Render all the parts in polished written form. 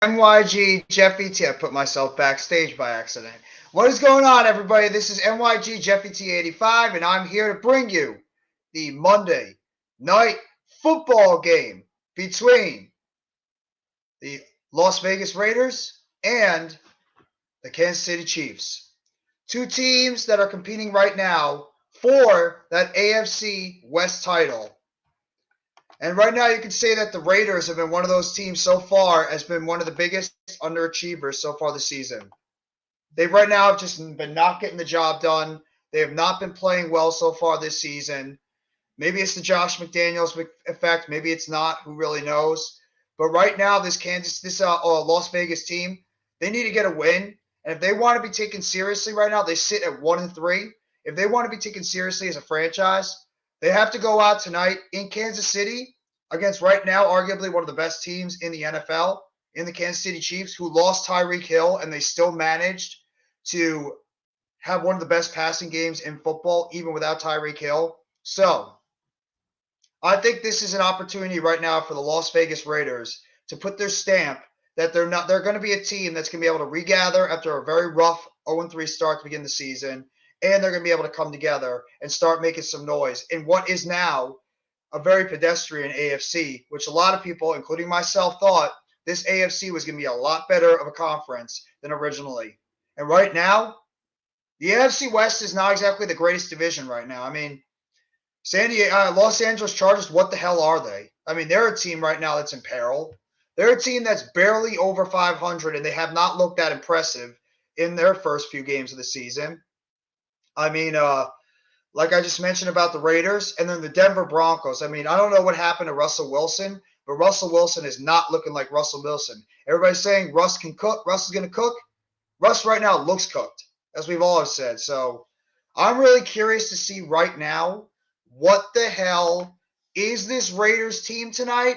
MYG Jeffy T. I put myself backstage by accident. What is going on, everybody? This is MYG Jeffy T85, and I'm here to bring you the Monday night football game between the Las Vegas Raiders and the Kansas City Chiefs. Two teams that are competing right now for that AFC West title. And right now, you can say that the Raiders have been one of those teams so far has been one of the biggest underachievers so far this season. They right now have just been not getting the job done. They have not been playing well so far this season. Maybe it's the Josh McDaniels effect. Maybe it's not. Who really knows? But right now, this Las Vegas team, they need to get a win. And if they want to be taken seriously right now, they sit at 1-3. If they want to be taken seriously as a franchise, they have to go out tonight in Kansas City against right now arguably one of the best teams in the NFL, in the Kansas City Chiefs, who lost Tyreek Hill, and they still managed to have one of the best passing games in football, even without Tyreek Hill. So I think this is an opportunity right now for the Las Vegas Raiders to put their stamp that they're going to be a team that's going to be able to regather after a very rough 0-3 start to begin the season, and they're going to be able to come together and start making some noise in what is now a very pedestrian AFC, which a lot of people, including myself, thought this AFC was going to be a lot better of a conference than originally. And right now, the AFC West is not exactly the greatest division right now. I mean, Los Angeles Chargers, what the hell are they? I mean, they're a team right now that's in peril. They're a team that's barely over 500, and they have not looked that impressive in their first few games of the season. I mean, like I just mentioned about the Raiders, and then the Denver Broncos. I mean, I don't know what happened to Russell Wilson, but Russell Wilson is not looking like Russell Wilson. Everybody's saying Russ can cook. Russ is going to cook. Russ right now looks cooked, as we've always said. So I'm really curious to see right now what the hell is this Raiders team tonight?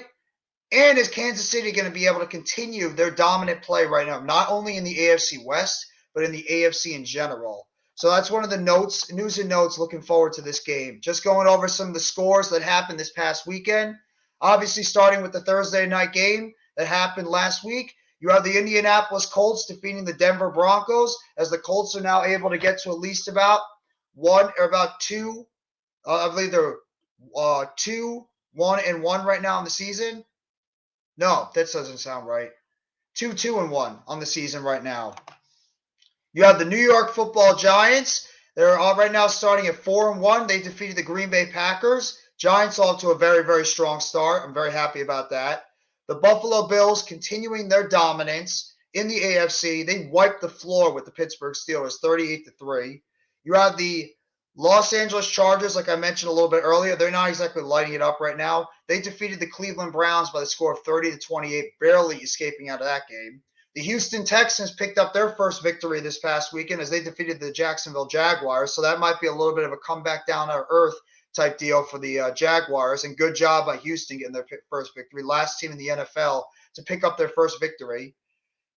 And is Kansas City going to be able to continue their dominant play right now, not only in the AFC West, but in the AFC in general? So that's one of the news and notes looking forward to this game. Just going over some of the scores that happened this past weekend. Obviously, starting with the Thursday night game that happened last week. You have the Indianapolis Colts defeating the Denver Broncos, as the Colts are now able to get to at least about two. I believe they're 2-1-1 right now in the season. No, that doesn't sound right. 2-2-1 on the season right now. You have the New York Football Giants. They're all right now starting at 4-1. They defeated the Green Bay Packers. Giants off to a very, very strong start. I'm very happy about that. The Buffalo Bills continuing their dominance in the AFC. They wiped the floor with the Pittsburgh Steelers, 38-3. You have the Los Angeles Chargers, like I mentioned a little bit earlier. They're not exactly lighting it up right now. They defeated the Cleveland Browns by the score of 30-28, barely escaping out of that game. The Houston Texans picked up their first victory this past weekend as they defeated the Jacksonville Jaguars. So that might be a little bit of a comeback down to earth type deal for the Jaguars. And good job by Houston getting their first victory. Last team in the NFL to pick up their first victory.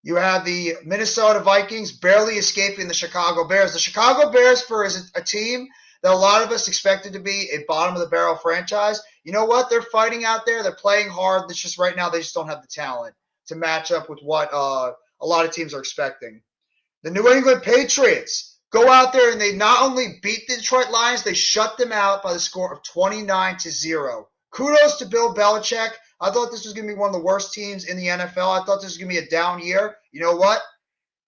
You have the Minnesota Vikings barely escaping the Chicago Bears. The Chicago Bears, for a team that a lot of us expected to be a bottom-of-the-barrel franchise, you know what? They're fighting out there. They're playing hard. It's just right now they just don't have the talent to match up with what a lot of teams are expecting. The New England Patriots go out there and they not only beat the Detroit Lions, they shut them out by the score of 29-0. Kudos to Bill Belichick. I thought this was going to be one of the worst teams in the NFL. I thought this was going to be a down year. You know what?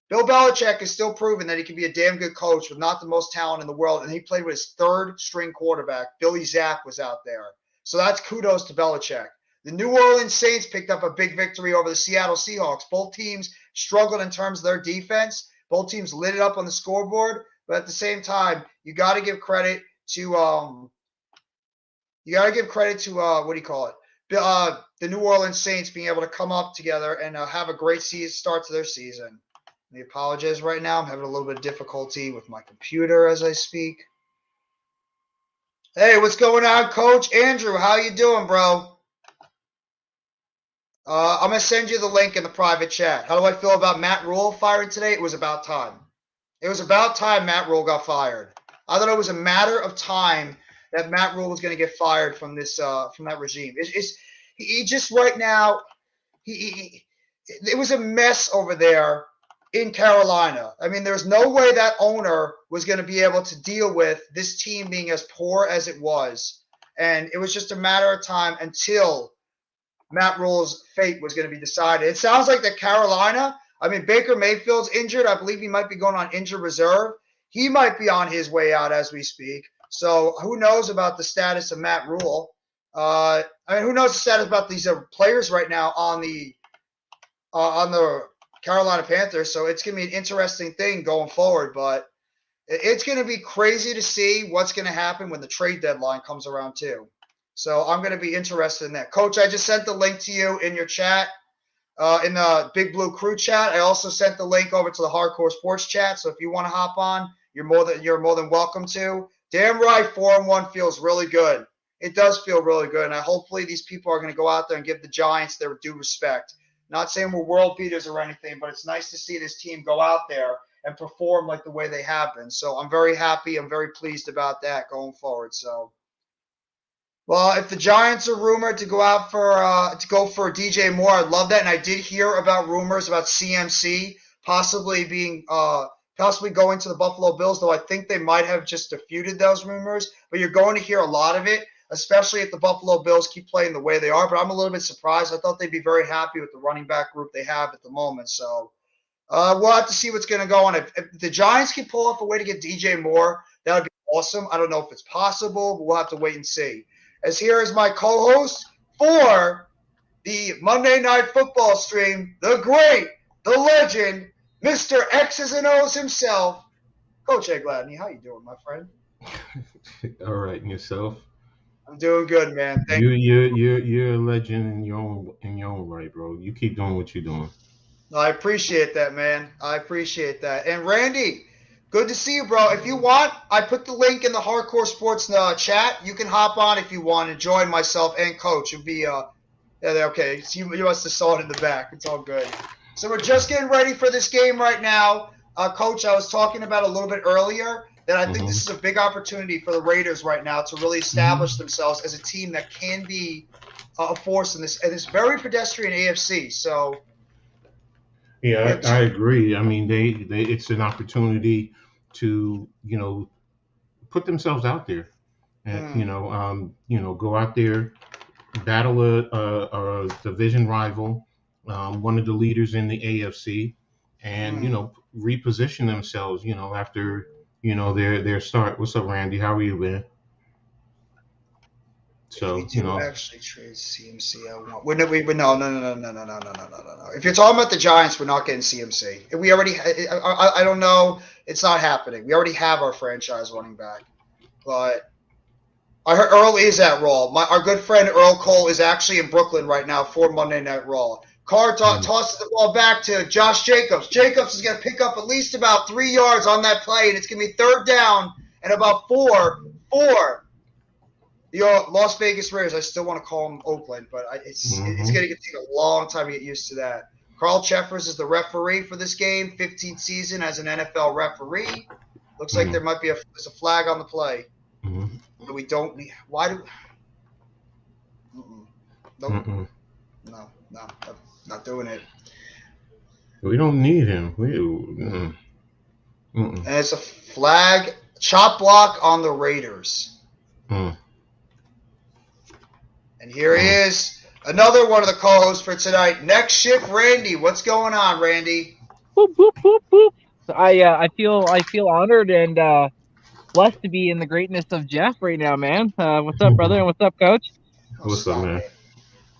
Bill Belichick is still proving that he can be a damn good coach with not the most talent in the world, and he played with his third-string quarterback. Billy Zapp was out there. So that's kudos to Belichick. The New Orleans Saints picked up a big victory over the Seattle Seahawks. Both teams struggled in terms of their defense. Both teams lit it up on the scoreboard, but at the same time, you got to give credit to the New Orleans Saints being able to come up together and have a great start to their season. I apologize right now. I'm having a little bit of difficulty with my computer as I speak. Hey, what's going on, Coach Andrew? How you doing, bro? I'm going to send you the link in the private chat. How do I feel about Matt Rule fired today? It was about time. It was about time Matt Rule got fired. I thought it was a matter of time that Matt Rule was going to get fired from that regime. He just right now, it was a mess over there in Carolina. I mean, there's no way that owner was going to be able to deal with this team being as poor as it was. And it was just a matter of time until Matt Rule's fate was going to be decided. It sounds like that Carolina, I mean, Baker Mayfield's injured. I believe he might be going on injured reserve. He might be on his way out as we speak. So who knows about the status of Matt Rule? I mean, who knows the status about these players right now on the Carolina Panthers? So it's going to be an interesting thing going forward. But it's going to be crazy to see what's going to happen when the trade deadline comes around too. So I'm going to be interested in that. Coach, I just sent the link to you in your chat, in the Big Blue Crew chat. I also sent the link over to the Hardcore Sports chat. So if you want to hop on, you're more than welcome to. Damn right, 4-1 feels really good. It does feel really good, and hopefully these people are going to go out there and give the Giants their due respect. Not saying we're world beaters or anything, but it's nice to see this team go out there and perform like the way they have been. So I'm very happy. I'm very pleased about that going forward. So. Well, if the Giants are rumored to go out for DJ Moore, I'd love that. And I did hear about rumors about CMC possibly going to the Buffalo Bills, though I think they might have just disputed those rumors. But you're going to hear a lot of it, especially if the Buffalo Bills keep playing the way they are. But I'm a little bit surprised. I thought they'd be very happy with the running back group they have at the moment. So we'll have to see what's going to go on. If the Giants can pull off a way to get DJ Moore, that would be awesome. I don't know if it's possible, but we'll have to wait and see. As here is my co-host for the Monday Night Football stream, the great, the legend, Mr. X's and O's himself, Coach Ed Gladney. How you doing, my friend? All right, and yourself? I'm doing good, man. Thank you. You're a legend in your own right, bro. You keep doing what you're doing. I appreciate that, man. I appreciate that. And Randy, good to see you, bro. If you want, I put the link in the Hardcore Sports chat. You can hop on if you want and join myself and Coach. It'll be okay. So you must have saw it in the back. It's all good. So we're just getting ready for this game right now. Coach, I was talking about a little bit earlier that I think this is a big opportunity for the Raiders right now to really establish themselves as a team that can be a force in this very pedestrian AFC. So. Yeah, I agree. I mean, they it's an opportunity to put themselves out there, and go out there, battle a division rival, one of the leaders in the AFC, and reposition themselves. After their start. What's up, Randy? How are you, man? So we do actually trade CMC. No. If you're talking about the Giants, we're not getting CMC. We already. I don't know. It's not happening. We already have our franchise running back, but I heard Earl is at Raw. Our good friend Earl Cole is actually in Brooklyn right now for Monday Night Raw. Carr tosses the ball back to Josh Jacobs. Jacobs is going to pick up at least about 3 yards on that play, and it's going to be third down and about four. The Las Vegas Raiders, I still want to call them Oakland, but it's going to take a long time to get used to that. Carl Cheffers is the referee for this game, 15th season as an NFL referee. Looks like there might be there's a flag on the play. But we don't need. Why do? Nope. No, not doing it. We don't need him. And it's a flag, chop block on the Raiders. And here he is, another one of the co-hosts for tonight. Next shift, Randy. What's going on, Randy? Boop, boop, boop, boop. I feel honored and blessed to be in the greatness of Jeff right now, man. What's up, brother? And what's up, Coach? What's up, man?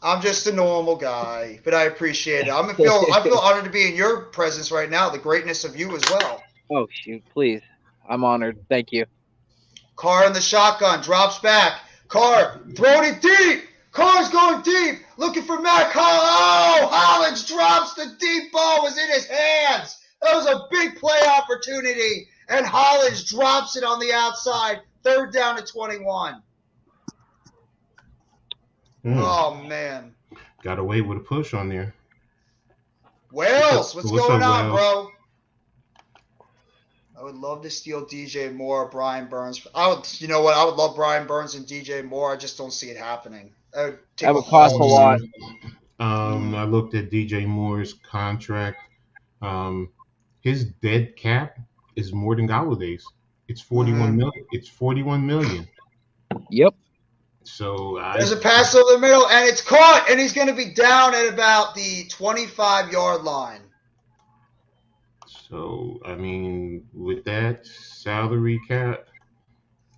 I'm just a normal guy, but I appreciate it. I feel honored to be in your presence right now, the greatness of you as well. Oh, shoot, please. I'm honored. Thank you. Carr in the shotgun, drops back. Carr, throwing it deep. Carr's going deep, looking for Matt Holland. Oh, Hollins drops the deep ball, was in his hands. That was a big play opportunity, and Hollins drops it on the outside. Third down to 21. Oh, man. Got away with a push on there. Wales, what's going on, bro? I would love to steal DJ Moore, Brian Burns. You know what? I would love Brian Burns and DJ Moore. I just don't see it happening. That would cost a lot. I looked at DJ Moore's contract. Um, his dead cap is more than Galladay's. It's 41 million. It's 41 million. Yep. So there's a pass over the middle, and it's caught, and he's going to be down at about the 25-yard line. So I mean, with that salary cap,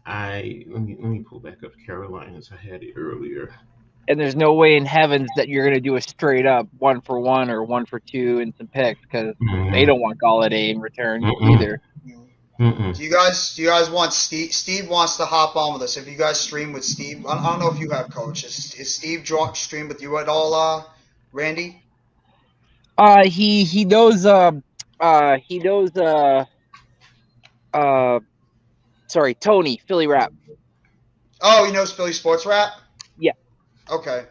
let me pull back up Carolina's. I had it earlier. And there's no way in heavens that you're going to do a straight up 1-for-1 or 1-for-2 and some picks because they don't want Galladay in return either. Do you guys want Steve? Steve wants to hop on with us. If you guys stream with Steve, I don't know if you have, Coach. Is Steve stream with you at all, Randy? He knows Tony, Philly Rap. Oh, he knows Philly Sports Rap? Yeah. Okay.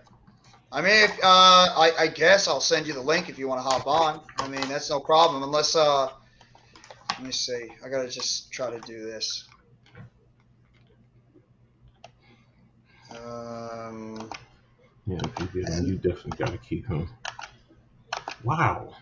I mean, I guess I'll send you the link if you want to hop on. I mean, that's no problem. Unless, let me see. I got to just try to do this. Yeah, if you get him, you definitely got to keep him. Wow.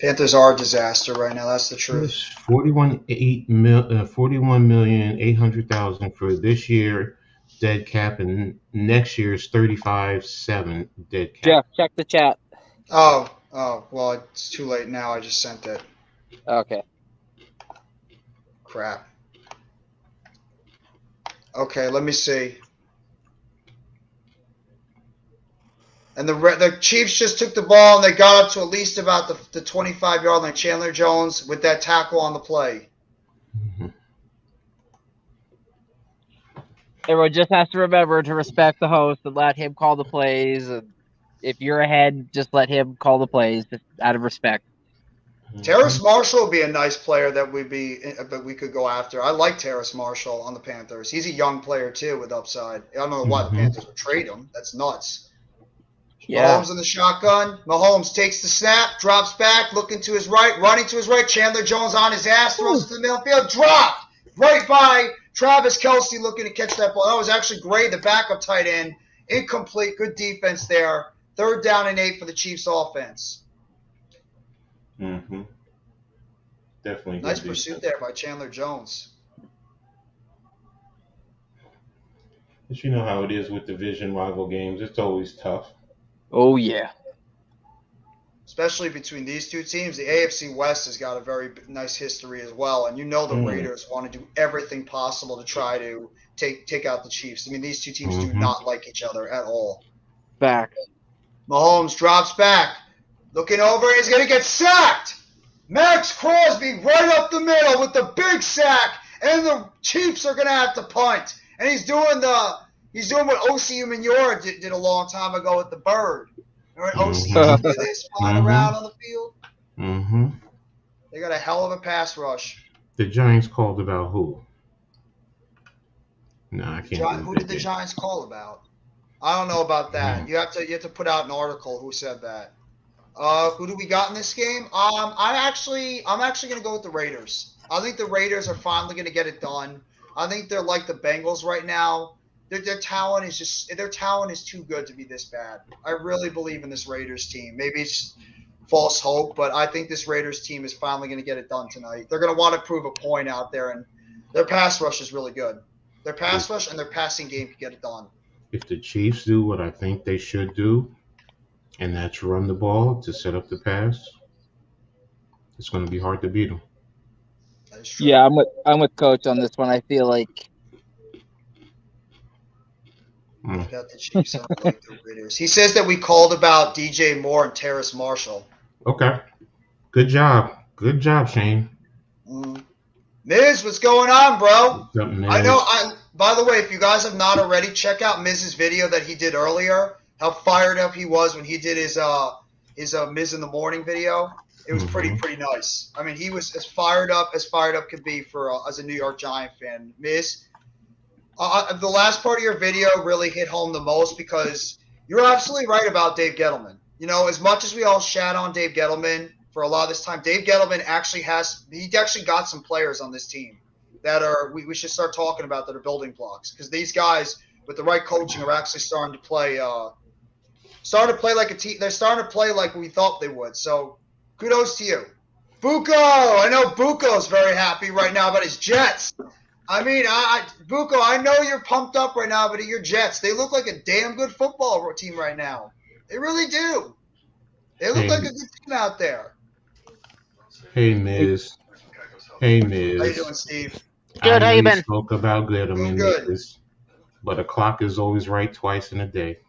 Panthers are a disaster right now. That's the truth. 41,800,000 for this year dead cap, and next year is 35.7 dead cap. Jeff, check the chat. Oh, well, it's too late now. I just sent it. Okay. Crap. Okay, let me see. And the Chiefs just took the ball, and they got up to at least about the 25-yard line. Chandler Jones with that tackle on the play. Everyone just has to remember to respect the host and let him call the plays. And if you're ahead, just let him call the plays just out of respect. Terrace Marshall would be a nice player that we could go after. I like Terrace Marshall on the Panthers. He's a young player, too, with upside. I don't know why the Panthers would trade him. That's nuts. Yeah. Mahomes in the shotgun. Mahomes takes the snap, drops back, looking to his right, running to his right. Chandler Jones on his ass, throws it to the middle field, dropped right by Travis Kelce looking to catch that ball. That was actually great. The backup tight end, incomplete. Good defense there. 3rd down and 8 for the Chiefs offense. Definitely. Nice pursuit there by Chandler Jones. But you know how it is with division rival games. It's always tough. Oh, yeah. Especially between these two teams. The AFC West has got a very nice history as well. And you know the Raiders want to do everything possible to try to take out the Chiefs. I mean, these two teams do not like each other at all. Back. Mahomes drops back. Looking over, he's going to get sacked. Maxx Crosby right up the middle with the big sack. And the Chiefs are going to have to punt. And he's doing what O.C. Umenyiora did a long time ago with the bird. Remember O.C. did this flying around on the field? They got a hell of a pass rush. The Giants called about who? No, I can't. Who did the Giants call about? I don't know about that. You have to put out an article who said that. Who do we got in this game? I'm actually going to go with the Raiders. I think the Raiders are finally going to get it done. I think they're like the Bengals right now. Their talent is too good to be this bad. I really believe in this Raiders team. Maybe it's false hope, but I think this Raiders team is finally going to get it done tonight. They're going to want to prove a point out there, and their pass rush is really good. Their pass rush and their passing game can get it done. If the Chiefs do what I think they should do, and that's run the ball to set up the pass, it's going to be hard to beat them. Yeah, I'm with Coach on this one. I feel like I got the Chiefs. I don't like the Raiders. He says that we called about DJ Moore and Terrace Marshall. Okay. Good job. Good job, Shane. Miz, what's going on, bro? What's up, Miz? I know. By the way, if you guys have not already, check out Miz's video that he did earlier. How fired up he was when he did his Miz in the Morning video. It was pretty nice. I mean, he was as fired up could be for as a New York Giant fan. Miz, the last part of your video really hit home the most because you're absolutely right about Dave Gettleman. You know, as much as we all shat on Dave Gettleman for a lot of this time, Dave Gettleman actually got some players on this team that are we should start talking about that are building blocks because these guys with the right coaching are actually starting to play starting to play like a team. They're starting to play like we thought they would. So kudos to you. Buko, I know Buko's very happy right now about his Jets. I mean, Buko, I know you're pumped up right now, but your Jets, they look like a damn good football team right now. They really do. They look like a good team out there. Hey, Miz. Hey, Miz. How you doing, Steve? Good, how you been? Spoke about Letterman, Good. Miz, but a clock is always right twice in a day.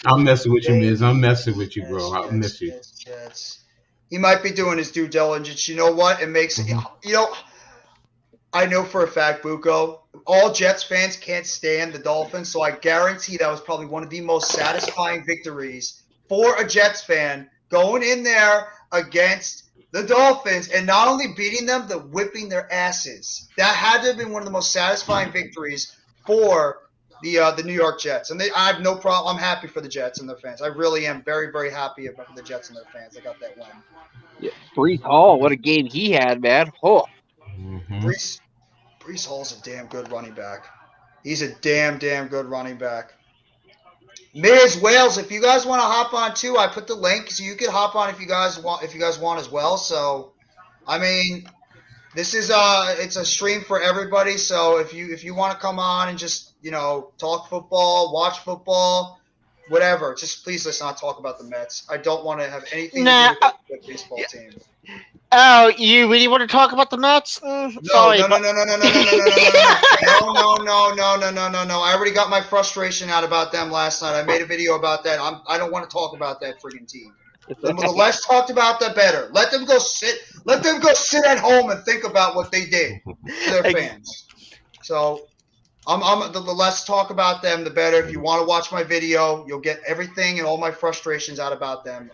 I'm messing with you, Miz. I'm messing with you, bro. I'll miss you. Jets. He might be doing his due diligence. You know what? It makes I know for a fact, Buko, all Jets fans can't stand the Dolphins, so I guarantee that was probably one of the most satisfying victories for a Jets fan going in there against the Dolphins and not only beating them, but whipping their asses. That had to have been one of the most satisfying victories for the New York Jets. And I have no problem. I'm happy for the Jets and their fans. I really am very, very happy about the Jets and their fans. They got that win. Yeah, Brees Hall, what a game he had, man. Oh. Brees Hall's a damn good running back. He's a damn good running back. Miz Wales, if you guys want to hop on too, I put the link so you can hop on if you guys want as well. So, I mean, this is it's a stream for everybody. So if you want to come on and just talk football, watch football, whatever, just please let's not talk about the Mets. I don't want to have anything to do with the baseball team. Oh, you really want to talk about the Mets? Sorry, No. No. I already got my frustration out about them last night. I made a video about that. I don't want to talk about that friggin' team. The less talked about, the better. Let them go sit at home and think about what they did to their fans. So, the less talk about them, the better. If you want to watch my video, you'll get everything and all my frustrations out about them.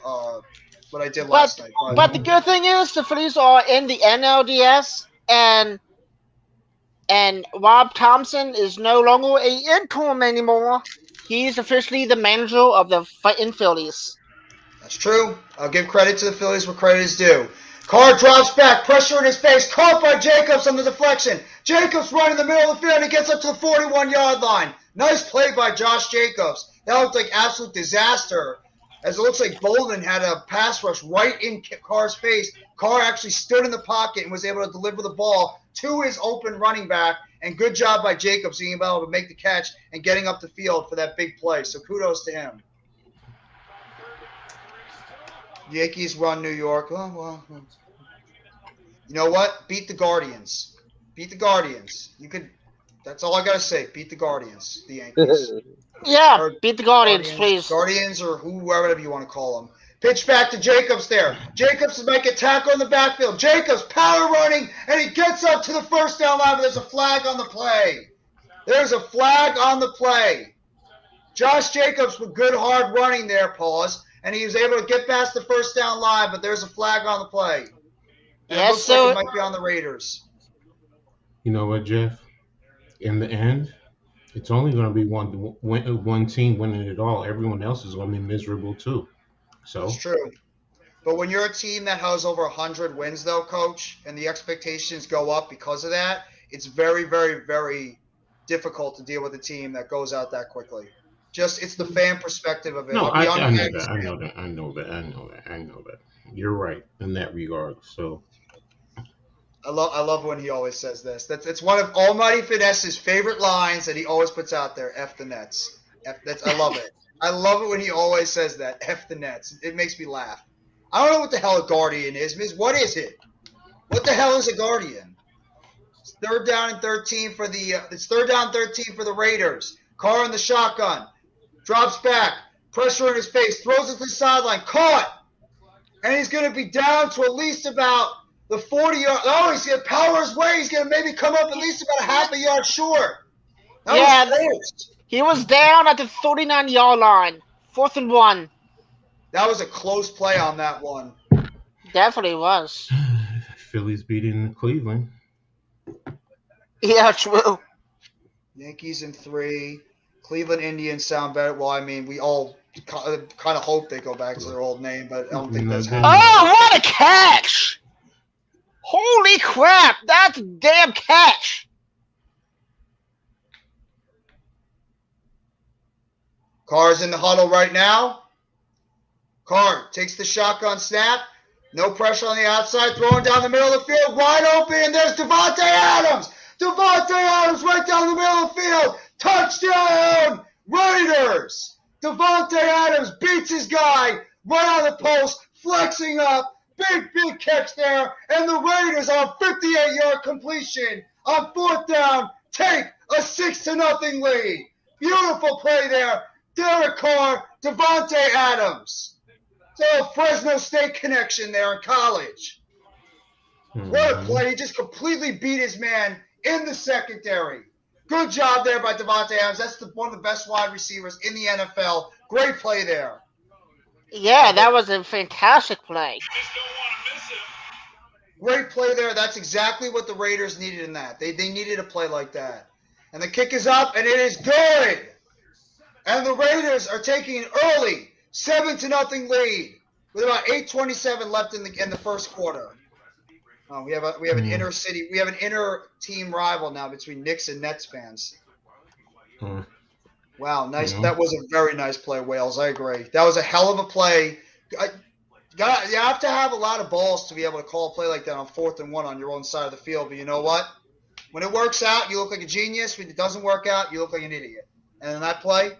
What I did last night. But the good thing is the Phillies are in the NLDS, and Rob Thompson is no longer an interim anymore. He's officially the manager of the Fighting Phillies. That's true. I'll give credit to the Phillies where credit is due. Carr drops back, pressure in his face, caught by Jacobs on the deflection. Jacobs right in the middle of the field and gets up to the 41-yard line. Nice play by Josh Jacobs. That looked like absolute disaster. As it looks like Bolden had a pass rush right in Carr's face. Carr actually stood in the pocket and was able to deliver the ball to his open running back. And good job by Jacobs being able to make the catch and getting up the field for that big play. So kudos to him. Yankees run New York. Oh, well. You know what? Beat the Guardians. Beat the Guardians. That's all I got to say. Beat the Guardians, the Yankees. Yeah, beat the Guardians, please. Guardians or whoever you want to call them. Pitch back to Jacobs there. Jacobs is making a tackle in the backfield. Jacobs power running, and he gets up to the first down line, but there's a flag on the play. There's a flag on the play. Josh Jacobs with good hard running there, pause, and he was able to get past the first down line, but there's a flag on the play. And it looks like it might be on the Raiders. You know what, Jeff? In the end, it's only going to be one team winning it all. Everyone else is going to be miserable too. So that's true. But when you're a team that has over 100 wins, though, Coach, and the expectations go up because of that, it's very, very, very difficult to deal with a team that goes out that quickly. It's the fan perspective of it. No, I know that. You're right in that regard. So I love when he always says this. It's one of Almighty Finesse's favorite lines that he always puts out there. F the Nets. I love it. I love it when he always says that. F the Nets. It makes me laugh. I don't know what the hell a Guardian is, Miz. What is it? What the hell is a Guardian? It's third down and 13 for the Raiders. Carr in the shotgun. Drops back. Pressure in his face. Throws it to the sideline. Caught. And he's going to be down to at least about the 40-yard. Oh, he's going to power his way. He's going to maybe come up at least about a half a yard short. That was close. He was down at the 39-yard line. 4th and 1. That was a close play on that one. Definitely was. Phillies beating Cleveland. Yeah, true. Yankees in 3. Cleveland Indians sound better. Well, I mean, we all kind of hope they go back to their old name, but I don't think that's happening. Oh, what a catch! Holy crap! That's a damn catch! Carr's in the huddle right now. Carr takes the shotgun snap. No pressure on the outside. Throwing down the middle of the field. Wide open. And there's Davante Adams. Davante Adams right down the middle of the field. Touchdown, Raiders. Davante Adams beats his guy right on the post. Flexing up. Big catch there. And the Raiders on 58-yard completion on 4th down take a 6-0 lead. Beautiful play there. Derek Carr, Davante Adams. So Fresno State connection there in college. What a play. He just completely beat his man in the secondary. Good job there by Davante Adams. That's one of the best wide receivers in the NFL. Great play there. Yeah, that was a fantastic play. Great play there. That's exactly what the Raiders needed in that. They needed a play like that. And the kick is up, and it is good. And the Raiders are taking an early 7-0 lead with about 8:27 left in the first quarter. We have an inner team rival now between Knicks and Nets fans. Wow, nice. That was a very nice play, Wales. I agree. That was a hell of a play. You have to have a lot of balls to be able to call a play like that on 4th and 1 on your own side of the field. But you know what? When it works out, you look like a genius. When it doesn't work out, you look like an idiot. And in that play,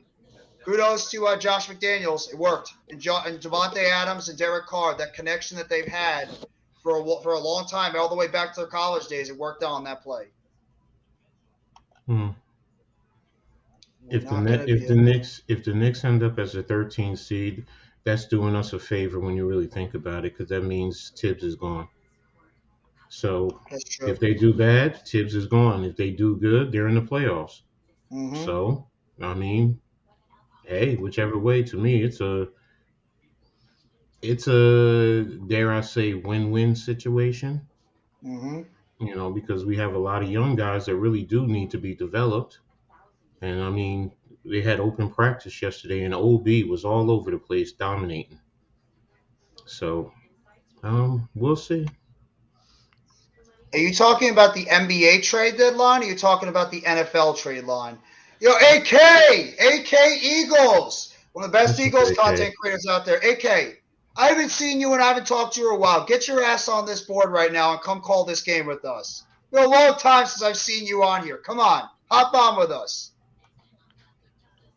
kudos to Josh McDaniels. It worked. And Davante Adams and Derek Carr, that connection that they've had for a long time, all the way back to their college days, it worked out on that play. If the Knicks end up as a 13 seed, that's doing us a favor when you really think about it, because that means Tibbs is gone. So if they do bad, Tibbs is gone. If they do good, they're in the playoffs. So, I mean, hey, whichever way, to me, it's a dare I say win-win situation. You know, because we have a lot of young guys that really do need to be developed. And I mean, they had open practice yesterday, and OB was all over the place, dominating. So, we'll see. Are you talking about the NBA trade deadline, or are you talking about the NFL trade line? Yo, AK Eagles, one of the best Eagles content creators out there. AK, I haven't seen you and I haven't talked to you in a while. Get your ass on this board right now and come call this game with us. It's been a long time since I've seen you on here. Come on, hop on with us.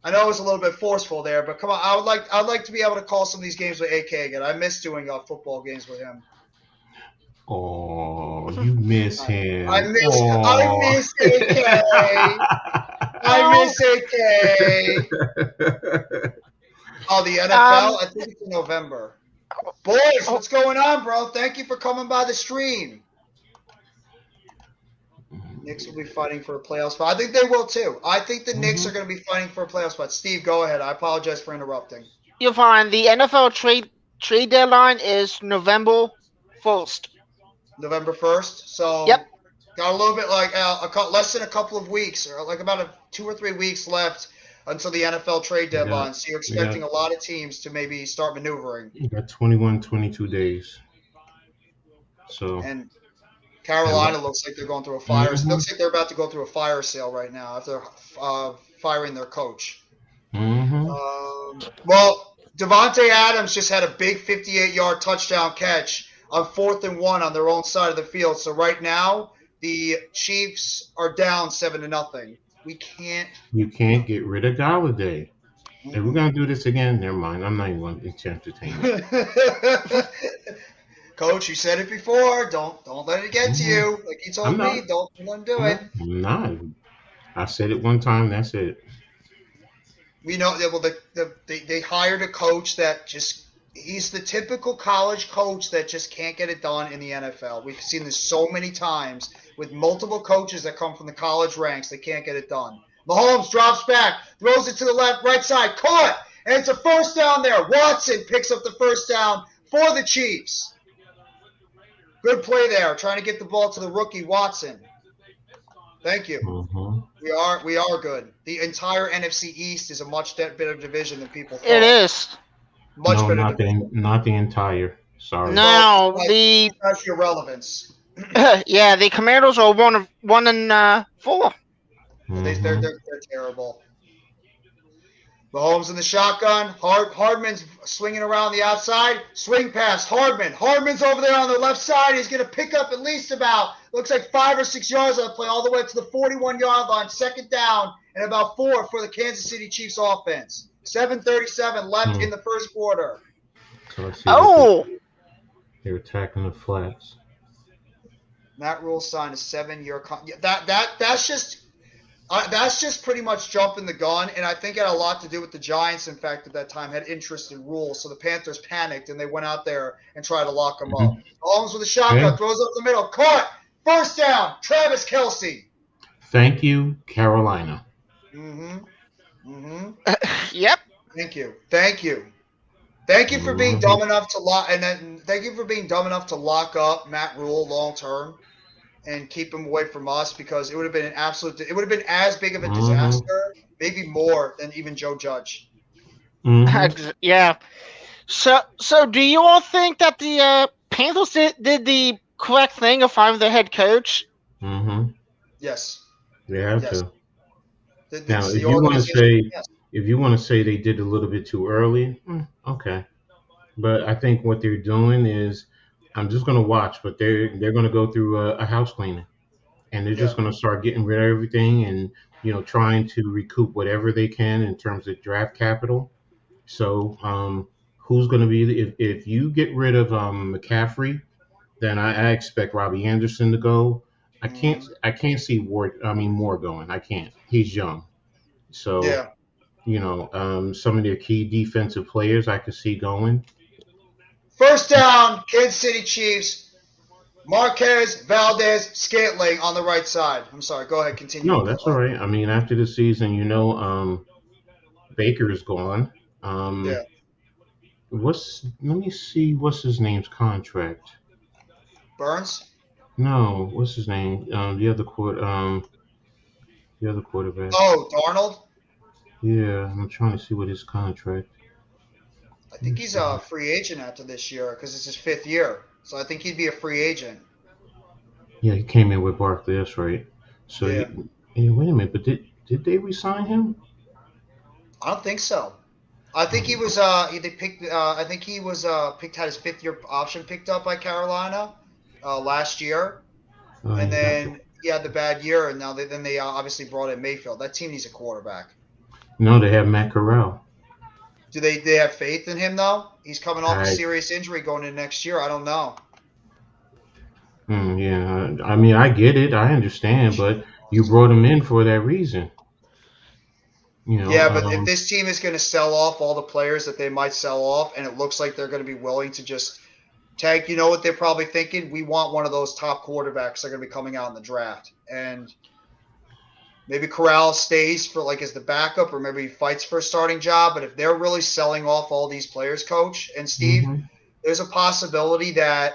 I know it was a little bit forceful there, but come on. I'd like to be able to call some of these games with AK again. I miss doing football games with him. Oh, you miss him. I miss AK. I miss AK. Oh, the NFL? I think it's in November. Boys, what's going on, bro? Thank you for coming by the stream. Knicks will be fighting for a playoff spot. I think they will too. I think the Knicks are going to be fighting for a playoff spot. Steve, go ahead. I apologize for interrupting. You'll find the NFL trade deadline is November 1st. November 1st. So got a little bit like less than a couple of weeks, or like about 2 or 3 weeks left until the NFL trade deadline. So you're expecting a lot of teams to maybe start maneuvering. You got 22 days. So and Carolina looks like they're going through a fire. It looks like they're about to go through a fire sale right now after firing their coach. Well, Davante Adams just had a big 58-yard touchdown catch on 4th and 1 on their own side of the field. So right now, the Chiefs are down 7-0. You can't get rid of Galladay. If we're gonna do this again, never mind. I'm not even going to entertain it. Coach, you said it before. Don't let it get to you. Like you told me, don't let him do it. I'm not. I said it one time. That's it. We know that. They hired a coach that he's the typical college coach that just can't get it done in the NFL. We've seen this so many times with multiple coaches that come from the college ranks. They can't get it done. Mahomes drops back, throws it to the right side, caught, and it's a first down there. Watson picks up the first down for the Chiefs. Good play there, trying to get the ball to the rookie Watson. Thank you. We are good. The entire NFC East is a much better division than people thought. It is. Not the entire. Sorry. No, that's your relevance. The Commanders are 1-4. They're terrible. Mahomes in the shotgun. Hardman's swinging around the outside. Swing pass. Hardman. Hardman's over there on the left side. He's going to pick up at least about, looks like 5 or 6 yards on the play, all the way to the 41-yard line. Second down and about 4 for the Kansas City Chiefs offense. 7:37 left in the first quarter. So let's see. Oh, They're attacking the flats. Matt Rule signed a 7-year that's just pretty much jumping the gun, and I think it had a lot to do with the Giants, in fact, at that time had interest in Rule. So the Panthers panicked, and they went out there and tried to lock him up. Mahomes with a shotgun, throws up the middle, caught, first down, Travis Kelce. Thank you, Carolina. Yep. Thank you. Thank you for being dumb enough to thank you for being dumb enough to lock up Matt Rule long term and keep him away from us, because it would have been it would have been as big of a disaster, maybe more than even Joe Judge. Yeah. So do you all think that the Panthers did the correct thing of firing their head coach? Yes. They have to. Now, The if you want to say yes. if you want to say they did a little bit too early, okay. But I think what they're doing is, I'm just going to watch, but they're going to go through a house cleaning, and they're just going to start getting rid of everything, and trying to recoup whatever they can in terms of draft capital. So who's going to be if you get rid of McCaffrey, then I expect Robbie Anderson to go. I can't see Moore going. I can't. He's young. So some of their key defensive players I could see going. First down, Kansas City Chiefs. Marquez, Valdez, Scantling on the right side. I'm sorry. Go ahead. Continue. No, that's all right. I mean, after the season, Baker is gone. Let me see. What's his name's contract? Burns? No. What's his name? The other quarterback. Oh, Darnold? Yeah, I'm trying to see what his contract. I think he's a free agent after this year because it's his 5th year. So I think he'd be a free agent. Yeah, he came in with Barkley. That's right. So yeah. Wait a minute, but did they re-sign him? I don't think so. I think he was. They picked. I think he was picked. Had his 5th-year option picked up by Carolina last year, and then he had the bad year, and now they obviously brought in Mayfield. That team needs a quarterback. No, they have Matt Corral. Do they have faith in him though? He's coming off a serious injury going into next year. I don't know. Yeah, I mean, I get it. I understand, but you brought him in for that reason. Yeah, but if this team is going to sell off all the players that they might sell off, and it looks like they're going to be willing to just tank, you know what they're probably thinking? We want one of those top quarterbacks that are going to be coming out in the draft. And maybe Corral stays for as the backup, or maybe he fights for a starting job. But if they're really selling off all these players, Coach and Steve, there's a possibility that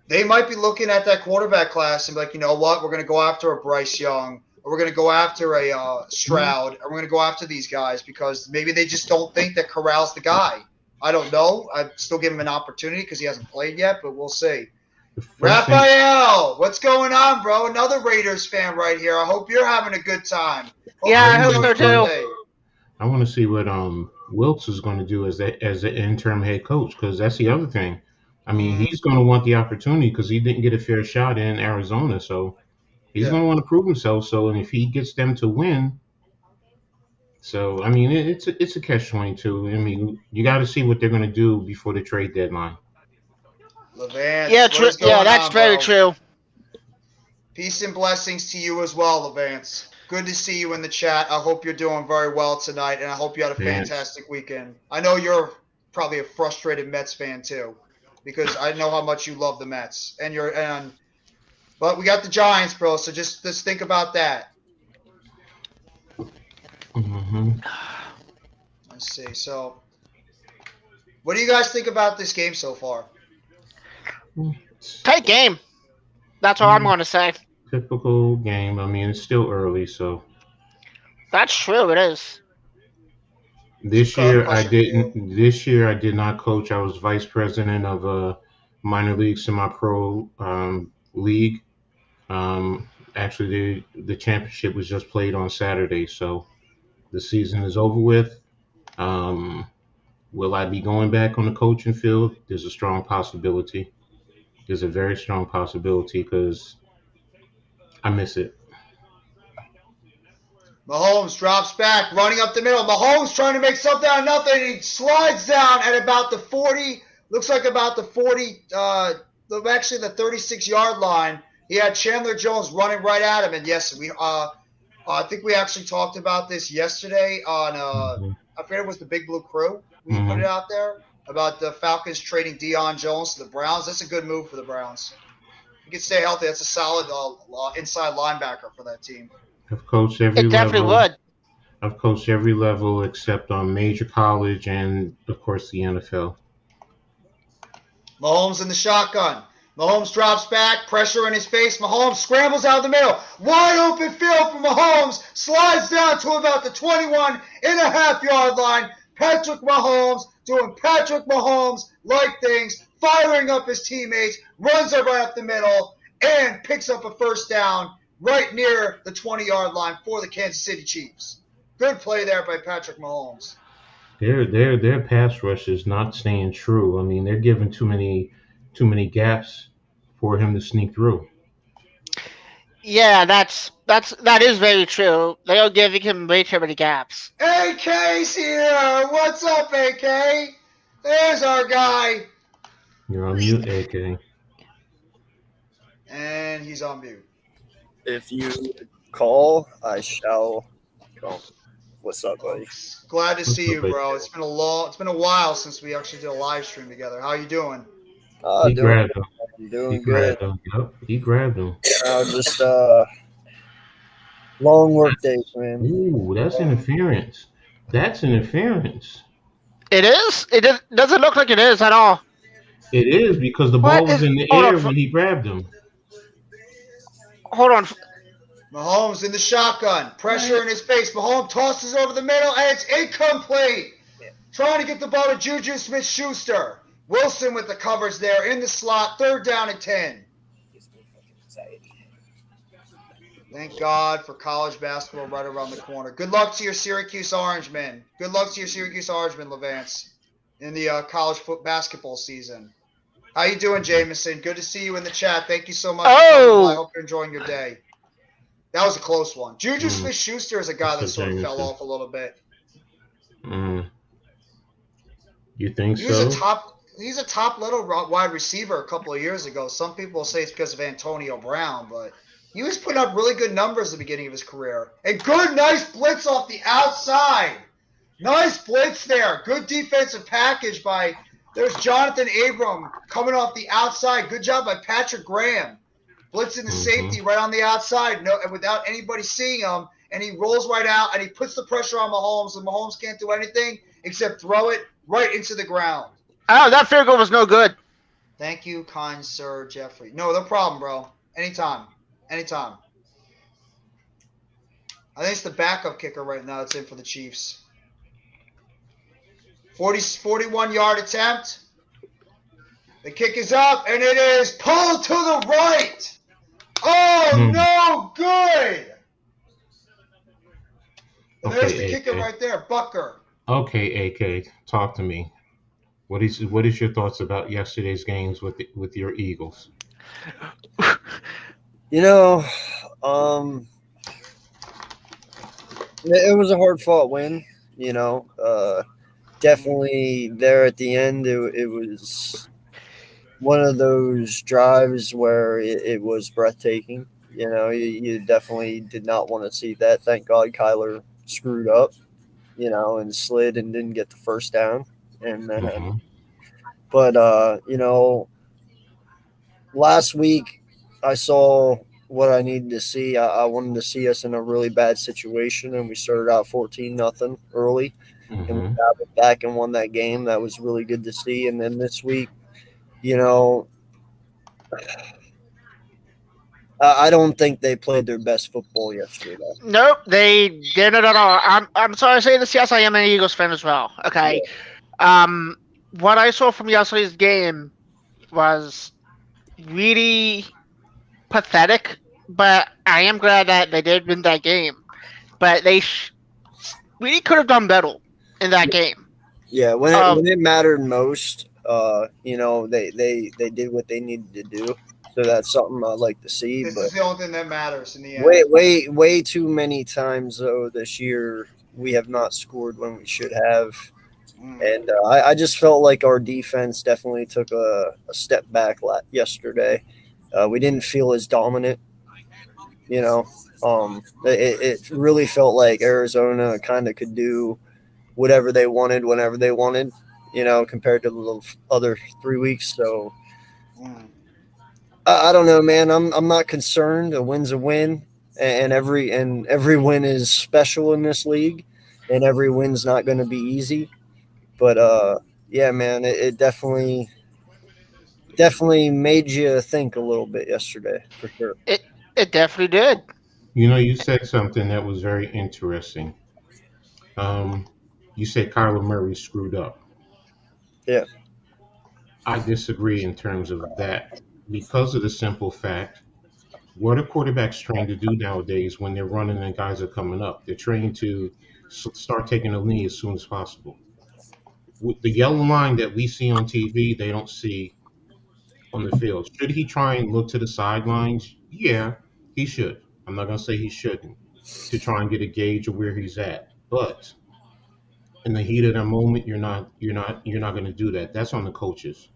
they might be looking at that quarterback class and be like, you know what, we're going to go after a Bryce Young, or we're going to go after a Stroud, or we're going to go after these guys because maybe they just don't think that Corral's the guy. I don't know. I'd still give him an opportunity because he hasn't played yet, but we'll see. Raphael, what's going on, bro? Another Raiders fan right here. I hope you're having a good time. I hope so too. I want to see what Wilkes is going to do as the interim head coach, because that's the other thing. I mean, he's going to want the opportunity because he didn't get a fair shot in Arizona, so he's going to want to prove himself. So, and if he gets them to win, so I mean, it's a catch-22. I mean, you got to see what they're going to do before the trade deadline. Levance, that's very true. Peace and blessings to you as well, Levance. Good to see you in the chat. I hope you're doing very well tonight, and I hope you had a fantastic weekend. I know you're probably a frustrated Mets fan too, because I know how much you love the Mets, but we got the Giants, bro. So just think about that. Let's see. So, what do you guys think about this game so far? Tight game. That's all I'm going to say. Typical game. I mean, it's still early, so. That's true. It is. This year I did not coach. I was vice president of minor league semi-pro league. Actually, the championship was just played on Saturday, so the season is over with. Will I be going back on the coaching field? There's a strong possibility. There's a very strong possibility because I miss it. Mahomes drops back, running up the middle. Mahomes trying to make something out of nothing. He slides down at about the 40. Looks like about the 40. Actually, the 36-yard line. He had Chandler Jones running right at him. And yes, I think we actually talked about this yesterday on. I forget it was the Big Blue Crew. We put it out there about the Falcons trading Deion Jones to the Browns. That's a good move for the Browns. He can stay healthy. That's a solid inside linebacker for that team. I've coached every It definitely level. would. I've coached every level except on major college and, of course, the NFL. Mahomes in the shotgun. Mahomes drops back, pressure in his face. Mahomes scrambles out of the middle. Wide open field for Mahomes. Slides down to about the 21.5-yard line. Patrick Mahomes doing Patrick Mahomes-like things, firing up his teammates, runs right up the middle, and picks up a first down right near the 20-yard line for the Kansas City Chiefs. Good play there by Patrick Mahomes. Their pass rush is not staying true. I mean, they're giving too many gaps for him to sneak through. Yeah, that is very true. They are giving him way too many gaps. AK's here. What's up, AK? There's our guy. You're on mute, AK. And he's on mute. If you call, I shall come. What's up, buddy? Glad to see you, bro. It's been a while since we actually did a live stream together. How you doing? He grabbed him. I'm doing He good. grabbed him. Yep, he grabbed him. Just long work days, man. Ooh, that's interference. That's interference. It is? It doesn't look like it is at all. It is because the ball was in the air when he grabbed him. Hold on. Mahomes in the shotgun. Pressure in his face. Mahomes tosses over the middle, and it's incomplete. Trying to get the ball to Juju Smith-Schuster. Wilson with the covers there in the slot. 3rd down and 10. Thank God for college basketball right around the corner. Good luck to your Syracuse Orangemen. Good luck to your Syracuse Orangemen, Levance, in the college basketball season. How you doing, Jameson? Good to see you in the chat. Thank you so much. Oh! I hope you're enjoying your day. That was a close one. Juju Smith-Schuster is a guy that sort of fell off a little bit. You think so? He's a top little wide receiver a couple of years ago. Some people say it's because of Antonio Brown, but he was putting up really good numbers at the beginning of his career. A good, nice blitz off the outside. Nice blitz there. Good defensive package by – there's Jonathan Abram coming off the outside. Good job by Patrick Graham. Blitzing the safety right on the outside and without anybody seeing him. And he rolls right out, and he puts the pressure on Mahomes, and Mahomes can't do anything except throw it right into the ground. Oh, that field goal was no good. Thank you, kind sir Jeffrey. No problem, bro. Anytime. I think it's the backup kicker right now that's in for the Chiefs. 41-yard attempt. The kick is up, and it is pulled to the right. Oh, no good. And there's the kicker right there, Bucker. Okay, AK, talk to me. What is your thoughts about yesterday's games with your Eagles? You know, it was a hard-fought win. You know, definitely there at the end, it was one of those drives where it was breathtaking. You know, you definitely did not want to see that. Thank God Kyler screwed up, you know, and slid and didn't get the first down. And then, but you know, last week I saw what I needed to see. I wanted to see us in a really bad situation, and we started out 14-0 early, and we battled back and won that game. That was really good to see. And then this week, you know, I don't think they played their best football yesterday. Nope, they didn't at all. I'm sorry to say this. Yes, I am an Eagles fan as well. Okay. Yeah. What I saw from yesterday's game was really pathetic, but I am glad that they did win that game. But they really could have done better. in that game. Yeah, when it mattered most, they did what they needed to do. So that's something I like to see. This But is the only thing that matters in the end. way too many times though this year we have not scored when we should have, and I just felt like our defense definitely took a step back yesterday. We didn't feel as dominant. It really felt like Arizona kind of could do whatever they wanted whenever they wanted, compared to the other 3 weeks. So I don't know, man. I'm not concerned. A win's a win, and every win is special in this league, and every win's not going to be easy. But yeah, man, it definitely made you think a little bit yesterday, for sure. It definitely did. You said something that was very interesting. You said Kyler Murray screwed up. Yeah. I disagree in terms of that because of the simple fact what are quarterbacks trained to do nowadays when they're running and guys are coming up? They're trained to start taking a knee as soon as possible. With the yellow line that we see on TV, they don't see on the field. Should he try and look to the sidelines? Yeah, he should. I'm not going to say he shouldn't to try and get a gauge of where he's at. But in the heat of that moment, you're not going to do that. That's on the coaches.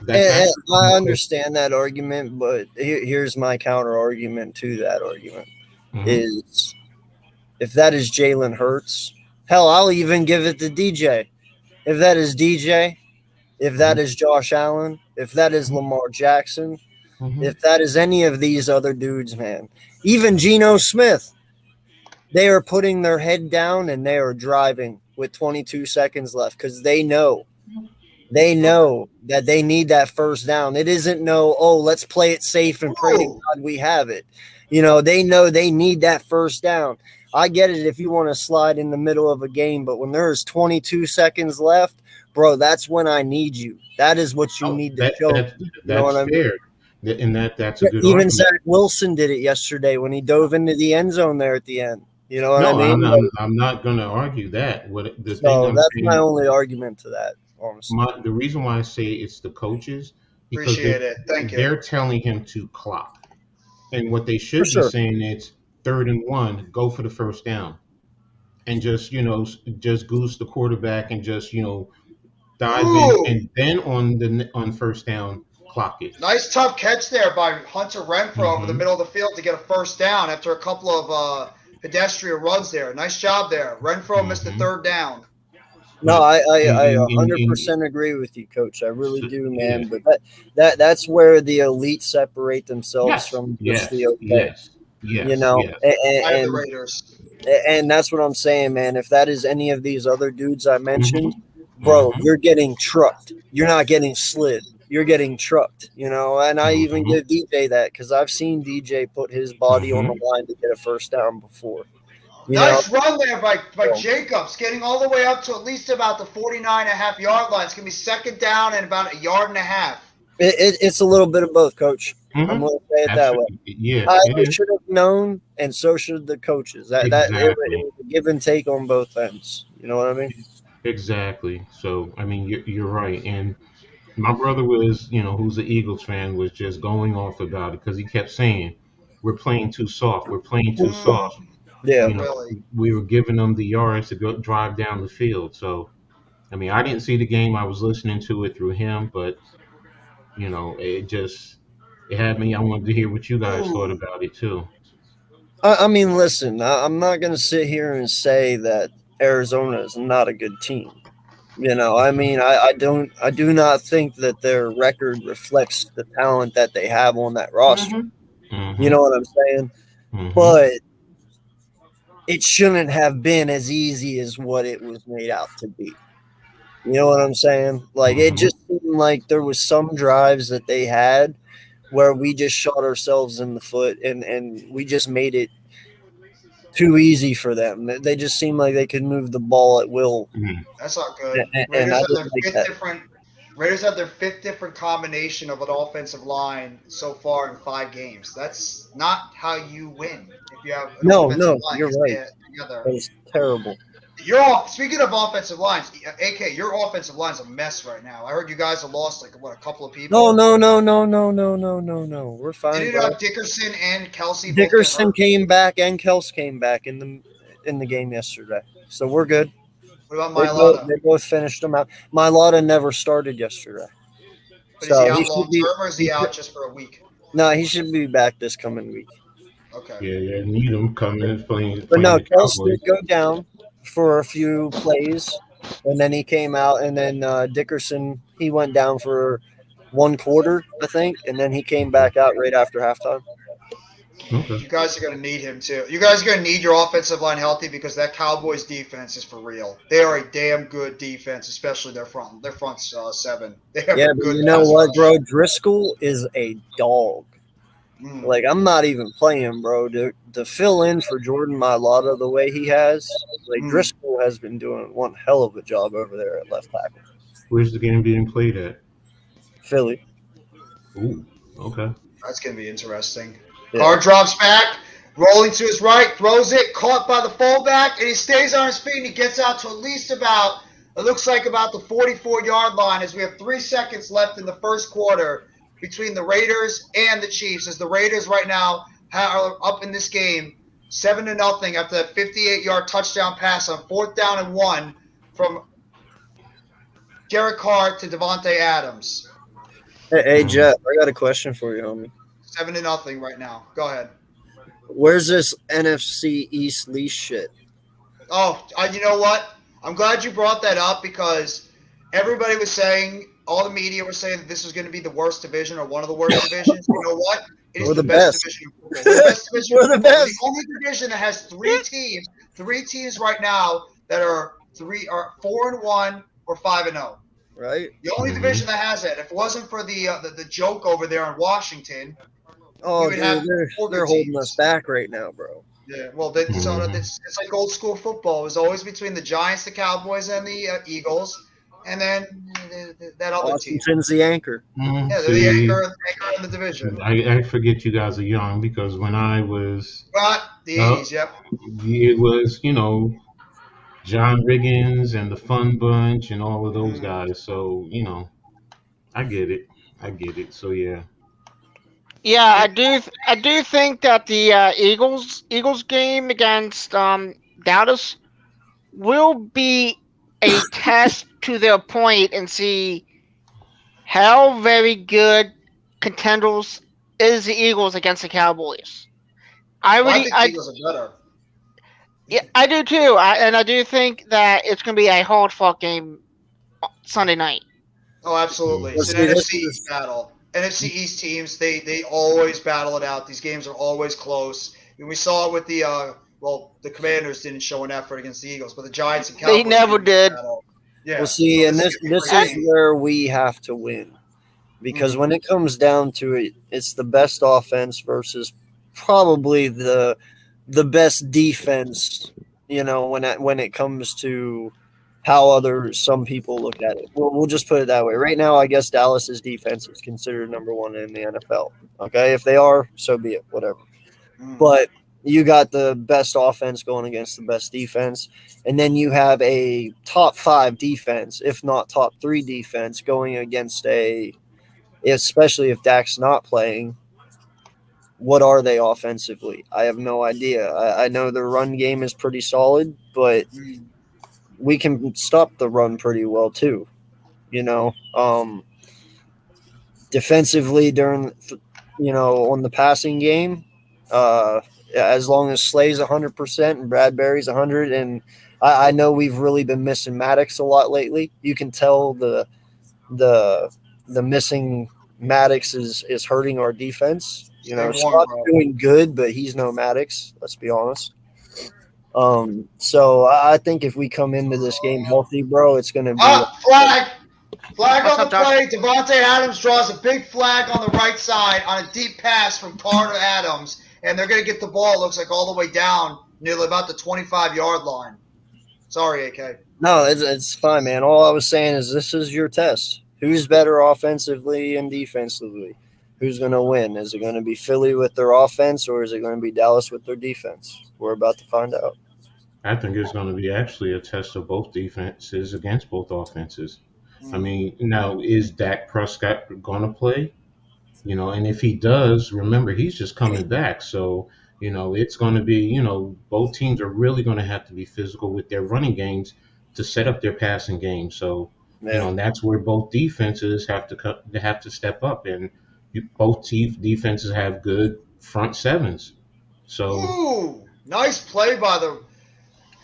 I understand that argument, but here's my counter argument to that argument: is if that is Jalen Hurts, hell, I'll even give it to DJ. If that is DJ, if that is Josh Allen, if that is Lamar Jackson, if that is any of these other dudes, man, even Geno Smith, they are putting their head down and they are driving with 22 seconds left because they know that they need that first down. It isn't let's play it safe and pray to God we have it. They know they need that first down. I get it if you want to slide in the middle of a game, but when there's 22 seconds left, bro, that's when I need you. That is what you need to show. That's fair. I mean? And that's a good Even argument. Zach Wilson did it yesterday when he dove into the end zone there at the end. You know what I mean? I'm not going to argue that. That's my only argument to that. Honestly. The reason why I say it's the coaches because Appreciate it. Thank you. They're telling him to clock, and what they should be saying is 3rd and 1, go for the first down, and just goose the quarterback and just dive in, and then on first down clock it. Nice tough catch there by Hunter Renfrow over the middle of the field to get a first down after a couple of pedestrian runs there. Nice job there. Renfrow missed the 3rd down. No, I 100% agree with you, Coach. I really do, man. But that's where the elite separate themselves from just the okay. The Raiders. And that's what I'm saying, man. If that is any of these other dudes I mentioned, bro, you're getting trucked. You're not getting slid. You're getting trucked, and I even give DJ that because I've seen DJ put his body on the line to get a first down before. Nice run there by Jacobs, getting all the way up to at least about the 49.5-yard line. It's going to be 2nd down and about 1.5 yards. It's a little bit of both, Coach. I'm going to say it that way. Yeah, I should have known, and so should the coaches. It was a give and take on both ends. You know what I mean? Exactly. So, I mean, you're right. And my brother was, who's an Eagles fan, was just going off about it because he kept saying, we're playing too soft. We're playing too soft. Yeah, really. We were giving them the yards to go drive down the field. So, I mean, I didn't see the game. I was listening to it through him, but it had me. I wanted to hear what you guys thought about it too. I mean, listen, I'm not going to sit here and say that Arizona is not a good team. I mean, I do not think that their record reflects the talent that they have on that roster. You know what I'm saying? But it shouldn't have been as easy as what it was made out to be. You know what I'm saying? Like, it just seemed like there was some drives that they had where we just shot ourselves in the foot and we just made it too easy for them. They just seemed like they could move the ball at will. That's not good. Raiders have their 5th different combination of an offensive line so far in 5 games. That's not how you win. If you have no, you're right. That was terrible. Speaking of offensive lines, AK, your offensive line's a mess right now. I heard you guys have lost a couple of people. No. We're fine, Didn't bro. Dickerson and Kelsey both get Dickerson hurt? came back and Kels came back in the game yesterday, so we're good. What about Mailata? They both finished them out. Mailata never started yesterday, But is he out should long be. term or is he out just for a week? No, he should be back this coming week. Okay. Yeah. Needham coming playing But no, the Kels Cowboys. did go down for a few plays, and then he came out, and then Dickerson, he went down for 1 quarter, I think, and then he came back out right after halftime. Okay. You guys are going to need him too. You guys are going to need your offensive line healthy because that Cowboys defense is for real. They are a damn good defense, especially their front seven. They have Yeah, a but good you know pass what, rush. bro? Driscoll is a dog. Like, I'm not even playing, bro. To fill in for Jordan Mailata the way he has, like, Driscoll has been doing one hell of a job over there at left tackle. Where's the game being played at? Philly. Ooh, okay. That's going to be interesting. Yeah. Carr drops back, rolling to his right, throws it, caught by the fullback, and he stays on his feet and he gets out to at least about the 44-yard line as we have 3 seconds left in the first quarter between the Raiders and the Chiefs, as the Raiders right now are up in this game 7-0 after that 58-yard touchdown pass on 4th down and 1 from Derek Carr to Devontae Adams. Hey, Jet, I got a question for you, homie. 7-0 right now. Go ahead. Where's this NFC East leash shit? Oh, you know what? I'm glad you brought that up because everybody was saying, all the media were saying that this was going to be the worst division or one of the worst divisions. You know what? It is We're the the best best. division. We're the best division. We're the best. The only division that has three teams right now that are 4-1 or 5-0. Right? The only division that has that. If it wasn't for the joke over there in Washington, Oh, would have dude, four they're good holding teams. us back right now, bro. yeah, well, it's like old school football. It was always between the Giants, the Cowboys, and the Eagles, and then that other team. Washington's the anchor. Yeah, they're the See, anchor in the division. I forget you guys are young because when I was, But the 80s, yep. it was, John Riggins and the Fun Bunch and all of those guys. So, I get it. So, yeah. Yeah, I do think that the Eagles game against Dallas will be a test to their point and see how very good contenders is the Eagles against the Cowboys. I think the Eagles are better. Yeah, I do too. I do think that it's going to be a hard fought game Sunday night. Oh, absolutely. It's an NFC East battle. NFC East teams, they always battle it out. These games are always close. And we saw it with the Commanders didn't show an effort against the Eagles, but the Giants and Cowboys. They never did. Yeah. Well, see, and this is where we have to win. Because when it comes down to it, it's the best offense versus probably the best defense, when it comes to how some people look at it. We'll just put it that way. Right now, I guess Dallas's defense is considered number 1 in the NFL. Okay, if they are, so be it, whatever. But you got the best offense going against the best defense, and then you have a top 5 defense, if not top 3 defense, going against especially if Dak's not playing. What are they offensively? I have no idea. I know their run game is pretty solid, but we can stop the run pretty well too. Defensively during, on the passing game, as long as Slay's 100% and Bradbury's 100, and I know we've really been missing Maxx a lot lately. You can tell the missing Maxx is hurting our defense. Scott's doing good, but he's no Maxx. Let's be honest. So I think if we come into this game healthy, bro, it's going to be flag on the play. Devontae Adams draws a big flag on the right side on a deep pass from Carr to Adams, and they're going to get the ball. It looks like all the way down, nearly about the 25-yard line. Sorry, AK. No, it's fine, man. All I was saying is this is your test. Who's better offensively and defensively? Who's going to win? Is it going to be Philly with their offense, or is it going to be Dallas with their defense? We're about to find out. I think it's going to be actually a test of both defenses against both offenses. I mean, now is Dak Prescott going to play? And if he does, remember he's just coming back. So, it's going to be, both teams are really going to have to be physical with their running games to set up their passing game. So, and that's where both defenses have to step up, and both defenses have good front sevens. So, ooh, nice play by the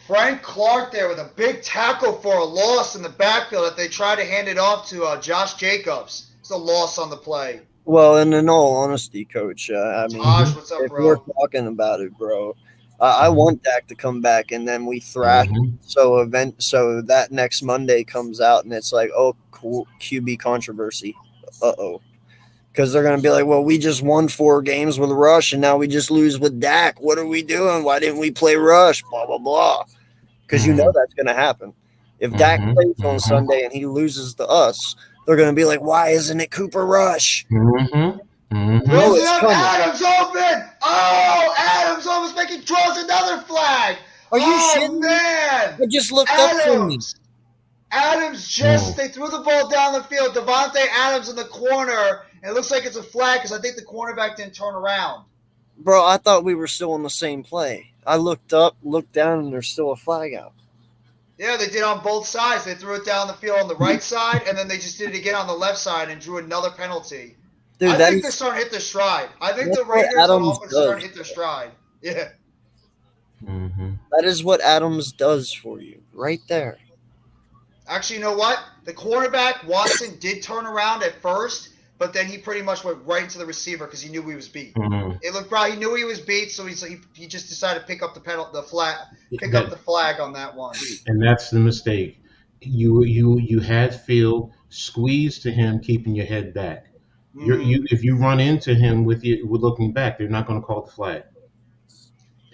Frank Clark there with a big tackle for a loss in the backfield that they tried to hand it off to Josh Jacobs. It's a loss on the play. Well, and in all honesty, Coach, I mean, Josh, what's up, if bro? we're talking about it, bro, I want Dak to come back, and then we thrash. So that next Monday comes out, and it's like, oh, cool, QB controversy. Because they're going to be like, well, we just won 4 games with Rush, and now we just lose with Dak. What are we doing? Why didn't we play Rush? Blah, blah, blah. Because you know that's going to happen. If Dak plays on Sunday and he loses to us, they're going to be like, why isn't it Cooper Rush? Adams open. Oh, Adams almost draws another flag. Are you shitting me? Man. I just looked up for me. Adams they threw the ball down the field. Devontae Adams in the corner. And it looks like it's a flag because I think the cornerback didn't turn around. Bro, I thought we were still on the same play. I looked up, looked down, and there's still a flag out. Yeah, they did on both sides. They threw it down the field on the right side, and then they just did it again on the left side and drew another penalty. Dude, I think they're starting to hit their stride. I think the Raiders are starting to hit their stride. Yeah. That is what Adams does for you, right there. Actually, you know what? The cornerback, Watson, did turn around at first, but then he pretty much went right into the receiver because he knew he was beat. It looked probably he knew he was beat, so he just decided to pick up the flag on that one. And that's the mistake. You had Phil squeeze to him, keeping your head back. If you run into him with looking back, they're not going to call the flag.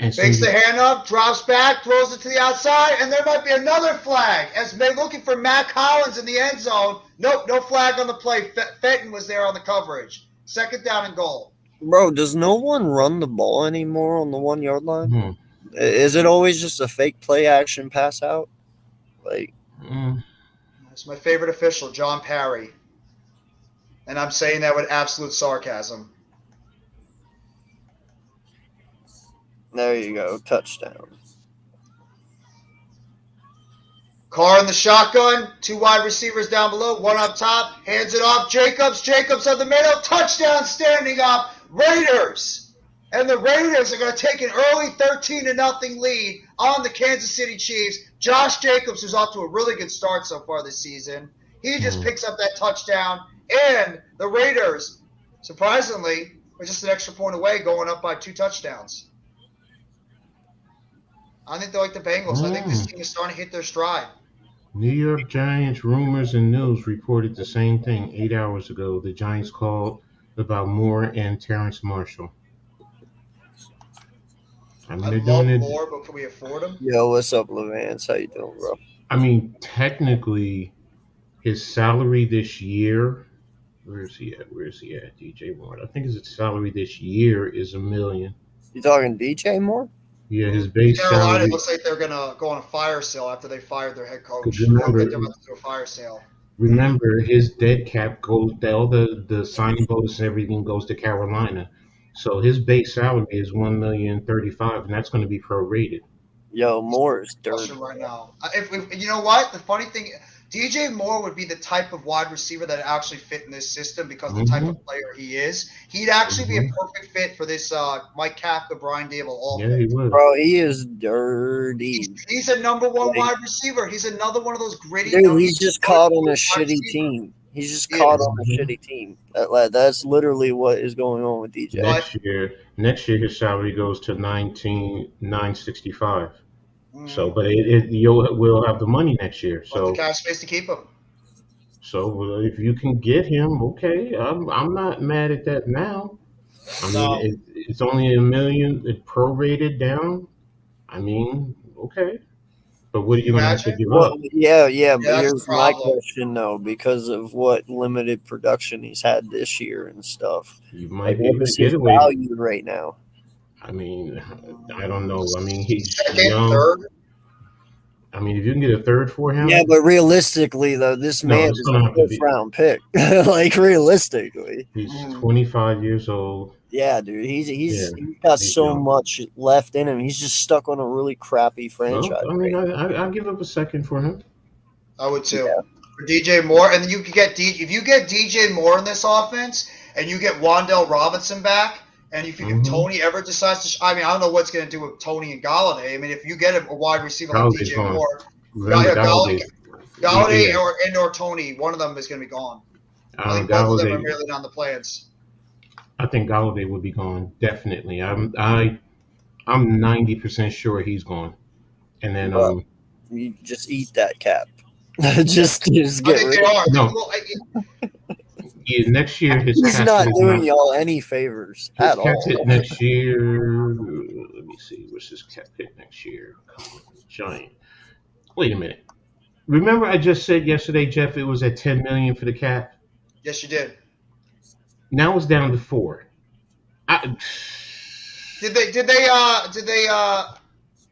And takes the hand up, drops back, throws it to the outside, and there might be another flag. As they're looking for Matt Collins in the end zone. Nope, no flag on the play. Fenton was there on the coverage. 2nd down and goal. Bro, does no one run the ball anymore on the 1 yard line? Is it always just a fake play action pass out? It's my favorite official, John Parry. And I'm saying that with absolute sarcasm. There you go. Touchdown. Carr in the shotgun. 2 wide receivers down below. 1 up top. Hands it off. Jacobs on the middle. Touchdown standing up. Raiders. And the Raiders are going to take an early 13-0 lead on the Kansas City Chiefs. Josh Jacobs, who's off to a really good start so far this season, he just picks up that touchdown. And the Raiders, surprisingly, are just an extra point away, going up by 2 touchdowns. I think they're like the Bengals. I think this team is starting to hit their stride. New York Giants rumors and news reported the same thing 8 hours ago. The Giants called about Moore and Terrence Marshall. I mean, they're doing it. Moore, but can we afford him? Yo, what's up, Levance? How you doing, bro? I mean, technically, his salary this year. Where is he at, DJ Moore? I think his salary this year is $1 million. You talking DJ Moore? Yeah, his base Carolina, salary. it looks like they're going to go on a fire sale after they fired their head coach. Remember, they're about to do a fire sale. Remember, his dead cap goes, all the signing bonus and everything goes to Carolina. So his base salary is $1,035,000, and that's going to be prorated. Yo, Moore is dirty right now. If you know what, the funny thing, DJ Moore would be the type of wide receiver that actually fit in this system because the type of player he is. He'd actually be a perfect fit for this Mike Kafka, Brian Dable offense. Yeah, he would. Bro, he is dirty. He's a number 1 wide receiver. He's another one of those gritty. Dude, he's just caught on a shitty team. He's just caught on a shitty team. That's literally what is going on with DJ. Next year his salary goes to $19,965. So, but we'll have the money next year. So the cap space to keep him. So if you can get him, okay, I'm not mad at that now. I mean, it's only $1 million, prorated down. I mean, okay. But what are you going to have to give up? Yeah, but here's my question, though, because of what limited production he's had this year and stuff. You might be able to get away. Value right now. I mean, I don't know. I mean, he's second, young. third. I mean, if you can get a third for him. Yeah, but realistically, though, this man is a fifth-round pick. Like, realistically. He's 25 years old. Yeah, dude. He's got so much left in him. He's just stuck on a really crappy franchise. Well, I mean, I'll give up a second for him. I would too. Yeah. For DJ Moore, and then you could get if you get DJ Moore in this offense, and you get Wan'Dale Robinson back, and if Tony ever decides to, I mean, I don't know what's going to do with Tony and Galladay. I mean, if you get a wide receiver like DJ Moore, Galladay or Tony, one of them is going to be gone. I think both of them are merely on the plans. I think Galladay would be gone, definitely. I'm 90% sure he's gone. And then you just eat that cap. just get rid of it. No. Yeah, next year he's not doing y'all any favors at all. Hit next year. Let me see. What's his cap hit next year? Giant. Wait a minute. Remember, I just said yesterday, Jeff, it was at $10 million for the cap. Yes, you did. Now it's down to 4. Did they?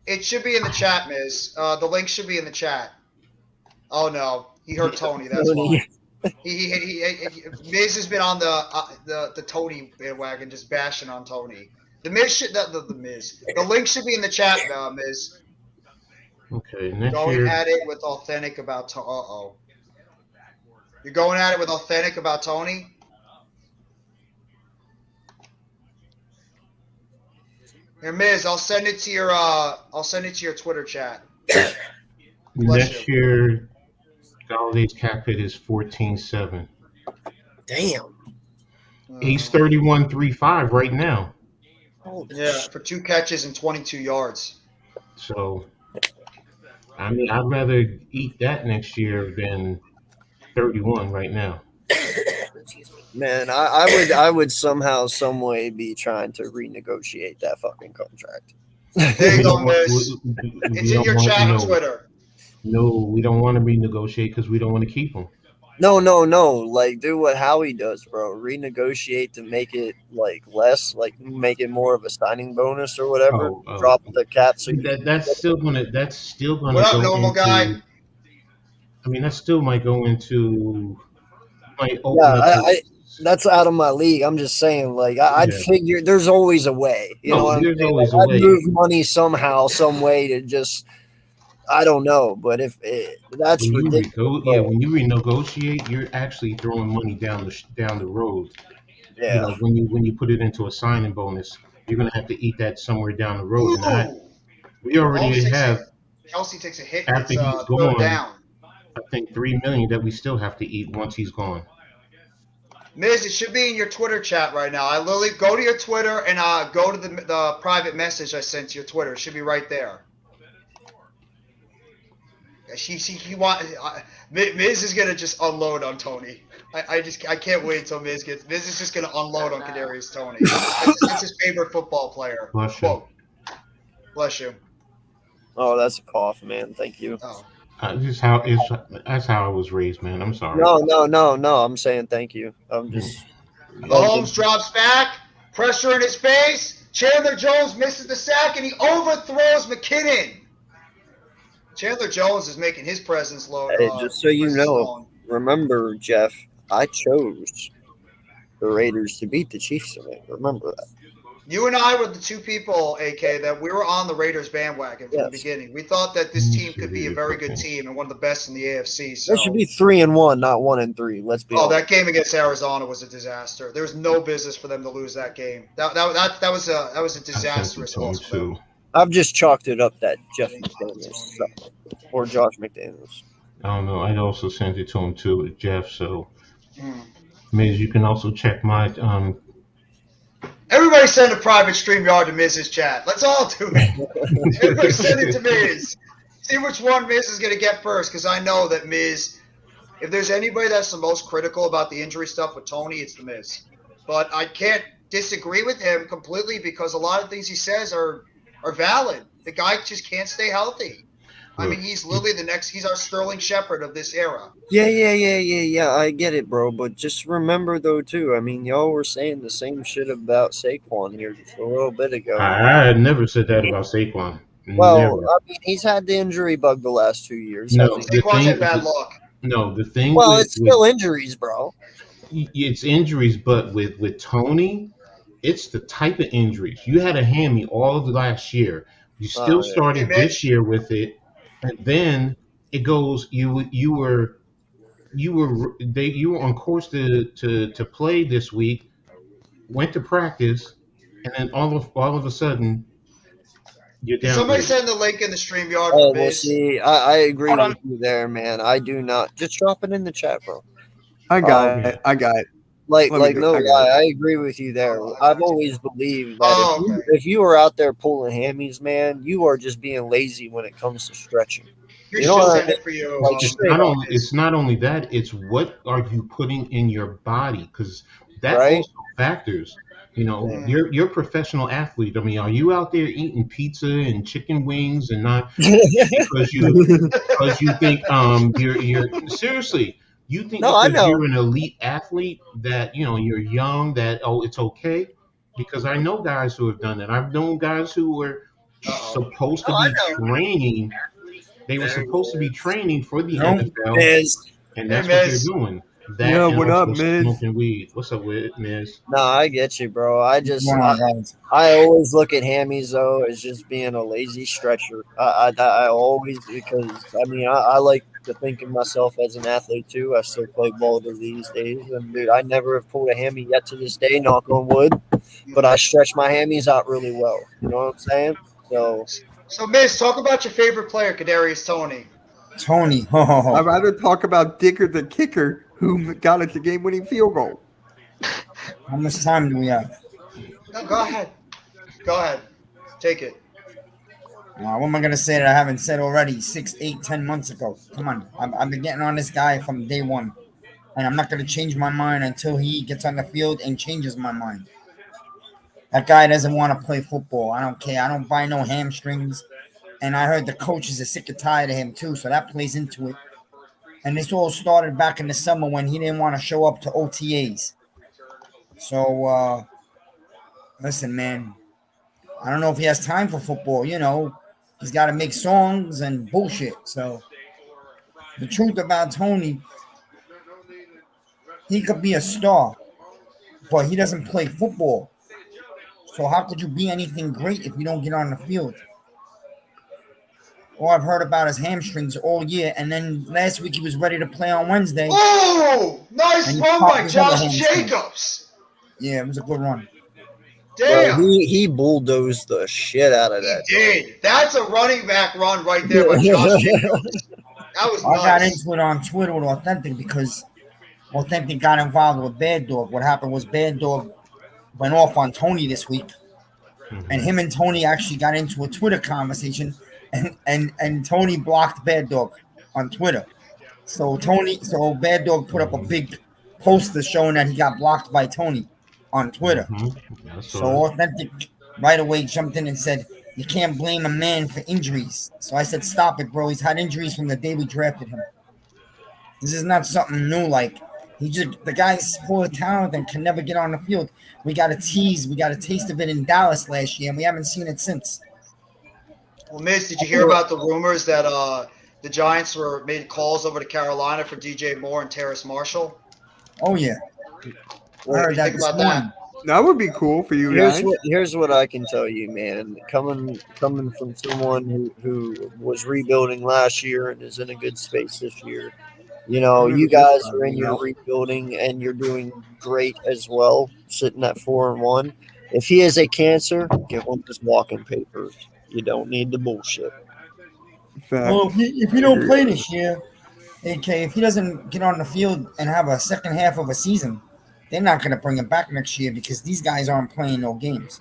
It should be in the chat, Miz. The link should be in the chat. Oh no, he hurt Tony. That's why. Miz has been on the Tony bandwagon, just bashing on Tony. The link should be in the chat, Miz. Okay, next going year. At it with authentic about. You're going at it with authentic about Tony. Here, Miz, I'll send it to your Twitter chat. Next year, Galladay's cap hit is 14.7. Damn. He's 31.35 right now. Yeah, for 2 catches and 22 yards. So, I mean, I'd rather eat that next year than 31 right now. Man, I would somehow, some way be trying to renegotiate that fucking contract. There you go, Miz. It's in your chat on Twitter. No, we don't want to renegotiate because we don't want to keep him. No. Like, do what Howie does, bro. Renegotiate to make it like less, like make it more of a signing bonus or whatever. Drop the cap. So that's still gonna. What up, normal guy? I mean, that still might go into. That's out of my league. I'm just saying, like, I'd figure there's always a way. You know what I'm saying? Always like, a way. I'd move money somehow, some way to just, I don't know. But if that's ridiculous. When you renegotiate, you're actually throwing money down the road. Yeah. You know, when you put it into a signing bonus, you're gonna have to eat that somewhere down the road. And we already have. Kelsey takes a hit after he's gone. Down. I think $3 million that we still have to eat once he's gone. Miz, it should be in your Twitter chat right now. I literally go to your Twitter and go to the private message I sent to your Twitter. It should be right there. Miz is gonna just unload on Tony. I can't wait until Miz is just gonna unload on Kadarius Toney. That's his favorite football player. Bless you. Bless you. Oh, that's a cough, man. Thank you. Oh. That's how I was raised, man. I'm sorry. No. I'm saying thank you. I'm just. Mahomes drops back, pressure in his face. Chandler Jones misses the sack, and he overthrows McKinnon. Chandler Jones is making his presence low. Hey, just so you know, remember, Jeff, I chose the Raiders to beat the Chiefs tonight. Remember that. You and I were the two people, AK, that we were on the Raiders bandwagon from the beginning. We thought that this team could be a very good team and one of the best in the AFC. So. That should be 3-1, not 1-3. Let's be honest. That game against Arizona was a disaster. There was no business for them to lose that game. That was a disastrous loss for them. I've just chalked it up that Jeff McDaniels or Josh McDaniels. I don't know. I also sent it to him too, Jeff. So, Miz, you can also check my. Everybody send a private StreamYard to Miz's chat. Let's all do it. Everybody send it to Miz. See which one Miz is going to get first, because I know that Miz, if there's anybody that's the most critical about the injury stuff with Tony, it's the Miz. But I can't disagree with him completely because a lot of things he says are valid. The guy just can't stay healthy. I mean, he's literally he's our Sterling Shepard of this era. Yeah. I get it, bro. But just remember, though, too, I mean, y'all were saying the same shit about Saquon here just a little bit ago. I had never said that about Saquon. Well, Never. I mean, he's had the injury bug the last 2 years. No, hasn't he? Saquon's had bad luck. No, the thing Well, with it's still injuries, bro. it's injuries, but with Tony, it's the type of injuries. You had a hammy all of the last year. You still yeah. started Hey, this Mitch. year with it, and then it goes. You were on course to play this week. Went to practice, and then all of a sudden you're Can somebody downgraded. send the link in the StreamYard Oh, for well, Miz? see, I agree Hold on. with you there, man. I do not. Just drop it in the chat, bro. I got yeah. it. I got it. Like, Let me no I got lie, it. I agree with you there. Oh, I I've got you. always believed that Oh, okay. if you are out there pulling hammies, man, you are just being lazy when it comes to stretching. Here, You know she'll what I send it for you. Like, It's not only that, it's what are you putting in your body, because that Right? also factors. Yeah. You're a professional athlete. I mean, are you out there eating pizza and chicken wings and not because you think you're seriously, you think No, I because know. you're an elite athlete that you're young, that it's okay? Because I know guys who have done that. I've known guys who were supposed to No, I be know. training. They were supposed to be training for the No, NFL, Miz. and Hey, that's what they're Miz. doing. Yeah, That and what up, also Miz? smoking weed. What's up with Miz? No, I get you, bro. What's going on, guys? I always look at hammies though as just being a lazy stretcher. I always, because I mean I like to think of myself as an athlete too. I still play ball to these days, and dude, I never have pulled a hammy yet to this day. Knock on wood, but I stretch my hammies out really well. You know what I'm saying? So, Miz, talk about your favorite player, Kadarius Toney. Tony. I'd rather talk about Dicker the kicker, who got us the game-winning field goal. How much time do we have? No, go ahead. Go ahead. Take it. What am I going to say that I haven't said already 6, 8, 10 months ago? Come on. I've been getting on this guy from day one. And I'm not going to change my mind until he gets on the field and changes my mind. That guy doesn't want to play football. I don't care. I don't buy no hamstrings. And I heard the coaches are sick and tired of him too, so that plays into it. And this all started back in the summer when he didn't want to show up to OTAs. So, listen, man, I don't know if he has time for football. He's got to make songs and bullshit. So the truth about Tony, he could be a star, but he doesn't play football. So how could you be anything great if you don't get on the field? All I've heard about is hamstrings all year, and then last week he was ready to play on Wednesday. Oh, nice And he run popped by his other Josh hamstring. Jacobs. Yeah, it was a good run. Damn. Bro, he bulldozed the shit out of He that. did. That's a running back run right there by Josh Jacobs. That was I got nice. into it on Twitter with Authentic because Authentic got involved with Bad Dog. What happened was Bad Dog went off on Tony this week, and him and Tony actually got into a Twitter conversation, and Tony blocked Bad Dog on Twitter. So Bad Dog put up a big poster showing that he got blocked by Tony on Twitter. So Authentic right away jumped in and said, "You can't blame a man for injuries." So I said, "Stop it, bro. He's had injuries from the day we drafted him. This is not something new. Like, the guy's full of talent and can never get on the field. We got a taste of it in Dallas last year, and we haven't seen it since." Well, Miz, did you hear about the rumors that the Giants made calls over to Carolina for DJ Moore and Terrace Marshall? Oh yeah, I heard that this morning. That would be cool for you guys. Here's what I can tell you, man. Coming from someone who was rebuilding last year and is in a good space this year. You guys are in your rebuilding and you're doing great as well, sitting at 4-1. If he has a cancer, give him his walking papers. You don't need the bullshit. Well, if he don't play this year, AK, if he doesn't get on the field and have a second half of a season, they're not going to bring him back next year because these guys aren't playing no games.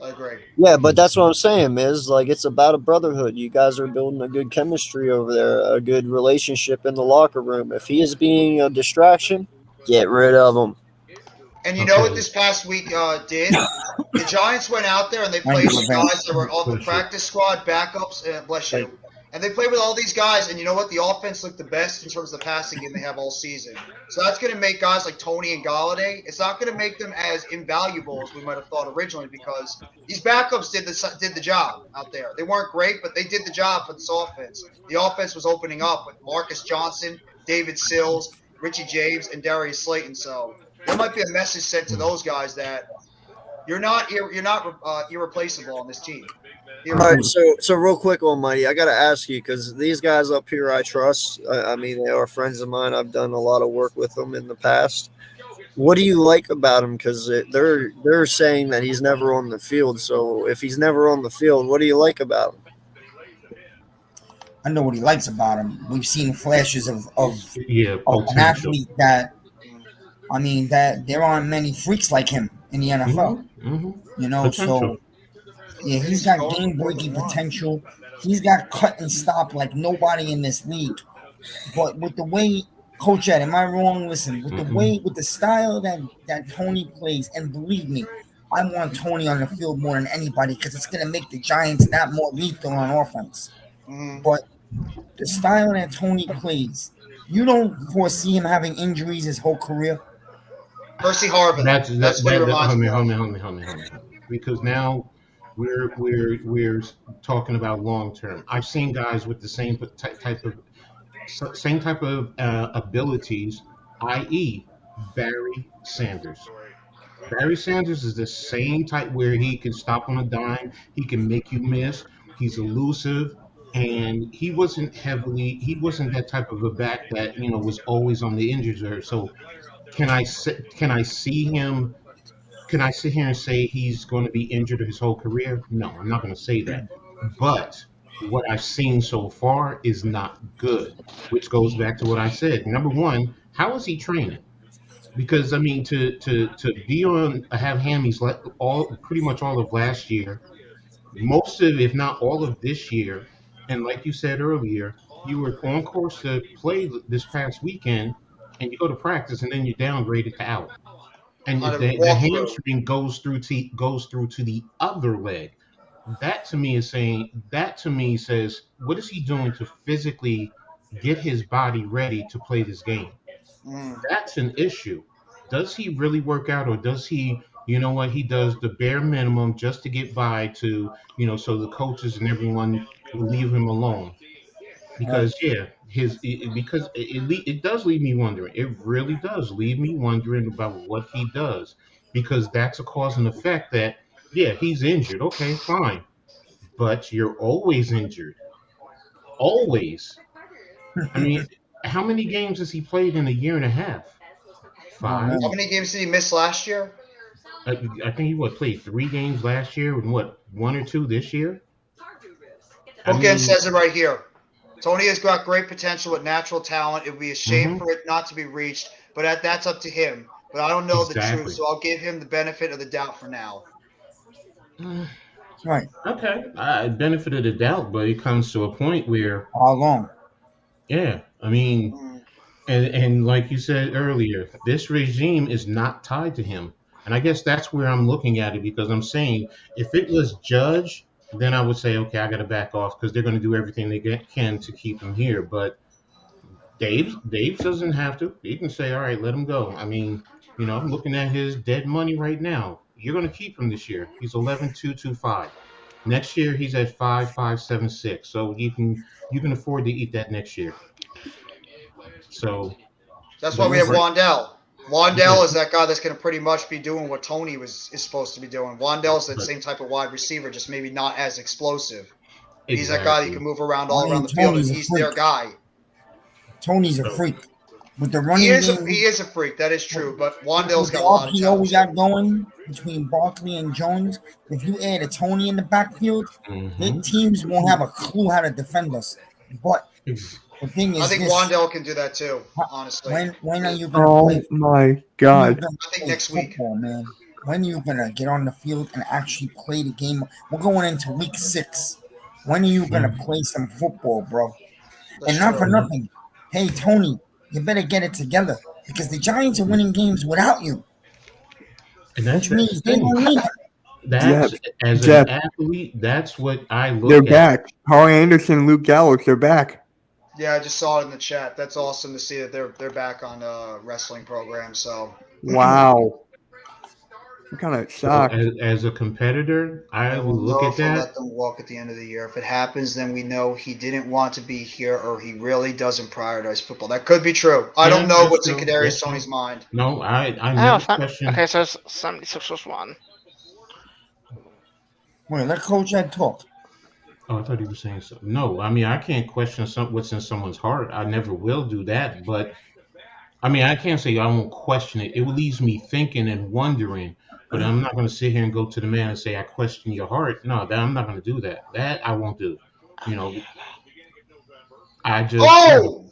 I agree. Yeah, but that's what I'm saying, Miz. Like, it's about a brotherhood. You guys are building a good chemistry over there, a good relationship in the locker room. If he is being a distraction, get rid of him. And you know what this past week did? The Giants went out there and they played with guys that were on the practice squad, backups, bless you. And they play with all these guys, and you know what? The offense looked the best in terms of the passing game they have all season. So that's going to make guys like Tony and Galladay, it's not going to make them as invaluable as we might have thought originally because these backups did the job out there. They weren't great, but they did the job for this offense. The offense was opening up with Marcus Johnson, David Sills, Richie James, and Darius Slayton. So there might be a message sent to those guys that you're not irreplaceable on this team. All right, so real quick, Almighty, I got to ask you because these guys up here I trust. I mean, they are friends of mine. I've done a lot of work with them in the past. What do you like about him? Because they're saying that he's never on the field. So if he's never on the field, what do you like about him? I know what he likes about him. We've seen flashes of an athlete that there aren't many freaks like him in the NFL. You know, so yeah, he's got game-breaking potential. He's got cut and stop like nobody in this league. But with the way, Coach Ed, am I wrong? Listen, with the style that Tony plays, and believe me, I want Tony on the field more than anybody because it's going to make the Giants that more lethal on offense. But the style that Tony plays, you don't foresee him having injuries his whole career? Percy Harvin. That's what reminds me. Hold me. Because now we're talking about long term. I've seen guys with the same type of abilities, i.e., Barry Sanders. Barry Sanders is the same type where he can stop on a dime, he can make you miss, he's elusive, and he wasn't that type of a back that was always on the injured reserve. So can I see him? Can I sit here and say he's going to be injured his whole career? No, I'm not going to say that. But what I've seen so far is not good, which goes back to what I said. Number one, how is he training? Because I mean, to be on have hammies like pretty much all of last year, most of, if not all of this year, and like you said earlier, you were on course to play this past weekend, and you go to practice, and then you're downgraded to out. And the hamstring goes through to the other leg. That to me says, what is he doing to physically get his body ready to play this game? That's an issue. Does he really work out, or does he, he does the bare minimum just to get by to, so the coaches and everyone will leave him alone? Because it does leave me wondering. It really does leave me wondering about what he does, because that's a cause and effect that, he's injured. Okay, fine. But you're always injured. Always. I mean, how many games has he played in a year and a half? 5. How many games did he miss last year? I think he played 3 games last year and 1 or 2 this year? Bookend says it right here. Tony has got great potential with natural talent. It would be a shame for it not to be reached, but that's up to him. But I don't know the truth, so I'll give him the benefit of the doubt for now. Right. Okay. Benefit of the doubt, but it comes to a point where... How long? Yeah. I mean, and like you said earlier, this regime is not tied to him. And I guess that's where I'm looking at it, because I'm saying if it was Judge, then I would say, okay, I got to back off because they're going to do everything they can to keep him here. But Dave doesn't have to. He can say, all right, let him go. I mean, I'm looking at his dead money right now. You're going to keep him this year. He's 11,225. Next year, he's at 5,576. So you can afford to eat that next year. So that's why we have Wandell. Wandell is that guy that's going to pretty much be doing what Tony is supposed to be doing. Wandell is that same type of wide receiver, just maybe not as explosive. Exactly. He's that guy that can move around all around the field, and he's their guy. Tony's a freak. With the running game, he is a freak. That is true. But Wandell's got a lot of talent. We got going between Barkley and Jones. If you add a Tony in the backfield, the teams won't have a clue how to defend us. But the thing is, I think Wandell can do that too. Honestly, when are you going to play? Oh my God! I think next week, man. When are you gonna get on the field and actually play the game? We're going into week 6. When are you gonna play some football, bro? That's not for nothing. Hey, Tony, you better get it together because the Giants are winning games without you. And that's which means they don't need it. That's as Jeff, an athlete, that's what I they're look at. back. Carl Anderson and Luke Gallows, they're back. Yeah, I just saw it in the chat. That's awesome to see that they're back on wrestling programs. So Wow. I'm kind of So shocked. as a competitor, I I will will look know at if we'll that. let them walk at the end of the year. If it happens, then we know he didn't want to be here, or he really doesn't prioritize football. That could be true. I don't know That's what's in true. Kadarius That's Toney's true. mind. No, I Oh, never question. okay, so it's 76ers won. Wait, let Coach Ed talk. Oh, I thought he was saying something. No, I mean I can't question what's in someone's heart. I never will do that. But I mean I can't say I won't question it. It leaves me thinking and wondering. But I'm not going to sit here and go to the man and say I question your heart. No, I'm not going to do that. That I won't do. You know, I just Oh!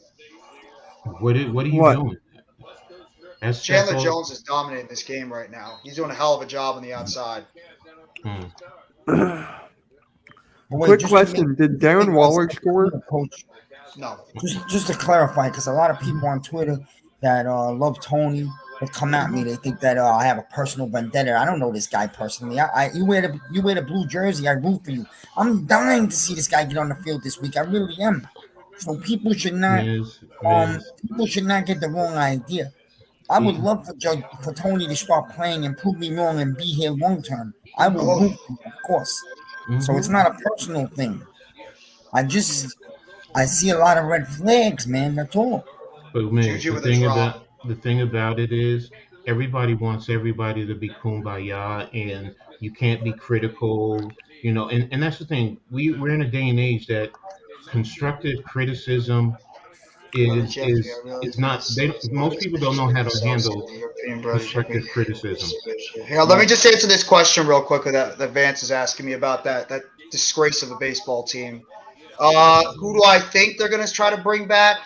what are you What? doing? That's Chandler all. Jones is dominating this game right now. He's doing a hell of a job on the outside. Hmm. But wait, Quick just to make- question: did Darren Waller score? Coach, No. just to clarify, because a lot of people on Twitter that love Tony would come at me. They think that I have a personal vendetta. I don't know this guy personally. You wear the blue jersey. I root for you. I'm dying to see this guy get on the field this week. I really am. So people should not Miz. people should not get the wrong idea. I would love for Tony to start playing and prove me wrong and be here long term. I will Oh. root for him, of course. So it's not a personal thing. I see a lot of red flags, man. That's all. But man, Juju with a drop. the thing about it is everybody wants everybody to be kumbaya, and you can't be critical. You know, and that's the thing. We're in a day and age that constructive criticism Brother Jeffy, I realize is not. Most people don't know how to handle constructive criticism. Here, let me just answer this question real quick that Vance is asking me about that disgrace of a baseball team. Who do I think they're going to try to bring back?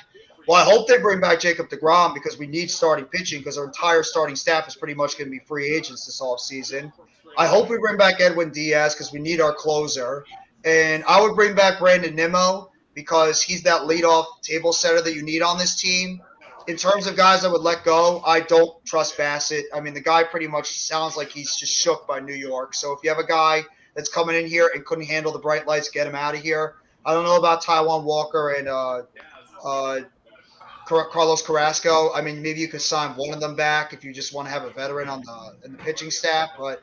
Well, I hope they bring back Jacob deGrom because we need starting pitching because our entire starting staff is pretty much going to be free agents this offseason. I hope we bring back Edwin Diaz because we need our closer. And I would bring back Brandon Nimmo because he's that leadoff table setter that you need on this team. In terms of guys I would let go, I don't trust Bassett. I mean, the guy pretty much sounds like he's just shook by New York. So if you have a guy that's coming in here and couldn't handle the bright lights, get him out of here. I don't know about Taijuan Walker and Carlos Carrasco. I mean, maybe you could sign one of them back if you just want to have a veteran in the pitching staff. But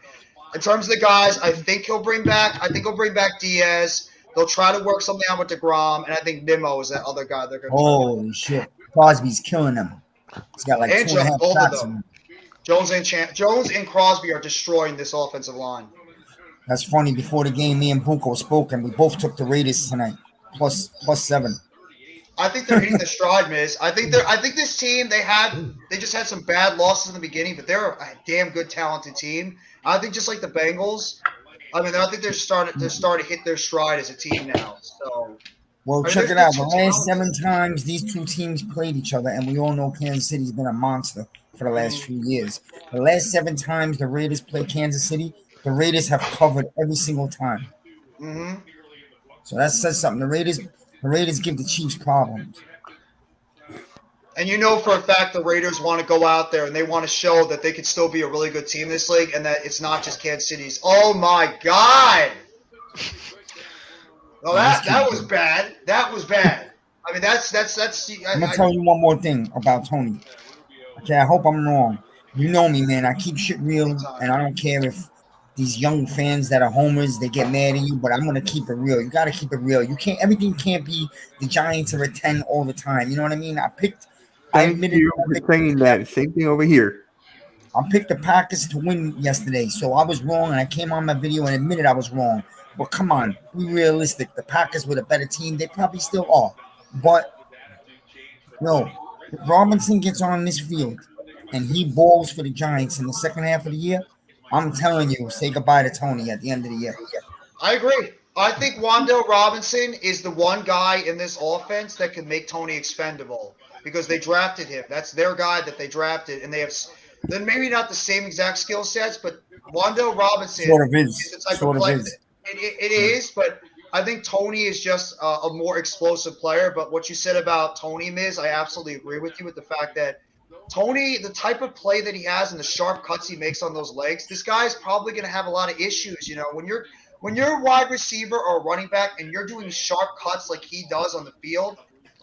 in terms of the guys, I think he'll bring back. I think he'll bring back Diaz. They'll try to work something out with deGrom, and I think Nimmo is that other guy they're going to. Holy shit! Crosby's killing him. He's got like And 2.5 both shots of in them. him. Jones and Crosby are destroying this offensive line. That's funny. Before the game, me and Bunko spoke, and we both took the Raiders tonight, plus 7. I think they're hitting the stride, Miz. I think this team they just had some bad losses in the beginning, but they're a damn good, talented team. I think just like the Bengals, I mean, I think they're starting to hit their stride as a team now. So, well, check it out. The last 7 times these two teams played each other, and we all know Kansas City's been a monster for the last few years. The last 7 times the Raiders played Kansas City, the Raiders have covered every single time. Mm-hmm. So that says something. The Raiders give the Chiefs problems. And you know for a fact the Raiders want to go out there and they want to show that they could still be a really good team in this league and that it's not just Kansas City's. Oh, my God. No, that was bad. That was bad. I mean, that's. I'm going to tell you one more thing about Tony. Okay, I hope I'm wrong. You know me, man. I keep shit real, and I don't care if these young fans that are homers, they get mad at you, but I'm going to keep it real. You got to keep it real. Everything can't be the Giants are a 10 all the time. You know what I mean? Thank you for saying that. Same thing over here. I picked the Packers to win yesterday, so I was wrong, and I came on my video and admitted I was wrong. But come on, be realistic. The Packers were a better team. They probably still are. But, if Robinson gets on this field and he balls for the Giants in the second half of the year, I'm telling you, say goodbye to Tony at the end of the year. I agree. I think Wan'Dale Robinson is the one guy in this offense that can make Tony expendable because they drafted him. That's their guy that they drafted, and they have then maybe not the same exact skill sets, but Wan'Dale Robinson Sort of is. the type of player. It is, but I think Tony is just a more explosive player. But what you said about Tony, Miz, I absolutely agree with you with the fact that Tony, the type of play that he has and the sharp cuts he makes on those legs, this guy's probably going to have a lot of issues. When you're a wide receiver or a running back and you're doing sharp cuts like he does on the field,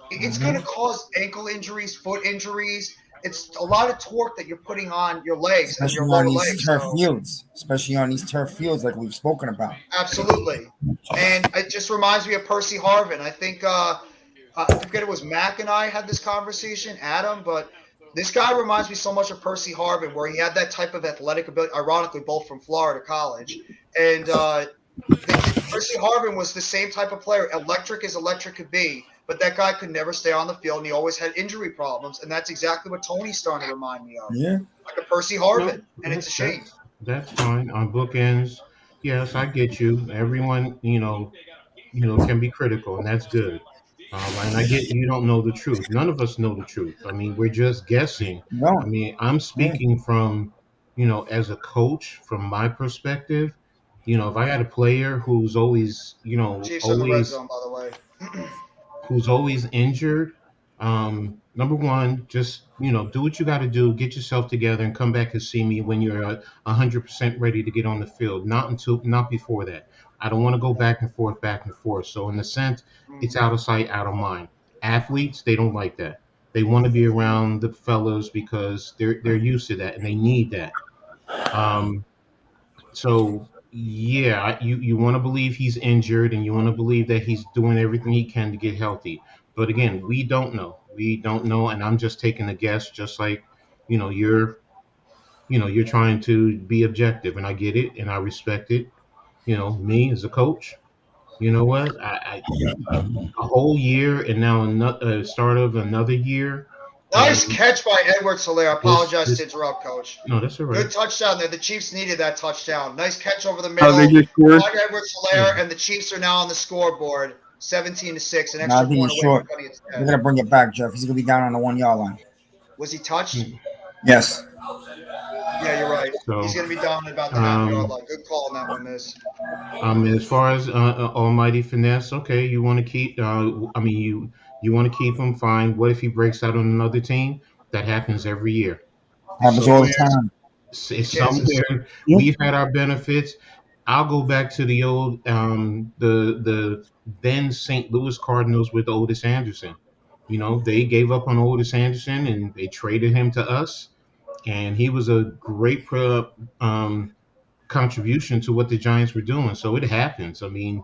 it's going to cause ankle injuries, foot injuries. It's a lot of torque that you're putting on your legs and your lower legs. Especially on these turf fields like we've spoken about. Absolutely. And it just reminds me of Percy Harvin. I think I forget it was Mac and I had this conversation, Adam, but this guy reminds me so much of Percy Harvin, where he had that type of athletic ability, ironically both from Florida College. And Percy Harvin was the same type of player, electric as electric could be, but that guy could never stay on the field, and he always had injury problems, and that's exactly what Tony's starting to remind me of. Yeah. Like a Percy Harvin, and it's a shame. That's fine. On bookends, yes, I get you. Everyone, can be critical, and that's good. And I get you don't know the truth. None of us know the truth. I mean, we're just guessing. No. I mean, I'm speaking from, as a coach, from my perspective. If I had a player who's always, Chiefs are in the red zone, by the way. who's always injured, number one, just, do what you got to do, get yourself together and come back and see me when you're 100% ready to get on the field. Not before that. I don't want to go back and forth. So in a sense, it's out of sight, out of mind. Athletes, they don't like that. They want to be around the fellas because they're used to that and they need that. So yeah, you want to believe he's injured and you want to believe that he's doing everything he can to get healthy. But again, we don't know. And I'm just taking a guess, just like, you're trying to be objective, and I get it and I respect it. Me as a coach, you know what? I a whole year and now another start of another year. Nice catch by Edward Solaire. I apologize to interrupt, Coach. No, that's all right. Good touchdown there. The Chiefs needed that touchdown. Nice catch over the middle. They just scored. Like Edward Solaire, and the Chiefs are now on the scoreboard, 17-6. An No, I extra think point he's away short. from cutting it. We're gonna bring it back, Jeff. He's gonna be down on the 1 yard line. Was he touched? Yes. Yeah, you're right. So, He's going to be down at about the half-yard line. Good call on that one, Miz. As far as Almighty Finesse, okay, you want to keep. You want to keep him. Fine. What if he breaks out on another team? That happens every year. Happens all the time. It's somewhere. We've had our benefits. I'll go back to the old, the then St. Louis Cardinals with Otis Anderson. They gave up on Otis Anderson and they traded him to us. And he was a great contribution to what the Giants were doing. So it happens. I mean,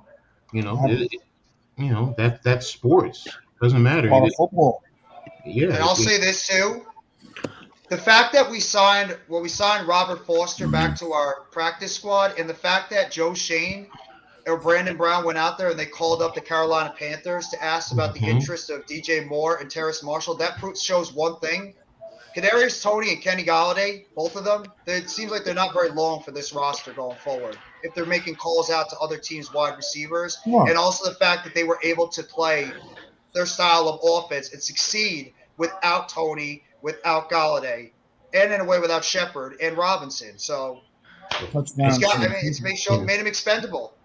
that's sports. Doesn't matter. Football. Yeah. And I'll say this too. The fact that we signed Robert Foster back to our practice squad, and the fact that Joe Shane or Brandon Brown went out there and they called up the Carolina Panthers to ask about the interest of DJ Moore and Terrace Marshall, that shows one thing. Kadarius Toney and Kenny Golladay, both of them, it seems like they're not very long for this roster going forward. If they're making calls out to other teams' wide receivers, and also the fact that they were able to play their style of offense and succeed without Toney, without Golladay, and in a way without Shepard and Robinson. So it's made him expendable.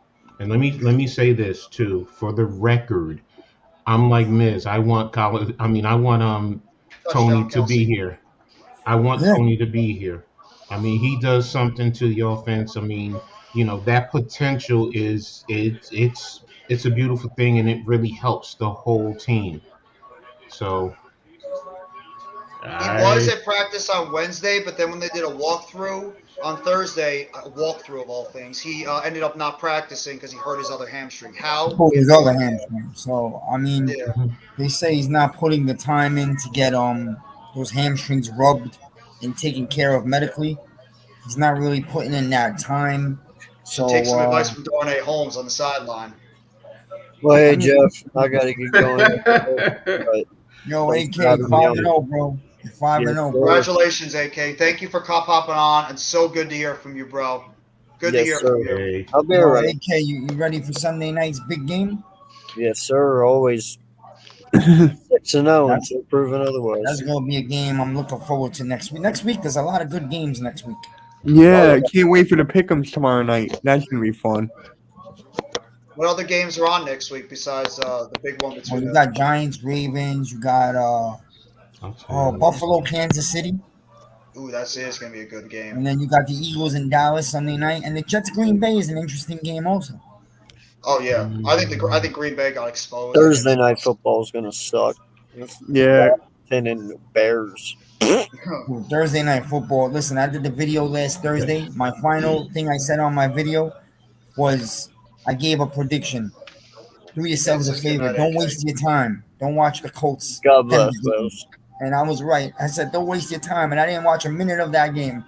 And let me say this too, for the record, I'm like Miz. I want Tony to be here. I want Tony to be here. I mean, he does something to the offense. I mean, that potential is it's a beautiful thing, and it really helps the whole team. So he was at practice on Wednesday, but then when they did a walkthrough on Thursday, a walkthrough of all things, he ended up not practicing because he hurt his other hamstring. His other hamstring. So I mean, they say he's not putting the time in to get those hamstrings rubbed and taken care of medically. He's not really putting in that time. So take some advice from Darnay Holmes on the sideline. Well, hey Jeff, I gotta get going. Yo, AK, 5-0, bro. 5-0, bro. Congratulations, AK. Thank you for hopping on. It's so good to hear from you, bro. Good to hear from you. I'll be all right. AK, you ready for Sunday night's big game? Yes, sir. Always 6-0 until proven otherwise. That's going to be a game I'm looking forward to next week. Next week, there's a lot of good games next week. Yeah, can't wait for the pick'ems tomorrow night. That's going to be fun. What other games are on next week besides the big one between you got Giants, Ravens, you got I'll tell you. Buffalo, Kansas City. Ooh, that's going to be a good game. And then you got the Eagles in Dallas Sunday night. And the Jets Green Bay is an interesting game also. Oh, yeah. I think Green Bay got exposed. Thursday night football is going to suck. Yeah. And Bears. Ooh, Thursday night football. Listen, I did the video last Thursday. My final thing I said on my video was I gave a prediction. Do yourselves a favor. Don't waste your time. Don't watch the Colts. God bless those. And I was right. I said, don't waste your time. And I didn't watch a minute of that game.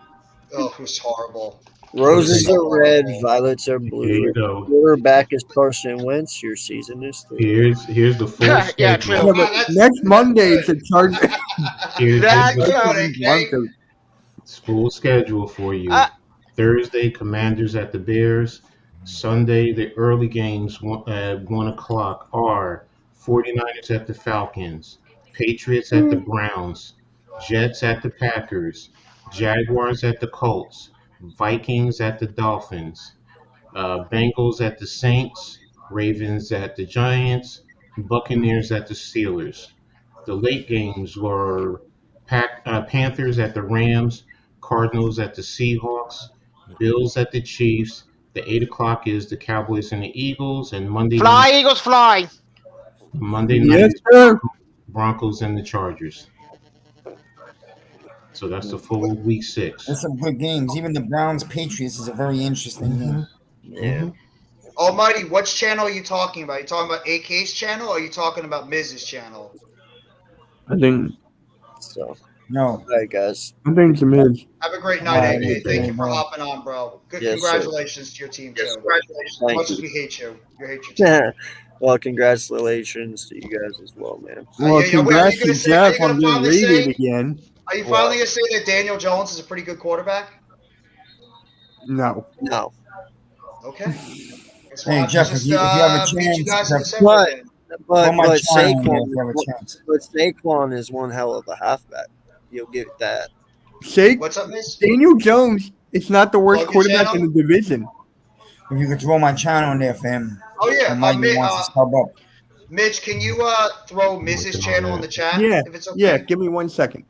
Oh, it was horrible. Roses are red, violets are blue. Here you go. Quarterback is Carson Wentz. Your season is through. Here's the full schedule. Yeah, true. Yeah, but next Monday it's a Charger. Here's Broncos. full schedule for you. Thursday, Commanders at the Bears. Sunday, the early games at 1 o'clock are 49ers at the Falcons, Patriots at the Browns, Jets at the Packers, Jaguars at the Colts, Vikings at the Dolphins, Bengals at the Saints, Ravens at the Giants, Buccaneers at the Steelers. The late games were Panthers at the Rams, Cardinals at the Seahawks, Bills at the Chiefs. The 8 o'clock is the Cowboys and the Eagles, and Monday Fly, night, Eagles, fly. Monday night Yes, is sir. Broncos and the Chargers. So that's the full week 6. There's some good games. Even the Browns Patriots is a very interesting game. Yeah. Almighty, which channel are you talking about? Are you talking about AK's channel or are you talking about Miz's channel? I think So, No. all right, guys. it's Miz. Have a great night, Bye. AK. Thank you for Bye. hopping on, bro. Good. Yes, sir. Congratulations to your team, too. As Thank much you. as we hate you. We hate your team. Well, congratulations to you guys as well, man. Well, yeah, wait, are you congrats gonna to say- are you Jeff gonna on being finally rated say- again. Are you finally going to say that Daniel Jones is a pretty good quarterback? No. No. Okay. Hey, Jeff, if you have a beat you chance, guys in Jeff, December But- then. But, on my but, channel, if you Saquon, have a chance. but Saquon is one hell of a halfback. You'll get that. Shake What's up, Miss? Daniel Jones is not the worst Plug your quarterback in channel. the division. If you could throw my channel in there, fam. Oh, yeah. Somebody wants to sub up. Mitch, can you throw Mrs. channel in the chat? Yeah. If it's okay. Yeah, give me 1 second.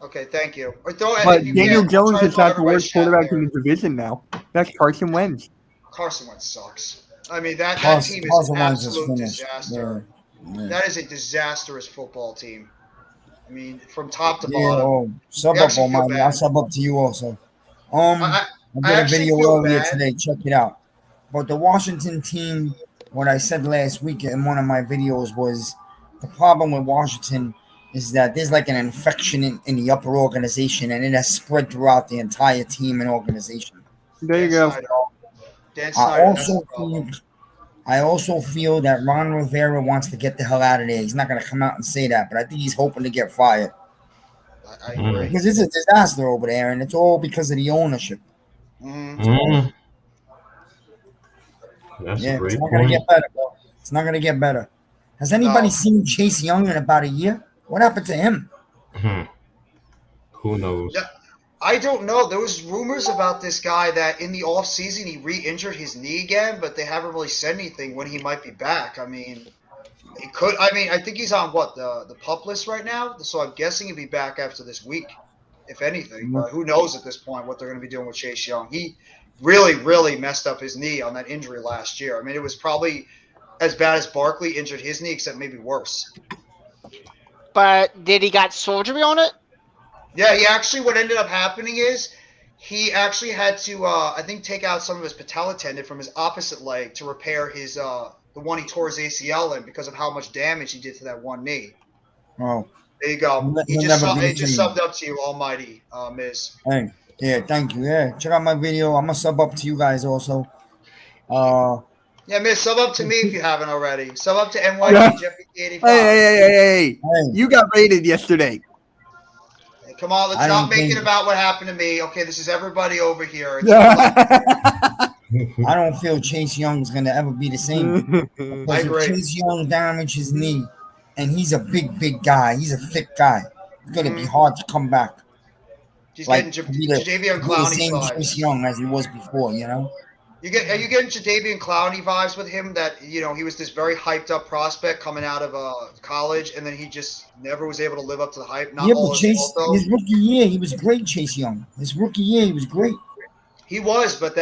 Okay, thank you. Or throw it. But if you Daniel can, Jones try to is throw not the everybody's worst chat quarterback there. in the division now. That's Carson Wentz. Carson Wentz sucks. I mean, that Carson team is an Wentz is absolute finished. disaster. Yeah. That is a disastrous football team. I mean, from top to Yeah, bottom. sub We up actually on feel mine. bad. I'll sub up to you also. I I did a actually video feel earlier bad. today. Check it out. But the Washington team, what I said last week in one of my videos was the problem with Washington is that there's like an infection in the upper organization, and it has spread throughout the entire team and organization. There you Dan go. Snyder. Dan Snyder, that's the problem. I also feel that Ron Rivera wants to get the hell out of there. He's not going to come out and say that, but I think he's hoping to get fired I agree. because it's a disaster over there, and it's all because of the ownership. Mhm. That's Yeah, a great it's not going to point. get better, bro. It's not going to get better. Has anybody No. seen Chase Young in about a year? What happened to him? Who knows? Yeah. I don't know. There was rumors about this guy that in the offseason he re-injured his knee again, but they haven't really said anything when he might be back. I mean, he could. I mean, I think he's on what the PUP list right now, so I'm guessing he'll be back after this week, if anything. But who knows at this point what they're going to be doing with Chase Young? He really, really messed up his knee on that injury last year. I mean, it was probably as bad as Barkley injured his knee, except maybe worse. But did he got surgery on it? Yeah, he actually, what ended up happening is he actually had to, I think, take out some of his patella tendon from his opposite leg to repair his, the one he tore his ACL in because of how much damage he did to that one knee. Oh, There you go. He'll He never be the just same. subbed up to you, Almighty, Miz. hey, yeah, thank you. Yeah, check out my video. I'm gonna sub up to you guys also. Yeah, Miz, sub up to me if you haven't already. Sub up to NYG Jeffy 85. Hey. Hey, You got rated yesterday. Come on, let's I not don't make think- it about what happened to me. Okay, this is everybody over here. I don't feel Chase Young's gonna ever be the same. I Because agree. if Chase Young damaged his knee, and he's a big guy. He's a thick guy. It's gonna be hard to come back. He's Like, getting be the Jadeveon same Clowney Chase vibes. Young as he was before, you know. Are you getting Jadeveon Clowney vibes with him? That he was this very hyped up prospect coming out of college, and then he just never was able to live up to the hype. Not Yeah, all but his Chase, fault though. his rookie year, he was great. Chase Young, his rookie year, he was great. He was, but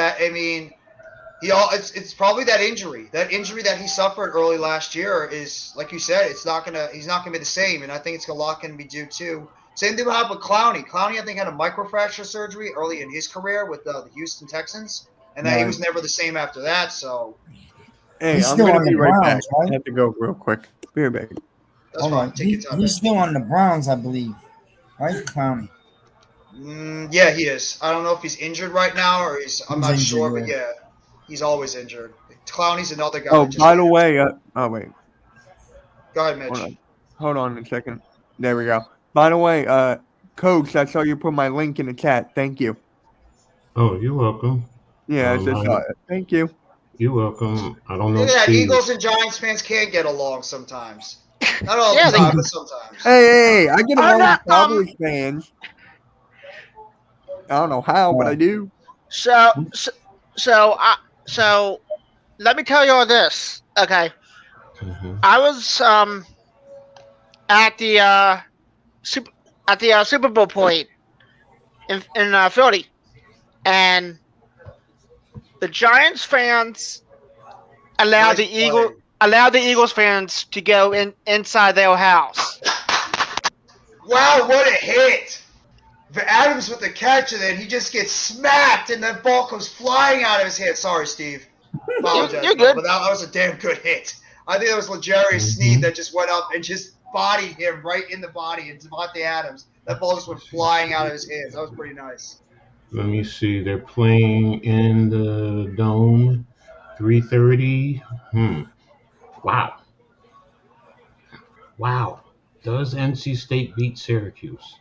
it's probably that injury that he suffered early last year is, like you said, he's not gonna be the same, and I think it's a lot going to be due to. Same thing happened with Clowney. Clowney, I think, had a microfracture surgery early in his career with the Houston Texans, and then he was never the same after that. So, Hey, He's I'm still gonna on be the right back. Browns, right? I have to go real quick. Be right back. that's Hold fine. on, Take your time. he's still on the Browns, I believe, right? Clowney. Yeah, he is. I don't know if he's injured right now or I'm not injured, sure, but yeah. yeah, he's always injured. Clowney's another guy. Oh, that just by the way, oh wait, go ahead, Mitch. hold on a second. There we go. By the way, Coach, I saw you put my link in the chat. Thank you. Oh, you're welcome. Yeah, I just saw it. Thank you. You're welcome. I don't know. Look at that. Steve. Eagles and Giants fans can't get along sometimes. Not all Yeah, the time, but sometimes. Hey, I get along not, with Cowboys fans. I don't know how, but I do. So let me tell you all this. Okay, I was at the Super Bowl point in Philly, and the Giants fans allowed Nice the Eagles fans to go inside their house. Wow, what a hit! For Adams with the catch, and then he just gets smacked, and that ball comes flying out of his hand. Sorry, Steve. Apologize, You're good. but that was a damn good hit. I think that was L'Jarius Sneed that just went up and just bodied him right in the body, and Devontae Adams. That ball just went flying out of his hands. That was pretty nice. Let me see. They're playing in the dome. 3:30. Wow. Does NC State beat Syracuse?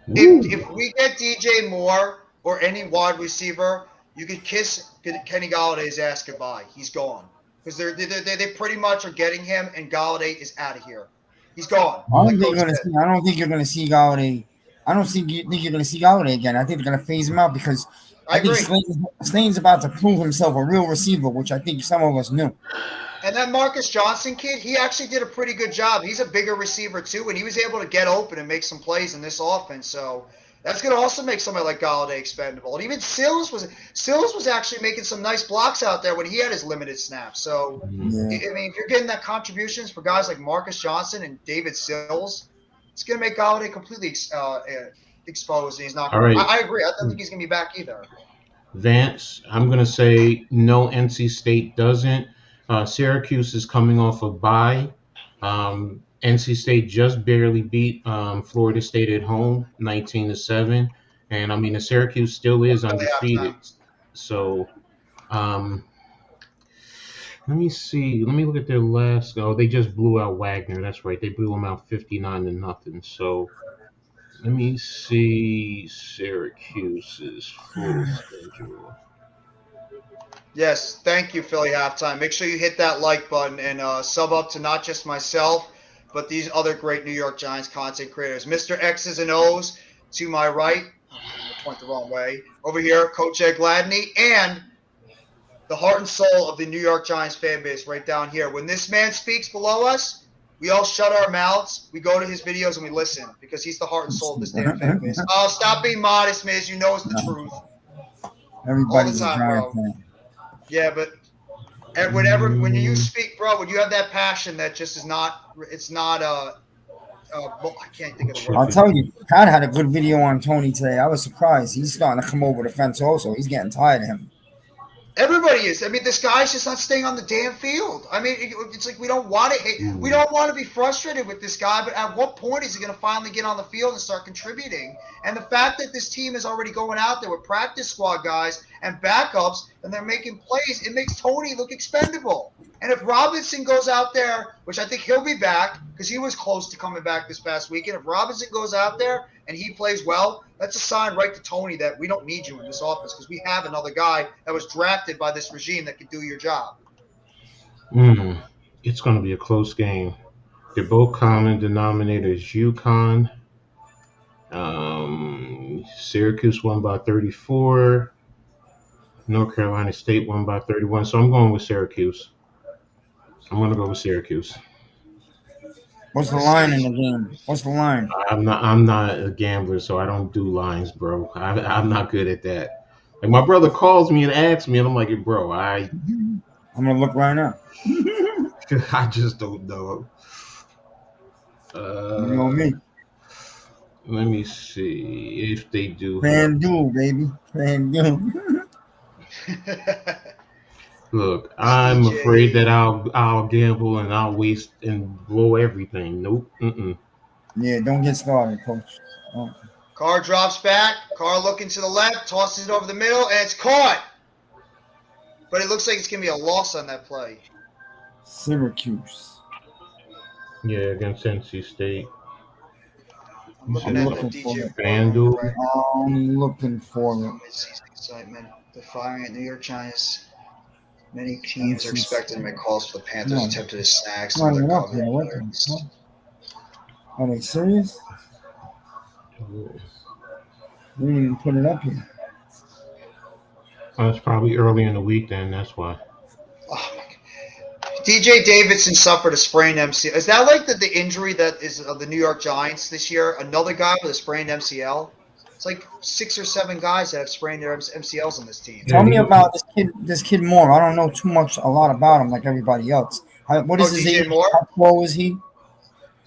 If we get DJ Moore or any wide receiver, you could kiss Kenny Galladay's ass goodbye. He's gone because they pretty much are getting him, and Galladay is out of here. He's gone. I don't think you're going to see Galladay. I don't think you're going to see Galladay again. I think they're going to phase him out because I think Slane's about to prove himself a real receiver, which I think some of us knew. And that Marcus Johnson kid, he actually did a pretty good job. He's a bigger receiver too, and he was able to get open and make some plays in this offense. So that's going to also make somebody like Galladay expendable. And even Sills was actually making some nice blocks out there when he had his limited snaps. So I mean, if you're getting that contributions for guys like Marcus Johnson and David Sills, it's going to make Galladay completely exposed. And he's not. Right. I agree. I don't think he's going to be back either. Vance, I'm going to say no. NC State doesn't. Syracuse is coming off a bye. NC State just barely beat Florida State at home, 19-7, and I mean the Syracuse still is undefeated. So, let me see. Let me look at their last. Oh, they just blew out Wagner. That's right. They blew them out 59-0. So, let me see Syracuse's full schedule. Yes, thank you, Philly Halftime. Make sure you hit that like button and sub up to not just myself, but these other great New York Giants content creators. Mr. X's and O's to my right. I went the wrong way. Over here, Coach Ed Gladney, and the heart and soul of the New York Giants fan base right down here. When this man speaks below us, we all shut our mouths, we go to his videos, and we listen because he's the heart and soul of this damn fan base. Oh, stop being modest, Miz. You know it's the truth. Everybody's all the time, a bro. fan. Yeah, but when you speak, bro, when you have that passion that just is not, it's not, I can't think of the word. I'll tell you, Pat had a good video on Tony today. I was surprised. He's starting to come over the fence also. He's getting tired of him. Everybody is. I mean, this guy's just not staying on the damn field. I mean, it's like we don't want to hate. We don't want to be frustrated with this guy, but at what point is he going to finally get on the field and start contributing? And the fact that this team is already going out there with practice squad guys and backups, and they're making plays, it makes Tony look expendable. And if Robinson goes out there, which I think he'll be back because he was close to coming back this past weekend, if Robinson goes out there and he plays well, that's a sign right to Tony that we don't need you in this offense because we have another guy that was drafted by this regime that can do your job. It's going to be a close game. They're both common denominators. UConn. Syracuse won by 34. North Carolina State won by 31. So I'm going with Syracuse. I'm going to go with Syracuse. What's the line in the game? What's the line? I'm not a gambler, so I don't do lines, bro. I'm not good at that. Like my brother calls me and asks me, and I'm like, bro, I'm gonna look right now. I just don't know. You know me. Let me see if they do. FanDuel, baby. FanDuel. Look, I'm afraid that I'll gamble and I'll waste and blow everything. Nope. Yeah, don't get started, coach. Oh. Carr drops back. Carr looking to the left, tosses it over the middle, and it's caught. But it looks like it's going to be a loss on that play. Syracuse. Yeah, against NC State. I'm looking at the DJ FanDuel. Right. I'm looking for it. Mid-season excitement. The firing at New York Giants. Many teams are expected to make calls for the Panthers attempted his snags. Are they serious? We didn't even put it up here. It's probably early in the week then, that's why. Oh my God. DJ Davidson suffered a sprained MCL. Is that like the injury that is of the New York Giants this year? Another guy with a sprained MCL? It's like 6 or 7 guys that have sprained their MCLs on this team. Tell me about this kid more. I don't know a lot about him like everybody else. What is his age? How tall is he?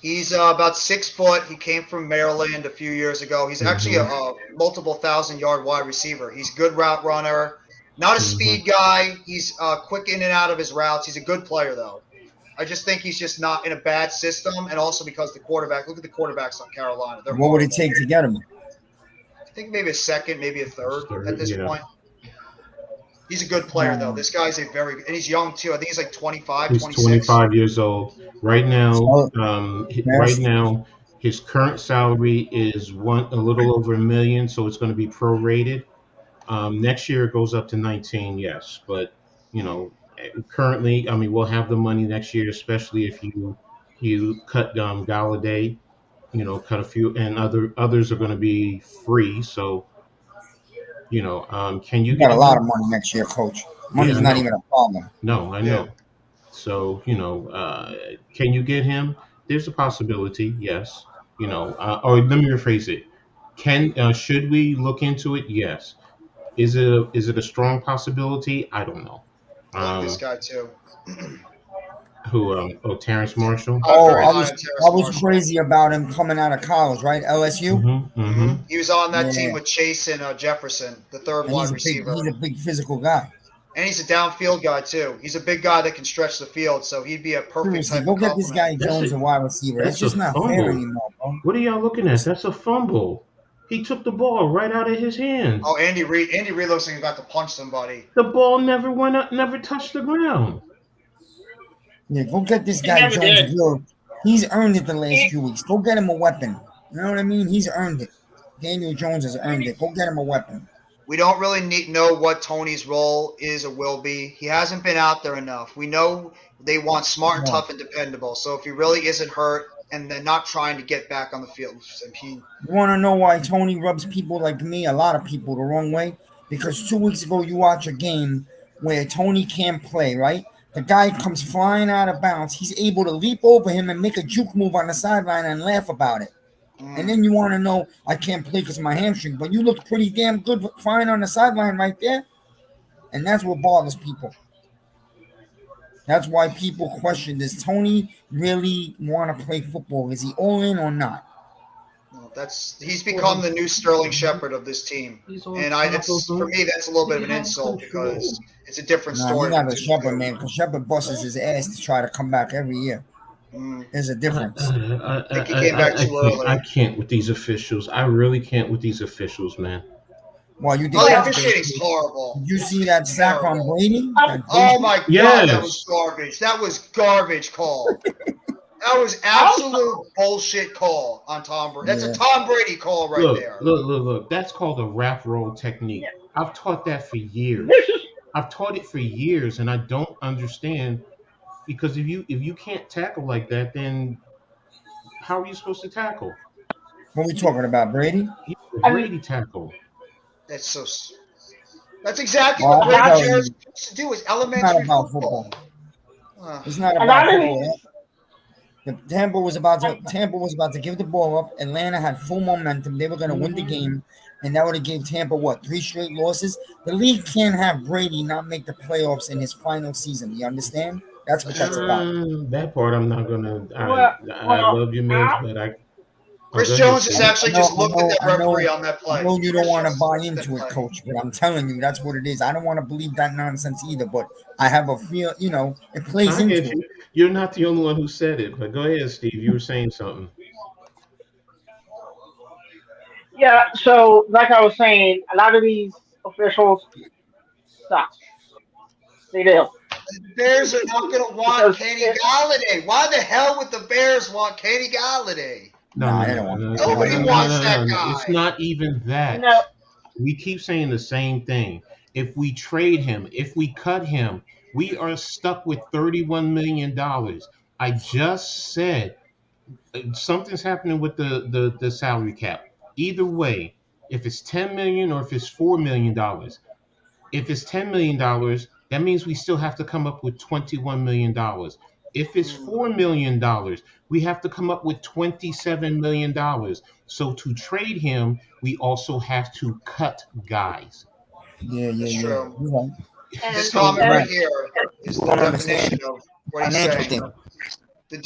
He's about 6 foot. He came from Maryland a few years ago. He's actually a multiple 1,000-yard wide receiver. He's a good route runner. Not a speed guy. He's quick in and out of his routes. He's a good player, though. I just think he's just not in a bad system, and also because the quarterback. Look at the quarterbacks on Carolina. What would it take to get him? I think maybe a second, maybe a third at this point. He's a good player, though. This guy's and he's young, too. I think he's like 25, he's 26. 25 years old. Right now, his current salary is a little over $1 million, so it's going to be prorated. Next year it goes up to 19, yes. But, currently, we'll have the money next year, especially if you cut Galladay, cut a few, and others are going to be free. So, can you got a lot of money next year, coach? Money's not even a problem. No, I know. So, can you get him? There's a possibility, yes. Or let me rephrase it. Should we look into it? Yes. Is it a strong possibility? I don't know. I like this guy too. Who? Terrence Marshall. I was crazy about him coming out of college, right? LSU. He was on that team with Chase and Jefferson, the third wide receiver. He's a big physical guy. And he's a downfield guy too. He's a big guy that can stretch the field, so he'd be a perfect type Go of get this guy Jones a wide receiver. It's just not fair anymore, bro. What are y'all looking at? That's a fumble. He took the ball right out of his hands. Oh, Andy Reid looks like he's about to punch somebody. The ball never went up, never touched the ground. Yeah, go get this guy Jones. He's earned it the last few weeks. Go get him a weapon. You know what I mean? He's earned it. Daniel Jones has earned it. Go get him a weapon. We don't really know what Tony's role is or will be. He hasn't been out there enough. We know they want smart and tough and dependable. So if he really isn't hurt and they're not trying to get back on the field. You want to know why Tony rubs people like me, a lot of people, the wrong way? Because 2 weeks ago you watch a game where Tony can't play, right? The guy comes flying out of bounds. He's able to leap over him and make a juke move on the sideline and laugh about it. And then you want to know, I can't play because of my hamstring, but you look pretty damn good flying on the sideline right there. And that's what bothers people. That's why people question, does Tony really want to play football? Is he all in or not? Well, he's become the new Sterling Shepard of this team. And for me, that's a little bit of an insult because it's a different story. He's not a Shepard, man, because Shepard busts his ass to try to come back every year. There's a difference. I think he came back too early. I can't with these officials. I really can't with these officials, man. Well, you did. The officiating's horrible. Did you see that sack on Brady? Oh my God, that was garbage. That was garbage call. That was absolute bullshit call on Tom Brady. That's a Tom Brady call there. Look. That's called a wrap roll technique. I've taught that for years. I've taught it for years, and I don't understand. Because if you can't tackle like that, then how are you supposed to tackle? What are we talking about, Brady? Brady tackle. That's so. That's exactly Well, what I'm Brady telling Jarrett's you, supposed to do. Is it's not elementary about football. football. It's not A about lot of football. these. Tampa was about to give the ball up. Atlanta had full momentum. They were going to win the game, and that would have gave Tampa 3 straight losses. The league can't have Brady not make the playoffs in his final season. You understand? That's what that's about. That part I'm not gonna. Well, I love you, Miz, but I. Oh, Chris go ahead, Jones has Steve. actually just looked at that I know, referee on that play. I know you Chris don't want to Jones buy looked at into that it, play. Coach, but I'm telling you, that's what it is. I don't want to believe that nonsense either, but I have a feel, it plays I get into you. it. You're not the only one who said it, but go ahead, Steve. You were saying something. Yeah, so like I was saying, a lot of these officials suck. They do. The Bears are not going to want Because Kenny Galladay. Why the hell would the Bears want Kenny Galladay? No, Nah, no, they no, don't want no, that. no, Nobody no, no, wants no, that no, no. It's guy. not even that. no, We keep saying the same thing. If we trade him, if we cut him, we are stuck with $31 million. I just said something's happening with the salary cap. Either way, if it's 10 million or if it's $4 million, if it's $10 million, that means we still have to come up with $21 million. If it's $4 million, we have to come up with $27 million. So to trade him, we also have to cut guys. Yeah. That's true. You're right. This and So comment Right. right here is You the don't understand definition of what he's financial saying. thing. The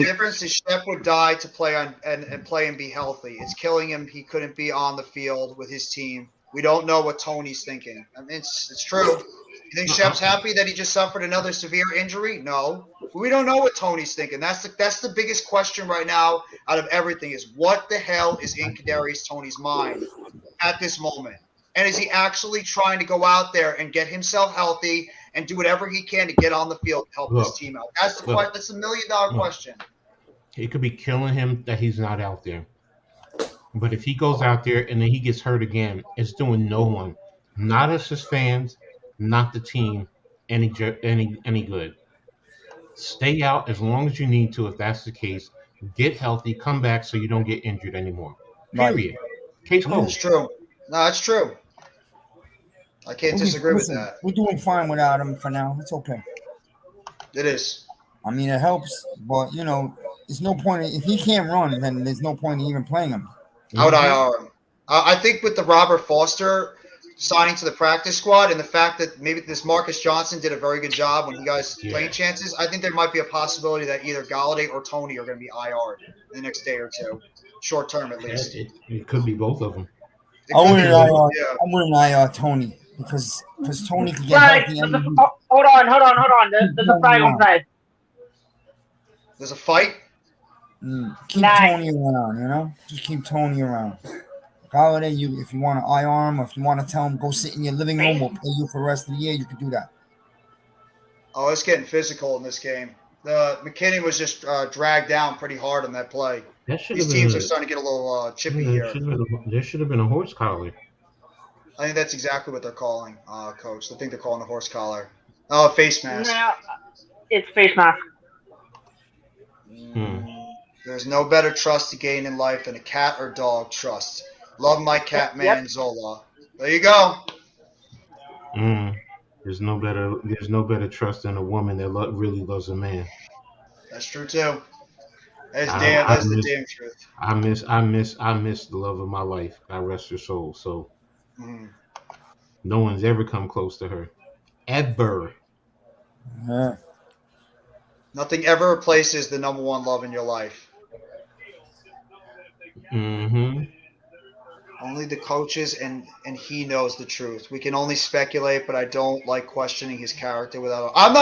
difference is Shep would die to play on and play and be healthy. It's killing him. He couldn't be on the field with his team. We don't know what Tony's thinking. I mean, it's true. You think Shep's happy that he just suffered another severe injury? No. We don't know what Tony's thinking. That's the biggest question right now out of everything is what the hell is in Kadarius Toney's mind at this moment? And is he actually trying to go out there and get himself healthy and do whatever he can to get on the field to help this team out? That's the question. That's $1 million question. It could be killing him that he's not out there. But if he goes out there and then he gets hurt again, it's doing no one, not us as fans, not the team, any good. Stay out as long as you need to if that's the case. Get healthy, come back so you don't get injured anymore. Period. Case That's closed. true. No, that's true. I can't disagree with that. We're doing fine without him for now. It's okay. It is. I mean, it helps, but there's no point. If he can't run, then there's no point in even playing him. How would IR him? I think with the Robert Foster signing to the practice squad and the fact that maybe this Marcus Johnson did a very good job when he got his playing chances, I think there might be a possibility that either Galladay or Tony are going to be IR'd in the next day or two, short term at least. It could be both of them. I wouldn't IR Tony because Tony could get right. healthy. Hold on. There's a flag on play. There's a fight? Keep Tony around, just keep Tony around. Galladay, if you want to IR him or if you want to tell him go sit in your living room, we'll pay you for the rest of the year, you can do that. Oh, it's getting physical in this game. McKinney was just dragged down pretty hard on that play. These teams are starting to get a little chippy here. There should have been a horse collar. I think that's exactly what they're calling, Coach. I think they're calling a horse collar. Oh, face mask. No, it's face mask. There's no better trust to gain in life than a cat or dog trust. Love my cat, man, Zola. There you go. There's no better trust than a woman that really loves a man. That's true too. That's the damn truth. I miss the love of my life. God rest her soul. So no one's ever come close to her. Ever. Nothing ever replaces the number one love in your life. Only the coaches and he knows the truth. We can only speculate, but I don't like questioning his character without. I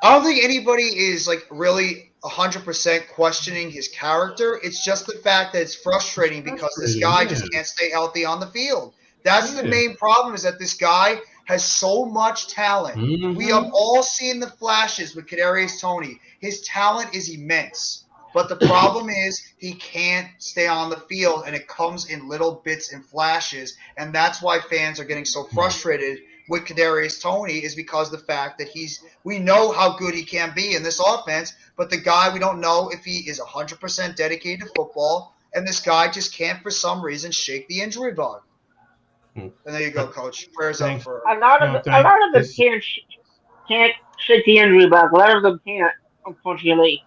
don't think anybody is like really 100% questioning his character. It's just the fact that it's frustrating because this guy just can't stay healthy on the field. That's the main problem, is that this guy has so much talent. We have all seen the flashes with Kadarius Toney. His talent is immense. But the problem is he can't stay on the field, and it comes in little bits and flashes. And that's why fans are getting so frustrated with Kadarius Toney, is because the fact that we know how good he can be in this offense, but the guy, we don't know if he is 100% dedicated to football, and this guy just can't, for some reason, shake the injury bug. And there you go, Coach. Prayers up Thanks. for. A lot of them can't shake the injury bug. A lot of them can't, unfortunately.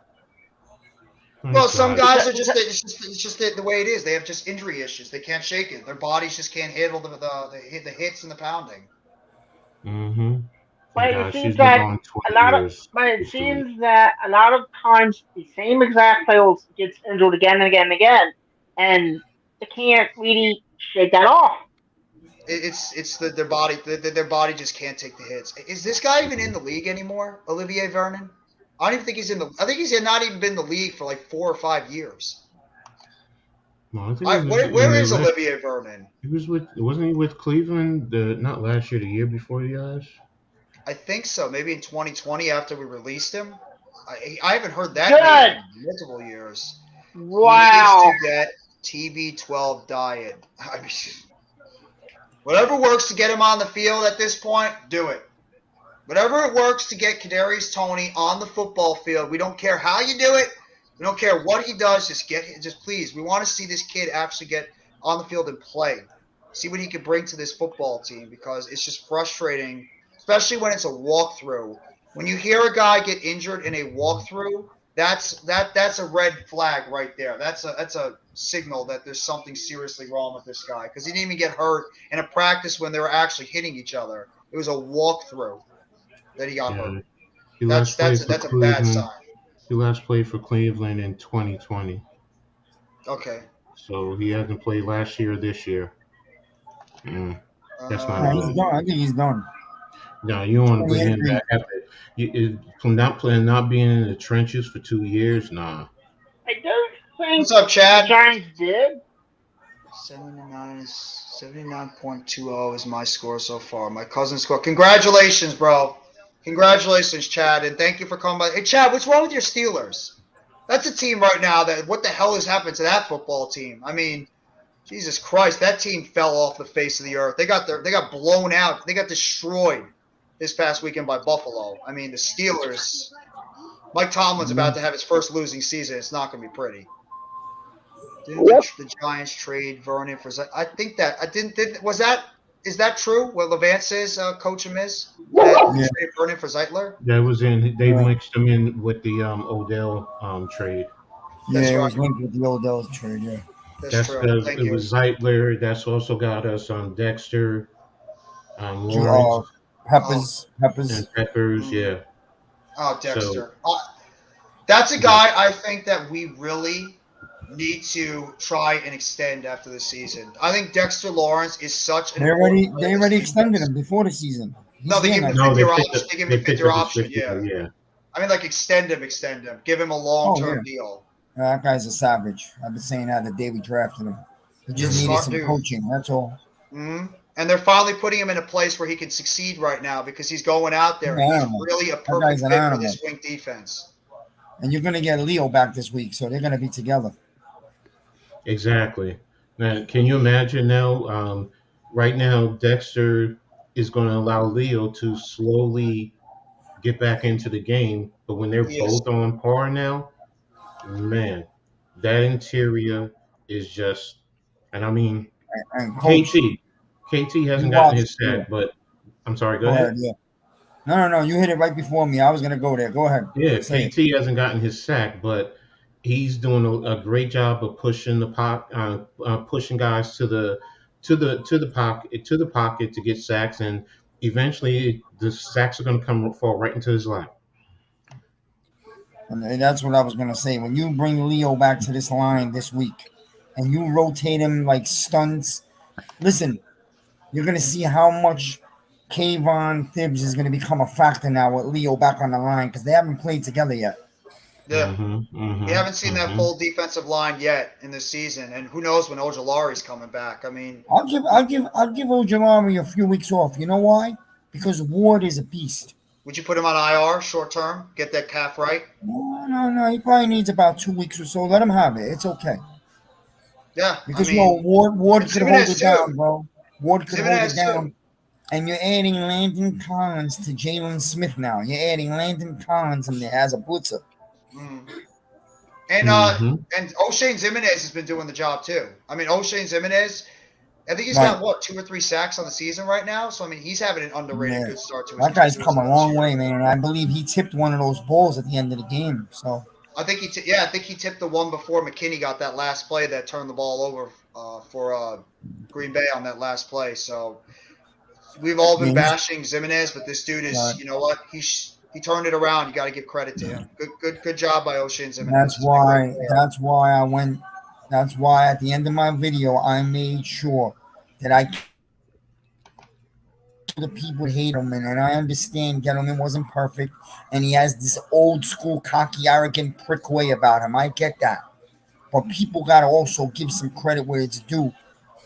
Well, some God. guys are just it's just the way it is. They have just injury issues. They can't shake it. Their bodies just can't handle the hits and the pounding. Mm-hmm. But God, it she's seems been that going 20 a lot of, years. but it It's too late. seems that a lot of times the same exact players gets injured again and again and again, and they can't really shake that off. It's their body. Their body just can't take the hits. Is this guy even in the league anymore? Olivier Vernon? I don't even think he's in the. I think he's not even been in the league for like 4 or 5 years. No, I think he was Where is Olivier Vernon? He was wasn't he with Cleveland? Not last year, the year before you guys. I think so. Maybe in 2020 after we released him. I haven't heard that name in multiple years. Wow. He needs to get TB12 diet. I mean, whatever works to get him on the field at this point, do it. Whatever it works to get Kadarius Toney on the football field. We don't care how you do it. We don't care what he does. Just please. We want to see this kid actually get on the field and play. See what he can bring to this football team, because it's just frustrating, especially when it's a walkthrough. When you hear a guy get injured in a walkthrough, that's a red flag right there. That's a signal that there's something seriously wrong with this guy, because he didn't even get hurt in a practice when they were actually hitting each other. It was a walkthrough that he got hurt. That's a bad sign. He last played for Cleveland in 2020. Okay. So he hasn't played last year or this year. That's not he's done. I think he's done. No, you want to bring him back from not being in the trenches for 2 years? Nah. I don't think. What's up, Chad? The Giants did. 79.20 is my score so far. My cousin's score. Congratulations, bro. Congratulations, Chad, and thank you for coming by. Hey, Chad, what's wrong with your Steelers? That's a team right now that what the hell has happened to that football team? I mean, Jesus Christ, that team fell off the face of the earth. They got blown out. They got destroyed this past weekend by Buffalo. I mean, the Steelers. Mike Tomlin's about to have his first losing season. It's not going to be pretty. Didn't the Giants trade Vernon for? I think that I didn't. Is that true? What Levant says, Coach him is that he traded Vernon for Zeitler. That was in. They mixed him in with the Odell trade. Yeah, it was linked with the Odell trade. Yeah. That's true. Thank you. It was Zeitler. That's also got us on Dexter, Lawrence, Peppers, and Peppers. Yeah. Oh, Dexter. That's a guy I think that we really need to try and extend after the season. I think Dexter Lawrence is such an. They already extended him before the season. No, they gave him a 5-year option. They gave him a 5-year option. Yeah. I mean, like extend him. Give him a long-term deal. That guy's a savage. I've been saying that the day we drafted him. He just needed some coaching. That's all. Mm-hmm. And they're finally putting him in a place where he can succeed right now, because he's going out there. He's really a perfect fit for this wing defense. And you're going to get Leo back this week, so they're going to be together. Exactly. Now, can you imagine now? Right now, Dexter is going to allow Leo to slowly get back into the game, but when they're both on par now, man, that interior is just. And I mean, KT hasn't gotten his sack, but I'm sorry. Go ahead. Yeah. No. You hit it right before me. I was going to go there. Go ahead. Yeah, KT hasn't gotten his sack, but he's doing a great job of pushing pushing guys to the pocket to get sacks, and eventually the sacks are going to fall right into his lap. And that's what I was going to say. When you bring Leo back to this line this week, and you rotate him like stunts, listen, you're going to see how much Kayvon Thibbs is going to become a factor now with Leo back on the line, because they haven't played together yet. Yeah, we haven't seen that full defensive line yet in this season, and who knows when Ojulari's coming back. I mean, I'll give Ojulari a few weeks off. You know why? Because Ward is a beast. Would you put him on IR short term? Get that calf right? No. He probably needs about 2 weeks or so. Let him have it. It's okay. Yeah, because Ward could hold it down, bro. Ward could hold it down. And you're adding Landon Collins to Jalen Smith now. You're adding Landon Collins and as a blitzer. And O'Shane Ximines has been doing the job too. I mean, O'Shane Ximines, I think he's Right. got 2 or 3 sacks on the season right now. So I mean, he's having an underrated Yeah. good start to his That guy's to his come a last long year. way, man. I believe he tipped one of those balls at the end of the game. So I think he tipped the one before McKinney got that last play that turned the ball over for Green Bay on that last play. So we've all been yeah, bashing Zimenez, but this dude right. is, you know what? He turned it around. You got to give credit to him. Good job by O'Shane Zimenez. That's why. That's why I went. That's why at the end of my video I made sure that I the people hate him, and I understand Gettleman wasn't perfect, and he has this old school cocky, arrogant prick way about him. I get that, but people got to also give some credit where it's due.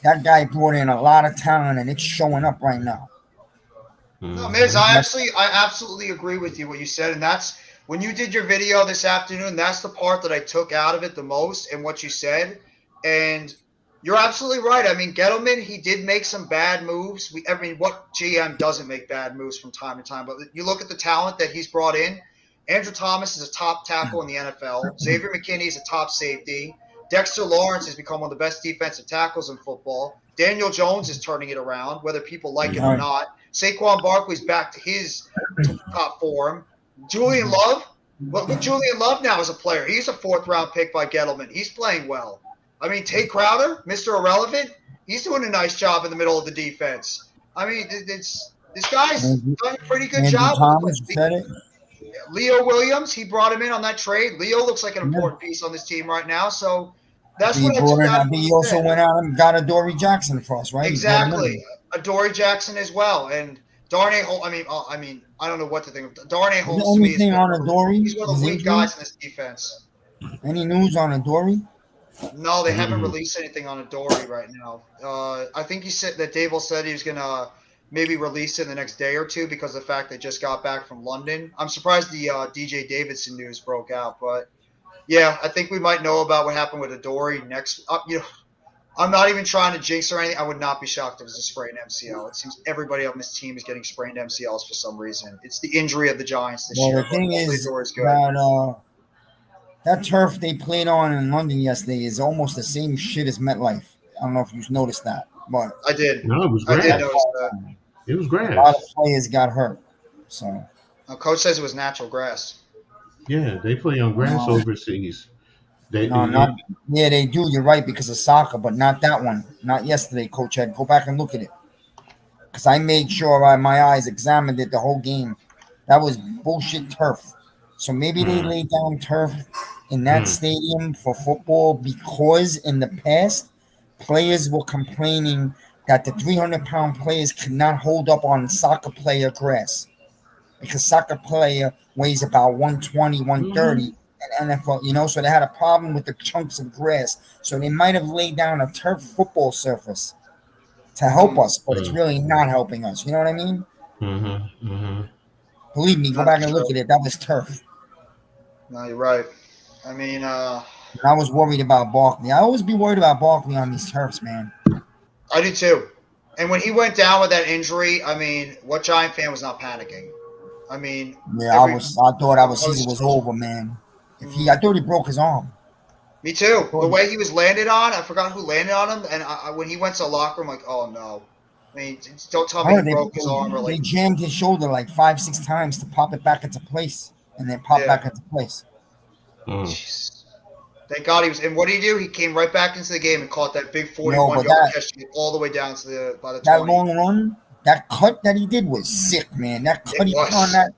That guy brought in a lot of talent, and it's showing up right now. No, Miz, I absolutely agree with you what you said, and that's when you did your video this afternoon. That's the part that I took out of it the most, and what you said, and you're absolutely right. I mean, Gettleman, he did make some bad moves. I mean, what GM doesn't make bad moves from time to time? But you look at the talent that he's brought in. Andrew Thomas is a top tackle in the NFL. Xavier McKinney is a top safety. Dexter Lawrence has become one of the best defensive tackles in football. Daniel Jones is turning it around, whether people like it or not. Saquon Barkley's back to his top form. Julian Love, look at Julian Love now as a player. He's a 4th-round pick by Gettleman. He's playing well. I mean, Tate Crowder, Mr. Irrelevant, he's doing a nice job in the middle of the defense. I mean, this guy's done a pretty good job. Thomas said it. Leo Williams, he brought him in on that trade. Leo looks like an important piece on this team right now. So that's what I took out. He also went out and got Adoree Jackson for us, right? Exactly. Adoree Jackson as well. And Darnay Holmes, I mean, I don't know what to think of. Darnay Holmes, the only thing on Adoree, he's one of the lead guys in this defense. Any news on Adoree? No, they haven't released anything on Adoree right now. I think he said that Dable said he was going to maybe release it in the next day or two because of the fact they just got back from London. I'm surprised the DJ Davidson news broke out, but yeah, I think we might know about what happened with Adoree next. I'm not even trying to jinx or anything. I would not be shocked if it was a sprained MCL. It seems everybody on this team is getting sprained MCLs for some reason. It's the injury of the Giants this year. The thing is that turf they played on in London yesterday is almost the same shit as MetLife. I don't know if you've noticed that, but I did. No, it was grass. I did notice that. It was grass. A lot of players got hurt. So Coach says it was natural grass. Yeah, they play on grass overseas. They do. You're right because of soccer, but not that one. Not yesterday, Coach Ed. Go back and look at it because I made sure my eyes examined it the whole game. That was bullshit turf. So maybe they laid down turf in that stadium for football because in the past players were complaining that the 300-pound players could not hold up on soccer player grass because soccer player weighs about 120, 130 in NFL, so they had a problem with the chunks of grass. So they might have laid down a turf football surface to help us, but it's really not helping us. You know what I mean? Believe me, go back and look at it. That was turf. No, you're right. I mean, I was worried about Barkley. I always be worried about Barkley on these turfs, man. I do too. And when he went down with that injury, I mean, what Giant fan was not panicking? I mean, I thought our season was over, man. I thought he broke his arm. Me too. The way he was landed on, I forgot who landed on him, and when he went to the locker room, like, oh no. I mean, don't tell me he broke his arm. Or they jammed his shoulder like 5-6 times to pop it back into place, and then pop back into place. Thank God he was. And what did he do? He came right back into the game and caught that big 41-yard catch all the way down to by the 20. That long run, that cut that he did was sick, man. That cut he put on that.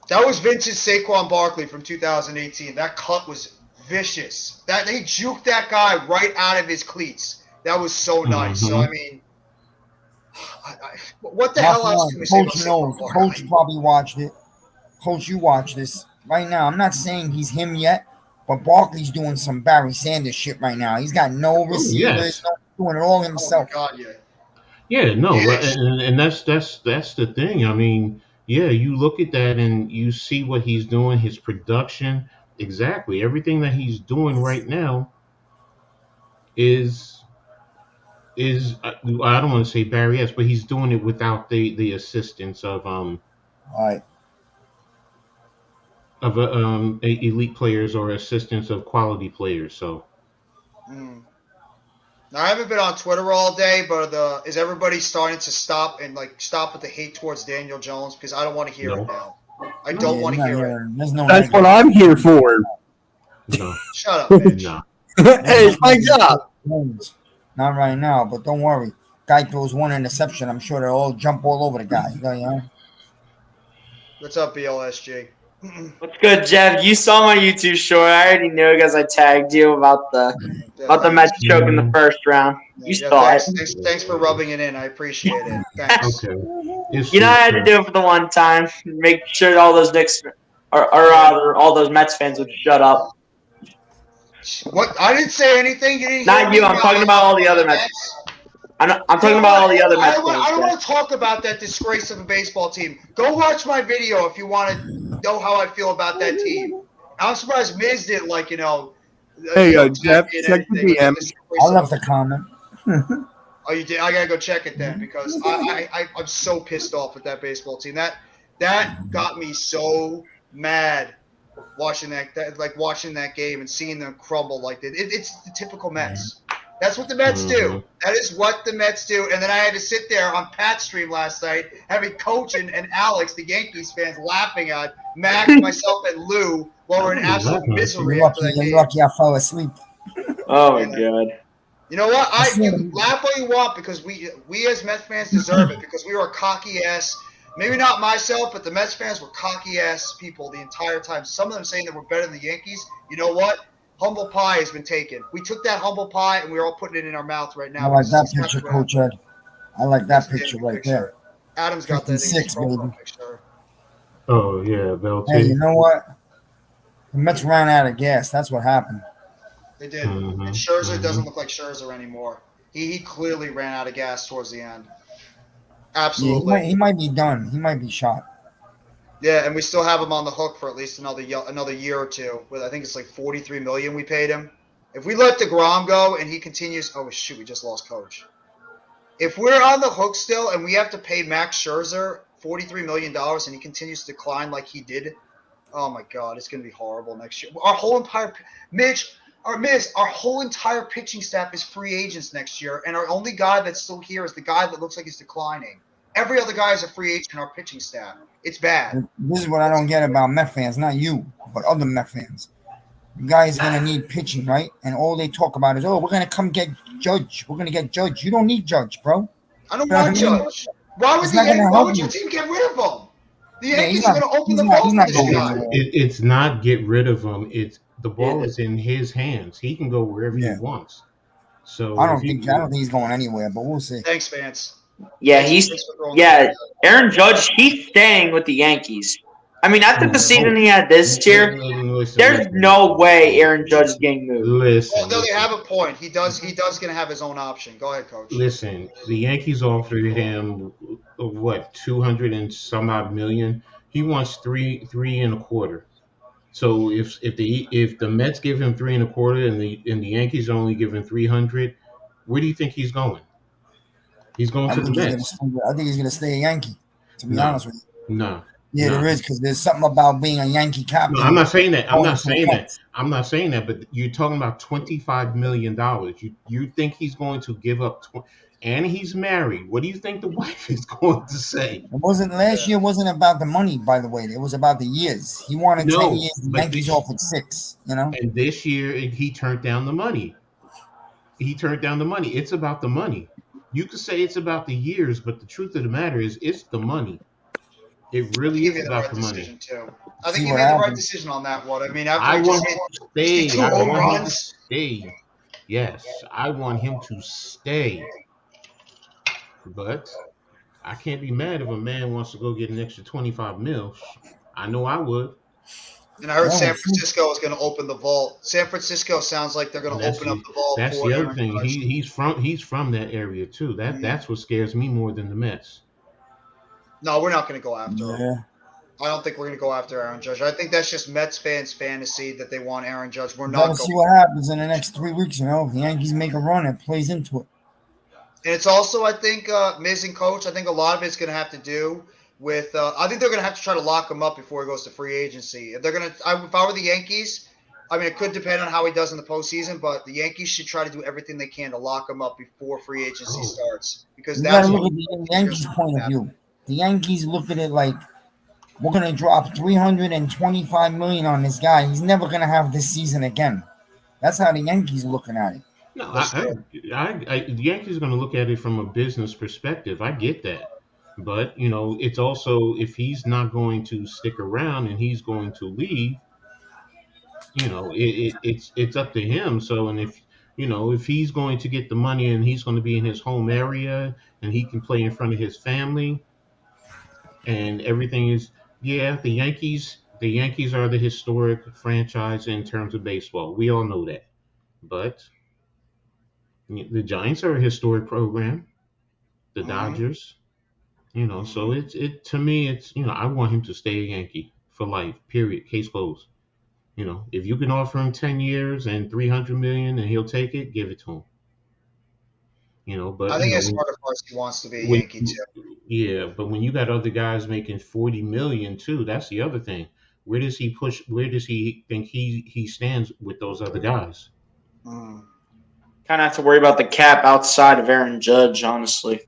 That was vintage Saquon Barkley from 2018. That cut was vicious. That he juked that guy right out of his cleats. That was so nice. So I mean, what the hell else can we say about Saquon Barkley? Coach probably watched it. Coach, you watch this right now. I'm not saying he's him yet, but Barkley's doing some Barry Sanders shit right now. He's got no receivers, doing it all himself. Oh my God, and that's the thing. I mean, you look at that and you see what he's doing, his production, exactly everything that he's doing right now is I don't want to say Barry S, but he's doing it without the assistance of elite players or assistance of quality players. So Now, I haven't been on Twitter all day, but is everybody starting to stop with the hate towards Daniel Jones? Because I don't want to hear it now. I don't want to hear it. There's no That's what I'm here for. No. Shut up, Mitch. No. Hey, it's my job. Not right now, but don't worry. Guy throws one interception. I'm sure they'll all jump all over the guy. You know? What's up, BLSG? What's good, Jeff? You saw my YouTube short. I already knew because I tagged you about the Mets choking the first round. You saw it. Thanks for rubbing it in. I appreciate it. Thanks. Okay. You know I had to do it for the one time. Make sure all those Knicks or all those Mets fans would shut up. What? I didn't say anything. You didn't Not you. I'm talking about all the other Mets. I'm talking about all the other Mets fans. I don't want to talk about that disgrace of a baseball team. Go watch my video if you want to know how I feel about that team. I'm surprised Miz didn't Hey, Jeff, check the DM. I left the comment. Oh, you did? I gotta go check it then because I'm so pissed off with that baseball team. That got me so mad watching that game and seeing them crumble like that. It's the typical Mets. That's what the Mets do. That is what the Mets do. And then I had to sit there on Pat's stream last night, having Coach and Alex, the Yankees fans, laughing at Max, myself, and Lou while we're in absolute misery after that game. You're lucky I fell asleep. Oh my god. You know what? You laugh all you want because we as Mets fans deserve it because we were cocky ass. Maybe not myself, but the Mets fans were cocky ass people the entire time. Some of them saying that we're better than the Yankees. You know what? Humble pie has been taken. We took that humble pie and we're all putting it in our mouth right now. I like that picture, Coach Ed. I like that picture right there. Adam's got that 56, baby. picture. Oh yeah, they'll Hey, you know what? The Mets ran out of gas. That's what happened. They did. And Scherzer doesn't look like Scherzer anymore. He clearly ran out of gas towards the end. Absolutely. Yeah, he might be done. He might be shot. Yeah, and we still have him on the hook for at least another year or two. With I think it's like $43 million we paid him. If we let DeGrom go and he continues, oh shoot, we just lost Coach. If we're on the hook still and we have to pay Max Scherzer $43 million and he continues to decline like he did, oh my God, it's gonna be horrible next year. Our whole entire our whole entire pitching staff is free agents next year, and our only guy that's still here is the guy that looks like he's declining. Every other guy is a free agent in our pitching staff. It's bad. This is what I don't get about Met fans, not you, but other Met fans. You guys are going to need pitching, right? And all they talk about is, oh, we're going to come get Judge. We're going to get Judge. You don't need Judge, bro. I don't want Judge. Why would your team get rid of him? The Yankees are going to open the ball for this guy. It's not get rid of him. It's the ball is in his hands. He can go wherever he wants. So I don't think he's going anywhere, but we'll see. Thanks, Vance. Yeah, Aaron Judge, he's staying with the Yankees. I mean, after the season he had this year, there's no way Aaron Judge is getting moved. Well, no, they have a point. He does gonna have his own option. Go ahead, Coach. Listen, the Yankees offered him what, 200 and some odd million. He wants three and a quarter. So if the Mets give him 3 1/4 and the Yankees only give him 300, where do you think he's going? He's going to the Mets. I think he's going to stay a Yankee, to be honest with you. No. Yeah, there is, because there's something about being a Yankee captain. No, I'm not saying that. I'm not saying that. But you're talking about $25 million. You think he's going to give up? And he's married. What do you think the wife is going to say? Last year wasn't about the money, by the way. It was about the years. He wanted 10 years. The Yankees offered 6. You know. And this year he turned down the money. It's about the money. You could say it's about the years, but the truth of the matter is, it's the money. It really is about the money. I think you made the right decision on that one. I mean, I want him to stay. I want him to stay. Yes, I want him to stay. But I can't be mad if a man wants to go get an extra 25 mil. I know I would. And I heard San Francisco is going to open the vault. San Francisco sounds like they're going to open up the vault. That's the other thing. He's from that area too. That's what scares me more than the Mets. No, we're not going to go after him. I don't think we're going to go after Aaron Judge. I think that's just Mets fans' fantasy that they want Aaron Judge. We're not going to see what happens in the next 3 weeks. You know, if the Yankees make a run, it plays into it. And it's also, I think, Miz and Coach, I think a lot of it's going to have to do with I think they're going to have to try to lock him up before he goes to free agency. If they're going to, if I were the Yankees, I mean, it could depend on how he does in the postseason, but the Yankees should try to do everything they can to lock him up before free agency starts. Because You that's gotta what look at the Yankees' point of view. The Yankees look at it like we're gonna drop $325 million on this guy. He's never gonna have this season again. That's how the Yankees are looking at it. No, the Yankees are going to look at it from a business perspective. I get that. But, it's also if he's not going to stick around and he's going to leave, it's up to him. So, and if he's going to get the money and he's going to be in his home area and he can play in front of his family and everything is, the Yankees are the historic franchise in terms of baseball. We all know that. But the Giants are a historic program. The Dodgers, so it to me, it's, I want him to stay a Yankee for life, period, case closed. If you can offer him 10 years and $300 million and he'll take it, give it to him. But I think as part of us, he wants to be a Yankee too. Yeah, but when you got other guys making $40 million too, that's the other thing. Where does he think he stands with those other guys? Kind of have to worry about the cap outside of Aaron Judge, honestly.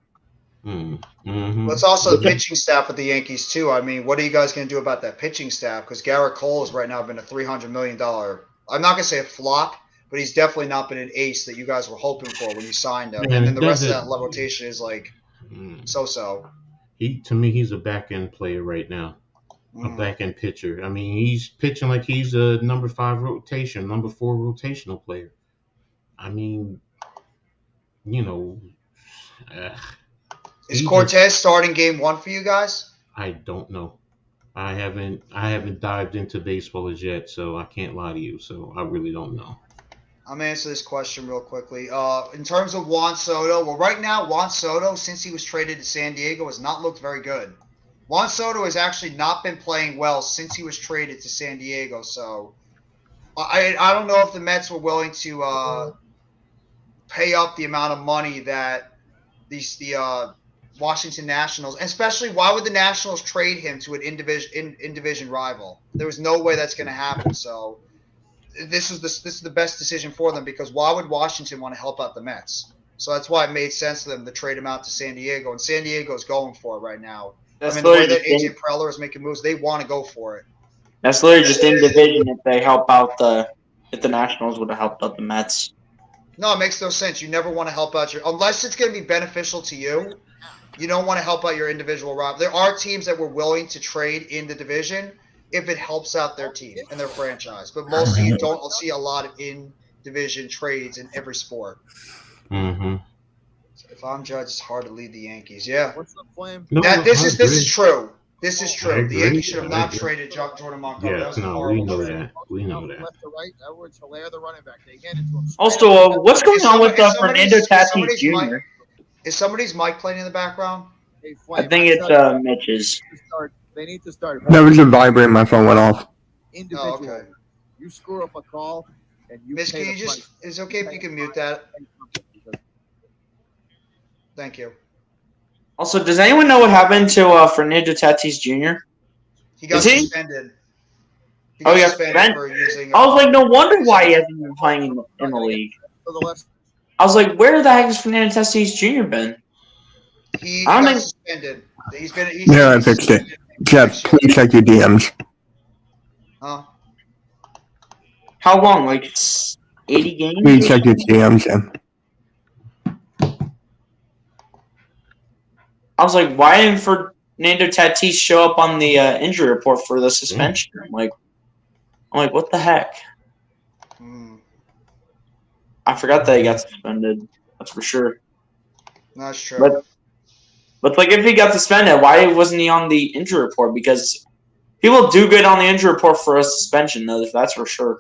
Mm-hmm. But it's also the pitching staff of the Yankees too. I mean, what are you guys going to do about that pitching staff? Because Garrett Cole has right now been a $300 million. I'm not going to say a flop, but he's definitely not been an ace that you guys were hoping for when you signed him. And then the rest of that rotation is like so-so. To me, he's a back-end player right now, a back-end pitcher. I mean, he's pitching like he's a number 4 rotational player. I mean, is Cortez starting game 1 for you guys? I don't know. I haven't dived into baseball as yet, so I can't lie to you. So I really don't know. I'm going to answer this question real quickly. In terms of Juan Soto, well, right now, Juan Soto, since he was traded to San Diego, has not looked very good. Juan Soto has actually not been playing well since he was traded to San Diego. So I don't know if the Mets were willing to pay up the amount of money that the Washington Nationals, and especially why would the Nationals trade him to an in-division rival? There was no way that's going to happen. So this is the best decision for them, because why would Washington want to help out the Mets? So that's why it made sense to them to trade him out to San Diego, and San Diego's going for it right now. The way that AJ Preller is making moves, they want to go for it. That's literally just in division. If they help out if the Nationals would have helped out the Mets. No, it makes no sense. You never want to help out unless it's going to be beneficial to you. You don't want to help out your individual rival. There are teams that were willing to trade in the division if it helps out their team and their franchise. But mostly you don't see a lot of in-division trades in every sport. Mm-hmm. So if I'm Judge, it's hard to lead the Yankees. Yeah. What's up, Flame? This is true. This is true. The Yankees should have not traded Jordan Montgomery. Yeah, we know that. We know that. Left to right, Edwards, Hilaire, the running back. They handed to him. Also, what's going on with Fernando Tatis Jr.? Is somebody's mic playing in the background? Hey, Flame, I think it's Mitch's. They need to start. That was a vibrate. My phone went off. Individual. Oh, okay. You screw up a call, and you. Miss, can you just? Is it okay if you can mute that? Thank you. Also, does anyone know what happened to Fernando Tatis Jr.? He got suspended. He got suspended for using. I was like, no wonder why he hasn't been playing in the league. I was like, where the heck has Fernando Tatis Jr. been? He got suspended. I fixed it. Jeff, please check your DMs. Huh? How long? Like 80 games? Please check your DMs, Jeff. I was like, why didn't Fernando Tatis show up on the injury report for the suspension? I'm like, what the heck? I forgot that he got suspended. That's for sure. That's true. But like, if he got suspended, why wasn't he on the injury report? Because people do good on the injury report for a suspension, though. That's for sure.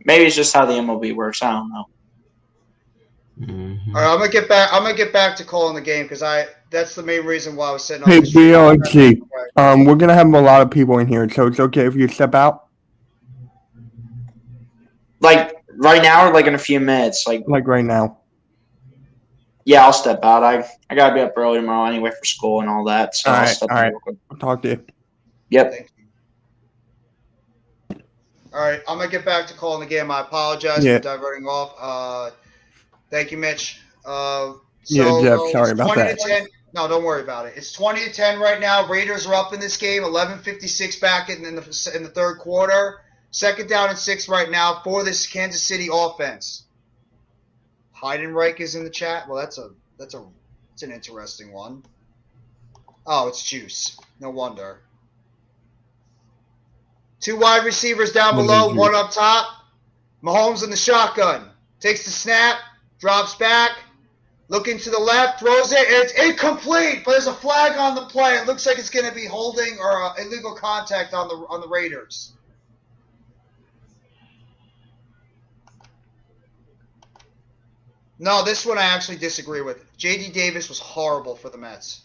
Maybe it's just how the MLB works. I don't know. Mm-hmm. All right, I'm gonna get back to calling the game because that's the main reason why I was sitting on Hey, this. BLG, we're gonna have a lot of people in here, so it's okay if you step out. Like right now, or like in a few minutes, like right now. Yeah, I'll step out. I gotta be up early tomorrow anyway for school and all that. So I'll step out real quick. I'll talk to you. Yep. All right, I'm gonna get back to calling the game. I apologize for diverting off. Thank you, Mitch. Jeff, sorry about 20 that. to 10. No, don't worry about it. It's 20 to 10 right now. Raiders are up in this game. 11:56 back in the third quarter. Second down and 6 right now for this Kansas City offense. Heidenreich is in the chat. Well, that's an interesting one. Oh, it's Juice. No wonder. 2 wide receivers down below, 1 up top. Mahomes in the shotgun. Takes the snap, drops back, looking to the left, throws it. It's incomplete, but there's a flag on the play. It looks like it's going to be holding or illegal contact on the Raiders. No, this one I actually disagree with. J.D. Davis was horrible for the Mets.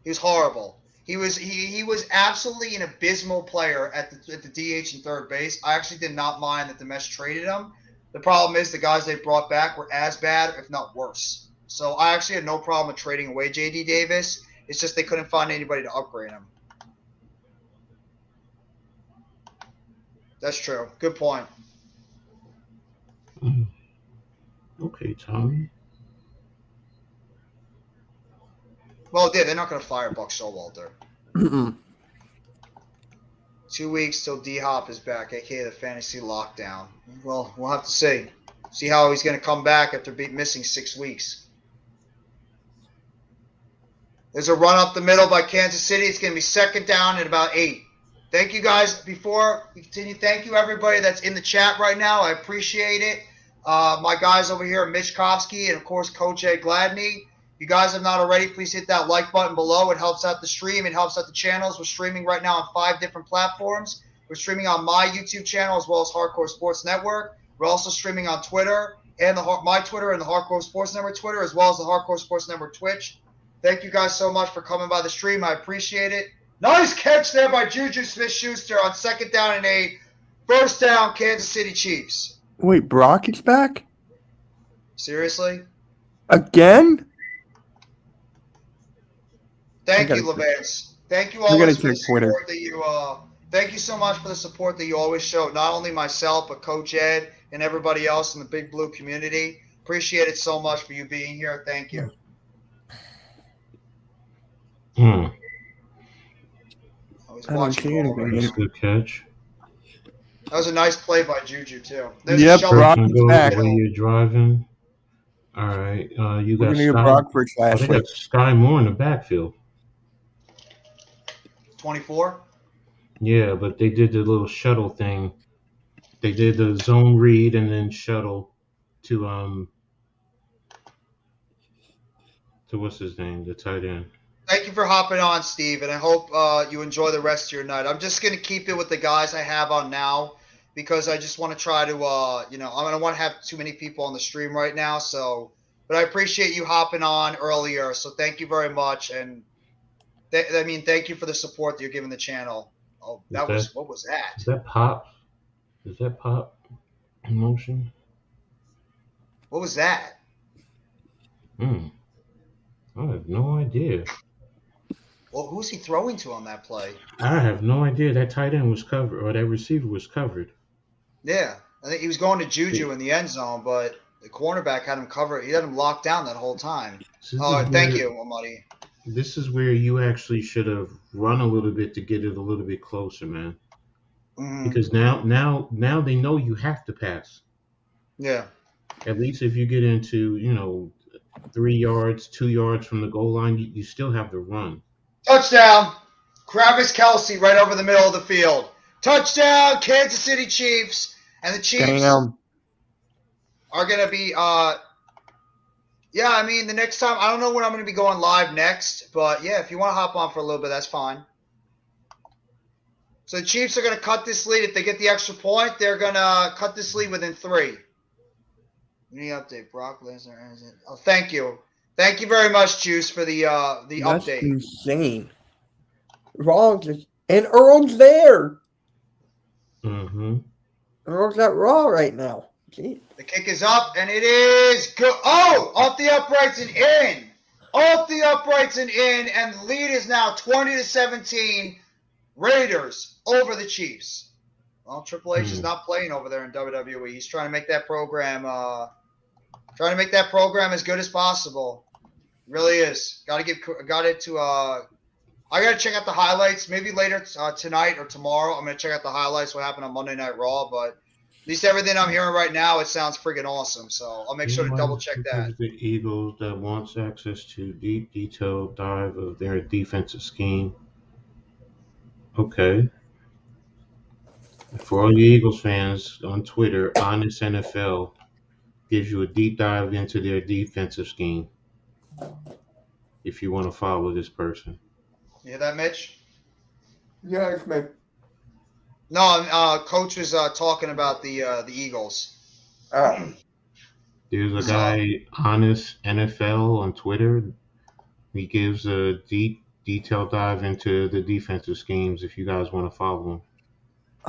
He was horrible. He was absolutely an abysmal player at the DH and third base. I actually did not mind that the Mets traded him. The problem is the guys they brought back were as bad, if not worse. So I actually had no problem with trading away J.D. Davis. It's just they couldn't find anybody to upgrade him. That's true. Good point. Okay, Tommy. Well, yeah, they're not going to fire Buck Showalter. Mm-mm. 2 weeks till D-Hop is back, a.k.a. the fantasy lockdown. Well, we'll have to see. See how he's going to come back after missing 6 weeks. There's a run up the middle by Kansas City. It's going to be second down at about 8. Thank you, guys. Before we continue, thank you, everybody that's in the chat right now. I appreciate it. My guys over here, Mitch Kovsky and, of course, Coach Ed Gladney. If you guys have not already, please hit that like button below. It helps out the stream. It helps out the channels. We're streaming right now on 5 different platforms. We're streaming on my YouTube channel as well as Hardcore Sports Network. We're also streaming on Twitter and my Twitter and the Hardcore Sports Network Twitter as well as the Hardcore Sports Network Twitch. Thank you guys so much for coming by the stream. I appreciate it. Nice catch there by Juju Smith-Schuster on second down and 8. First down, Kansas City Chiefs. Wait, Brock is back? Seriously? Again? Thank you, Levance. Thank you always for the support that you thank you so much for the support that you always show, not only myself, but Coach Ed and everybody else in the Big Blue community. Appreciate it so much for you being here. Thank you. I don't see anything. That's a good catch. That was a nice play by Juju, too. Yep, Brock is back. When you're driving. All right. You got Brock for last they got Sky Moore in the backfield. 24? Yeah, but they did the little shuttle thing. They did the zone read and then shuttle to what's his name, the tight end. Thank you for hopping on, Steve, and I hope you enjoy the rest of your night. I'm just going to keep it with the guys I have on now because I just want to try to, I don't want to have too many people on the stream right now. So, but I appreciate you hopping on earlier. So thank you very much. And thank you for the support that you're giving the channel. Oh, what was that? Is that Pop? Is that Pop in motion? What was that? I have no idea. Well, who's he throwing to on that play? I have no idea. That tight end was covered, or that receiver was covered. Yeah, I think he was going to Juju in the end zone, but the cornerback had him covered. He had him locked down that whole time. Thank you, Amadi. This is where you actually should have run a little bit to get it a little bit closer, man. Mm-hmm. Because now they know you have to pass. Yeah. At least if you get into 3 yards, 2 yards from the goal line, you still have to run. Touchdown. Travis Kelce right over the middle of the field. Touchdown, Kansas City Chiefs. And the Chiefs are going to be, the next time, I don't know when I'm going to be going live next, but yeah, if you want to hop on for a little bit, that's fine. So the Chiefs are going to cut this lead. If they get the extra point, they're going to cut this lead within 3. Any update, Brock Lesnar? Oh, thank you. Thank you very much, Juice, for the update. That's insane. And Earl's there. Mm-hmm. Earl's at Raw right now. Jeez. The kick is up, and it is good. Oh, off the uprights and in. Off the uprights and in, and the lead is now 20-17. Raiders over the Chiefs. Well, Triple H is not playing over there in WWE. He's trying to make that program as good as possible. Really is. I got to check out the highlights. Maybe later tonight or tomorrow, I'm going to check out the highlights, what happened on Monday Night Raw. But at least everything I'm hearing right now, it sounds freaking awesome. So I'll make sure to double check that. The Eagles that wants access to deep, detailed dive of their defensive scheme. Okay. For all you Eagles fans on Twitter, Honest NFL gives you a deep dive into their defensive scheme. If you want to follow this person. You hear that, Mitch? Yeah, it's me. No, Coach was talking about the Eagles. There's a guy, Honest NFL on Twitter. He gives a deep, detailed dive into the defensive schemes if you guys want to follow him.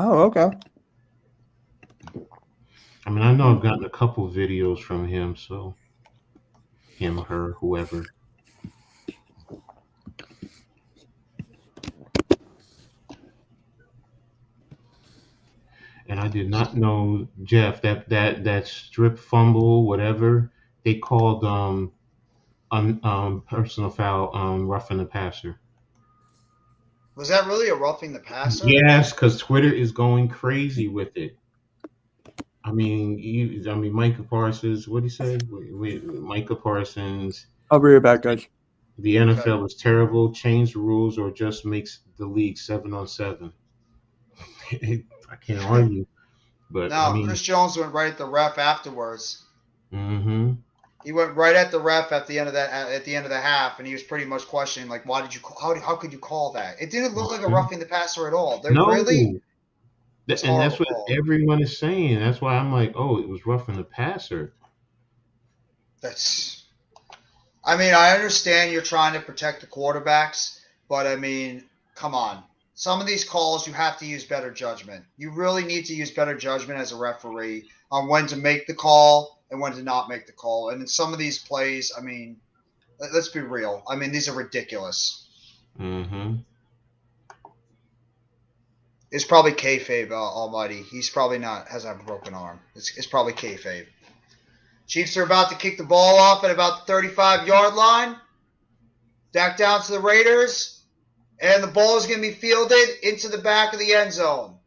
Oh, okay. I mean, I know I've gotten a couple videos from him, so him, her, whoever. And I did not know, Jeff, that strip fumble, whatever, they called personal foul, roughing the passer. Was that really a roughing the passer? Yes, because Twitter is going crazy with it. I mean, Micah Parsons. What did he say? Micah Parsons. I'll be right back, guys. The NFL is terrible. Change the rules, or just makes the league 7-on-7. I can't argue, but no. Chris Jones went right at the ref afterwards. Mm-hmm. He went right at the ref at the end of the half, and he was pretty much questioning, like, why did you? How could you call that? It didn't look like a roughing the passer at all. Really. And that's what everyone is saying. That's why I'm like, oh, it was roughing the passer. I mean, I understand you're trying to protect the quarterbacks, but I mean, come on. Some of these calls, you have to use better judgment. You really need to use better judgment as a referee on when to make the call and when to not make the call. And in some of these plays, I mean, let's be real. I mean, these are ridiculous. Mm-hmm. It's probably kayfabe, Almighty. He's probably has a broken arm. It's probably kayfabe. Chiefs are about to kick the ball off at about the 35-yard line. Back down to the Raiders. And the ball is going to be fielded into the back of the end zone.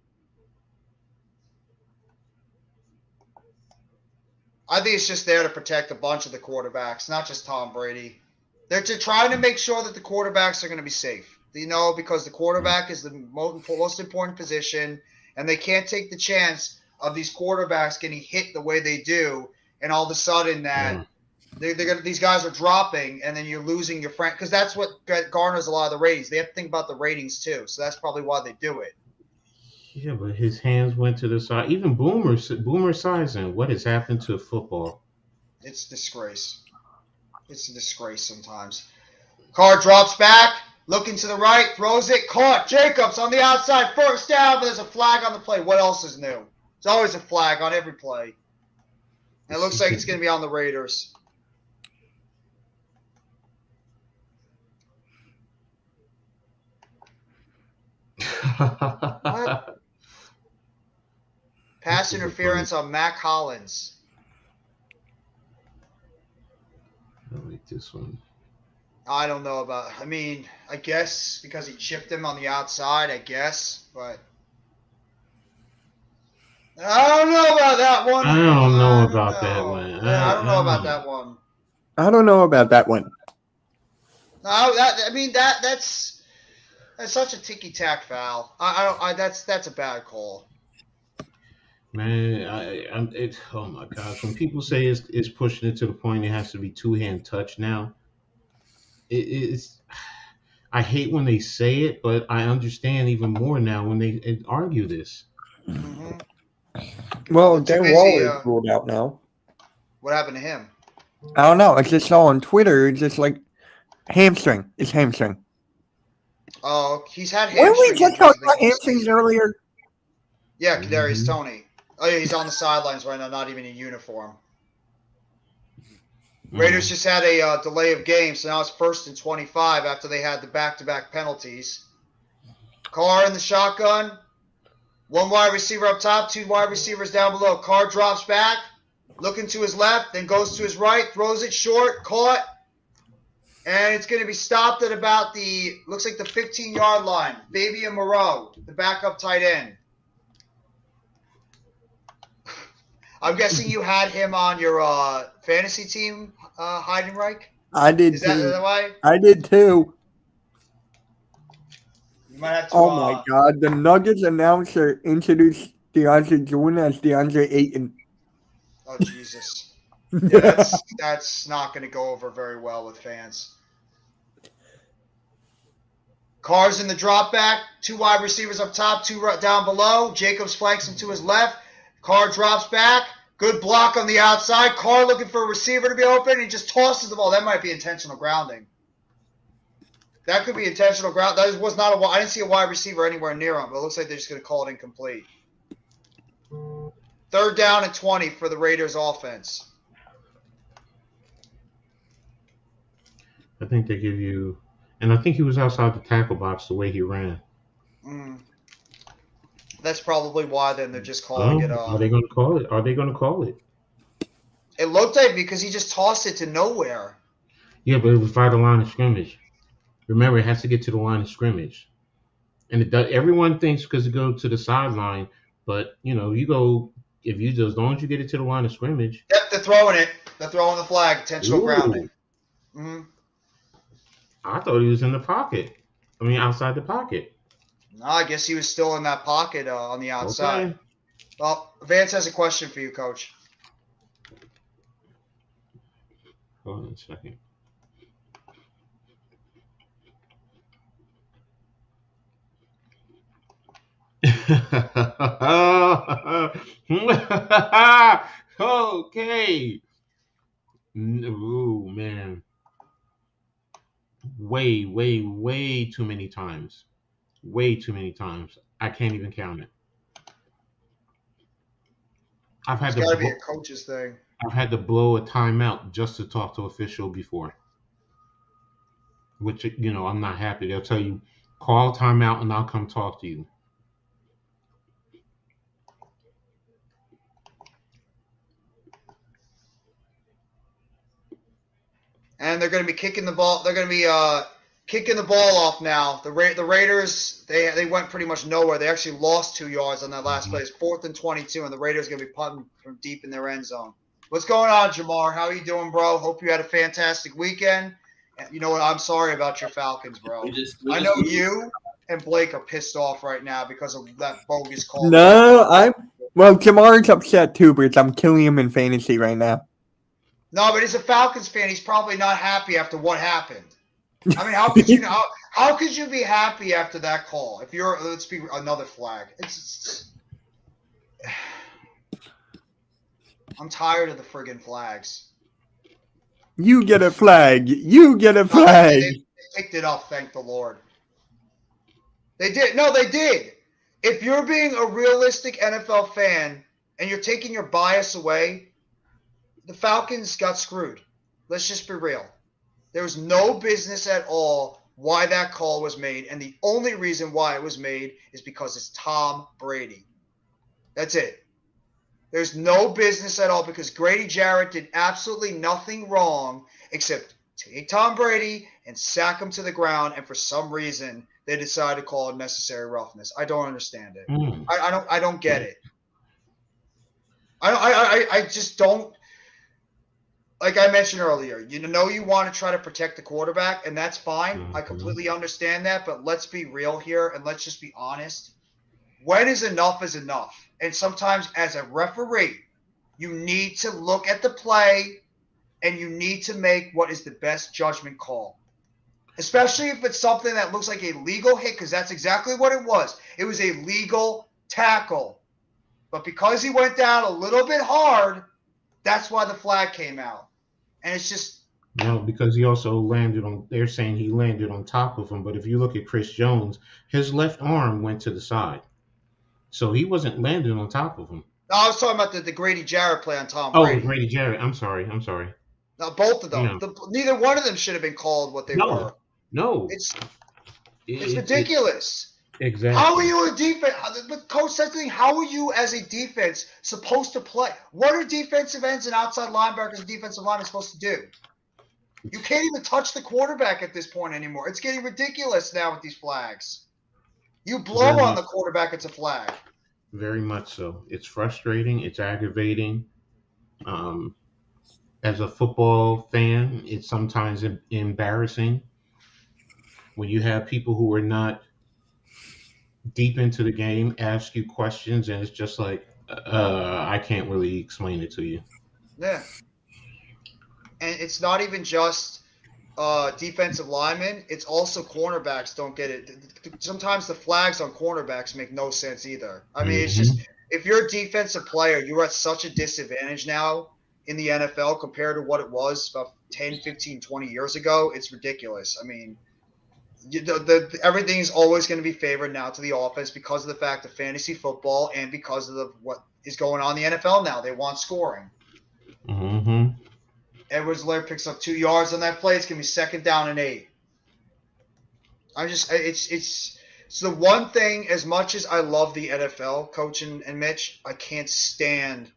I think it's just there to protect a bunch of the quarterbacks, not just Tom Brady. They're trying to make sure that the quarterbacks are going to be safe. Because the quarterback is the most important position, and they can't take the chance of these quarterbacks getting hit the way they do, and all of a sudden that these guys are dropping, and then you're losing your friend. Because that's what garners a lot of the ratings. They have to think about the ratings too, so that's probably why they do it. Yeah, but his hands went to the side. Even Boomer Esiason. What has happened to football? It's a disgrace. It's a disgrace sometimes. Carr drops back. Looking to the right, throws it, caught. Jacobs on the outside, first down, but there's a flag on the play. What else is new? There's always a flag on every play. And it looks like it's going to be on the Raiders. What? Pass interference on Mac Hollins. I like this one. I don't know about. I mean, I guess because he chipped him on the outside. I guess, but I don't know about that one. I don't know about that one. Yeah, I don't know about that one. I don't know about that one. No, that's such a ticky-tack foul. That's a bad call. Man, oh my gosh. When people say it's pushing it to the point it has to be two-hand touch now, I hate when they say it, but I understand even more now when they argue this. Mm-hmm. Well, Dan Waller is ruled out now. What happened to him? I don't know. I just saw on Twitter. It's just like hamstring. It's hamstring. Oh, he's had hamstring. Weren't we just talking about hamstrings earlier? Yeah, Kadarius Toney. Oh yeah, he's on the sidelines right now, not even in uniform. Raiders just had a delay of game, so now it's 1st and 25 after they had the back-to-back penalties. Carr in the shotgun. One wide receiver up top, two wide receivers down below. Carr drops back, looking to his left, then goes to his right, throws it short, caught, and it's going to be stopped at about looks like the 15-yard line. Fabian Moreau, the backup tight end. I'm guessing you had him on your fantasy team, Heidenreich? I did Is too. that why? I did too. You might have to. Oh my God! The Nuggets announcer introduced DeAndre Jordan as DeAndre Ayton. Oh Jesus! Yeah, that's not going to go over very well with fans. Carr's in the drop back. Two wide receivers up top, two down below. Jacobs flanks him to his left. Carr drops back. Good block on the outside. Carr looking for a receiver to be open. He just tosses the ball. That might be intentional grounding. That could be intentional ground. That was not I didn't see a wide receiver anywhere near him, but it looks like they're just going to call it incomplete. 3rd down and 20 for the Raiders offense. I think they give you, and I think he was outside the tackle box the way he ran. That's probably why then they're just calling it. Are they going to call it? Are they going to call it? It looked like because he just tossed it to nowhere. Yeah, but it was by the line of scrimmage. Remember, it has to get to the line of scrimmage. And it does, everyone thinks because it goes to the sideline, but, you go, as long as you get it to the line of scrimmage. Yep, they're throwing it. They're throwing the flag, intentional grounding. I thought he was in the pocket. Outside the pocket. No, I guess he was still in that pocket on the outside. Okay. Well, Vance has a question for you, Coach. Hold on a second. Okay. Ooh, man. Way too many times. Way too many times. I can't even count it. It's got to be a coach's thing. I've had to blow a timeout just to talk to official before. Which, I'm not happy. They'll tell you, call timeout and I'll come talk to you. And they're going to be kicking the ball. They're going to be kicking the ball off now. The Raiders, they went pretty much nowhere. They actually lost 2 yards on that last play. It's 4th and 22, and the Raiders are going to be punting from deep in their end zone. What's going on, Jamar? How are you doing, bro? Hope you had a fantastic weekend. You know what? I'm sorry about your Falcons, bro. I know you and Blake are pissed off right now because of that bogus call. No, Jamar's upset too because I'm killing him in fantasy right now. No, but he's a Falcons fan. He's probably not happy after what happened. How could you how could you be happy after that call? If you're, let's be another flag. I'm tired of the friggin' flags. You get a flag. You get a flag. They picked it up, thank the Lord. They did. No, they did. If you're being a realistic NFL fan and you're taking your bias away, the Falcons got screwed. Let's just be real. There was no business at all why that call was made, and the only reason why it was made is because it's Tom Brady. That's it. There's no business at all because Grady Jarrett did absolutely nothing wrong except take Tom Brady and sack him to the ground, and for some reason they decided to call it necessary roughness. I don't understand it. I don't get it. I just don't. Like I mentioned earlier, you want to try to protect the quarterback, and that's fine. I completely understand that, but let's be real here, and let's just be honest. When is enough? And sometimes as a referee, you need to look at the play, and you need to make what is the best judgment call. Especially if it's something that looks like a legal hit, because that's exactly what it was. It was a legal tackle. But because he went down a little bit hard, that's why the flag came out. And it's just... No, because he also landed on... They're saying he landed on top of him. But if you look at Chris Jones, his left arm went to the side. So he wasn't landing on top of him. No, I was talking about the Grady Jarrett play on Tom Brady. Oh, Grady Jarrett. I'm sorry. No, both of them. Yeah. Neither one of them should have been called what they were. No. It's ridiculous. Exactly. How are you a defense? The coach said thing. How are you as a defense supposed to play? What are defensive ends and outside linebackers and defensive linemen supposed to do? You can't even touch the quarterback at this point anymore. It's getting ridiculous now with these flags. You blow on the quarterback, it's a flag. Very much so. It's frustrating. It's aggravating. As a football fan, it's sometimes embarrassing when you have people who are not deep into the game ask you questions, and it's just like, I can't really explain it to you. Yeah. And it's not even just defensive linemen. It's also cornerbacks don't get it. Sometimes the flags on cornerbacks make no sense either. I mean, it's just, if you're a defensive player, you're at such a disadvantage now in the NFL compared to what it was about 10, 15, 20 years ago. It's ridiculous. I mean, everything's always going to be favored now to the offense because of the fact of fantasy football and because of what is going on in the NFL now. They want scoring. Mm-hmm. Edwards-Helaire picks up 2 yards on that play. It's going to be 2nd down and 8. It's the one thing, as much as I love the NFL, Coach and Mitch, I can't stand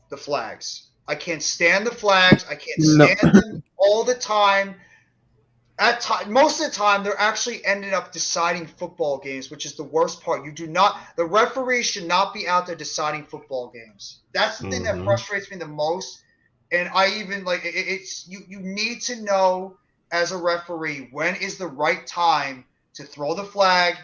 the flags. I can't stand the flags. I can't stand them all the time. Most of the time, they're actually ending up deciding football games, which is the worst part. The referees should not be out there deciding football games. That's the thing that frustrates me the most. And I even you need to know as a referee when is the right time to throw the flag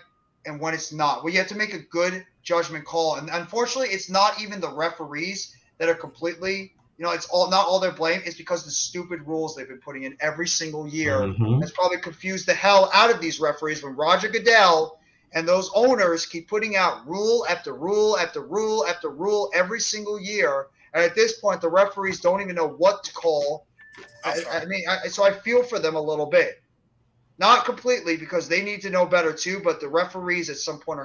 and when it's not. Well, you have to make a good judgment call. And unfortunately, it's not even the referees that are completely, it's not all their blame. It's because of the stupid rules they've been putting in every single year. That's probably confused the hell out of these referees when Roger Goodell and those owners keep putting out rule after rule after rule after rule every single year. And at this point, the referees don't even know what to call. So I feel for them a little bit. Not completely, because they need to know better too, but the referees at some point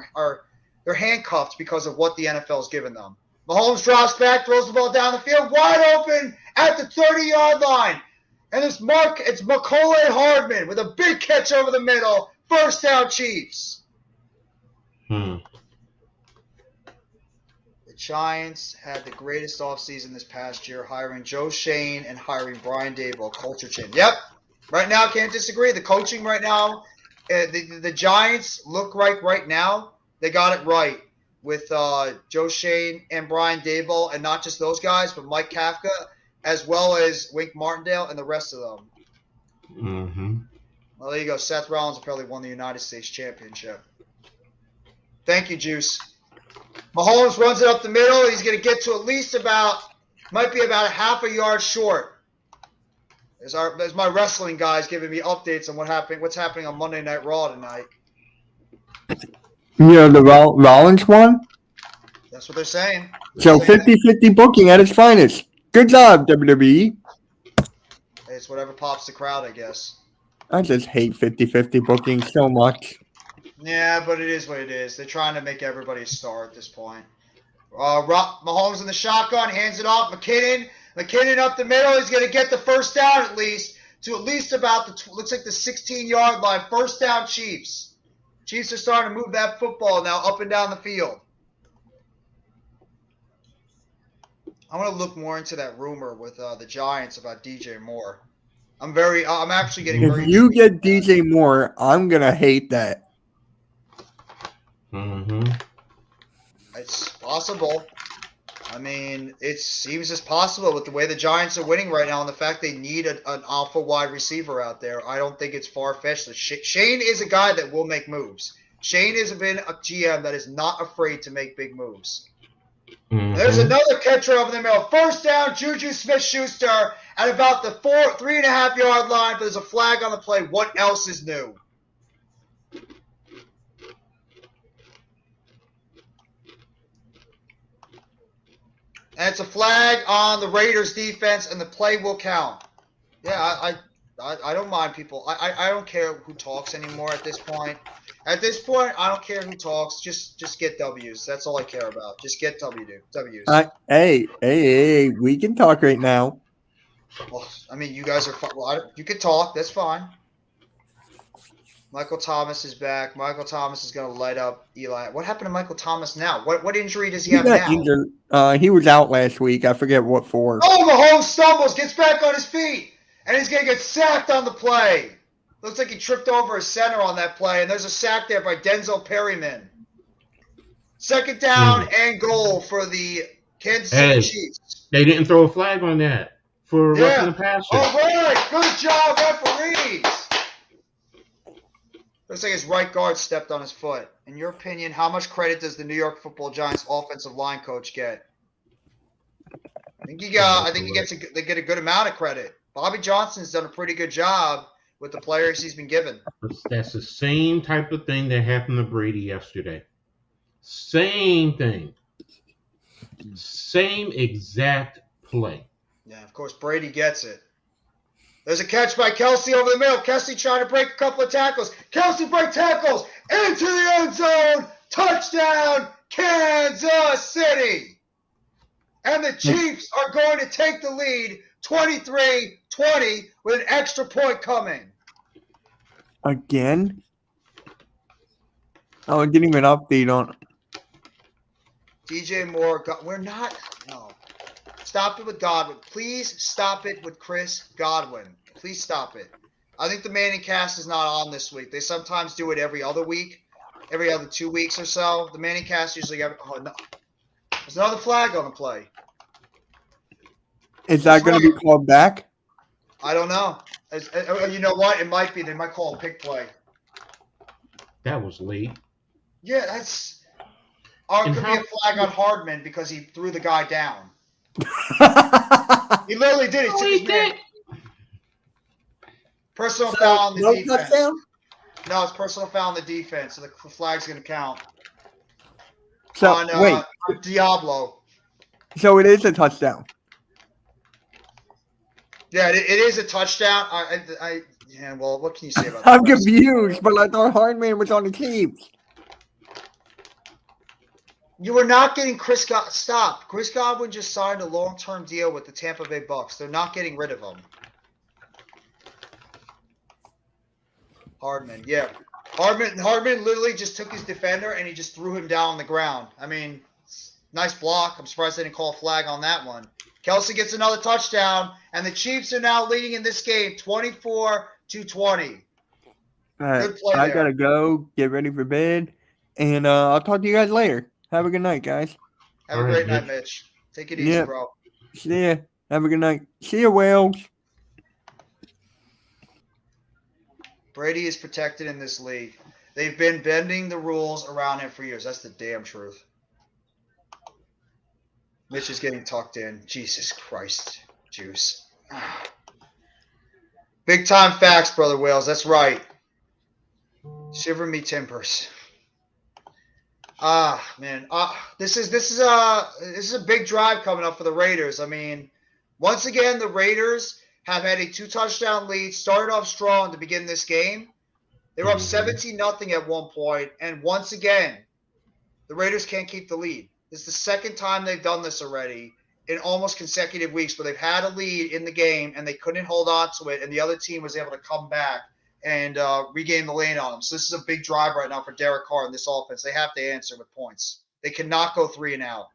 they're handcuffed because of what the NFL's given them. Mahomes drops back, throws the ball down the field, wide open at the 30-yard line. And it's Mecole Hardman with a big catch over the middle. 1st down, Chiefs. Giants had the greatest offseason this past year, hiring Joe Shane and hiring Brian Daboll. Culture change. Yep. Right now, can't disagree. The coaching right now, the Giants look right now. They got it right with Joe Shane and Brian Daboll, and not just those guys, but Mike Kafka, as well as Wink Martindale and the rest of them. Well, there you go. Seth Rollins apparently won the United States Championship. Thank you, Juice. Mahomes runs it up the middle. He's going to get to at least might be about a half a yard short. There's my wrestling guys giving me updates on what's happening on Monday Night Raw tonight. The Rollins one? That's what they're saying. So 50-50 booking at its finest. Good job, WWE. It's whatever pops the crowd, I guess. I just hate 50-50 booking so much. Yeah, but it is what it is. They're trying to make everybody a star at this point. Mahomes in the shotgun, hands it off. McKinnon up the middle. He's going to get the 1st down at least about looks like the 16-yard line. 1st down, Chiefs. Chiefs are starting to move that football now up and down the field. I want to look more into that rumor with the Giants about DJ Moore. I'm actually getting very. If you get DJ Moore, I'm gonna hate that. It's possible. I mean, it seems as possible with the way the Giants are winning right now and the fact they need an alpha wide receiver out there. I don't think it's far-fetched. Shane is a guy that will make moves. Shane has been a GM that is not afraid to make big moves. There's another catcher over the middle. 1st down, Juju Smith-Schuster at about the 3.5-yard line, but there's a flag on the play. What else is new? And it's a flag on the Raiders defense, and the play will count. Yeah, I don't mind people. I don't care who talks anymore at this point. At this point, I don't care who talks. Just get W's. That's all I care about. Just get W's. Hey, we can talk right now. Well, I mean, you guys are fine. Well, you can talk. That's fine. Michael Thomas is back. Michael Thomas is going to light up Eli. What happened to Michael Thomas now? What injury does he have got now? injured. He was out last week. I forget what for. Oh, Mahomes stumbles, gets back on his feet, and he's going to get sacked on the play. Looks like he tripped over a center on that play, and there's a sack there by Denzel Perryman. Second down and goal for the Kansas City Chiefs. They didn't throw a flag on that for roughing the passer. All right, good job, referees. Looks like his right guard stepped on his foot. In your opinion, how much credit does the New York Football Giants offensive line coach get? I think they get a good amount of credit. Bobby Johnson's done a pretty good job with the players he's been given. That's the same type of thing that happened to Brady yesterday. Same thing. Same exact play. Yeah, of course, Brady gets it. There's a catch by Kelsey over the middle. Kelsey trying to break a couple of tackles. Kelsey break tackles into the end zone. Touchdown, Kansas City. And the Chiefs are going to take the lead 23-20 with an extra point coming. Again? Oh, I didn't even update on it. DJ Moore, we're not. No. Stop it with Godwin. Please stop it with Chris Godwin. Please stop it. I think the Manning cast is not on this week. They sometimes do it every other week, every other 2 weeks or so. The Manning cast usually every. Oh, no. There's another flag on the play. Is that going to be called back? I don't know. You know what? It might be. They might call a pick play. That was late. Yeah, that's. Or it could be a flag on Hardman because he threw the guy down. He literally did. He took his man. Personal foul on the defense. Touchdown? No, it's personal foul on the defense, so the flag's going to count. So, on Diablo. So it is a touchdown. Yeah, it is a touchdown. Yeah, well, what can you say about that? I'm confused, but I thought Hardman was on the team. You were not getting Chris Godwin. Stop. Chris Godwin just signed a long-term deal with the Tampa Bay Bucks. They're not getting rid of him. Hardman, yeah. Hardman literally just took his defender and he just threw him down on the ground. I mean, nice block. I'm surprised they didn't call a flag on that one. Kelsey gets another touchdown, and the Chiefs are now leading in this game 24-20. All right, Good play I there. got to go, get ready for bed, and I'll talk to you guys later. Have a good night, guys. Have a great night, Mitch. Take it easy, bro. See ya. Have a good night. See ya, Wales. Brady is protected in this league. They've been bending the rules around him for years. That's the damn truth. Mitch is getting tucked in. Jesus Christ. Juice. Big time facts, Brother Wales. That's right. Shiver me timbers. Man. This is a big drive coming up for the Raiders. I mean, once again, the Raiders have had a 2-touchdown lead, started off strong to begin this game. They were up 17-0 at one point, and once again, the Raiders can't keep the lead. This is the second time they've done this already in almost consecutive weeks where they've had a lead in the game and they couldn't hold on to it, and the other team was able to come back and regain the lane on them. So this is a big drive right now for Derek Carr in this offense. They have to answer with points. They cannot go 3 and out.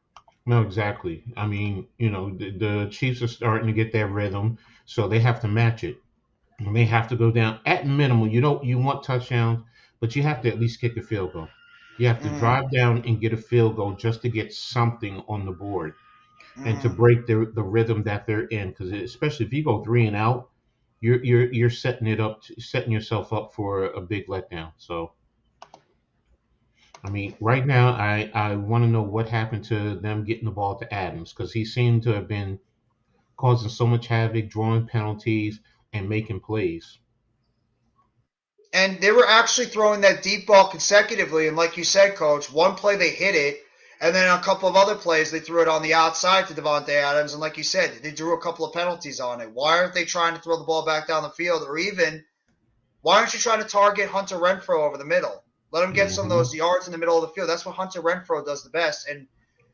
No, exactly. I mean, the Chiefs are starting to get their rhythm, so they have to match it. And they have to go down at minimum. You want touchdowns, but you have to at least kick a field goal. You have to drive down and get a field goal just to get something on the board and to break the rhythm that they're in. Because especially if you go 3 and out, you're setting yourself up for a big letdown. So, I mean, right now I want to know what happened to them getting the ball to Adams, because he seemed to have been causing so much havoc, drawing penalties, and making plays. And they were actually throwing that deep ball consecutively. And like you said, Coach, one play they hit it, and then a couple of other plays they threw it on the outside to Devontae Adams. And like you said, they drew a couple of penalties on it. Why aren't they trying to throw the ball back down the field? Or even, why aren't you trying to target Hunter Renfrow over the middle? Let him get some of those yards in the middle of the field. That's what Hunter Renfrow does the best. And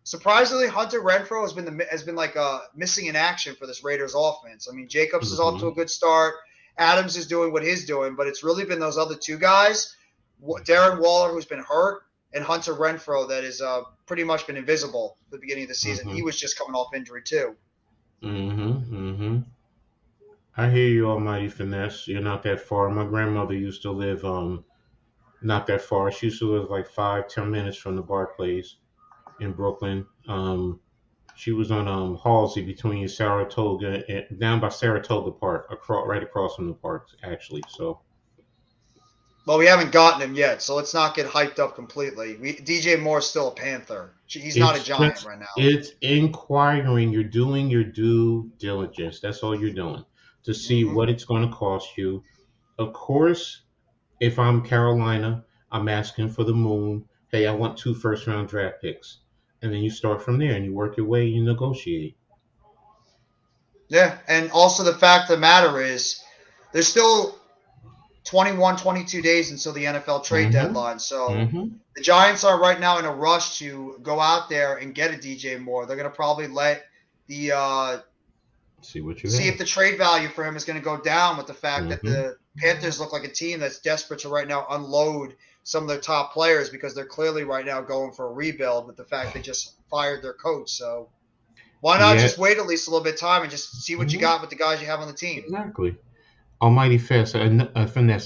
surprisingly, Hunter Renfrow has been like missing in action for this Raiders offense. I mean, Jacobs is off to a good start. Adams is doing what he's doing, but it's really been those other two guys, Darren Waller, who's been hurt, and Hunter Renfrow, that is pretty much been invisible at the beginning of the season. Mm-hmm. He was just coming off injury too. I hear you, Almighty Finesse. You're not that far. My grandmother used to live not that far. She used to live like 5-10 minutes from the Barclays in Brooklyn. She was on Halsey between Saratoga and down by Saratoga Park, right across from the park, actually. So, well, we haven't gotten him yet, so let's not get hyped up completely. DJ Moore's still a Panther. He's not a Giant right now. It's inquiring. You're doing your due diligence. That's all you're doing to see what it's going to cost you. Of course, if I'm Carolina, I'm asking for the moon. Hey, I want 2 first-round draft picks. And then you start from there and you work your way, you negotiate. Yeah, and also the fact of the matter is there's still 21, 22 days until the NFL trade deadline. So the Giants are right now in a rush to go out there and get a DJ Moore. They're going to probably let the see if the trade value for him is going to go down with the fact that the Panthers look like a team that's desperate to right now unload some of their top players because they're clearly right now going for a rebuild with the fact they just fired their coach. So why not just wait at least a little bit of time and just see what you got with the guys you have on the team? Exactly. Almighty Finesse,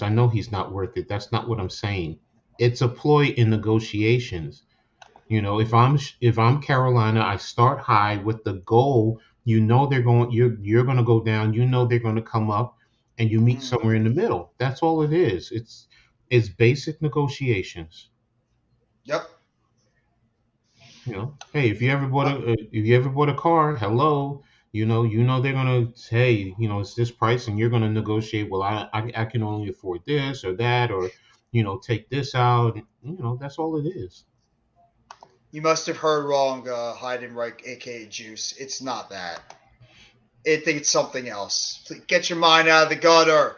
I know he's not worth it. That's not what I'm saying. It's a ploy in negotiations. You know, if I'm Carolina, I start high with the goal. You know you're going to go down. You know they're going to come up, and you meet somewhere in the middle. That's all it is. It's basic negotiations. Yep. You know, hey, if you ever bought a car, hello, you know they're gonna say, it's this price, and you're gonna negotiate. Well, I can only afford this or that, or take this out. That's all it is. You must have heard wrong, Heidenreich, aka Juice. It's not that. I think it's something else. Please get your mind out of the gutter.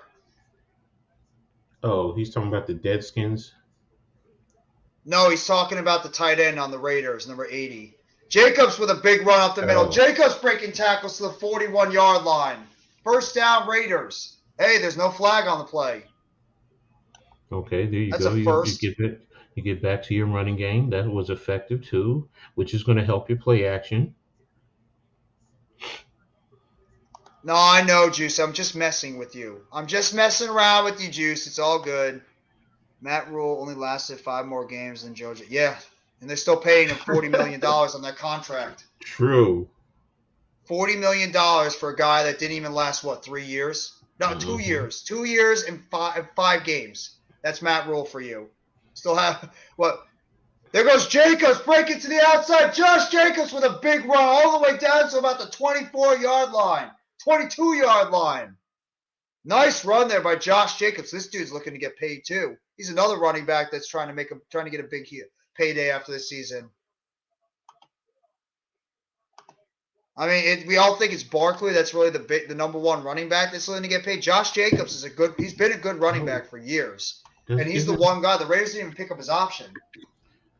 Oh, he's talking about the Deadskins? No, he's talking about the tight end on the Raiders, number 80. Jacobs with a big run up the middle. Jacobs breaking tackles to the 41-yard line. First down, Raiders. Hey, there's no flag on the play. Okay, there you That's go. A first. You get back to your running game. That was effective too, which is going to help your play action. No, I know, Juice. I'm just messing with you. I'm just messing around with you, Juice. It's all good. Matt Rule only lasted 5 more games than Georgia. Yeah, and they're still paying him $40 million on that contract. True. $40 million for a guy that didn't even last, 3 years? No, 2 years. 2 years and 5 games. That's Matt Rule for you. Still have, what? There goes Jacobs breaking to the outside. Josh Jacobs with a big run all the way down to about the 24-yard line. 22-yard line. Nice run there by Josh Jacobs. This dude's looking to get paid too. He's another running back that's trying to get a big payday after this season. I mean, we all think it's Barkley that's really the number one running back that's looking to get paid. Josh Jacobs he's been a good running back for years. And he's the one guy. The Raiders didn't even pick up his option.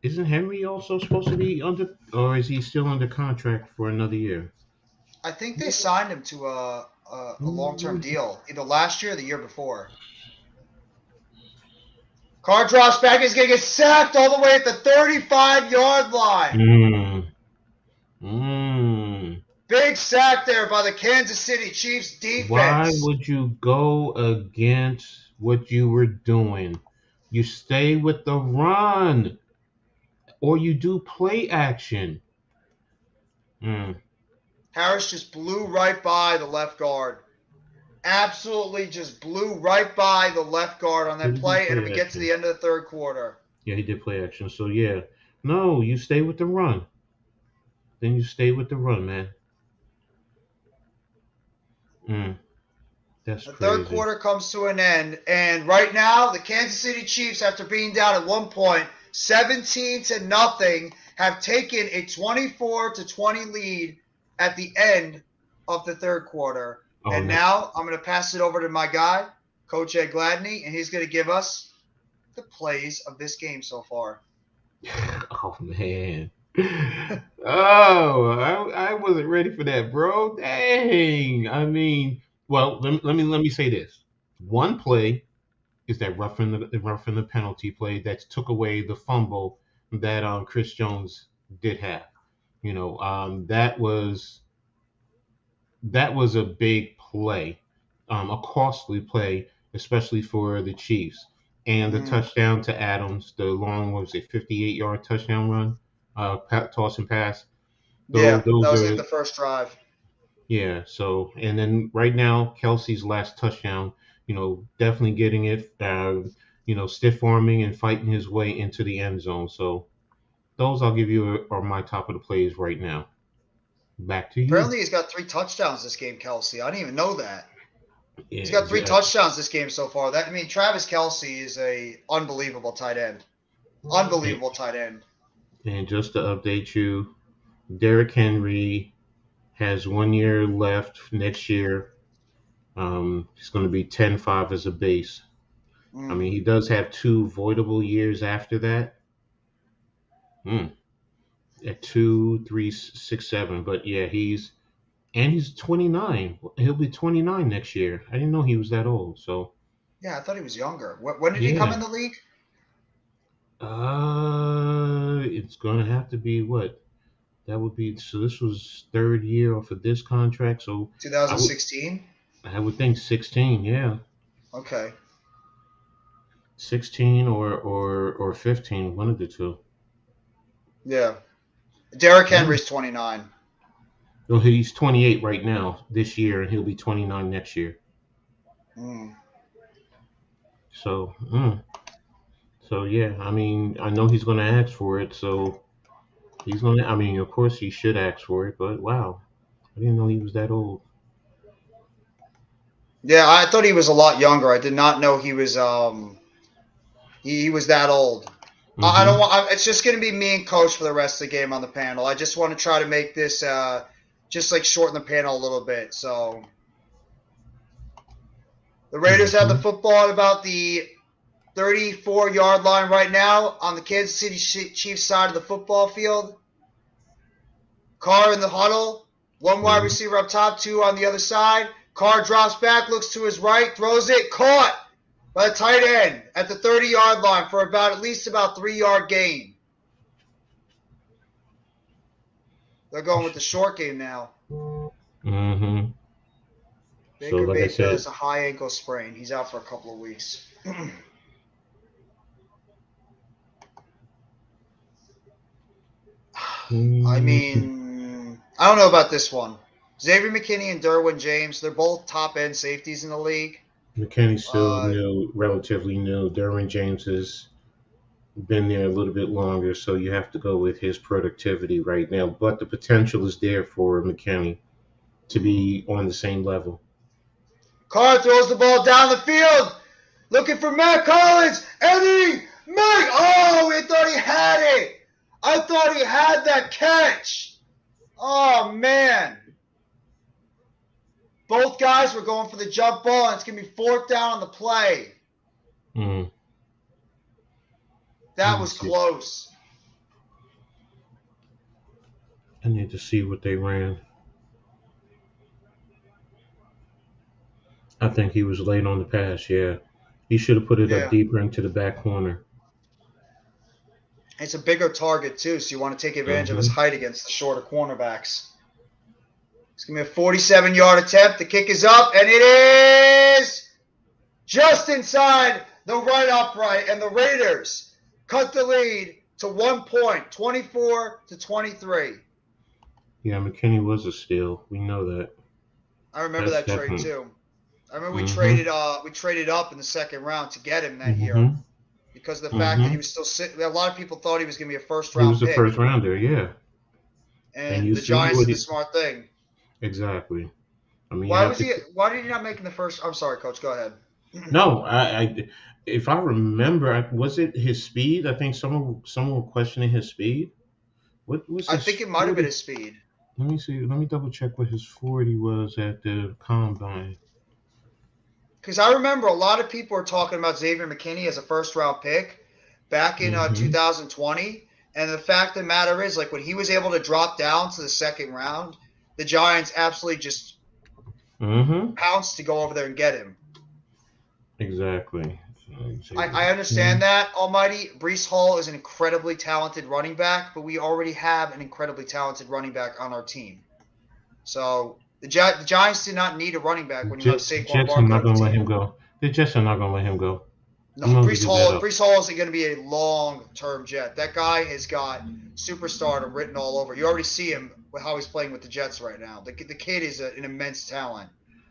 Isn't Henry also supposed to be under, or is he still under contract for another year? I think they signed him to a long-term deal, either last year or the year before. Carr drops back. He's going to get sacked all the way at the 35-yard line. Big sack there by the Kansas City Chiefs defense. Why would you go against what you were doing? You stay with the run, or you do play action. Harris just blew right by the left guard. Absolutely just blew right by the left guard on that play, and we get to the end of the third quarter. Yeah, he did play action. So, yeah. No, you stay with the run. Then you stay with the run, man. That's the crazy. Third quarter comes to an end, and right now, the Kansas City Chiefs, after being down at one point, 17-0, have taken a 24-20 lead at the end of the third quarter. And now I'm going to pass it over to my guy, Coach Ed Gladney, and he's going to give us the plays of this game so far. Oh, man. I wasn't ready for that, bro. Dang. I mean, well, let me say this. One play is that roughing the penalty play that took away the fumble that Chris Jones did have. That was a big play, a costly play, especially for the Chiefs. And the touchdown to Adams, the long, 58-yard touchdown run, toss and pass. That was are like the first drive. Yeah. So, and then right now, Kelsey's last touchdown, definitely getting it, stiff arming and fighting his way into the end zone. So, those I'll give you are my top of the plays right now. Back to you. Apparently, he's got 3 touchdowns this game, Kelsey. I didn't even know that. Yeah, he's got 3 touchdowns this game so far. Travis Kelsey is a unbelievable tight end. Unbelievable tight end. And just to update you, Derrick Henry has 1 year left next year. He's going to be 10-5 as a base. He does have 2 voidable years after that. At 2, 3, 6, 7. But yeah, he's 29. He'll be 29 next year. I didn't know he was that old. So yeah, I thought he was younger. When did he come in the league? It's going to have to be what? That would be, so this was 3rd year off of this contract. So 2016? I would think 16, yeah. Okay. 16 or 15, one of the two. Yeah. Derrick Henry's 29. Well, he's 28 right now this year, and he'll be 29 next year. So yeah, I know he's going to ask for it, so he's going to, of course he should ask for it, but wow, I didn't know he was that old. Yeah, I thought he was a lot younger. I did not know he was he was that old. I don't want. It's just going to be me and Coach for the rest of the game on the panel. I just want to try to make this just like shorten the panel a little bit. So the Raiders have the football at about the 34-yard line right now on the Kansas City Chiefs side of the football field. Carr in the huddle. 1 wide receiver up top, 2 on the other side. Carr drops back, looks to his right, throws it, caught by the tight end at the 30-yard line for at least 3-yard gain. They're going with the short game now. Baker Mayfield has a high ankle sprain. He's out for a couple of weeks. I don't know about this one. Xavier McKinney and Derwin James, they're both top-end safeties in the league. McKinney's still relatively new. Derwin James has been there a little bit longer, so you have to go with his productivity right now. But the potential is there for McKinney to be on the same level. Carr throws the ball down the field, looking for Matt Collins. Eddie Mack! Oh, I thought he had it. I thought he had that catch. Oh, man. Both guys were going for the jump ball, and it's going to be 4th down on the play. That was close. I need to see what they ran. I think he was late on the pass, yeah. He should have put it up deeper into the back corner. It's a bigger target, too, so you want to take advantage of his height against the shorter cornerbacks. It's going to be a 47-yard attempt. The kick is up, and it is just inside the right upright, and the Raiders cut the lead to 1 point, 24-23. Yeah, McKinney was a steal. We know that. I remember that trade, too. I remember we traded up in the 2nd round to get him that year because of the fact that he was still sitting. A lot of people thought he was going to be a first-round pick. He was a first-rounder, yeah. And the Giants did the smart thing. Exactly. Why did he not make in the first? I'm sorry, Coach. Go ahead. No, I if I remember, was it his speed? I think someone were questioning his speed. What was? I think it might have been his speed. Let me see. Let me double check what his 40 was at the combine. Because I remember a lot of people were talking about Xavier McKinney as a first-round pick back in 2020, and the fact of the matter is, like when he was able to drop down to the 2nd round, the Giants absolutely just pounced to go over there and get him. Exactly. I understand that, Almighty. Brees Hall is an incredibly talented running back, but we already have an incredibly talented running back on our team. So the Giants did not need a running back when you have Saquon Jets are Barkley not on the going to let him team. go. The Jets are not going to let him go. No, I'm going to give that up. Brees Hall isn't going to be a long-term Jet. That guy has got superstardom written all over. You already see him with how he's playing with the Jets right now. The kid is an immense talent.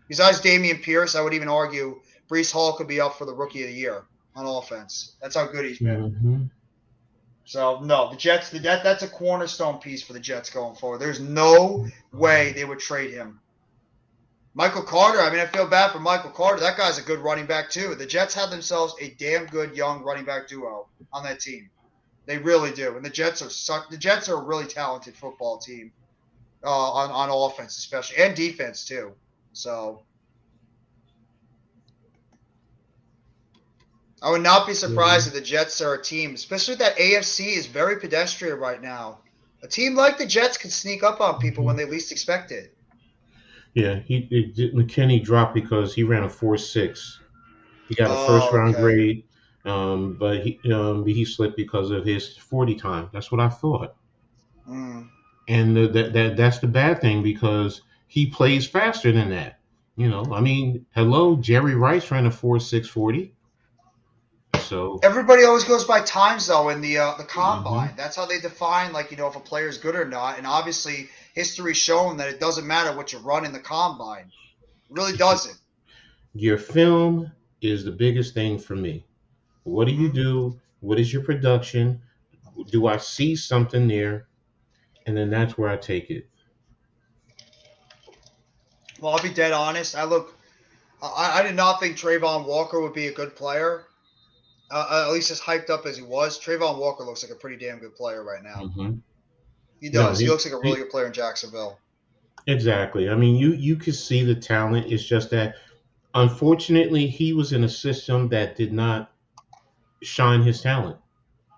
Besides Dameon Pierce, I would even argue Brees Hall could be up for the Rookie of the Year on offense. That's how good he's been. Mm-hmm. So, no, the Jets, that's a cornerstone piece for the Jets going forward. There's no way they would trade him. Michael Carter, I mean, I feel bad for Michael Carter. That guy's a good running back, too. The Jets have themselves a damn good young running back duo on that team. They really do. And the Jets are a really talented football team on offense, especially, and defense, too. So, I would not be surprised if the Jets are a team, especially that AFC is very pedestrian right now. A team like the Jets can sneak up on people when they least expect it. Yeah, McKinney dropped because he ran a 4.6. He got a first-round grade, but he slipped because of his 40 time. That's what I thought. Mm. And that's the bad thing because he plays faster than that. I mean, hello, Jerry Rice ran a 4.6 40. So everybody always goes by times though in the combine. Mm-hmm. That's how they define if a player is good or not. And obviously, history's shown that it doesn't matter what you run in the combine. It really doesn't. Your film is the biggest thing for me. What do you do? What is your production? Do I see something there? And then that's where I take it. Well, I'll be dead honest. I did not think Trayvon Walker would be a good player. At least as hyped up as he was. Trayvon Walker looks like a pretty damn good player right now. Mm-hmm. He does. He looks like a really good player in Jacksonville. Exactly. I mean, you could see the talent. It's just that, unfortunately, he was in a system that did not shine his talent.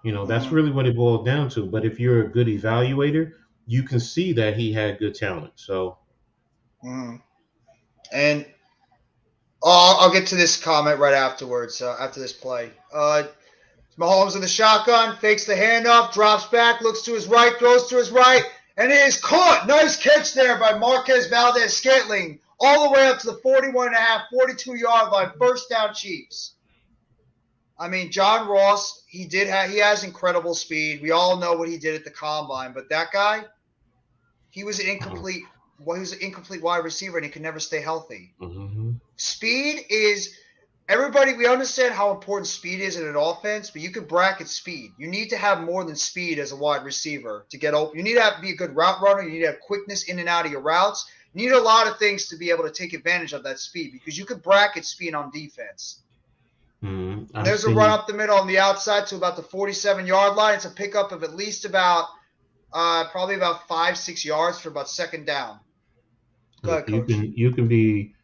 That's really what it boiled down to. But if you're a good evaluator, you can see that he had good talent. So, and I'll get to this comment right afterwards. After this play, Mahomes in the shotgun, fakes the handoff, drops back, looks to his right, throws to his right, and it is caught. Nice catch there by Marquez Valdez-Scantling, all the way up to the 41.5, 42-yard line. First down, Chiefs. I mean, John Ross, he has incredible speed. We all know what he did at the combine, but that guy, he was an incomplete wide receiver, and he could never stay healthy. Mm-hmm. Speed is everybody. We understand how important speed is in an offense, but you can bracket speed. You need to have more than speed as a wide receiver to get open. You need to be a good route runner. You need to have quickness in and out of your routes. You need a lot of things to be able to take advantage of that speed because you can bracket speed on defense. There's a run up the middle on the outside to about the 47-yard line. It's a pickup of at least about probably about 5-6 yards for about second down. Go ahead, Coach. You can be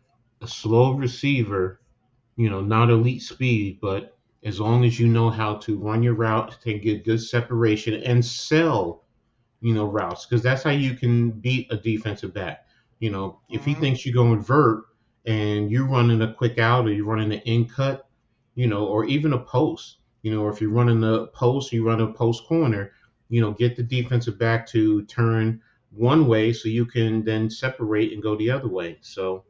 a slow receiver, not elite speed, but as long as you know how to run your route, to get good separation and sell, routes, because that's how you can beat a defensive back. If he thinks you're going to invert and you're running a quick out or you're running an in cut, or even a post, or if you're running a post, you run a post corner, get the defensive back to turn one way so you can then separate and go the other way. So,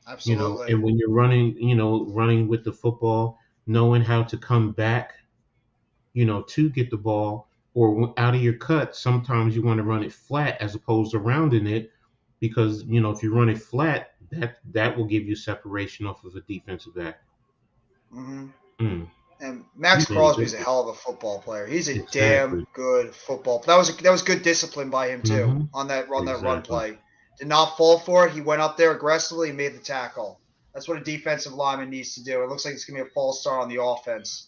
absolutely. And when you're running with the football, knowing how to come back, to get the ball or out of your cut, sometimes you want to run it flat as opposed to rounding it because, if you run it flat, that will give you separation off of a defensive back. And Maxx Crosby is a hell of a football player. He's a damn good football player. That was good discipline by him too on that run play. Did not fall for it. He went up there aggressively and made the tackle. That's what a defensive lineman needs to do. It looks like it's going to be a false start on the offense.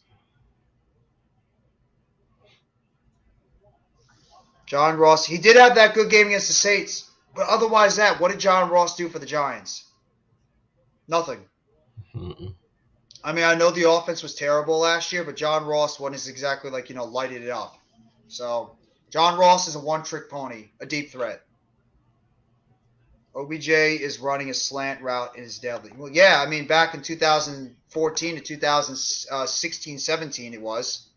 John Ross, he did have that good game against the Saints, but otherwise what did John Ross do for the Giants? Nothing. I mean, I know the offense was terrible last year, but John Ross wasn't exactly lighted it up. So, John Ross is a one-trick pony, a deep threat. OBJ is running a slant route in his deadly. Well, yeah, I mean, back in 2014 to 2016, 17, it was.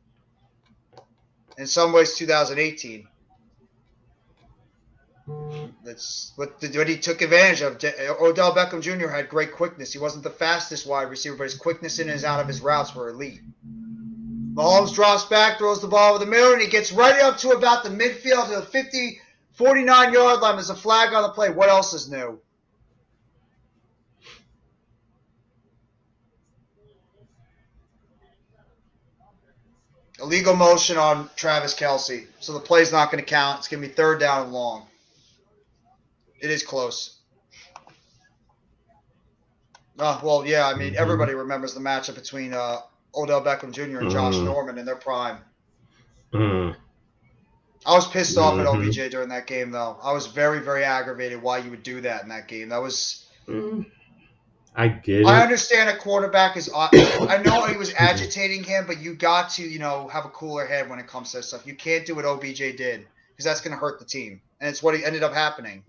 In some ways, 2018. That's what he took advantage of. Odell Beckham Jr. had great quickness. He wasn't the fastest wide receiver, but his quickness in and out of his routes were elite. Mahomes drops back, throws the ball over the middle, and he gets right up to about the midfield to the 50, 49-yard line. There's a flag on the play. What else is new? Illegal motion on Travis Kelce. So the play's not going to count. It's going to be 3rd down and long. It is close. Well, yeah, I mean, everybody remembers the matchup between Odell Beckham Jr. and Josh Norman in their prime. I was pissed off at OBJ during that game, though. I was very, very aggravated why you would do that in that game. That was... I get it. I understand a quarterback is... I know he was agitating him, but you got to, have a cooler head when it comes to that stuff. You can't do what OBJ did, because that's going to hurt the team. And it's what ended up happening.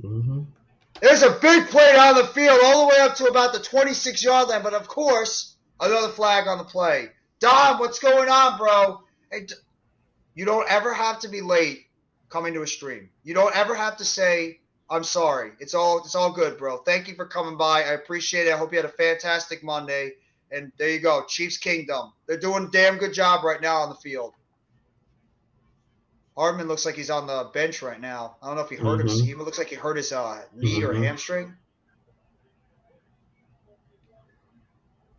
There's a big play down the field all the way up to about the 26-yard line, but of course, another flag on the play. Dom, what's going on, bro? Hey, you don't ever have to be late coming to a stream. You don't ever have to say, I'm sorry. It's all good, bro. Thank you for coming by. I appreciate it. I hope you had a fantastic Monday. And there you go, Chiefs Kingdom. They're doing a damn good job right now on the field. Hardman looks like he's on the bench right now. I don't know if he hurt him. He looks like he hurt his knee or hamstring.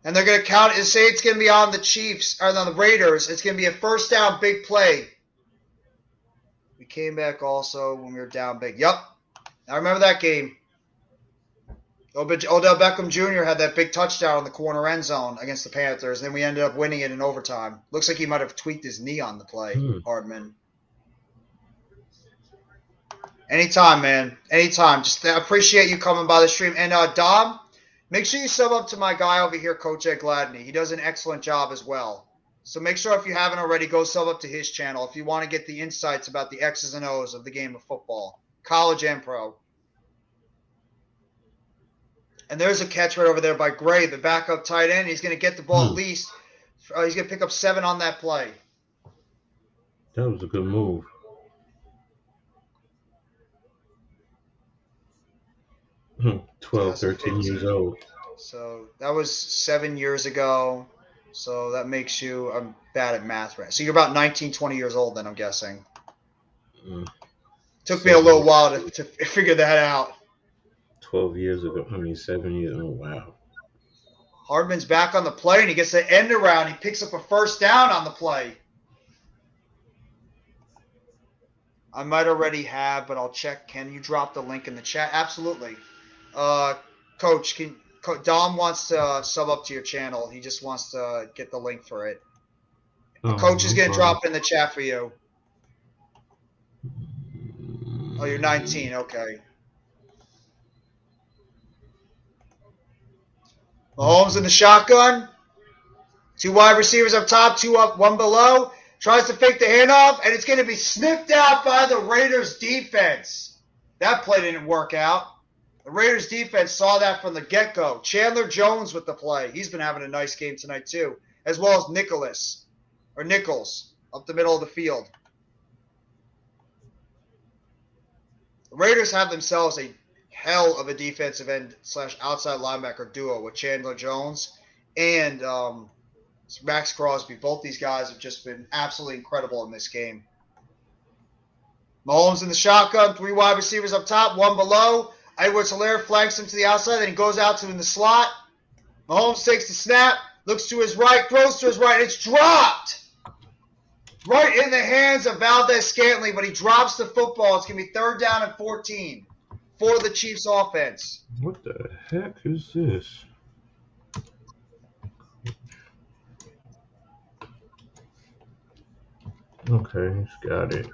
And they're going to count and say it's going to be on the Chiefs or on the Raiders. It's going to be a 1st down big play. We came back also when we were down big. Yep. I remember that game. Odell Beckham Jr. had that big touchdown in the corner end zone against the Panthers. And then we ended up winning it in overtime. Looks like he might have tweaked his knee on the play, Hardman. Anytime, man. Anytime. Just appreciate you coming by the stream. And Dom, make sure you sub up to my guy over here, Coach Ed Gladney. He does an excellent job as well. So make sure if you haven't already, go sub up to his channel if you want to get the insights about the X's and O's of the game of football, college and pro. And there's a catch right over there by Gray, the backup tight end. He's going to get the ball at least. He's going to pick up 7 on that play. That was a good move. 12, 13 years old. So that was 7 years ago. So that makes you, I'm bad at math, right? So you're about 19, 20 years old then, I'm guessing. Took me a little while to figure that out. 12 years ago. 7 years. Oh, wow. Hardman's back on the play, and he gets the end around. He picks up a 1st down on the play. I might already have, but I'll check. Can you drop the link in the chat? Absolutely. Coach, Dom wants to sub up to your channel. He just wants to get the link for it. Coach is going to drop it in the chat for you. Oh, you're 19. Okay. Mahomes in the shotgun. 2 wide receivers up top, 2 up, 1 below. Tries to fake the handoff, and it's going to be sniffed out by the Raiders defense. That play didn't work out. The Raiders defense saw that from the get-go. Chandler Jones with the play. He's been having a nice game tonight too, as well as Nichols up the middle of the field. The Raiders have themselves a hell of a defensive end / outside linebacker duo with Chandler Jones and Maxx Crosby. Both these guys have just been absolutely incredible in this game. Mahomes in the shotgun, 3 wide receivers up top, 1 below. Edwards-Helaire flanks him to the outside, then he goes out to in the slot. Mahomes takes the snap, looks to his right, throws to his right. It's dropped right in the hands of Valdez-Scantling, but he drops the football. It's going to be 3rd down and 14 for the Chiefs offense. What the heck is this? Okay, got it.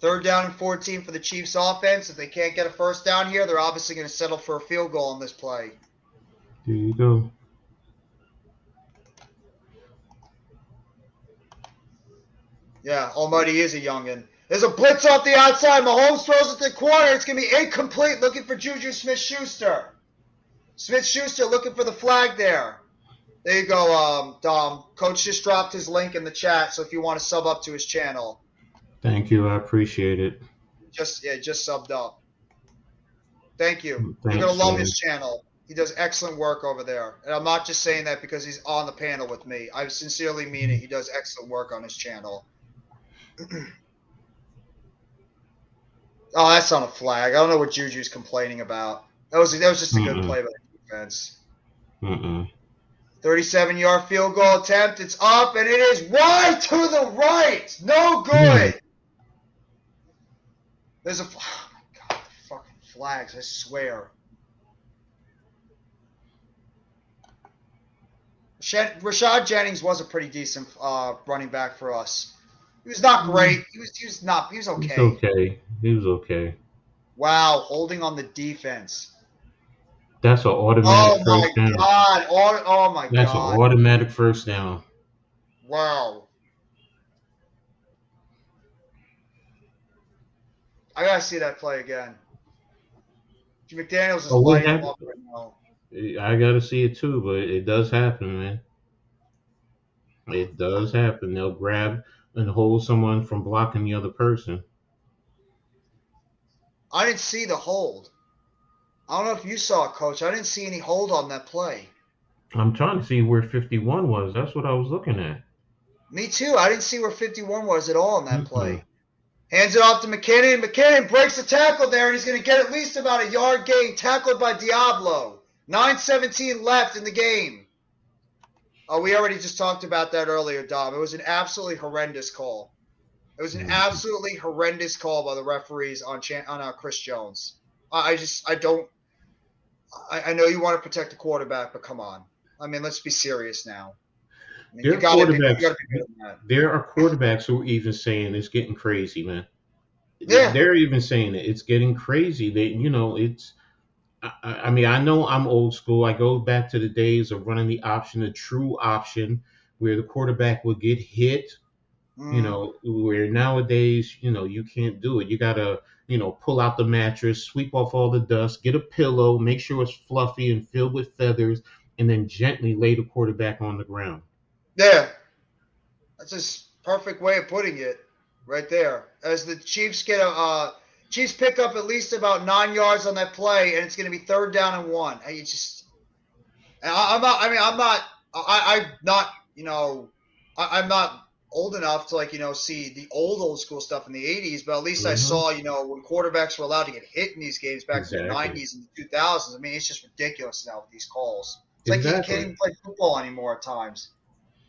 Third down and 14 for the Chiefs offense. If they can't get a 1st down here, they're obviously going to settle for a field goal on this play. There you go. Yeah, Almighty is a youngin. There's a blitz off the outside. Mahomes throws it to the corner. It's going to be incomplete. Looking for Juju Smith-Schuster. Smith-Schuster looking for the flag there. There you go, Dom. Coach just dropped his link in the chat, so if you want to sub up to his channel. Thank you. I appreciate it. Just subbed up. Thank you. Thanks, You're going to love man. his channel. He does excellent work over there. And I'm not just saying that because he's on the panel with me. I sincerely mean it. He does excellent work on his channel. Oh, that's on a flag. I don't know what Juju's complaining about. That was just a good play by the defense. 37-yard field goal attempt. It's up, and it is wide to the right. No good. There's a – oh, my God, the fucking flags, I swear. Rashad Jennings was a pretty decent running back for us. He was not great. He was okay. He was okay. Wow, holding on the defense. That's an automatic first down. Oh my God. That's an automatic first down. Wow. I gotta see that play again. McDaniels is lighting him up right now. I gotta see it too, but it does happen, man. It does happen. They'll grab and hold someone from blocking the other person. I didn't see the hold. I don't know if you saw it, Coach. I didn't see any hold on that play. I'm trying to see where 51 was. That's what I was looking at. Me too. I didn't see where 51 was at all on that play. Hands it off to McKinnon. McKinnon breaks the tackle there, and he's going to get at least about a yard gain. Tackled by Diablo. 9:17 left in the game. Oh, we already just talked about that earlier, Dom. It was an absolutely horrendous call. It was an absolutely horrendous call by the referees on Chris Jones. I know you want to protect the quarterback, but come on. I mean, let's be serious now. I mean, There are quarterbacks who are even saying it's getting crazy, man. Yeah. They're even saying it. It's getting crazy. It's. I mean, I know I'm old school. I go back to the days of running the option, the true option, where the quarterback would get hit. Where nowadays, you can't do it. You gotta, pull out the mattress, sweep off all the dust, get a pillow, make sure it's fluffy and filled with feathers, and then gently lay the quarterback on the ground. Yeah. That's a perfect way of putting it right there. As the Chiefs Chiefs pick up at least about 9 yards on that play, and it's going to be 3rd down and 1. I'm not old enough to see the old school stuff in the 80s, but at least I saw when quarterbacks were allowed to get hit in these games back in the 90s and the 2000s. I mean, it's just ridiculous now with these calls. It's like you can't even play football anymore at times.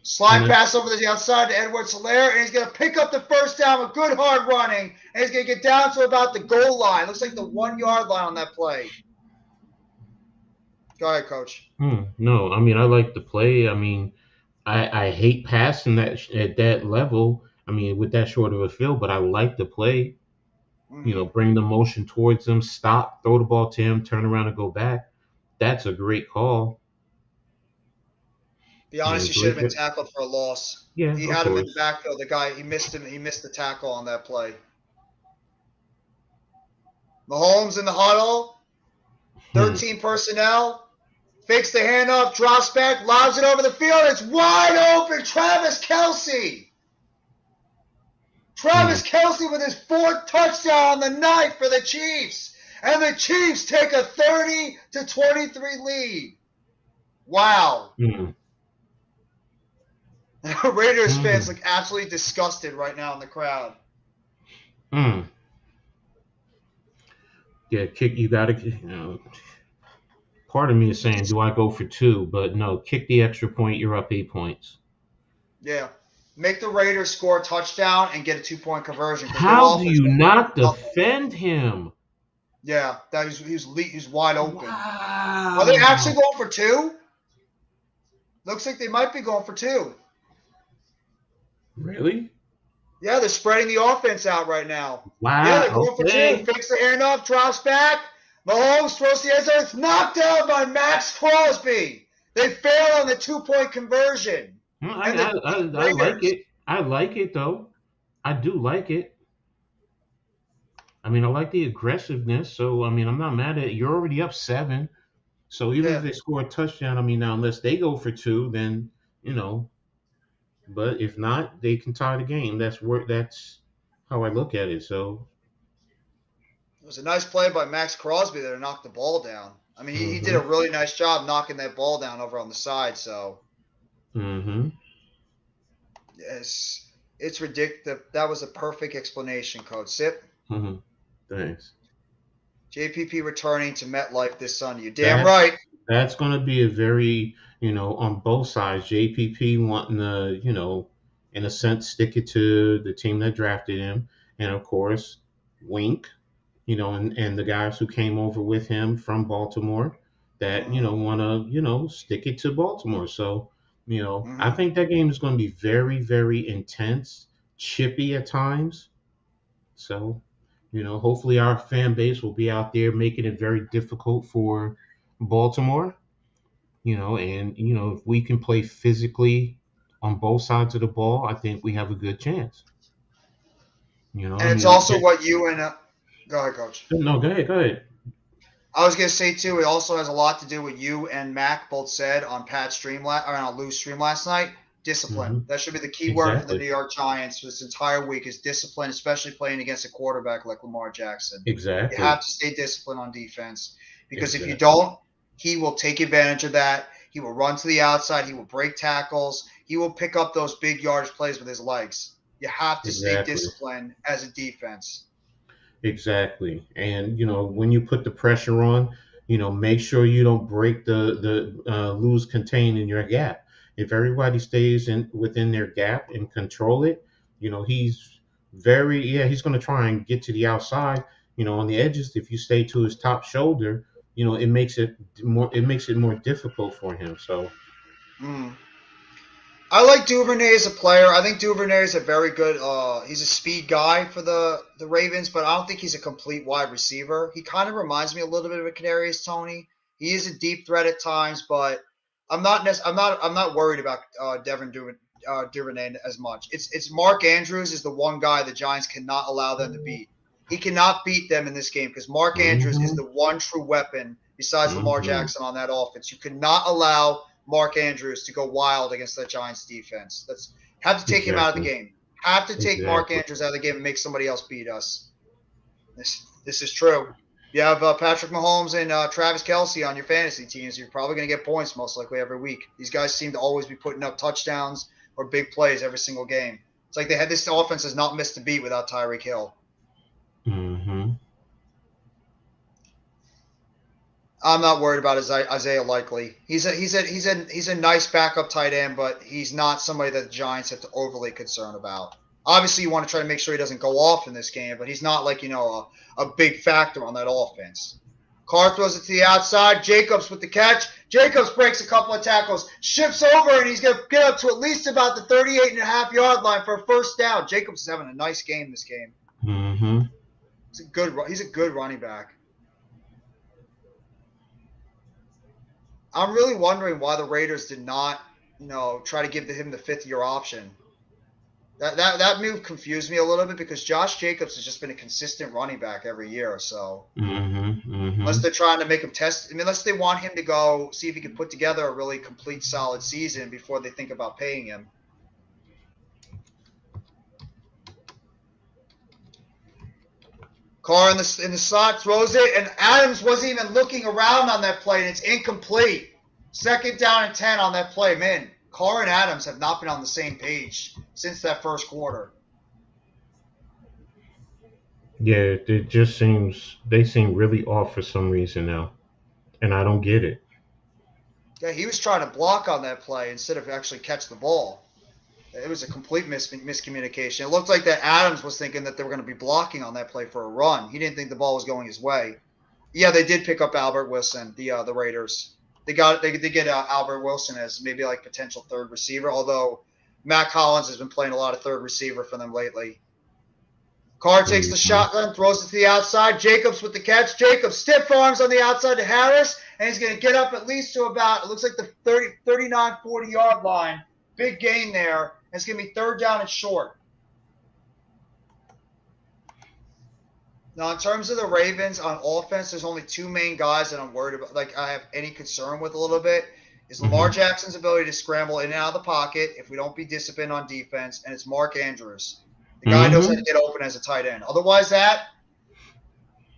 Slide pass over the outside to Edwards-Helaire, and he's going to pick up the first down with good hard running, and he's going to get down to about the goal line. Looks like the 1 yard line on that play. Go ahead, Coach. No, I mean, I like the play. I mean, I hate passing that at that level. I mean, with that short of a field, but I like the play. Bring the motion towards him, stop, throw the ball to him, turn around and go back. That's a great call. Be honest, he should have been tackled for a loss. Yeah, he had him in the backfield. The guy, he missed him. He missed the tackle on that play. Mahomes in the huddle. 13 personnel. Fakes the handoff, drops back, lobs it over the field. It's wide open. Travis Kelce. Travis Kelce with his 4th touchdown on the night for the Chiefs. And the Chiefs take a 30-23 lead. Wow. Raiders fans look absolutely disgusted right now in the crowd. Yeah, kick. You got to. Part of me is saying, do I go for 2? But no, kick the extra point. You're up 8 points. Yeah, make the Raiders score a touchdown and get a 2-point conversion. How do you not defend him? Yeah, he's wide open. Wow. Are they actually going for 2? Looks like they might be going for 2. Really? Yeah, they're spreading the offense out right now. Wow. Yeah, they're going for 2. Fakes the handoff, drops back. Mahomes throws the end zone. It's knocked down by Maxx Crosby. They fail on the 2-point conversion. I like it. I like it, though. I do like it. I mean, I like the aggressiveness. So, I mean, I'm not mad at it. You're already up 7. So even if Yeah. they score a touchdown, I mean, now unless they go for 2, then, but if not, they can tie the game. That's how I look at it. So, It was a nice play by Maxx Crosby there to knock the ball down. I mean, he did a mhm. really nice job knocking that ball down over on the side. So, Mhm. yes, it's ridiculous. That was a perfect explanation, Coach. Sip. Mhm. Thanks. JPP returning to MetLife this Sunday. You're damn That's right. that's going to be a very, on both sides. JPP wanting to, in a sense, stick it to the team that drafted him, and of course, Wink, and the guys who came over with him from Baltimore that want to, stick it to Baltimore. So, I think that game is going to be very, very intense, chippy at times. So, hopefully our fan base will be out there making it very difficult for Baltimore, and if we can play physically on both sides of the ball, I think we have a good chance. I And it's mean, also what you and go ahead, Coach. no, go ahead. I was gonna say too. It also has a lot to do with you and Mac both said on Pat's stream on Lou's stream last night. Discipline. Hmm. That should be the key word for the Exactly. New York Giants for this entire week is discipline, especially playing against a quarterback like Lamar Jackson. You have Exactly. to stay disciplined on defense because if you Exactly. don't, he will take advantage of that. He will run to the outside. He will break tackles. He will pick up those big yardage plays with his legs. You have to stay Exactly. disciplined as a defense. Exactly. And when you put the pressure on, make sure you don't break the lose contain in your gap. If everybody stays in within their gap and control it, he's he's going to try and get to the outside. On the edges, if you stay to his top shoulder, it makes it more difficult for him. So, Mm. I like Duvernay as a player. I think Duvernay is a very good. He's a speed guy for the Ravens, but I don't think he's a complete wide receiver. He kind of reminds me a little bit of a Kadarius Toney. He is a deep threat at times, but I'm not worried about Duvernay as much. It's Mark Andrews is the one guy the Giants cannot allow them to beat. He cannot beat them in this game because Mark Andrews is hmm the one true weapon besides Lamar hmm Jackson on that offense. You cannot allow Mark Andrews to go wild against that Giants defense. Have to take him out of the exactly, game. Have to take Mark exactly. Andrews out of the game and make somebody else beat us. This is true. You have Patrick Mahomes and Travis Kelce on your fantasy teams. You're probably going to get points most likely every week. These guys seem to always be putting up touchdowns or big plays every single game. It's like this offense has not missed a beat without Tyreek Hill. hmm I'm not worried about Isaiah Likely. He's a nice backup tight end, but he's not somebody that the Giants have to overly concern about. Obviously, you want to try to make sure he doesn't go off in this game, but he's not like a big factor on that offense. Carr throws it to the outside. Jacobs with the catch. Jacobs breaks a couple of tackles, shifts over, and he's going to get up to at least about the 38.5-yard line for a first down. Jacobs is having a nice game this game. hmm He's a good running back. I'm really wondering why the Raiders did not, try to give him the 5th-year option. That move confused me a little bit because Josh Jacobs has just been a consistent running back every year or so. Unless they're trying to make him unless they want him to go see if he can put together a really complete, solid season before they think about paying him. Carr in the slot throws it, and Adams wasn't even looking around on that play, and it's incomplete. 2nd down and 10 on that play. Man, Carr and Adams have not been on the same page since that first quarter. Yeah, they seem really off for some reason now, and I don't get it. Yeah, he was trying to block on that play instead of actually catch the ball. It was a complete miscommunication. It looked like that Adams was thinking that they were going to be blocking on that play for a run. He didn't think the ball was going his way. Yeah, they did pick up Albert Wilson, the Raiders. They get Albert Wilson as maybe like potential third receiver, although Matt Collins has been playing a lot of third receiver for them lately. Carr takes the hmm shotgun, throws it to the outside. Jacobs with the catch. Jacobs stiff arms on the outside to Harris, and he's going to get up at least to about, it looks like the 39, 40-yard line. Big gain there. It's going to be 3rd down and short. Now, in terms of the Ravens on offense, there's only two main guys that I'm worried about. Like, I have any concern with a little bit is Lamar Jackson's ability to scramble in and out of the pocket if we don't be disciplined on defense, and it's Mark Andrews. The guy knows how to get open as a tight end. Otherwise,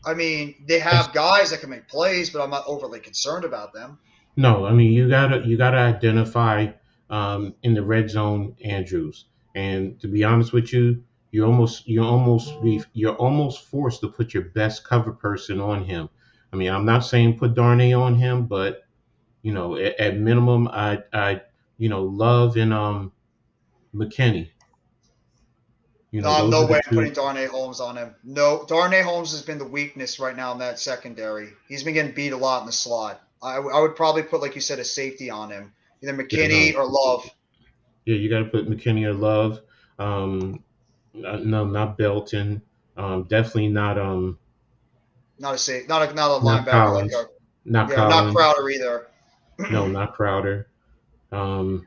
I mean, they have guys that can make plays, but I'm not overly concerned about them. No, I mean you gotta identify in the red zone Andrews, and to be honest with you, you're almost forced to put your best cover person on him. I mean, I'm not saying put Darnay on him, but at minimum, I Love and McKinney. No way I'm putting Darnay Holmes on him. No, Darnay Holmes has been the weakness right now in that secondary. He's been getting beat a lot in the slot. I would probably put, like you said, a safety on him, either McKinney or Love. Yeah, you got to put McKinney or Love. No, not Belton. Definitely not. Not a linebacker. Collins. Not Collins. Not Crowder either. No, not Crowder. Do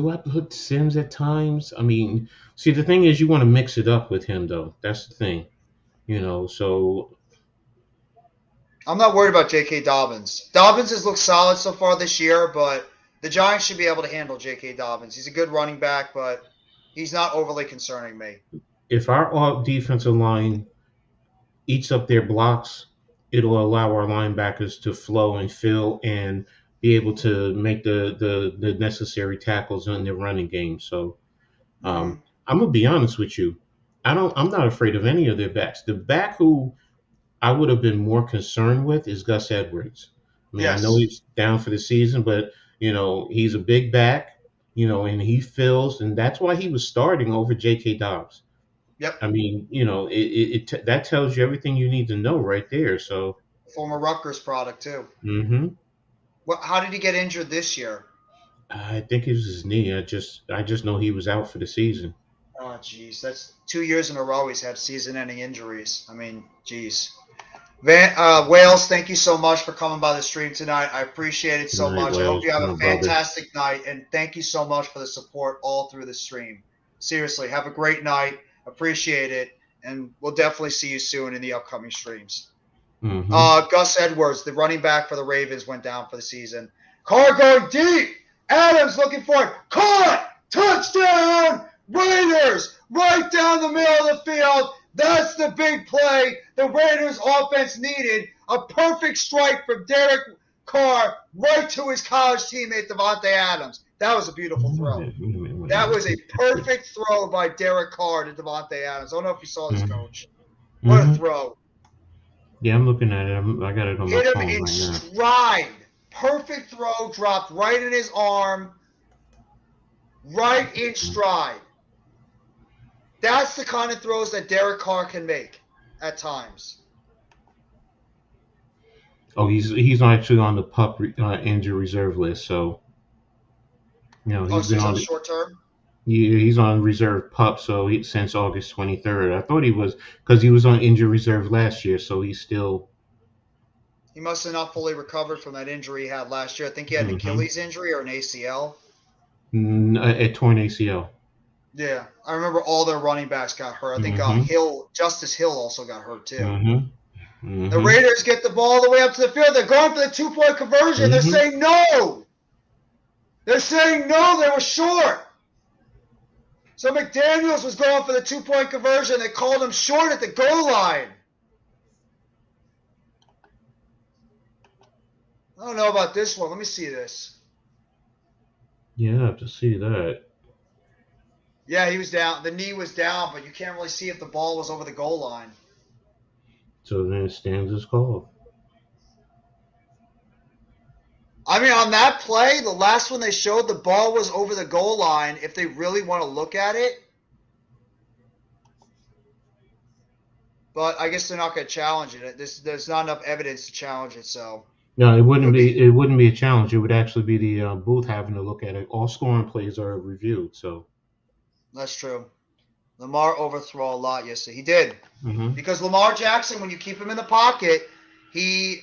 I put Sims at times? I mean, see, the thing is, you want to mix it up with him, though. That's the thing, So I'm not worried about J.K. Dobbins. Dobbins has looked solid so far this year, but the Giants should be able to handle J.K. Dobbins. He's a good running back, but he's not overly concerning me. If our defensive line eats up their blocks, it'll allow our linebackers to flow and fill and be able to make the necessary tackles in the running game. So I'm gonna be honest with you. I'm not afraid of any of their backs. The back who I would have been more concerned with is Gus Edwards. I mean, I know he's down for the season, but he's a big back, and he fills, and that's why he was starting over J.K. Dobbs. Yep. I mean, that tells you everything you need to know right there. So former Rutgers product too. Mm-hmm. How did he get injured this year? I think it was his knee. I just know he was out for the season. Oh, geez. That's 2 years in a row he's had season-ending injuries. I mean, geez. Wales, thank you so much for coming by the stream tonight. I appreciate it so much. I hope you have a fantastic night, and thank you so much for the support all through the stream. Seriously, have a great night. Appreciate it, and we'll definitely see you soon in the upcoming streams. Mm-hmm. Gus Edwards, the running back for the Ravens, went down for the season. Carr going deep. Adams looking for it. Caught! Touchdown! Raiders! Right down the middle of the field. That's the big play the Raiders offense needed. A perfect strike from Derek Carr right to his college teammate Davante Adams. That was a beautiful throw. That was a perfect throw by Derek Carr to Davante Adams. I don't know if you saw this, Coach. What a throw. Yeah, I'm looking at it. I got it on my phone right now. Hit him in stride. Perfect throw, dropped right in his arm. Right in stride. That's the kind of throws that Derek Carr can make at times. Oh, he's actually on the PUP injury reserve list, so he's been on short term. Yeah, he's on reserve PUP, so since August 23rd. I thought he was because he was on injury reserve last year, so he's still. He must have not fully recovered from that injury he had last year. I think he had an Achilles injury or an ACL. A torn ACL. Yeah, I remember all their running backs got hurt. I think Justice Hill also got hurt too. The Raiders get the ball all the way up to the field. They're going for the 2-point conversion. They're saying no. They're saying no. They were short. So McDaniels was going for the 2-point conversion. They called him short at the goal line. I don't know about this one. Let me see this. Yeah, I have to see that. Yeah, he was down. The knee was down, but you can't really see if the ball was over the goal line. So then it stands as called. I mean, on that play, the last one they showed, the ball was over the goal line if they really want to look at it. But I guess they're not going to challenge it. There's not enough evidence to challenge it, so. No, it wouldn't be a challenge. It would actually be the booth having to look at it. All scoring plays are reviewed, so. That's true. Lamar overthrew a lot yesterday. He did. Because Lamar Jackson, when you keep him in the pocket, his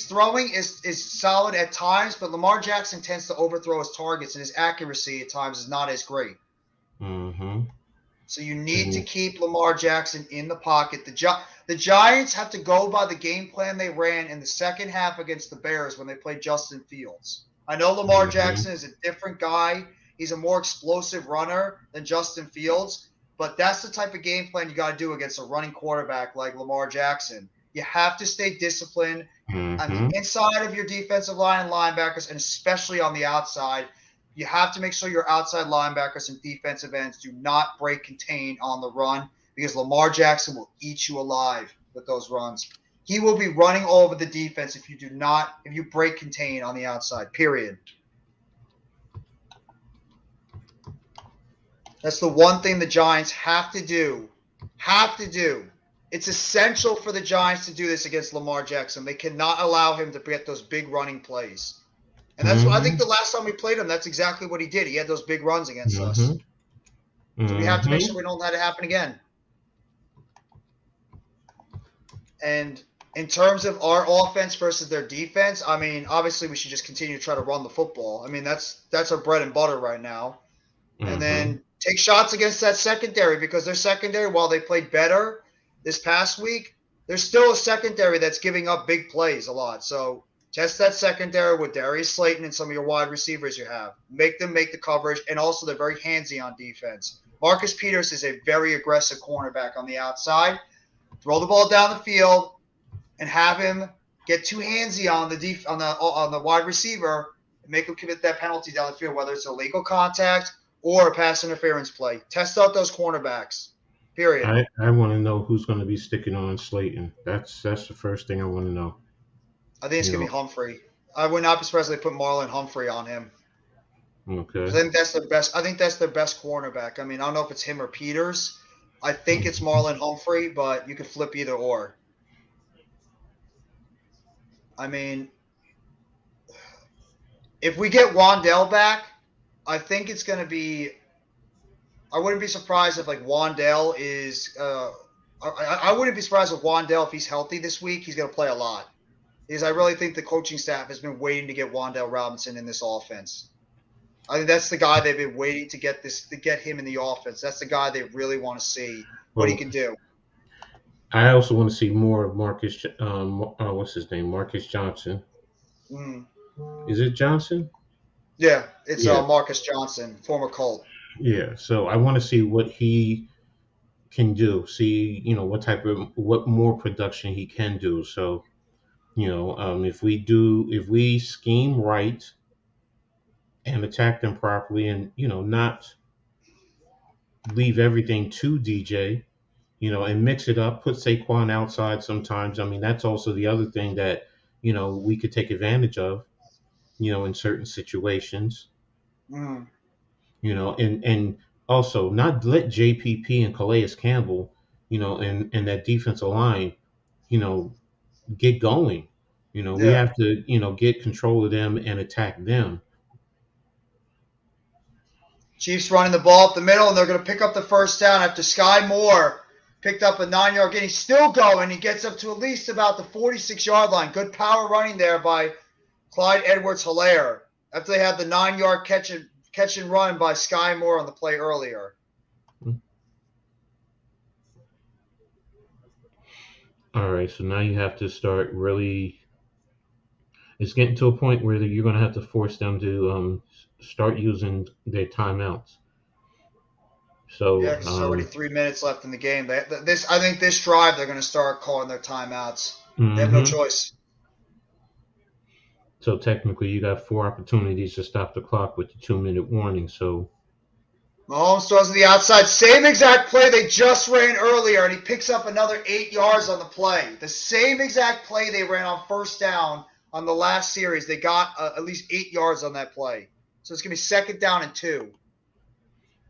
throwing is solid at times, but Lamar Jackson tends to overthrow his targets, and his accuracy at times is not as great. So you need to keep Lamar Jackson in the pocket. The Giants have to go by the game plan they ran in the second half against the Bears when they played Justin Fields. I know Lamar Jackson is a different guy. He's a more explosive runner than Justin Fields, but that's the type of game plan you got to do against a running quarterback like Lamar Jackson. You have to stay disciplined on the inside of your defensive line and linebackers, and especially on the outside. You have to make sure your outside linebackers and defensive ends do not break contain on the run, because Lamar Jackson will eat you alive with those runs. He will be running all over the defense if you break contain on the outside, period. That's the one thing the Giants have to do. It's essential for the Giants to do this against Lamar Jackson. They cannot allow him to get those big running plays. And that's what I think the last time we played him, that's exactly what he did. He had those big runs against us. So we have to make sure we don't let it happen again. And in terms of our offense versus their defense, I mean, obviously we should just continue to try to run the football. I mean, that's our bread and butter right now. And then take shots against that secondary, because their secondary, while they played better this past week, there's still a secondary that's giving up big plays a lot. So test that secondary with Darius Slayton and some of your wide receivers you have. Make them make the coverage, and also they're very handsy on defense. Marcus Peters is a very aggressive cornerback on the outside. Throw the ball down the field and have him get too handsy on the wide receiver and make him commit that penalty down the field, whether it's illegal contact or a pass interference play. Test out those cornerbacks. Period. I want to know who's going to be sticking on Slayton. That's the first thing I want to know. I think it's going to be Humphrey. I would not be surprised if they put Marlon Humphrey on him. Okay. I think that's their best. I think that's their best cornerback. I mean, I don't know if it's him or Peters. I think it's Marlon Humphrey, but you could flip either or. I mean, if we get Wan'Dale back, I think it's going to be. I wouldn't be surprised if Wan'Dale is. I wouldn't be surprised if Wan'Dale, if he's healthy this week, he's going to play a lot. Because I really think the coaching staff has been waiting to get Wan'Dale Robinson in this offense. I think that's the guy they've been waiting to get him in the offense. That's the guy they really want to see what he can do. I also want to see more of Marcus. What's his name? Marcus Johnson. Is it Johnson? Yeah, it's Marcus Johnson, former Colt. Yeah, so I want to see what he can do. See, what more production he can do. So, if we scheme right and attack them properly, and not leave everything to DJ, and mix it up, put Saquon outside sometimes. I mean, that's also the other thing that we could take advantage of, in certain situations. And also not let JPP and Calais Campbell, and that defensive line, get going. We have to, get control of them and attack them. Chiefs running the ball up the middle, and they're going to pick up the first down after Sky Moore picked up a 9-yard gain. He's still going. He gets up to at least about the 46-yard line. Good power running there by Clyde Edwards-Helaire after they had the 9-yard catch and run by Sky Moore on the play earlier. All right, so now you have to start really. It's getting to a point where you're going to have to force them to start using their timeouts. So yeah, because there's already 3 minutes left in the game. I think this drive they're going to start calling their timeouts. They have no choice. So technically, you got 4 opportunities to stop the clock with the 2-minute warning. So Mahomes throws to the outside. Same exact play they just ran earlier, and he picks up another 8 yards on the play. The same exact play they ran on first down on the last series. They got at least 8 yards on that play. So it's going to be second down and 2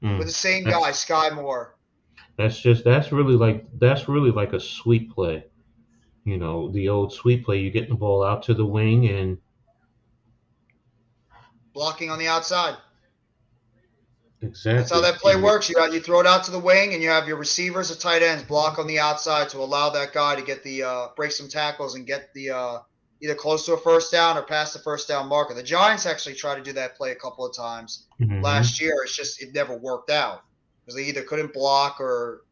with the same guy, Sky Moore. That's really like a sweep play. The old sweep play. You get the ball out to the wing and blocking on the outside. Exactly. That's how that play works. You throw it out to the wing, and you have your receivers or tight ends block on the outside to allow that guy to get the break some tackles and get the either close to a first down or past the first down marker. The Giants actually tried to do that play a couple of times last year. It's just it never worked out. because they either couldn't block or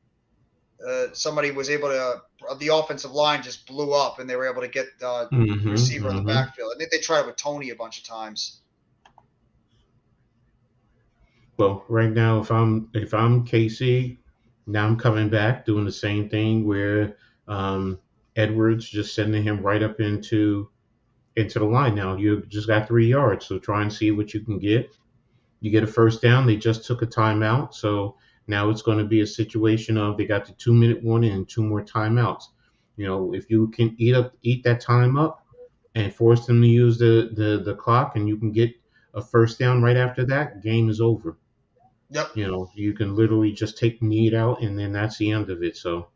somebody was able to. The offensive line just blew up, and they were able to get the receiver in the backfield. I think they tried it with Tony a bunch of times. Well, right now, if I'm KC, now I'm coming back doing the same thing where Edwards just sending him right up into the line. Now you just got 3 yards, so try and see what you can get. You get a first down. They just took a timeout, so now it's going to be a situation of they got the 2-minute warning and 2 more timeouts. If you can eat that time up and force them to use the clock, and you can get a first down right after that, game is over. Yep. You can literally just take the need out, and then that's the end of it. So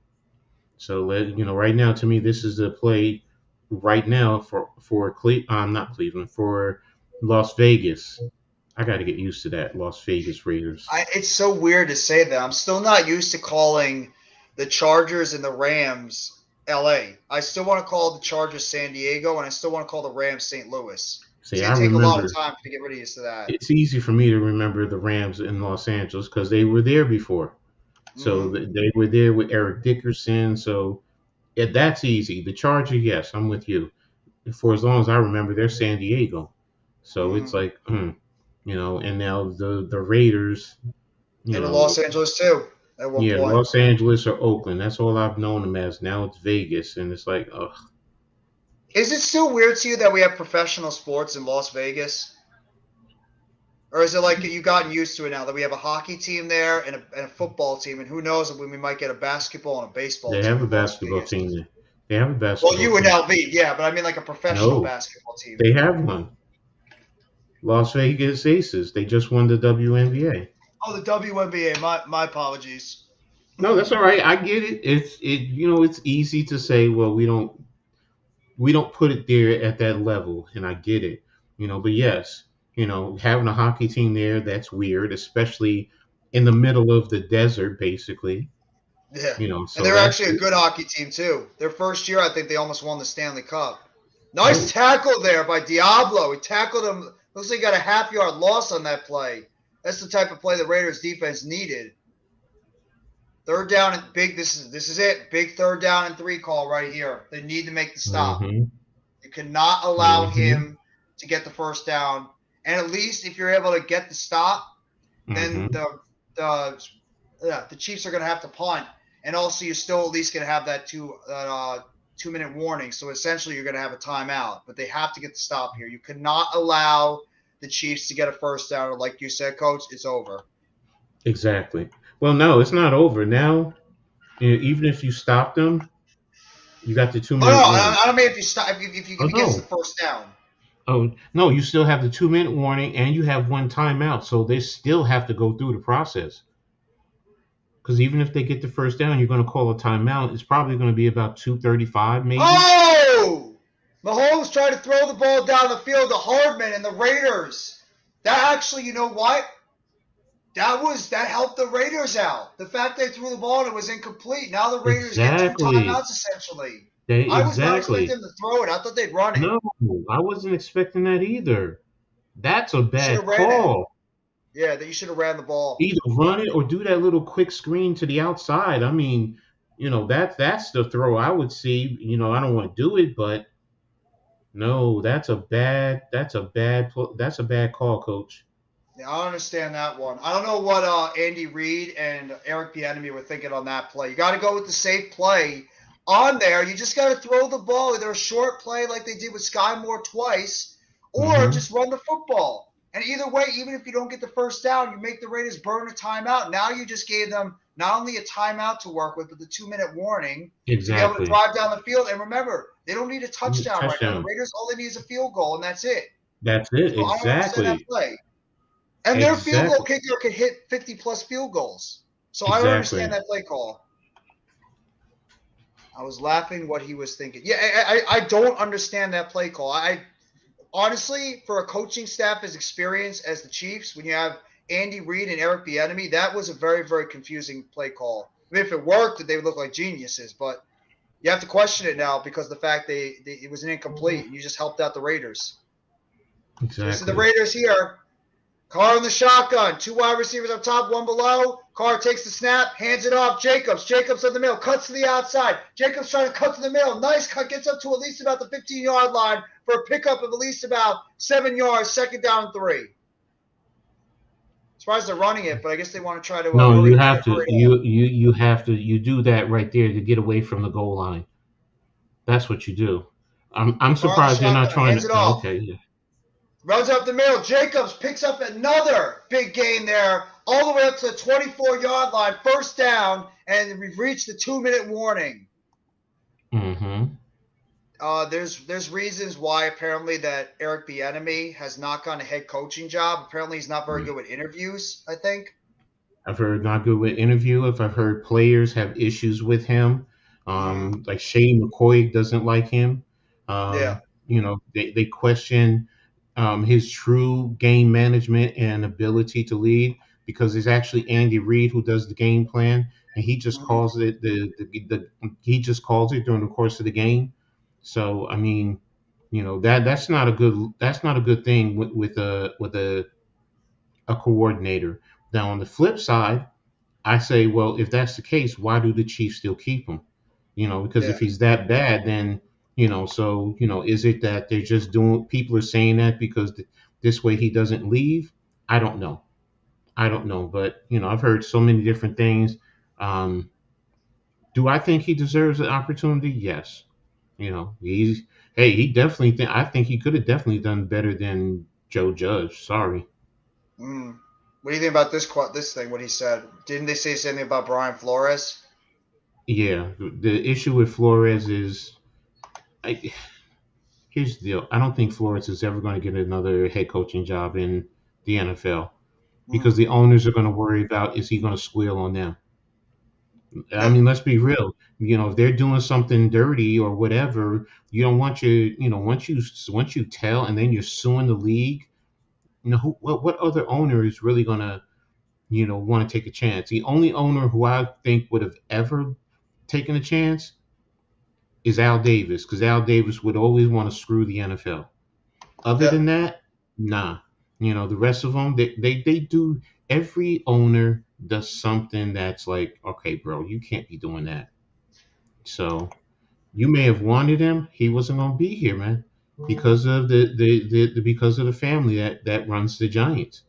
right now, to me, this is the play right now for not Cleveland, for Las Vegas. I got to get used to that, Las Vegas Raiders. It's so weird to say that. I'm still not used to calling the Chargers and the Rams L.A. I still want to call the Chargers San Diego, and I still want to call the Rams St. Louis. See, it take a lot of time to get used to that. It's easy for me to remember the Rams in Los Angeles because they were there before. So they were there with Eric Dickerson. So that's easy. The Chargers, yes, I'm with you. For as long as I remember, they're San Diego. So it's like, and now the Raiders. And the Los Angeles too. At one point. Los Angeles or Oakland. That's all I've known them as. Now it's Vegas, and it's like, ugh. Is it still weird to you that we have professional sports in Las Vegas? Or is it like you gotten used to it now that we have a hockey team there and a football team, and who knows when we might get a basketball and a baseball team? They have a basketball team there. They have a basketball team. Well, you and LV, yeah, but I mean like a professional basketball team. They have one. Las Vegas Aces. They just won the WNBA. Oh, the WNBA. My apologies. No, that's all right. I get it. It's easy to say, well, we don't put it there at that level, and I get it. But yes, having a hockey team there, that's weird, especially in the middle of the desert, basically. Yeah. So and they're actually a good hockey team too. Their first year, I think they almost won the Stanley Cup. Nice tackle there by Diablo. He tackled him. Looks like he got a half-yard loss on that play. That's the type of play the Raiders defense needed. Third down and big. This is it. Big 3rd down and 3 call right here. They need to make the stop. You cannot allow him to get the first down. And at least if you're able to get the stop, then the Chiefs are going to have to punt. And also, you're still at least going to have that 2-minute warning. So essentially, you're going to have a timeout. But they have to get the stop here. You cannot allow the Chiefs to get a first down. Or like you said, Coach, it's over. Exactly. Well, no, it's not over. Now, even if you stop them, you got the 2-minute warning. I don't mean if you stop. If you get the first down. Oh, no, you still have the 2-minute warning, and you have 1 timeout. So they still have to go through the process. Because even if they get the first down, you're going to call a timeout. It's probably going to be about 2:35, maybe. Oh! Mahomes tried to throw the ball down the field to Hardman and the Raiders. That actually, you know what? That helped the Raiders out. The fact they threw the ball and it was incomplete. Now the Raiders get 2 timeouts essentially. I was not expecting them to throw it. I thought they'd run it. No, I wasn't expecting that either. That's a bad call. Yeah, that you should have ran the ball. Either run it or do that little quick screen to the outside. I mean, that's the throw I would see. I don't want to do it, but no, that's a bad call, Coach. Yeah, I understand that one. I don't know what Andy Reid and Eric Bieniemy were thinking on that play. You got to go with the safe play on there. You just got to throw the ball, either a short play like they did with Sky Moore twice, or just run the football. And either way, even if you don't get the first down, you make the Raiders burn a timeout. Now you just gave them not only a timeout to work with, but the 2-minute warning to be able to drive down the field. And remember, they don't need a touchdown right now. The Raiders all they need is a field goal, and that's it. That's it, so exactly. I don't understand that play. And their field goal kicker could hit 50-plus field goals. So I don't understand that play call. I was laughing what he was thinking. Yeah, I don't understand that play call. Honestly, for a coaching staff as experienced as the Chiefs, when you have Andy Reid and Eric Bieniemy, that was a very, very confusing play call. I mean, if it worked, they would look like geniuses, but you have to question it now because of the fact it was an incomplete. You just helped out the Raiders. Exactly. This is the Raiders here. Carr in the shotgun. 2 wide receivers up top, 1 below. Carr takes the snap, hands it off. Jacobs. Jacobs in the middle, cuts to the outside. Jacobs trying to cut to the middle. Nice cut, gets up to at least about the 15-yard line for a pickup of at least about 7 yards, 2nd down and 3. Surprised they're running it, but I guess they want to try to. No, you have to. You have to. You do that right there to get away from the goal line. That's what you do. I'm surprised they're not trying to. Okay, yeah. Runs up the middle. Jacobs picks up another big gain there, all the way up to the 24-yard line, 1st down, and we've reached the 2-minute warning. Mm-hmm. There's reasons why apparently that Eric Bieniemy has not gotten a head coaching job. Apparently he's not very good with interviews, I think. I've heard not good with interviewers. I've heard players have issues with him. Like Shane McCoy doesn't like him. You know, they question his true game management and ability to lead, because it's actually Andy Reid who does the game plan, and he just calls it he just calls it during the course of the game. So I mean, you know, that's not a good thing with a coordinator. Now on the flip side, I say, well, if that's the case, why do the Chiefs still keep him? You know, because if he's that bad, then, you know, so, you know, is it that they're just people are saying that because this way he doesn't leave? I don't know. But, you know, I've heard so many different things. Do I think he deserves an opportunity? Yes. You know, I think he could have definitely done better than Joe Judge. Sorry. What do you think about this thing, what he said? Didn't they say something about Brian Flores? Yeah, the issue with Flores is, here's the deal. I don't think Flores is ever going to get another head coaching job in the NFL because the owners are going to worry about, is he going to squeal on them? I mean, let's be real. You know, if they're doing something dirty or whatever, you don't want once you tell and then you're suing the league, you know, what other owner is really going to, you know, want to take a chance? The only owner who I think would have ever taken a chance is Al Davis, because Al Davis would always want to screw the NFL. Other than that, nah. You know, the rest of them, they do. Every owner does something that's like, okay, bro, you can't be doing that. So you may have wanted him. He wasn't going to be here, man, because of the family that runs the Giants.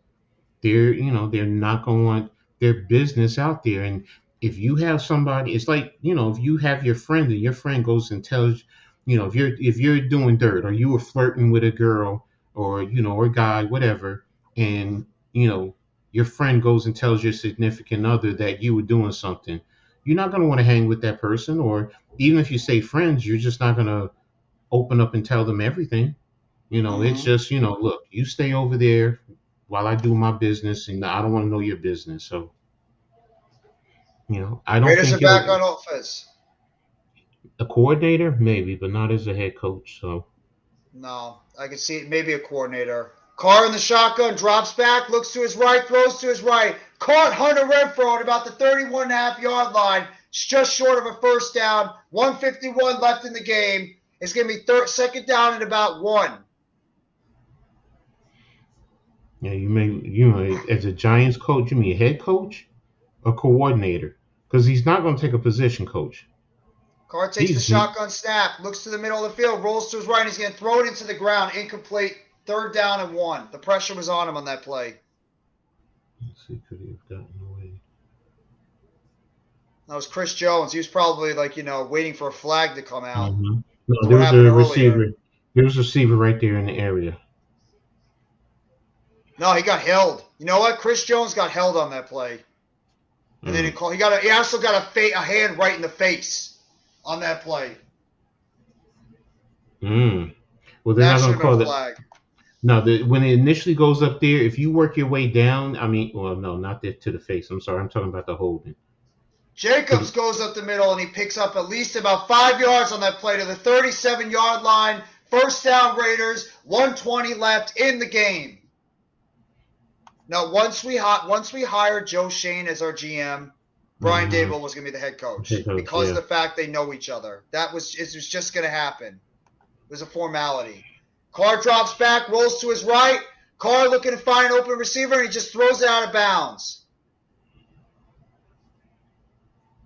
They're not going to want their business out there. And if you have somebody, it's like, you know, if you have your friend and your friend goes and tells, you know, if you're doing dirt or you were flirting with a girl or, you know, or a guy, whatever, and, you know, your friend goes and tells your significant other that you were doing something, you're not going to want to hang with that person. Or even if you say friends, you're just not going to open up and tell them everything. You know, it's just, you know, look, you stay over there while I do my business, and I don't want to know your business. So, you know, I don't Raiders think are back on offense. A coordinator, maybe, but not as a head coach. So, no, I can see it. Maybe a coordinator. Carr in the shotgun, drops back, looks to his right, throws to his right. Caught Hunter Renfrow at about the 31.5-yard line. It's just short of a 1st down. 1:51 left in the game. It's going to be 2nd down and about 1. Yeah, you know, as a Giants coach, you mean head coach or coordinator? Because he's not going to take a position coach. Carr takes the shotgun snap, looks to the middle of the field, rolls to his right, and he's going to throw it into the ground. Incomplete. 3rd down and 1. The pressure was on him on that play. Let's see, could he have gotten away? That was Chris Jones. He was probably, like, you know, waiting for a flag to come out. No, there was a receiver. There was a receiver right there in the area. No, he got held. You know what? Chris Jones got held on that play. And then he also got a hand right in the face on that play. Well, they're not going to call that flag. No, when it initially goes up there, if you work your way down, I mean, well, no, not to the face. I'm sorry. I'm talking about the holding. Jacobs goes up the middle, and he picks up at least about 5 yards on that play to the 37-yard line. 1st down, Raiders. 1:20 left in the game. Now, once we hired Joe Shane as our GM, Brian Daboll was going to be the head coach because of the fact they know each other. It was just going to happen. It was a formality. Carr drops back, rolls to his right. Carr looking to find an open receiver, and he just throws it out of bounds.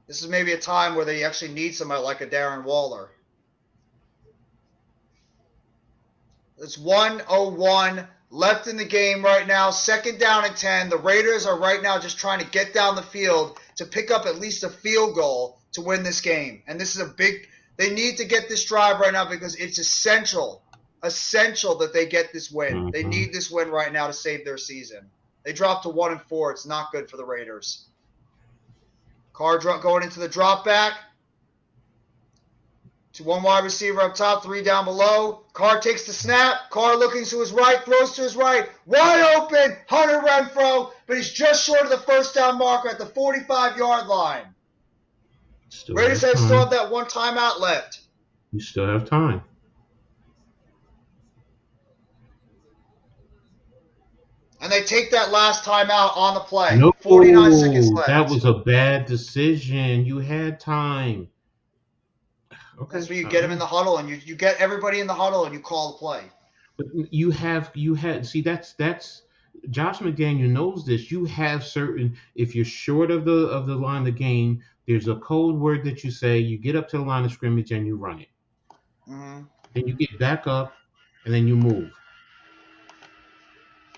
This is maybe a time where they actually need somebody like a Darren Waller. It's 1:01 left in the game right now. 2nd down and 10. The Raiders are right now just trying to get down the field to pick up at least a field goal to win this game. And this is a big – they need to get this drive right now because it's essential that they get this win. Mm-hmm. They need this win right now to save their season. They dropped to 1-4. It's not good for the Raiders. Carr going into the drop back. To one wide receiver up top, 3 down below. Carr takes the snap. Carr looking to his right, throws to his right. Wide open, Hunter Renfrow, but he's just short of the first down marker at the 45-yard line. Raiders still have that one timeout left. You still have time. And they take that last timeout on the play. No, 49 seconds left. That was a bad decision. You had time. Okay. That's where you get them in the huddle, and you get everybody in the huddle, and you call the play. But you had see that's Josh McDaniel knows this. You have certain, if you're short of the line of the game, there's a code word that you say. You get up to the line of scrimmage and you run it. Mm-hmm. Then you get back up, and then you move.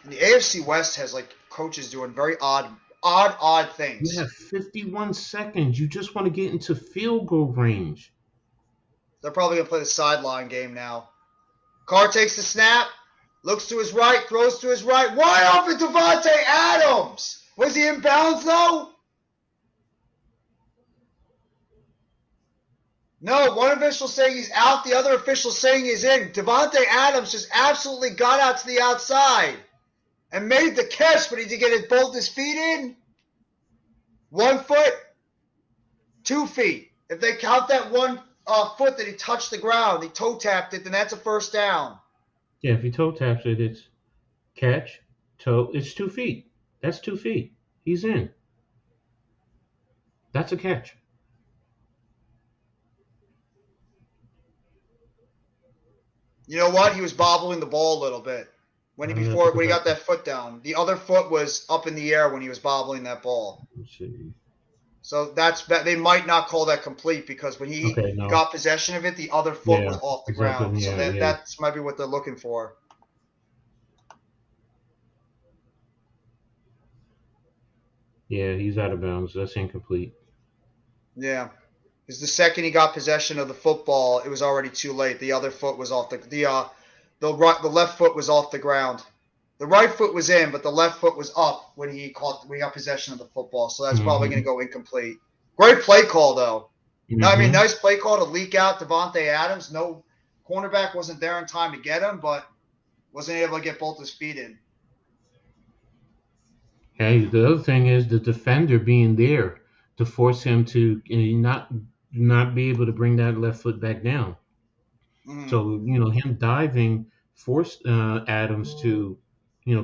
And the AFC West has like coaches doing very odd things. You have 51 seconds. You just want to get into field goal range. They're probably going to play the sideline game now. Carr takes the snap, looks to his right, throws to his right. Wide open, Davante Adams. Was he in bounds, though? No, one official saying he's out, the other official saying he's in. Davante Adams just absolutely got out to the outside and made the catch, but he did get both his feet in. 1 foot, 2 feet. If they count that 1 foot that he touched the ground, he toe tapped it, then that's a first down. Yeah, if he toe taps it, it's catch, toe. It's 2 feet. That's 2 feet. He's in. That's a catch. You know what? He was bobbling the ball a little bit when he got that foot down. The other foot was up in the air when he was bobbling that ball. Let's see. So they might not call that complete because when he got possession of it, the other foot was off the ground. So that might be what they're looking for. Yeah, he's out of bounds. That's incomplete. Yeah. Because the second he got possession of the football, it was already too late. The other foot was off the left foot was off the ground. The right foot was in, but the left foot was up when he got possession of the football. So that's probably going to go incomplete. Great play call, though. Mm-hmm. No, I mean, nice play call to leak out Davante Adams. No cornerback wasn't there in time to get him, but wasn't able to get both his feet in. Hey, the other thing is the defender being there to force him to not be able to bring that left foot back down. Mm-hmm. So, him diving forced Adams to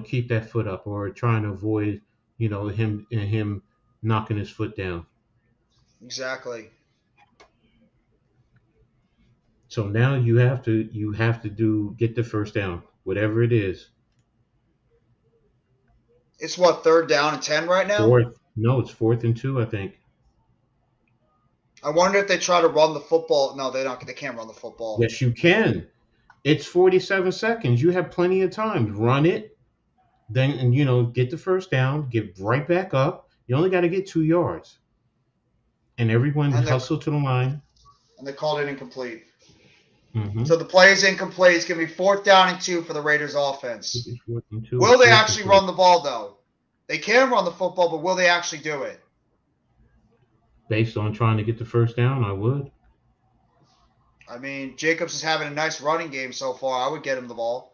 keep that foot up or trying to avoid, him knocking his foot down. Exactly. So now you have to get the first down, whatever it is. It's what, 3rd down and 10 right now? No, it's 4th and 2, I think. I wonder if they try to run the football. No, they can't run the football. Yes, you can. It's 47 seconds. You have plenty of time. Run it. Then, get the first down, get right back up. You only got to get 2 yards. And everyone hustle to the line. And they called it incomplete. Mm-hmm. So the play is incomplete. It's going to be 4th down and 2 for the Raiders offense. Will they actually run the ball, though? They can run the football, but will they actually do it? Based on trying to get the first down, I would. I mean, Jacobs is having a nice running game so far. I would get him the ball.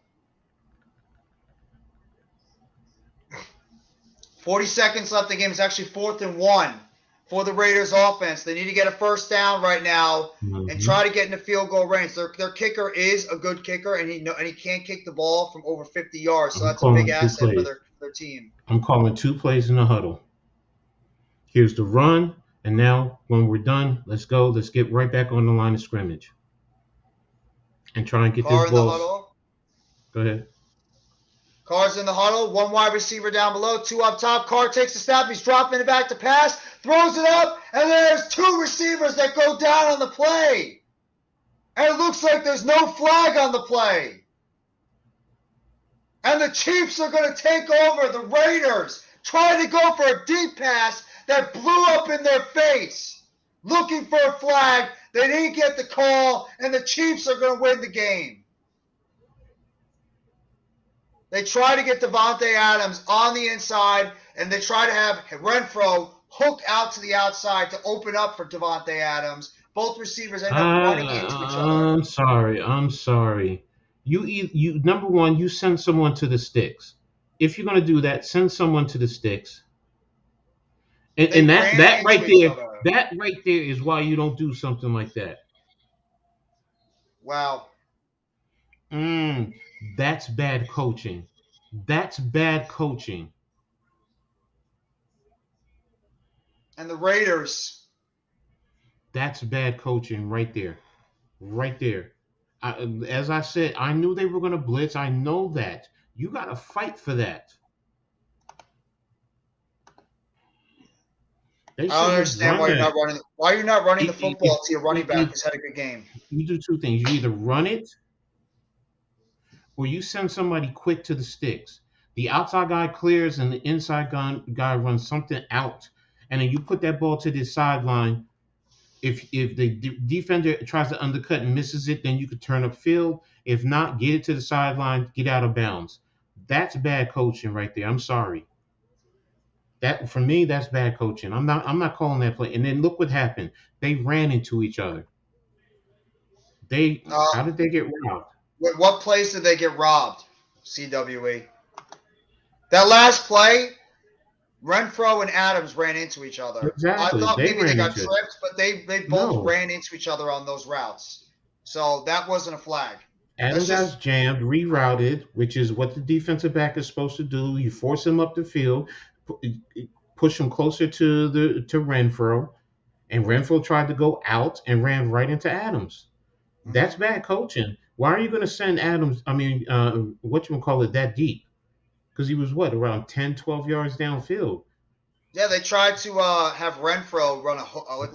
40 seconds left in the game. It's actually 4th and 1 for the Raiders offense. They need to get a first down right now and try to get into field goal range. Their kicker is a good kicker, and he can't kick the ball from over 50 yards, so that's a big asset for their team. I'm calling 2 plays in the huddle. Here's the run, and now when we're done, let's go. Let's get right back on the line of scrimmage and try and get Carr this in the ball. huddle. Go ahead. Carr's in the huddle. One wide receiver down below, two up top. Carr takes the snap. He's dropping it back to pass. Throws it up, and there's two receivers that go down on the play. And it looks like there's no flag on the play. And the Chiefs are going to take over. The Raiders trying to go for a deep pass that blew up in their face. Looking for a flag. They didn't get the call, and the Chiefs are going to win the game. They try to get Davante Adams on the inside, and they try to have Renfro hook out to the outside to open up for Davante Adams. Both receivers end up running into each other. I'm sorry. You number one, you send someone to the sticks. If you're going to do that, send someone to the sticks. And that right there is why you don't do something like that. Wow. That's bad coaching. That's bad coaching. And the Raiders. That's bad coaching right there. Right there. As I said, I knew they were going to blitz. I know that. You got to fight for that. I don't understand why you're not running. Why you're not running the football to your running back who's had a good game. You do two things. You either run it, or you send somebody quick to the sticks. The outside guy clears, and the inside guy runs something out, and then you put that ball to the sideline. If the defender tries to undercut and misses it, then you could turn upfield. If not, get it to the sideline, get out of bounds. That's bad coaching right there. I'm sorry. That for me, that's bad coaching. I'm not calling that play. And then look what happened. They ran into each other. How did they get robbed? What plays did they get robbed? CWE. That last play, Renfro and Adams ran into each other. Exactly. I thought maybe they got tripped, but they both ran into each other on those routes. So that wasn't a flag. Adams got jammed, rerouted, which is what the defensive back is supposed to do. You force him up the field, push him closer to Renfro, and Renfro tried to go out and ran right into Adams. That's bad coaching. Why are you going to send Adams, that deep? Because he was, around 10, 12 yards downfield. Yeah, they tried to have Renfro run it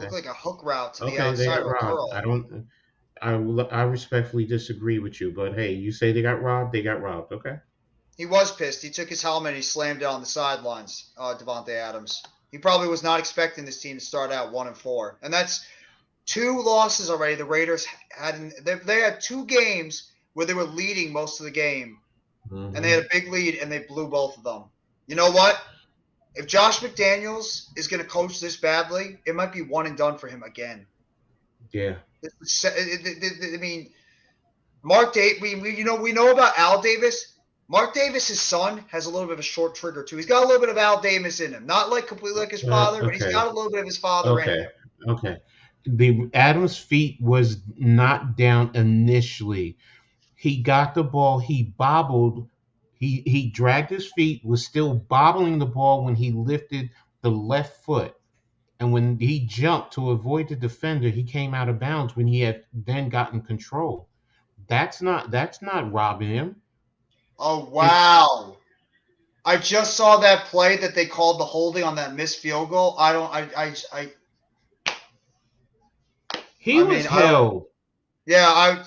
looked like a hook route to the outside of a curl. I respectfully disagree with you, but hey, you say they got robbed, okay? He was pissed. He took his helmet and he slammed it on the sidelines, Davante Adams. He probably was not expecting this team to start out 1-4. And that's 2 losses already. The Raiders they had 2 games where they were leading most of the game. Mm-hmm. And they had a big lead and they blew both of them. You know what? If Josh McDaniels is going to coach this badly, it might be one and done for him again. Yeah. I mean, Mark Davis, we know about Al Davis. Mark Davis' son has a little bit of a short trigger too. He's got a little bit of Al Davis in him. Not like completely like his father, but he's got a little bit of his father in him. Okay. The Adams' feet was not down initially. He got the ball. He bobbled. He dragged his feet, was still bobbling the ball when he lifted the left foot. And when he jumped to avoid the defender, he came out of bounds when he had then gotten control. That's not robbing him. Oh, wow. I just saw that play that they called the holding on that missed field goal. He was held. Yeah,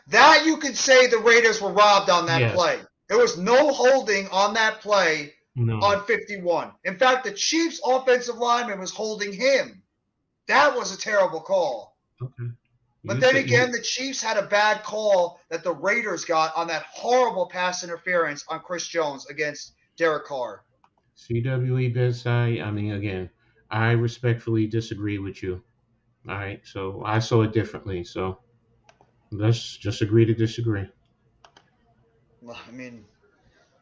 that you could say the Raiders were robbed on that play. There was no holding on that play on 51. In fact, the Chiefs' offensive lineman was holding him. That was a terrible call. Okay. But then again, the Chiefs had a bad call that the Raiders got on that horrible pass interference on Chris Jones against Derek Carr. CWE bedside. I mean, again, I respectfully disagree with you. All right, so I saw it differently. So let's just agree to disagree. I mean,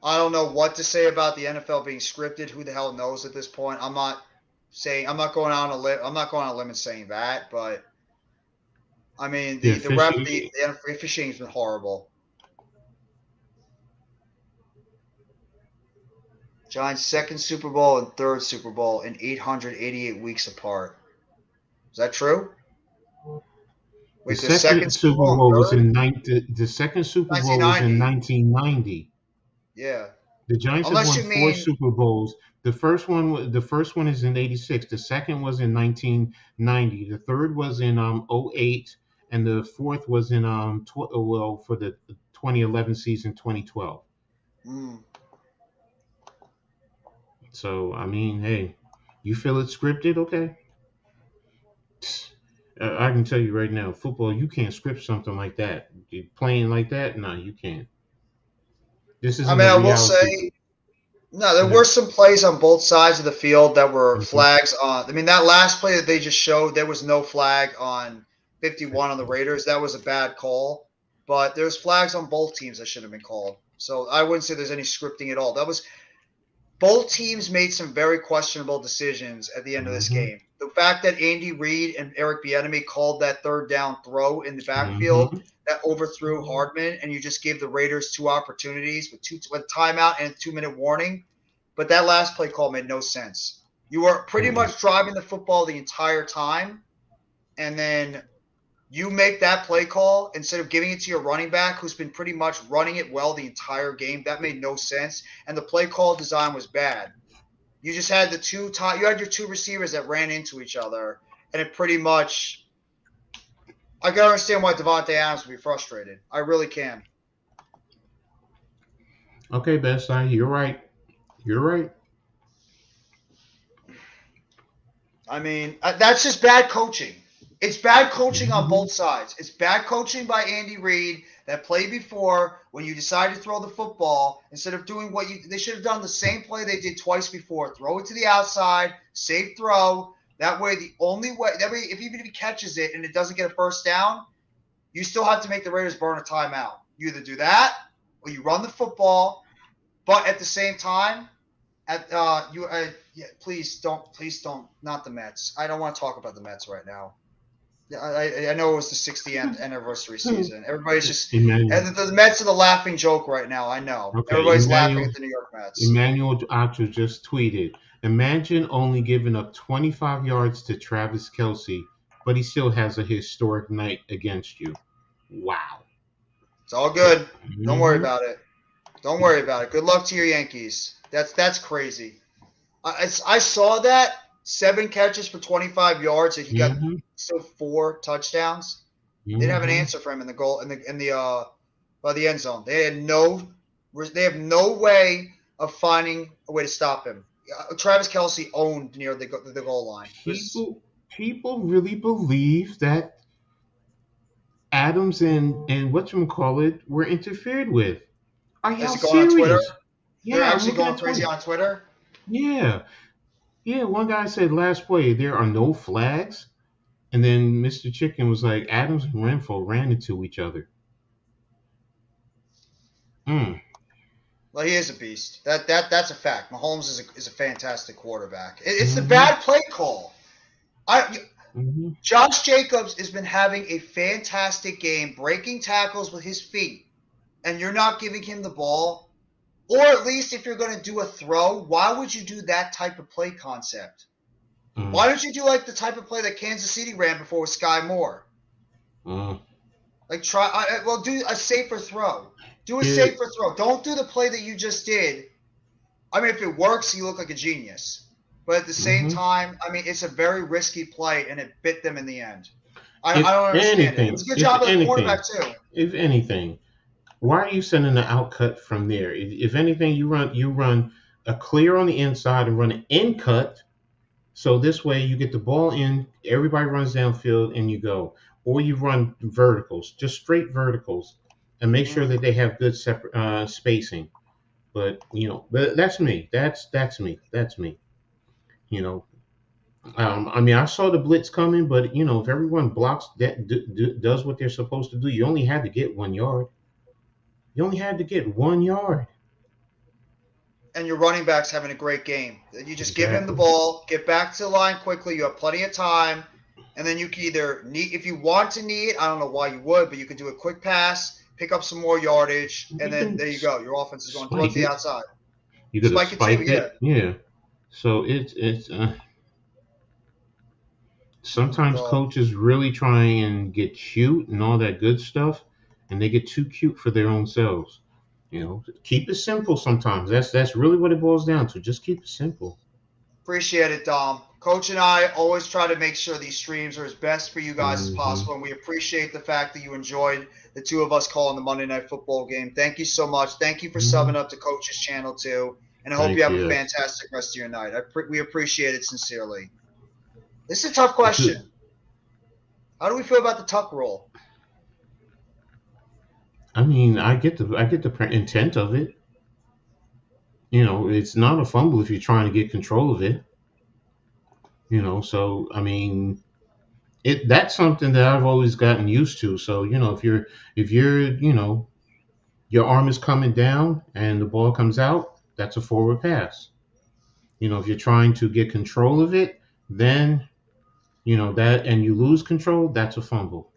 I don't know what to say about the NFL being scripted. Who the hell knows at this point? I'm not going on a limb and saying that, but I mean, the officiating has been horrible. Giants' second Super Bowl and third Super Bowl in 888 weeks apart. Is that true? Wait, the second Super Bowl was in the second Super Bowl was in 1990. Yeah. The Giants have won 4 Super Bowls. The first one is in 86. The second was in 1990. The third was in 08, and the fourth was in for the 2011 season, 2012. So I mean, hey, you feel it scripted, okay? I can tell you right now, football, you can't script something like that. Playing like that, no, you can't. This is. I mean, I will say, no, there were some plays on both sides of the field that were flags on. I mean, that last play that they just showed, there was no flag on 51 on the Raiders. That was a bad call, but there's flags on both teams that should have been called. So I wouldn't say there's any scripting at all. That was both teams made some very questionable decisions at the end of this game. The fact that Andy Reid and Eric Bieniemy called that third down throw in the backfield that overthrew Hardman, and you just gave the Raiders 2 opportunities with timeout and a 2-minute warning. But that last play call made no sense. You were pretty much driving the football the entire time, and then you make that play call instead of giving it to your running back, who's been pretty much running it well the entire game. That made no sense, and the play call design was bad. You just had you had your 2 receivers that ran into each other, and it pretty much – I can understand why Davante Adams would be frustrated. I really can. Okay, Best Eye, you're right. You're right. I mean, that's just bad coaching. It's bad coaching on both sides. It's bad coaching by Andy Reid that play before when you decide to throw the football instead of doing what they should have done the same play they did twice before. Throw it to the outside, safe throw. That way, even if he catches it and it doesn't get a first down, you still have to make the Raiders burn a timeout. You either do that or you run the football, but at the same time, please don't, not the Mets. I don't want to talk about the Mets right now. I know it was the 60th anniversary season. Everybody's just the Mets are the laughing joke right now. I know. Okay, everybody's laughing at the New York Mets. Emmanuel Ocho just tweeted, imagine only giving up 25 yards to Travis Kelce, but he still has a historic night against you. Wow. It's all good. Don't worry about it. Don't worry about it. Good luck to your Yankees. That's crazy. I saw that 7 catches for 25 yards, and he got still 4 touchdowns. They didn't have an answer for him in the goal in the end zone. They have no way of finding a way to stop him. Travis Kelce owned near the goal line. People really believe that Adams and whatchamacallit were interfered with. Are y'all serious? On Twitter? Yeah, they're actually going crazy on Twitter? Yeah. Yeah, one guy said last play, there are no flags. And then Mr. Chicken was like, Adams and Renfro ran into each other. Well, he is a beast. That's a fact. Mahomes is a fantastic quarterback. It's the bad play call. Josh Jacobs has been having a fantastic game, breaking tackles with his feet, and you're not giving him the ball. Or at least if you're going to do a throw, why would you do that type of play concept? Why don't you do like the type of play that Kansas City ran before with Sky Moore? Like do a safer throw. Do a safer throw. Don't do the play that you just did. I mean, if it works, you look like a genius. But at the same time, I mean, it's a very risky play, and it bit them in the end. I don't understand it. It was a good job of the quarterback, too. If anything, why are you sending an outcut from there? If anything, you run a clear on the inside and run an in cut. So this way you get the ball in, everybody runs downfield, and you go. Or you run verticals, just straight verticals, and make sure that they have good separate spacing. But that's me. That's me. I mean, I saw the blitz coming, but if everyone blocks does what they're supposed to do, you only had to get 1 yard. You only had to get 1 yard. And your running back's having a great game. You just give him the ball, get back to the line quickly. You have plenty of time. And then you can either if you want to knee it, I don't know why you would, but you could do a quick pass, pick up some more yardage, and then there you go. Your offense is going towards the outside. You could have spiked it. Yeah. So it's Sometimes coaches really try and get cute and all that good stuff, and they get too cute for their own selves. Keep it simple sometimes. That's really what it boils down to. Just keep it simple. Appreciate it, Dom. Coach and I always try to make sure these streams are as best for you guys as possible, and we appreciate the fact that you enjoyed the two of us calling the Monday Night Football game. Thank you so much. Thank you for subbing up to Coach's channel, too, and I hope you have a fantastic rest of your night. We appreciate it sincerely. This is a tough question. How do we feel about the tuck rule? I mean, I get the intent of it. It's not a fumble if you're trying to get control of it. So I mean, that's something that I've always gotten used to. So if you're your arm is coming down and the ball comes out, that's a forward pass. If you're trying to get control of it, then that, and you lose control, that's a fumble.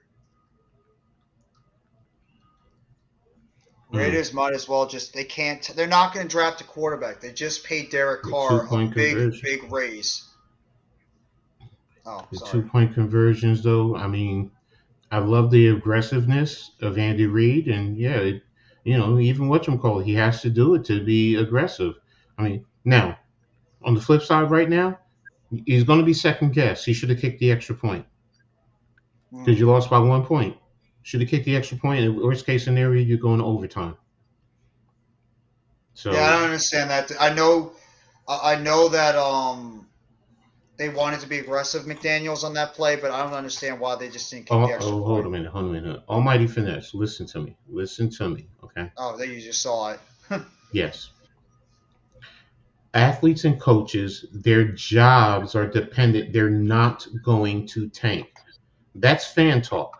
Raiders might as well they're not going to draft a quarterback. They just paid Derek Carr a big raise. The 2-point conversions, though, I mean, I love the aggressiveness of Andy Reid, and even whatchamacallit, he has to do it to be aggressive. I mean, now, on the flip side right now, he's going to be second guessed. He should have kicked the extra point because you lost by 1 point. Should have kicked the extra point. In worst case scenario, you're going to overtime. So yeah, I don't understand that. I know that they wanted to be aggressive, McDaniels, on that play, but I don't understand why they just didn't kick the extra point. Hold a minute. Almighty finesse. Listen to me. Okay. Oh, there you just saw it. Yes. Athletes and coaches, their jobs are dependent. They're not going to tank. That's fan talk.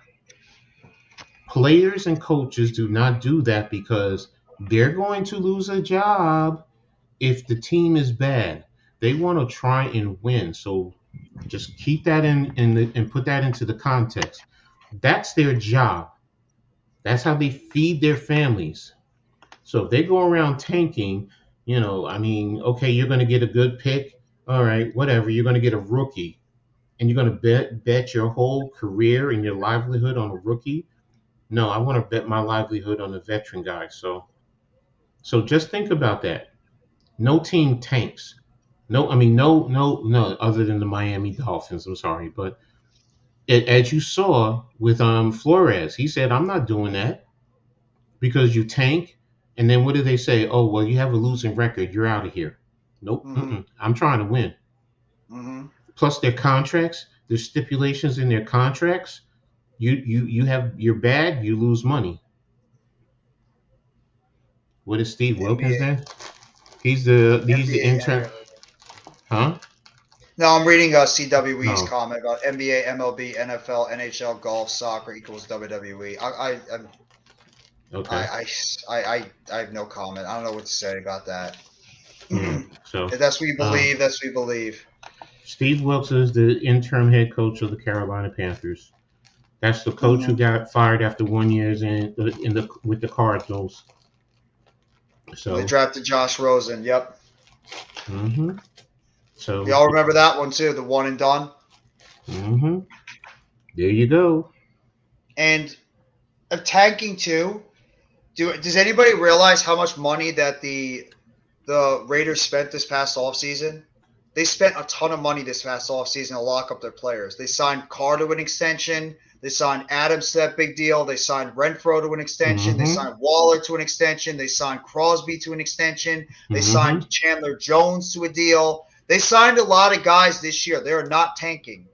Players and coaches do not do that because they're going to lose a job if the team is bad. They want to try and win. So just keep that in and put that into the context. That's their job. That's how they feed their families. So if they go around tanking, okay, you're going to get a good pick. All right, whatever. You're going to get a rookie, and you're going to bet your whole career and your livelihood on a rookie. No, I want to bet my livelihood on a veteran guy. So just think about that. No team tanks. No, other than the Miami Dolphins. I'm sorry, but as you saw with Flores, he said, "I'm not doing that because you tank." And then what do they say? Oh, well, you have a losing record. You're out of here. Nope. I'm trying to win. Plus their contracts, there's stipulations in their contracts. You're bad, you lose money. What is Steve Wilkins then? He's the intern. Huh? No, I'm reading CWE's comment about NBA, MLB, NFL, NHL, golf, soccer equals WWE. I have no comment. I don't know what to say about that. So if that's what you believe, that's what you believe. Steve Wilkes is the interim head coach of the Carolina Panthers. That's the coach who got fired after 1 year with the Cardinals. So they drafted Josh Rosen. Yep. So y'all remember that one too, the one and done. There you go. And tanking too. Does anybody realize how much money that the Raiders spent this past offseason? They spent a ton of money this past offseason to lock up their players. They signed Carr to an extension. They signed Adams to that big deal. They signed Renfro to an extension. They signed Waller to an extension. They signed Crosby to an extension. They signed Chandler Jones to a deal. They signed a lot of guys this year. They are not tanking.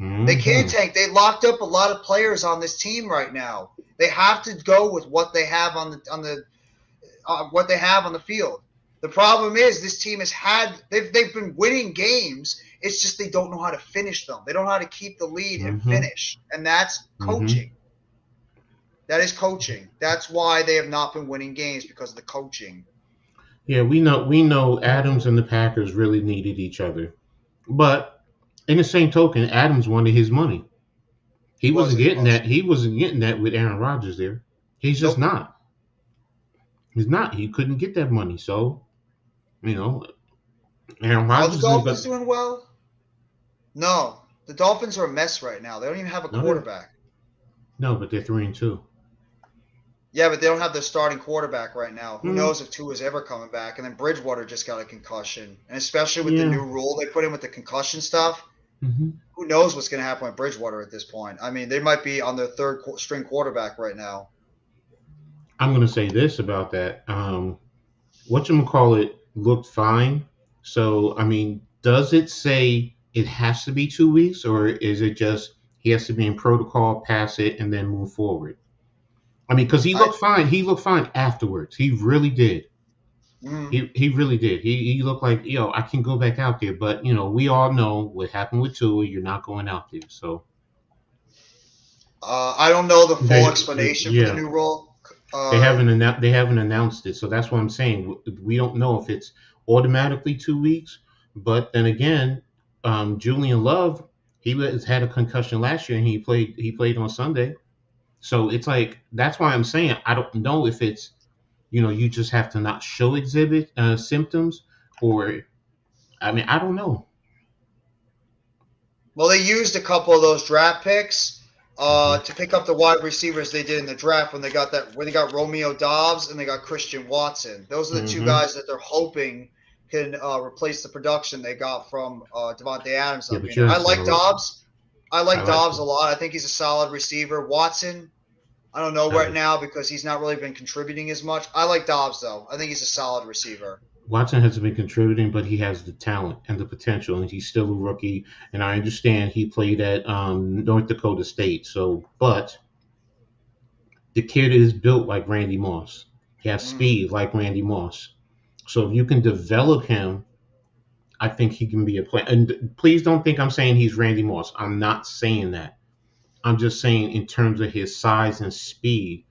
They can't tank. They locked up a lot of players on this team right now. They have to go with what they have on the field. The problem is this team they've been winning games. It's just they don't know how to finish them. They don't know how to keep the lead and finish, and that's coaching. That is coaching. That's why they have not been winning games, because of the coaching. Yeah, we know Adams and the Packers really needed each other, but in the same token, Adams wanted his money. He wasn't getting that. He wasn't getting that with Aaron Rodgers there. He's just not. He's not. He couldn't get that money. So, Aaron Rodgers. Are the Dolphins doing well? No. The Dolphins are a mess right now. They don't even have a quarterback. No, but they're 3-2. Yeah, but they don't have their starting quarterback right now. Who knows if Tua's ever coming back? And then Bridgewater just got a concussion. And especially with the new rule they put in with the concussion stuff, who knows what's going to happen with Bridgewater at this point? I mean, they might be on their third string quarterback right now. I'm going to say this about that. Whatchamacallit looked fine. So, I mean, does it say it has to be 2 weeks, or is it just he has to be in protocol, pass it, and then move forward? I mean, because he looked fine. He looked fine afterwards. He really did. He really did. He looked like, I can go back out there. But, we all know what happened with Tua. You're not going out there. So I don't know the full explanation for the new rule. They haven't announced it. So that's what I'm saying. We don't know if it's automatically 2 weeks. But then again, Julian Love, he had a concussion last year, and he played on Sunday. So it's like, that's why I'm saying I don't know if it's, you just have to not show symptoms, or, I mean, I don't know. Well, they used a couple of those draft picks to pick up the wide receivers they did in the draft when they got Romeo Doubs and they got Christian Watson. Those are the two guys that they're hoping can replace the production they got from Devontae Adams. I like Doubs. I like Doubs a lot. I think he's a solid receiver. Watson, I don't know right now because he's not really been contributing as much. I like Doubs, though. I think he's a solid receiver. Watson hasn't been contributing, but he has the talent and the potential, and he's still a rookie. And I understand he played at North Dakota State. But the kid is built like Randy Moss. He has speed like Randy Moss. So if you can develop him, I think he can be a player. And please don't think I'm saying he's Randy Moss. I'm not saying that. I'm just saying in terms of his size and speed,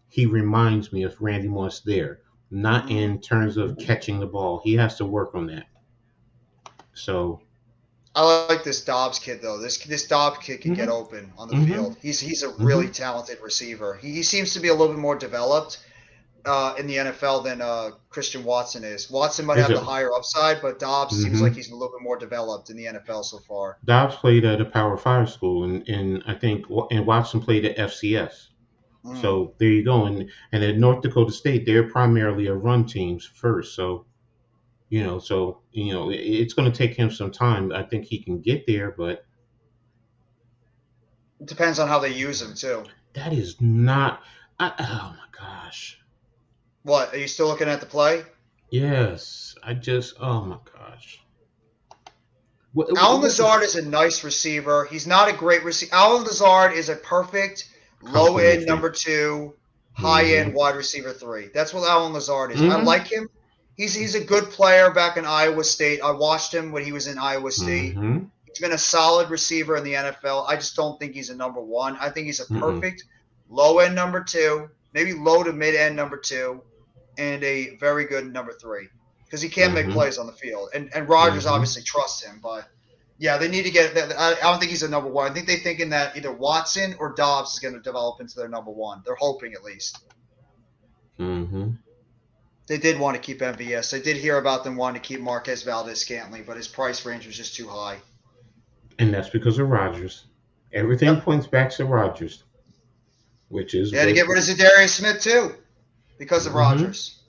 he reminds me of Randy Moss there. Not in terms of catching the ball. He has to work on that. So I like this Doubs kid, though. This Doubs kid can get open on the field. He's a really talented receiver. He seems to be a little bit more developed in the NFL than Christian Watson is. Watson might have the higher upside, but Doubs seems like he's a little bit more developed in the NFL so far. Doubs played at a Power 5 school, and I think Watson played at FCS. So there you go. And at North Dakota State, they're primarily a run teams first. So, it's going to take him some time. I think he can get there, but it depends on how they use him too. That is not. Oh my gosh. What, are you still looking at the play? Yes. Oh my gosh. Allen Lazard is a nice receiver. He's not a great receiver. Allen Lazard is a perfect low-end number 2, high-end wide receiver 3. That's what Allen Lazard is. I like him. He's a good player back in Iowa State. I watched him when he was in Iowa State. He's been a solid receiver in the NFL. I just don't think he's a number 1. I think he's a perfect low-end number 2, maybe low to mid-end number 2, and a very good number 3 because he can make plays on the field. And Rodgers obviously trusts him, but yeah, they need to get – I don't think he's a number 1. I think they're thinking that either Watson or Doubs is going to develop into their number 1. They're hoping at least. They did want to keep MVS. I did hear about them wanting to keep Marquez Valdez-Scantling, but his price range was just too high. And that's because of Rodgers. Everything points back to Rodgers, which is – They had to get rid of Zadarius Smith too because of Rodgers.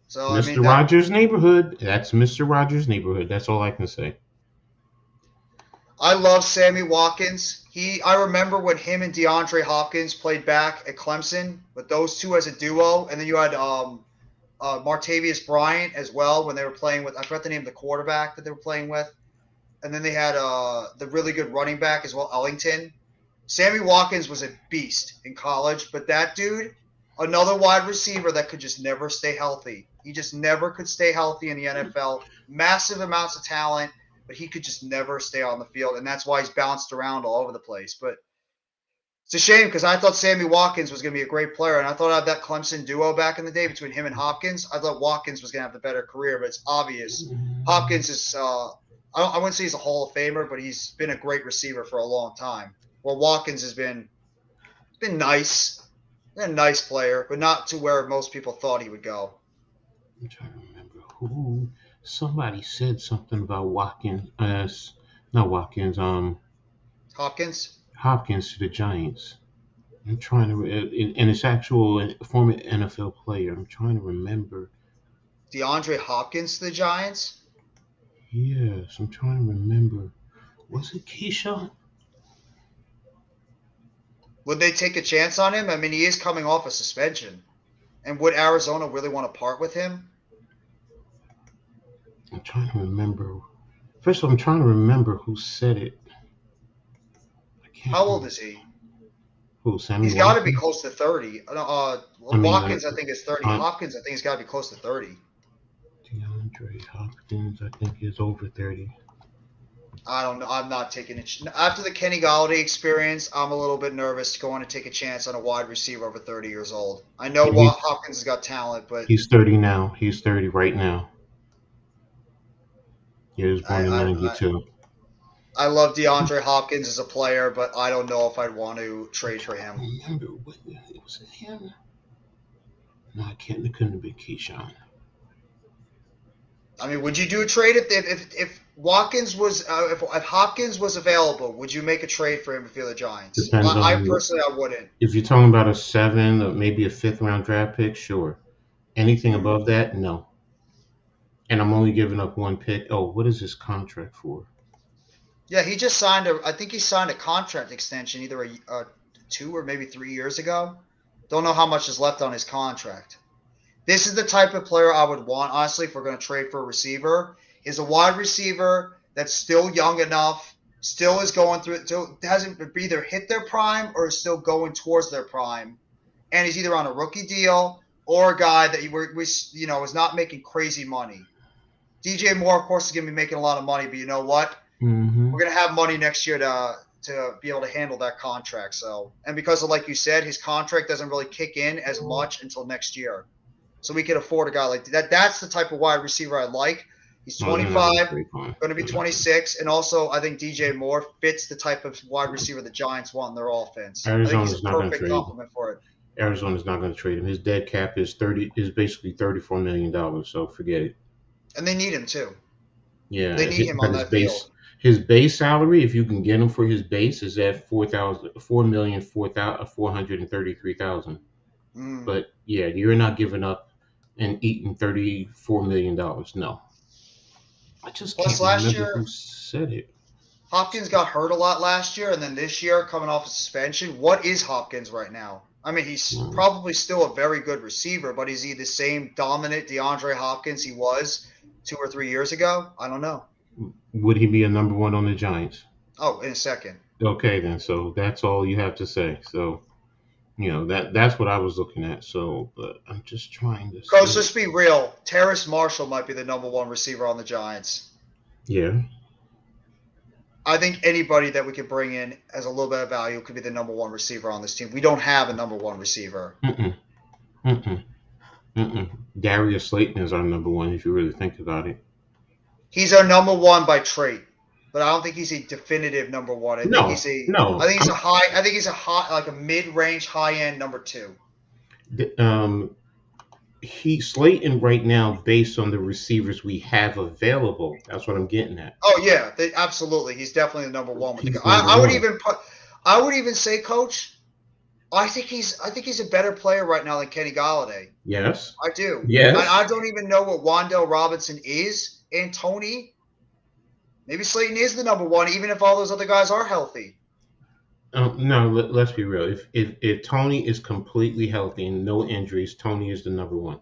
So Mr. Rogers' neighborhood. That's Mr. Rogers' neighborhood. That's all I can say. I love Sammy Watkins. I remember when him and DeAndre Hopkins played back at Clemson, with those two as a duo, and then you had Martavius Bryant as well when they were playing with, I forgot the name of the quarterback that they were playing with, and then they had the really good running back as well, Ellington. Sammy Watkins was a beast in college, but that dude, another wide receiver that could just never stay healthy. He just never could stay healthy in the NFL. Massive amounts of talent, but he could just never stay on the field, and that's why he's bounced around all over the place. But it's a shame because I thought Sammy Watkins was going to be a great player, and I thought I'd have that Clemson duo back in the day between him and Hopkins. I thought Watkins was going to have the better career, but it's obvious. Hopkins is I wouldn't say he's a Hall of Famer, but he's been a great receiver for a long time. Well, Watkins has been nice. He's a nice player, but not to where most people thought he would go. I'm trying to remember who. Somebody said something about Watkins. Not Watkins. Hopkins. Hopkins to the Giants. I'm trying to, and it's actual former NFL player. I'm trying to remember. DeAndre Hopkins to the Giants. Yes, I'm trying to remember. Was it Keyshawn? Would they take a chance on him? I mean, he is coming off a suspension. And would Arizona really want to part with him? I'm trying to remember. First of all, I'm trying to remember who said it. How old is he? Who, Sammy He's got to Watkins? be close to 30. Watkins, I think, is 30. Hopkins, I think, he's got to be close to 30. DeAndre Hopkins, I think, is over 30. I don't know. I'm not taking it. After the Kenny Galladay experience, I'm a little bit nervous to go on and take a chance on a wide receiver over 30 years old. I know Hopkins has got talent, but he's 30 now. He's 30 right now. He was born in 92. I love DeAndre Hopkins as a player, but I don't know if I'd want to trade for him. Remember, was it him? No, I can't. It couldn't have been Keyshawn. I mean, would you do a trade if Watkins was if Hopkins was available? Would you make a trade for him if you're the Giants? Depends I on personally, I wouldn't. If you're talking about a 7 or maybe a 5th round draft pick, sure. Anything above that, no. And I'm only giving up 1 pick. Oh, what is his contract for? Yeah, he just signed I think he signed a contract extension either a 2 or maybe 3 years ago. Don't know how much is left on his contract. This is the type of player I would want, honestly, if we're going to trade for a receiver, is a wide receiver that's still young enough, still is going through it, still hasn't either hit their prime or is still going towards their prime, and he's either on a rookie deal or a guy that is not making crazy money. DJ Moore, of course, is going to be making a lot of money, but you know what? Mm-hmm. We're going to have money next year to be able to handle that contract. So, and because of, like you said, his contract doesn't really kick in as much until next year. So we can afford a guy like that. That's the type of wide receiver I like. He's 25, going to be 26, and also I think DJ Moore fits the type of wide receiver the Giants want in their offense. Arizona's I think he's a not going to perfect trade complement for it. Arizona's not going to trade him. His dead cap is basically $34 million. So forget it. And they need him too. Yeah, they need him on that field. His base salary, if you can get him for his base, is at $4,433,000. But yeah, you're not giving up and eating $34 million. No. I just can't remember who said it. Hopkins got hurt a lot last year, and then this year coming off a suspension. What is Hopkins right now? I mean, he's probably still a very good receiver, but is he the same dominant DeAndre Hopkins he was 2 or 3 years ago? I don't know. Would he be a number 1 on the Giants? Oh, in a second. Okay, then. So that's all you have to say. So, that's what I was looking at. So, but I'm just trying to. Coach, let's be real. Terrace Marshall might be the number 1 receiver on the Giants. Yeah. I think anybody that we could bring in as a little bit of value could be the number 1 receiver on this team. We don't have a number 1 receiver. Darius Slayton is our number 1 if you really think about it. He's our number 1 by trait, but I don't think he's a definitive number 1. I think he's a mid-range, high-end number 2. Slayton right now, based on the receivers we have available, that's what I'm getting at. Oh yeah, absolutely. He's definitely the number 1 with the guy. I would even say, Coach, I think he's a better player right now than Kenny Galladay. Yes, I do. Yes, I don't even know what Wan'Dale Robinson is. And Tony, maybe Slayton is the number 1, even if all those other guys are healthy. No, let's be real. If Tony is completely healthy and no injuries, Tony is the number 1.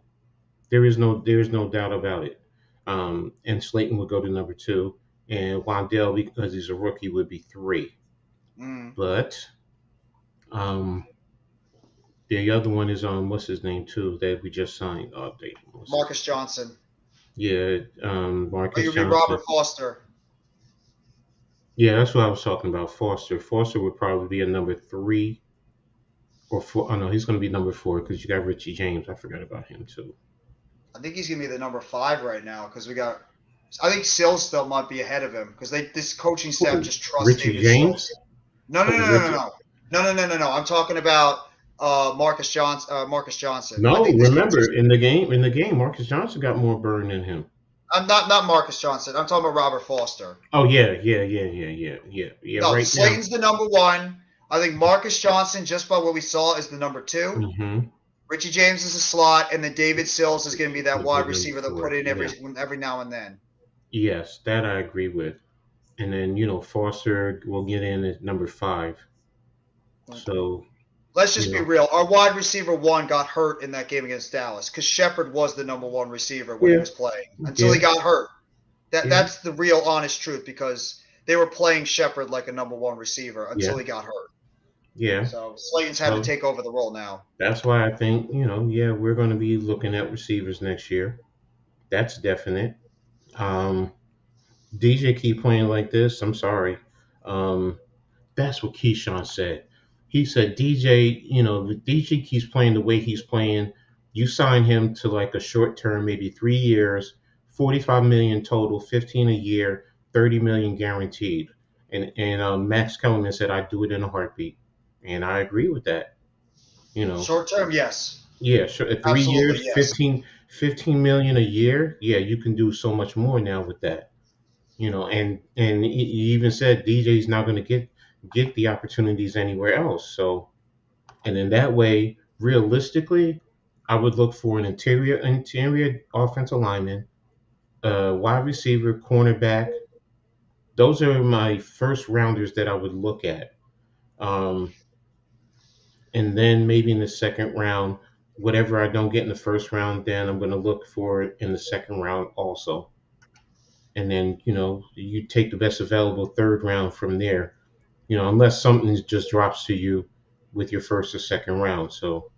There is no doubt about it. And Slayton would go to number 2, and Wan'Dale, because he's a rookie, would be 3. But the other one is what's his name too that we just signed. Marcus Johnson. Yeah, Marcus Johnson. Robert Foster. Yeah, that's what I was talking about. Foster would probably be a number 3 or 4. Oh no, he's going to be number 4 because you got Richie James. I forgot about him too. I think he's going to be the number 5 right now because I think Sills still might be ahead of him because this coaching staff just trusts Richie James. No. I'm talking about Marcus Johnson. No, remember in the game, Marcus Johnson got more burn than him. I'm not Marcus Johnson. I'm talking about Robert Foster. Oh yeah. No, Right Slayton's the number one. I think Marcus Johnson, just by what we saw, is the number two. Mm-hmm. Richie James is a slot, and then David Sills is going to be that wide receiver they'll put in Yeah. every now and then. Yes, that I agree with. And then Foster will get in at number 5. So let's just be real. Our wide receiver 1 got hurt in that game against Dallas because Shepard was the number 1 receiver when he was playing until he got hurt. That's the real honest truth, because they were playing Shepard like a number 1 receiver until he got hurt. Yeah. So Slayton's had to take over the role now. That's why I think, we're going to be looking at receivers next year. That's definite. DJ keep playing like this. I'm sorry. That's what Keyshawn said. He said, DJ, DJ keeps playing the way he's playing. You sign him to like a short term, maybe 3 years, $45 million total, 15 a year, 30 million guaranteed. And Maxx Kellerman said, I'd do it in a heartbeat. And I agree with that. Short term, yes. Yeah, sure. 3 Absolutely, years, yes. 15 million a year. Yeah, you can do so much more now with that. And he even said DJ's not going to get the opportunities anywhere else. So, and in that way, realistically, I would look for an interior offensive lineman, wide receiver, cornerback. Those are my first rounders that I would look at. And then maybe in the second round, whatever I don't get in the first round, then I'm going to look for it in the second round also. And then, you take the best available third round from there, unless something just drops to you with your first or second round. So,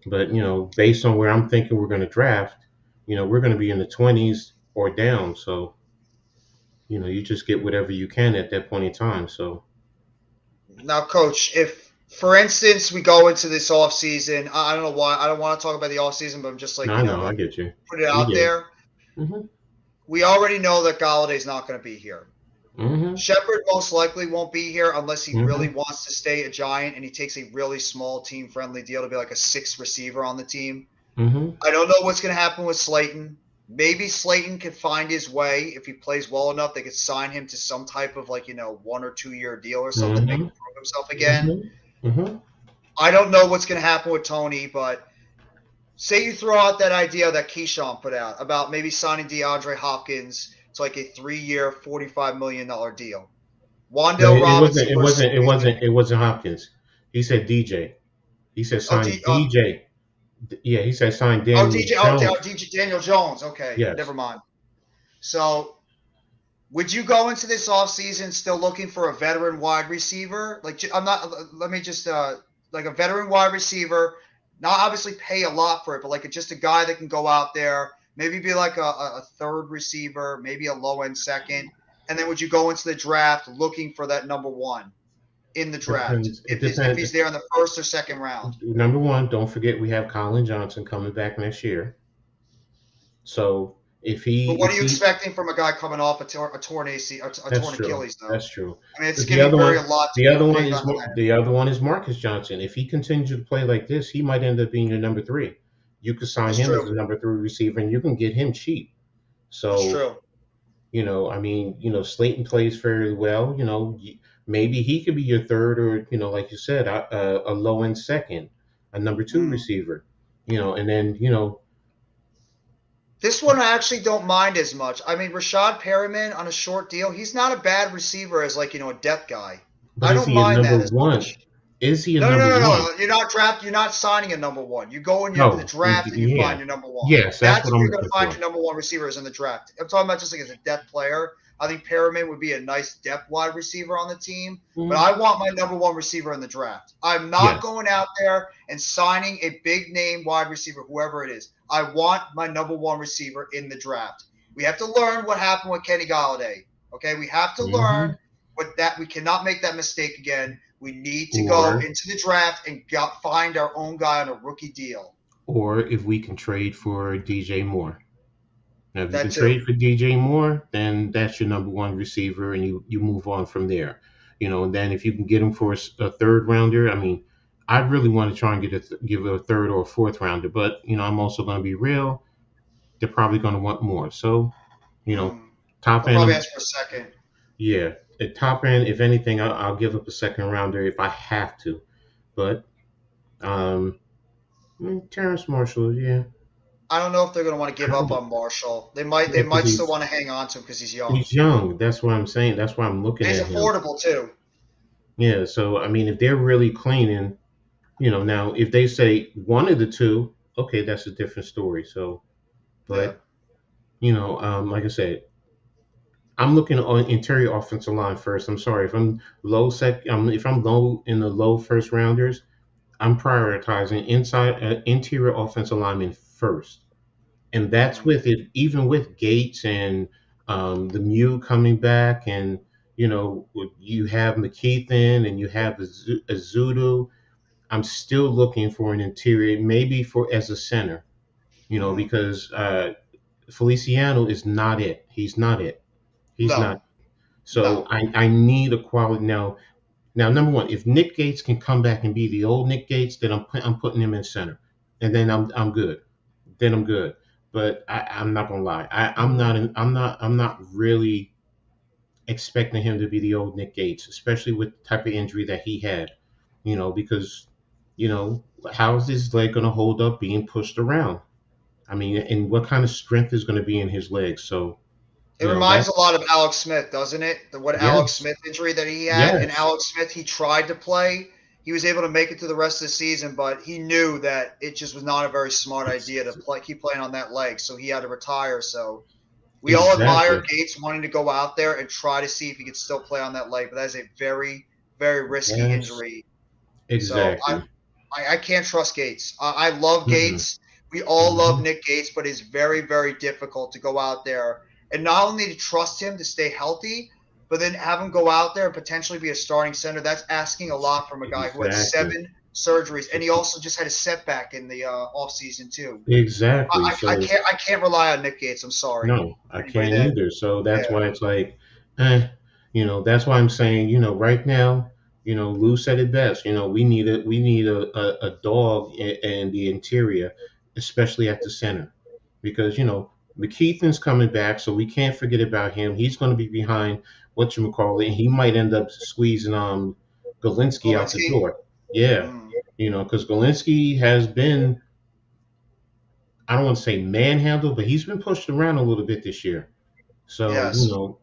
but, based on where I'm thinking we're going to draft, we're going to be in the 20s or down. So, you just get whatever you can at that point in time. So now, Coach, if, for instance, we go into this offseason, I don't know why. I don't want to talk about the offseason, but I'm just like, I get you. Put it out there. Mm-hmm. We already know that Galladay's not going to be here. Mm-hmm. Shepard most likely won't be here unless he really wants to stay a Giant and he takes a really small team-friendly deal to be like a 6th receiver on the team. Mm-hmm. I don't know what's going to happen with Slayton. Maybe Slayton could find his way. If he plays well enough, they could sign him to some type of 1 or 2 year deal or something to make him prove himself again. Mm-hmm. I don't know what's going to happen with Tony, but say you throw out that idea that Keyshawn put out about maybe signing DeAndre Hopkins to like a 3-year, $45 million deal. Wan'Dale Robinson. It wasn't Hopkins. He said DJ. He said sign DJ. Yeah, he said sign Daniel Jones. Daniel Jones. Okay, yes. Never mind. So, would you go into this offseason still looking for a veteran wide receiver? Like, I'm not. Let me just like a veteran wide receiver. Not obviously pay a lot for it, but like just a guy that can go out there, maybe be like a 3rd receiver, maybe a low-end 2nd. And then would you go into the draft looking for that number 1 in the draft if he's there in the 1st or 2nd round? Number 1, don't forget we have Colin Johnson coming back next year. So if he... But what are you expecting from a guy coming off a torn Achilles, though? That's true. I mean, it's going to vary a lot. The other one is Marcus Johnson. If he continues to play like this, he might end up being your number 3. You could sign him as a number 3 receiver, and you can get him cheap. So, that's true. Slayton plays very well. Maybe he could be your 3rd or, like you said, a low-end 2nd, a number 2 receiver. And then, This one I actually don't mind as much. I mean, Rashad Perriman on a short deal, he's not a bad receiver as like, a depth guy. But I don't mind that as much. Is he a number 1? No. You're not signing a number 1. You go in the draft and you find your number 1. Yes, that's what you're going to find your number 1 receivers in the draft. I'm talking about just like as a depth player. I think Perriman would be a nice depth wide receiver on the team, but I want my number 1 receiver in the draft. I'm not going out there and signing a big name wide receiver, whoever it is. I want my number 1 receiver in the draft. We have to learn what happened with Kenny Golladay. Okay, we have to learn that we cannot make that mistake again. We need to go into the draft and find our own guy on a rookie deal. Or if we can trade for DJ Moore. Now, if you can trade for DJ Moore, then that's your number 1 receiver, and you move on from there. And then if you can get him for a 3rd rounder, I mean, I really want to try and give a 3rd or a 4th rounder, but I'm also going to be real. They're probably going to want more. So You know, top I'll probably end. ask for a second. Yeah, at top end. If anything, I'll give up a second rounder if I have to. But Terrace Marshall, yeah. I don't know if they're going to want to give up on Marshall. They might still want to hang on to him because he's young. He's young. That's what I'm saying. That's why I'm looking And at he's him. affordable too. Yeah, so I mean, if they're really cleaning, now if they say one of the two, okay, that's a different story. So, but like I said, I'm looking on interior offensive line first. I'm sorry if I'm if I'm low in the low first rounders, I'm prioritizing interior offensive lineman first, and that's with it. Even with Gates and the Mew coming back, and you have McKeithen and you have Azudu. I'm still looking for an interior, maybe as a center, because Feliciano is not it. He's not it. He's not. So I need a quality now. Now, number one, if Nick Gates can come back and be the old Nick Gates, then I'm putting him in center, and then I'm good. Then I'm good. But I'm not gonna lie. I'm not really expecting him to be the old Nick Gates, especially with the type of injury that he had. Because how is his leg going to hold up being pushed around? I mean, and what kind of strength is going to be in his legs? So it reminds a lot of Alex Smith, doesn't it? Alex Smith injury that he had. Yes. And Alex Smith, he tried to play. He was able to make it through the rest of the season, but he knew that it just was not a very smart idea to keep playing on that leg. So he had to retire. So we all admire Gates wanting to go out there and try to see if he could still play on that leg, but that is a very, very risky injury. Exactly. So I can't trust Gates. I love Gates. We all love Nick Gates, but it's very, very difficult to go out there and not only to trust him to stay healthy, but then have him go out there and potentially be a starting center. That's asking a lot from a guy who had 7 surgeries, and he also just had a setback in the offseason too. Exactly. I can't rely on Nick Gates. I'm sorry. No, I can't either. So that's why it's like, that's why I'm saying, right now, Lou said it best. We need a dog in the interior, especially at the center, because McKeithen's coming back, so we can't forget about him. He's going to be behind whatchamacallit, and he might end up squeezing Galinsky out the door. Yeah, because Galinsky has been, I don't want to say manhandled, but he's been pushed around a little bit this year. So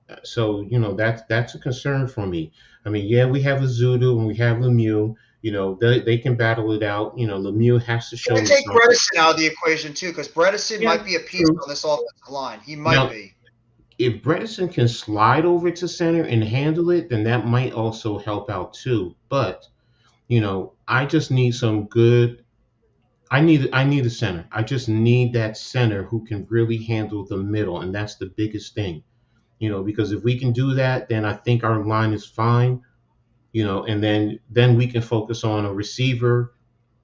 that's a concern for me. I mean, yeah, we have Azudu and we have Lemieux. They can battle it out. Lemieux has to show. You can take Bredesen out of the equation too, because Bredesen might be a piece on this offensive line. He might be. If Bredesen can slide over to center and handle it, then that might also help out too. But I just need some good. I need a center. I just need that center who can really handle the middle, and that's the biggest thing. Because if we can do that, then I think our line is fine. And then we can focus on a receiver,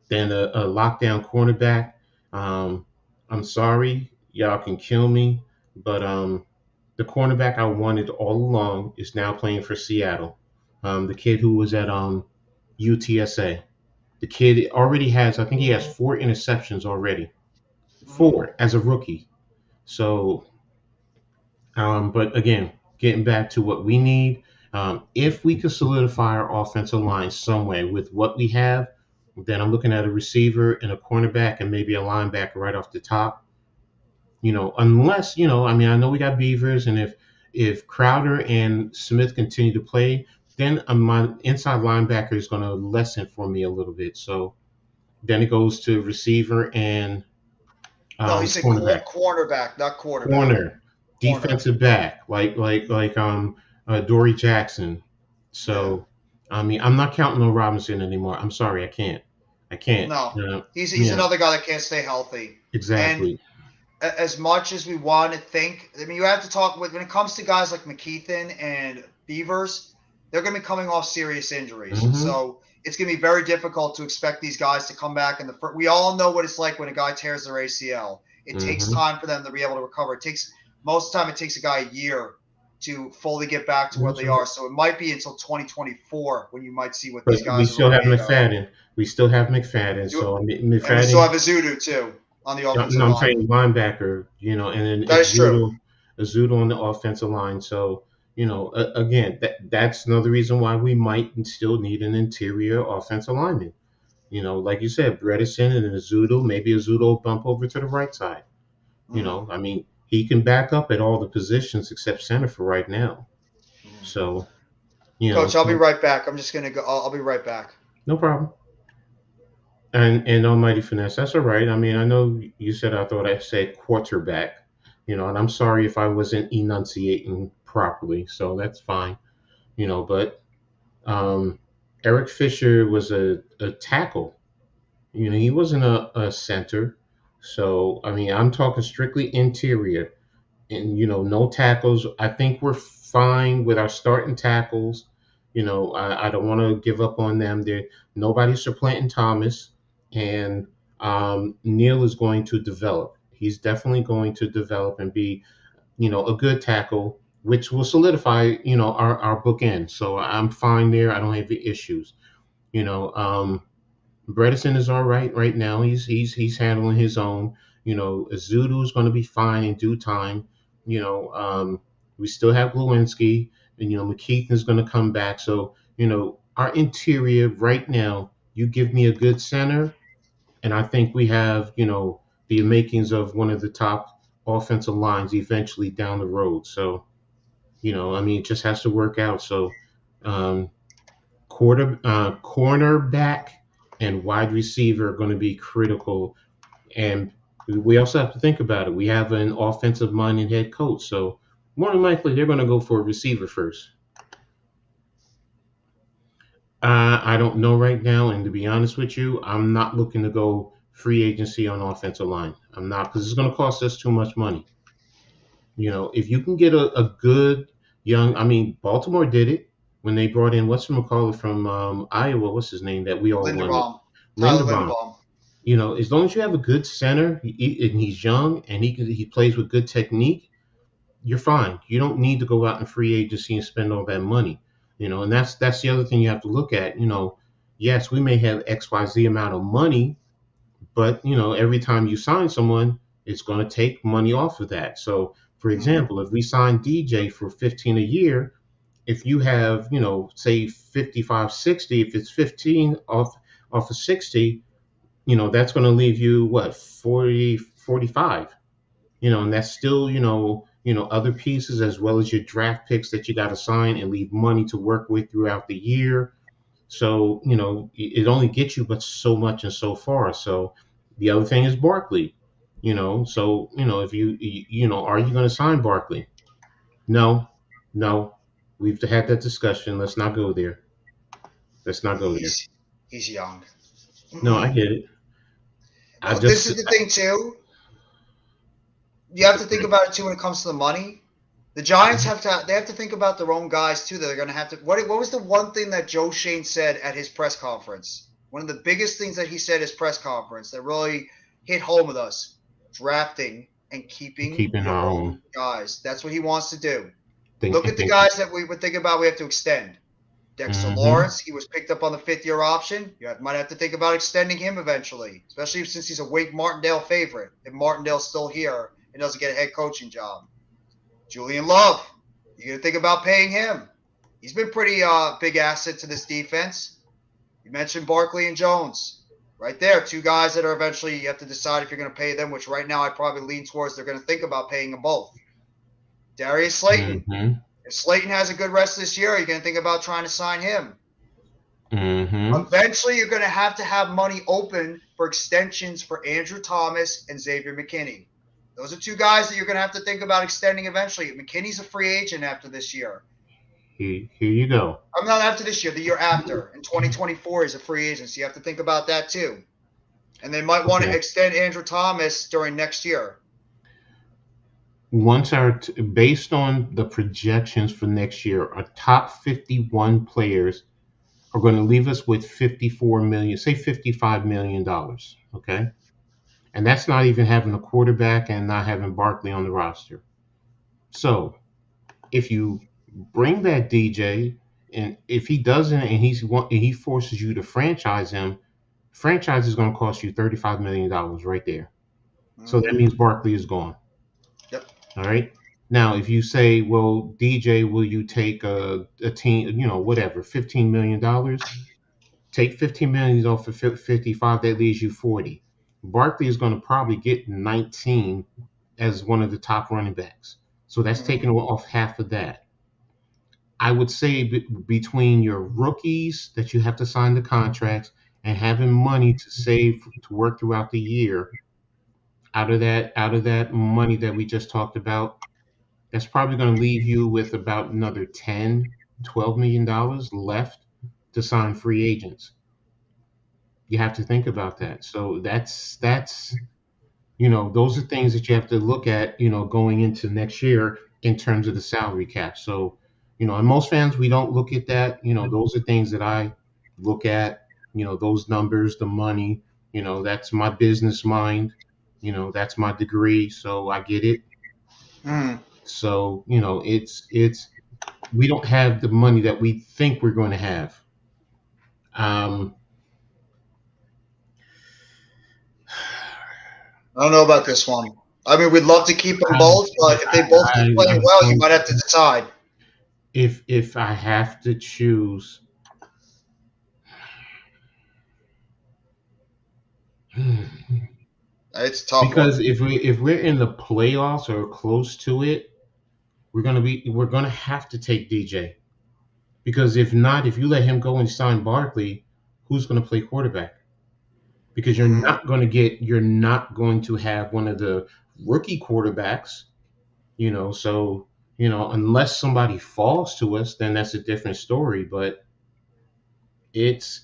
then a lockdown cornerback. I'm sorry, y'all can kill me, but the cornerback I wanted all along is now playing for Seattle. The kid who was at UTSA. The kid already has, I think he has 4 interceptions already. 4 as a rookie. So, but again, getting back to what we need, if we could solidify our offensive line some way with what we have, then I'm looking at a receiver and a cornerback and maybe a linebacker right off the top. Unless, I mean, I know we got Beavers, and if Crowder and Smith continue to play, then my inside linebacker is going to lessen for me a little bit. So then it goes to receiver and no, he said cornerback, not quarterback. Defensive back, like Dory Jackson. So I mean, I'm not counting on Robinson anymore. I'm sorry, I can't. No, he's another guy that can't stay healthy. Exactly. And as much as we want to think, I mean, you have to talk when it comes to guys like McKeithen and Beavers. They're going to be coming off serious injuries. So it's going to be very difficult to expect these guys to come back. We all know what it's like when a guy tears their ACL. It takes time for them to be able to recover. Most of the time it takes a guy a year to fully get back to where they are. So it might be until 2024 when you might see what these guys we still have McFadden. We still have McFadden. So McFadden. And we still have Azudu too on the offensive line. I'm saying linebacker, and then that is true. Azuto on the offensive line. So, again, that's another reason why we might still need an interior offensive lineman. Like you said, Bredesen and Azuto, maybe Azuto will bump over to the right side. I mean, he can back up at all the positions except center for right now. So, Coach, I'll be right back. I'm just gonna go. I'll be right back. No problem. And Almighty Finesse, that's all right. I mean, I know you said I thought I said quarterback, and I'm sorry if I wasn't enunciating properly, so that's fine, but Eric Fisher was a tackle. He wasn't a center. So, I mean, I'm talking strictly interior and, no tackles. I think we're fine with our starting tackles. I don't want to give up on them. Nobody's supplanting Thomas, and Neil is going to develop. He's definitely going to develop and be, a good tackle, which will solidify, our bookend. So I'm fine there. I don't have any issues. Bredesen is all right now. He's handling his own. Azudu is going to be fine in due time. We still have Lewinsky, and McKeithen is going to come back. So our interior right now, you give me a good center, and I think we have the makings of one of the top offensive lines eventually down the road. So I mean, it just has to work out. So cornerback and wide receiver are going to be critical. And we also have to think about it. We have an offensive-minded head coach, so more than likely they're going to go for a receiver first. I don't know right now, and to be honest with you, I'm not looking to go free agency on offensive line. I'm not, because it's going to cost us too much money. If you can get a good young, I mean, Baltimore did it when they brought in whatchamacallit from Iowa. What's his name that we all Linderbaum. Linderbaum. As long as you have a good center and he's young and he plays with good technique, you're fine. You don't need to go out in free agency and spend all that money. And that's the other thing you have to look at. Yes, we may have XYZ amount of money, but every time you sign someone, it's going to take money off of that. So, for example, if we sign DJ for 15 a year, if you have, say 55, 60, if it's 15 off of 60, that's going to leave you what, 40, 45, and that's still, other pieces as well as your draft picks that you got to sign and leave money to work with throughout the year. So, it only gets you but so much and so far. So the other thing is Barkley, so, if you are you going to sign Barkley? No, we've had that discussion. Let's not go there. Let's not go there. He's young. No, I get it. This is the thing too. You have to think about it too when it comes to the money. The Giants have to think about their own guys too. That they're going to have to. What was the one thing that Joe Shane said at his press conference? One of the biggest things that he said at his press conference that really hit home with us: drafting and keeping our own guys. That's what he wants to do. Look at the guys that we would think about. We have to extend. Dexter Lawrence, he was picked up on the 5th-year option. You might have to think about extending him eventually, especially since he's a Wake Martindale favorite. If Martindale's still here and doesn't get a head coaching job. Julian Love, you're going to think about paying him. He's been pretty big asset to this defense. You mentioned Barkley and Jones. Right there, two guys that are eventually, you have to decide if you're going to pay them, which right now I probably lean towards they're going to think about paying them both. Darius Slayton. If Slayton has a good rest this year, you're going to think about trying to sign him. Eventually, you're going to have money open for extensions for Andrew Thomas and Xavier McKinney. Those are two guys that you're going to have to think about extending eventually. McKinney's a free agent after this year. Here you go. I'm not after this year, the year after. In 2024, he's a free agent, so you have to think about that too. And they might want to extend Andrew Thomas during next year. Based on the projections for next year, our top 51 players are going to leave us with $54 million, say $55 million. Okay. And that's not even having a quarterback and not having Barkley on the roster. So if you bring that DJ, and if he doesn't, and he forces you to franchise him, franchise is going to cost you $35 million right there. So that means Barkley is gone. Yep. All right. Now, if you say, well, DJ, will you take a team, whatever, $15 million? Take $15 million off of 55, that leaves you 40. Barkley is going to probably get 19 as one of the top running backs. So that's taking off half of that. I would say between your rookies that you have to sign the contracts and having money to save to work throughout the year, out of that money that we just talked about, that's probably going to leave you with about another 10, $12 million left to sign free agents. You have to think about that. So that's those are things that you have to look at, going into next year in terms of the salary cap. So, and most fans, we don't look at that. Those are things that I look at, those numbers, the money, that's my business mind, that's my degree. So I get it. So, it's we don't have the money that we think we're going to have. I don't know about this one. I mean, we'd love to keep them both, but if they both keep playing well, you might have to decide. If I have to choose, it's a tough because one. if we're in the playoffs or close to it, we're gonna have to take DJ. Because if not, if you let him go and sign Barkley, who's going to play quarterback? Because you're not going to have one of the rookie quarterbacks, so, unless somebody falls to us, then that's a different story. But it's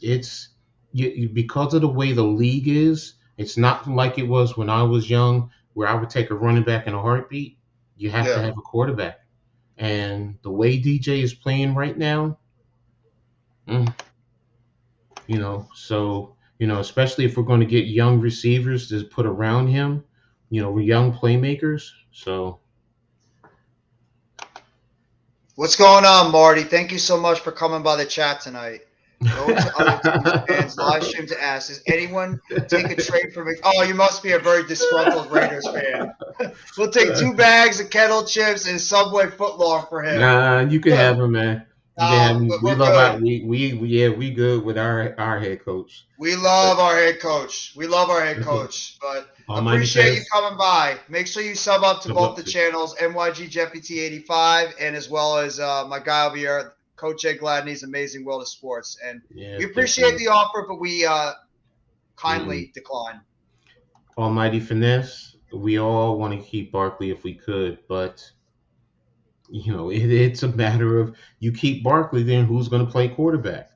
because of the way the league is, it's not like it was when I was young, where I would take a running back in a heartbeat. You have to have a quarterback. And the way DJ is playing right now, so, especially if we're going to get young receivers to put around him, young playmakers. So, what's going on, Marty? Thank you so much for coming by the chat tonight. Go to other fans live stream to ask: does anyone take a trade for me? Oh, you must be a very disgruntled Raiders fan. We'll take 2 bags of kettle chips and Subway footlong for him. Nah, you can have him, man. We love we good with our head coach. We love our head coach. But appreciate you coming by. Make sure you sub up to both the channels, NYG Jeffy 85, and as well as my guy over here, Coach Jay Gladney's Amazing World of Sports. And we appreciate the offer, but we kindly decline. Almighty Finesse, we all want to keep Barkley if we could, but it's a matter of, you keep Barkley, then who's going to play quarterback?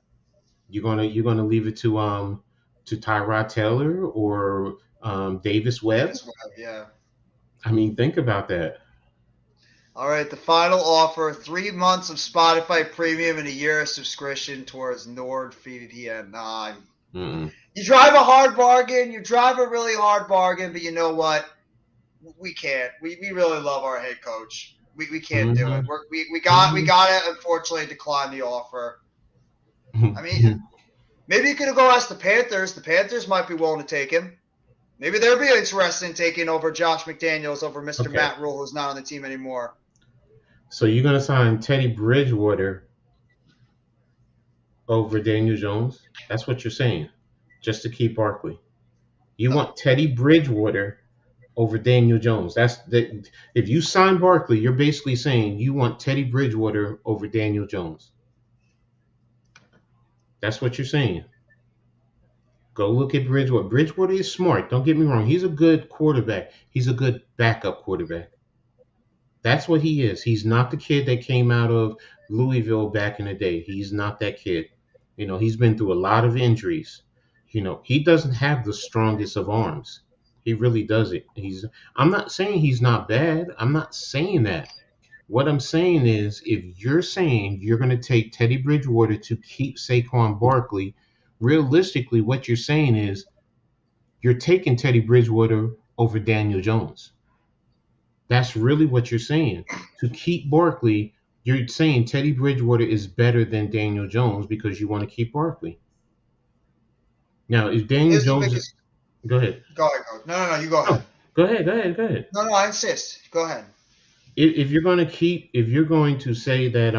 You're gonna leave it to Tyrod Taylor or Davis Webb? Yeah. I mean, think about that. All right, the final offer: 3 months of Spotify Premium and a year of subscription towards NordVPN. You drive a hard bargain. You drive a really hard bargain, but you know what? We can't. We really love our head coach. We can't do it. We got to unfortunately decline the offer. I mean, maybe you could go ask the Panthers. The Panthers might be willing to take him. Maybe they'll be interested in taking over Josh McDaniels over Mr. Matt Rule, who's not on the team anymore. So you're going to sign Teddy Bridgewater over Daniel Jones? That's what you're saying, just to keep Barkley. You want Teddy Bridgewater over Daniel Jones. If you sign Barkley, you're basically saying you want Teddy Bridgewater over Daniel Jones. That's what you're saying. Go look at Bridgewater. Bridgewater is smart. Don't get me wrong. He's a good quarterback. He's a good backup quarterback. That's what he is. He's not the kid that came out of Louisville back in the day. He's not that kid. He's been through a lot of injuries. He doesn't have the strongest of arms. He really doesn't. I'm not saying he's not bad. I'm not saying that. What I'm saying is, if you're saying you're going to take Teddy Bridgewater to keep Saquon Barkley, realistically, what you're saying is you're taking Teddy Bridgewater over Daniel Jones. That's really what you're saying. To keep Barkley, you're saying Teddy Bridgewater is better than Daniel Jones because you want to keep Barkley. Now, if Daniel Jones... Go ahead. Go ahead, Coach. No, you go ahead. Go ahead. No, I insist. Go ahead. if you're going to say that,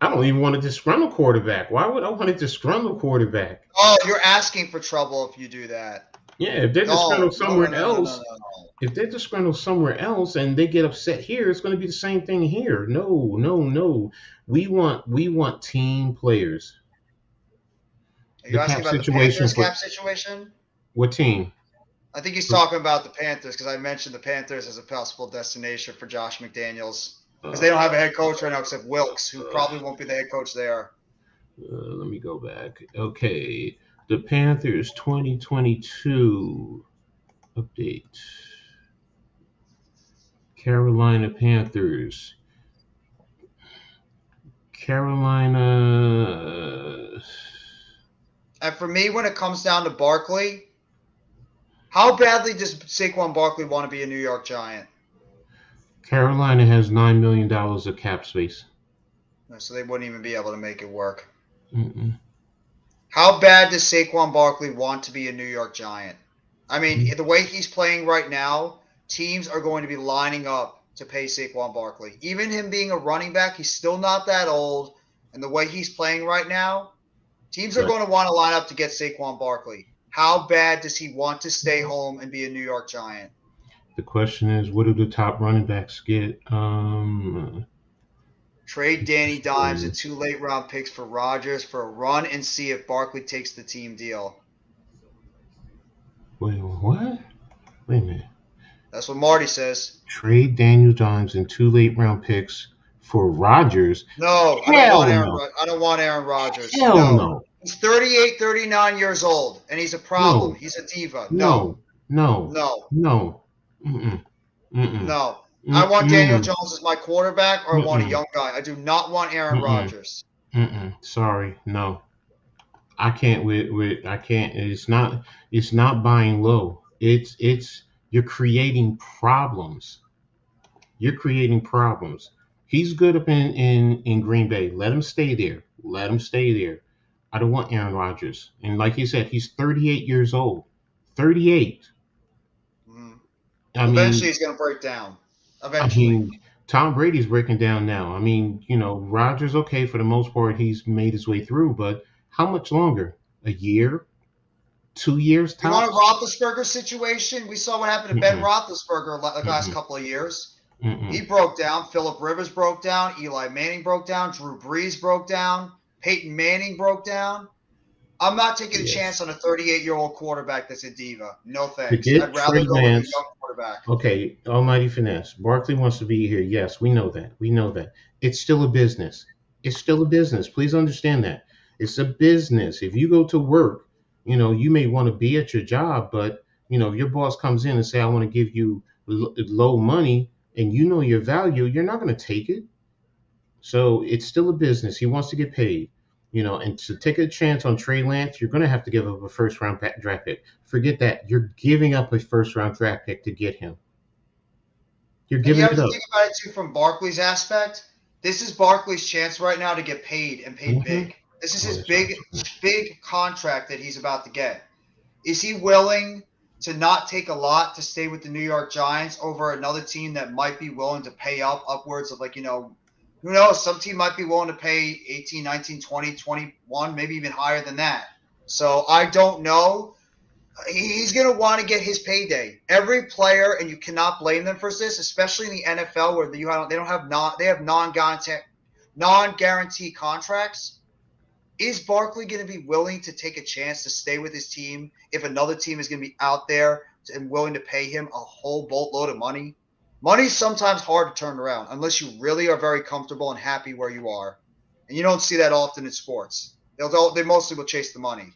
I don't even want a disgruntled quarterback. Why would I want a disgruntled quarterback? Oh, you're asking for trouble if you do that. Yeah, if they're disgruntled somewhere else, if they're disgruntled somewhere else and they get upset here, it's going to be the same thing here. No. We want team players. Are you asking about the Panthers cap situation? What team? I think he's talking about the Panthers because I mentioned the Panthers as a possible destination for Josh McDaniels because they don't have a head coach right now except Wilkes, who probably won't be the head coach there. Let me go back. Okay, the Panthers 2022 update. Carolina Panthers. Carolina. And for me, when it comes down to Barkley, how badly does Saquon Barkley want to be a New York Giant? Carolina has $9 million of cap space. So they wouldn't even be able to make it work. Mm-mm. How bad does Saquon Barkley want to be a New York Giant? I mean, the way he's playing right now, teams are going to be lining up to pay Saquon Barkley. Even him being a running back, he's still not that old. And the way he's playing right now, teams are going to want to line up to get Saquon Barkley. How bad does he want to stay home and be a New York Giant? The question is, what do the top running backs get? Trade Danny Dimes and 2 late-round picks for Rodgers for a run and see if Barkley takes the team deal. Wait, what? Wait a minute. That's what Marty says. Trade Daniel Dimes and 2 late-round picks for Rodgers? No, I don't want Aaron Rodgers. Hell no. He's 38, 39 years old, and he's a problem. He's a diva. No. Mm-mm. No. I want Daniel Jones as my quarterback, or I want a young guy. I do not want Aaron Rodgers. Sorry, no. I can't I can't. It's not buying low. You're creating problems. He's good up in Green Bay. Let him stay there. I don't want Aaron Rodgers. And like you said, he's 38 years old. 38. Eventually he's going to break down. Eventually. Tom Brady's breaking down now. Rodgers, okay, for the most part, he's made his way through, but how much longer? A year? 2 years? You want a Roethlisberger situation? We saw what happened to Ben Roethlisberger the last couple of years. He broke down. Phillip Rivers broke down. Eli Manning broke down. Drew Brees broke down. Peyton Manning broke down. I'm not taking a chance on a 38-year-old quarterback that's a diva. No thanks. I'd rather go with a young quarterback. Okay, almighty finesse. Barkley wants to be here. Yes, we know that. It's still a business. Please understand that. It's a business. If you go to work, you may want to be at your job, but, if your boss comes in and say, I want to give you low money, and you know your value, you're not going to take it. So it's still a business. He wants to get paid. And to take a chance on Trey Lance, you're going to have to give up a first-round draft pick. Forget that. You're giving up a first-round draft pick to get him. You're giving it up. You have to think about it, too, from Barkley's aspect. This is Barkley's chance right now to get paid and paid big. This is his big contract that he's about to get. Is he willing to not take a lot to stay with the New York Giants over another team that might be willing to pay upwards of who knows? Some team might be willing to pay 18, 19, 20, 21, maybe even higher than that. So I don't know. He's going to want to get his payday. Every player, and you cannot blame them for this, especially in the NFL where they have non-guarantee contracts. Is Barkley going to be willing to take a chance to stay with his team if another team is going to be out there and willing to pay him a whole boatload of money? Money's sometimes hard to turn around unless you really are very comfortable and happy where you are. And you don't see that often in sports. They mostly will chase the money.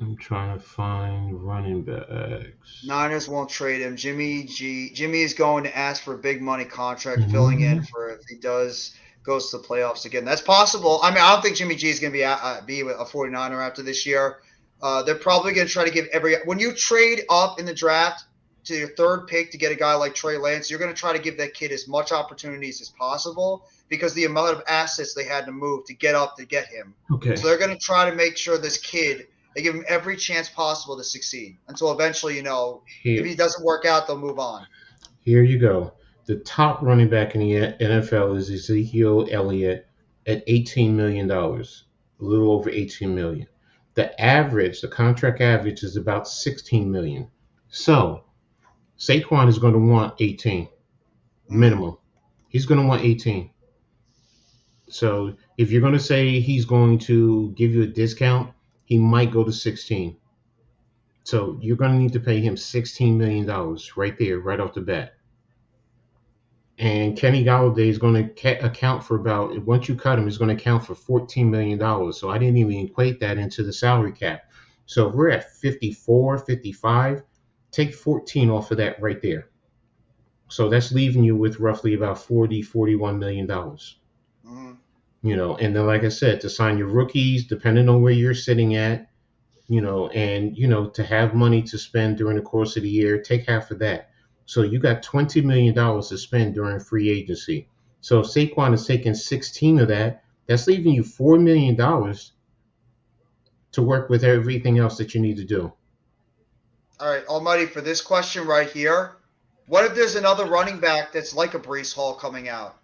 I'm trying to find running backs. Niners won't trade him. Jimmy is going to ask for a big money contract, filling in for if he goes to the playoffs again. That's possible. I don't think Jimmy G is going to be a 49er after this year. They're probably going to try to give when you trade up in the draft to your third pick to get a guy like Trey Lance, you're going to try to give that kid as much opportunities as possible because the amount of assets they had to move to get up to get him. Okay. So they're going to try to make sure this kid They give him every chance possible to succeed until eventually, Here, if he doesn't work out, they'll move on. here you go. The top running back in the NFL is Ezekiel Elliott at $18 million, a little over $18 million. The contract average is about $16 million. So Saquon is going to want 18 minimum. He's going to want 18. So if you're going to say he's going to give you a discount, he might go to 16. So you're going to need to pay him $16 million right there, right off the bat. And Kenny Golladay is going to account for once you cut him, it's going to account for $14 million. So I didn't even equate that into the salary cap. So if we're at 54, 55, take 14 off of that right there. So that's leaving you with roughly about $41 million. And then, like I said, to sign your rookies, depending on where you're sitting at, and, to have money to spend during the course of the year, take half of that. So you got $20 million to spend during free agency. So if Saquon is taking 16 of that, that's leaving you $4 million to work with everything else that you need to do. All right, Almighty, for this question right here, what if there's another running back that's like a Breece Hall coming out?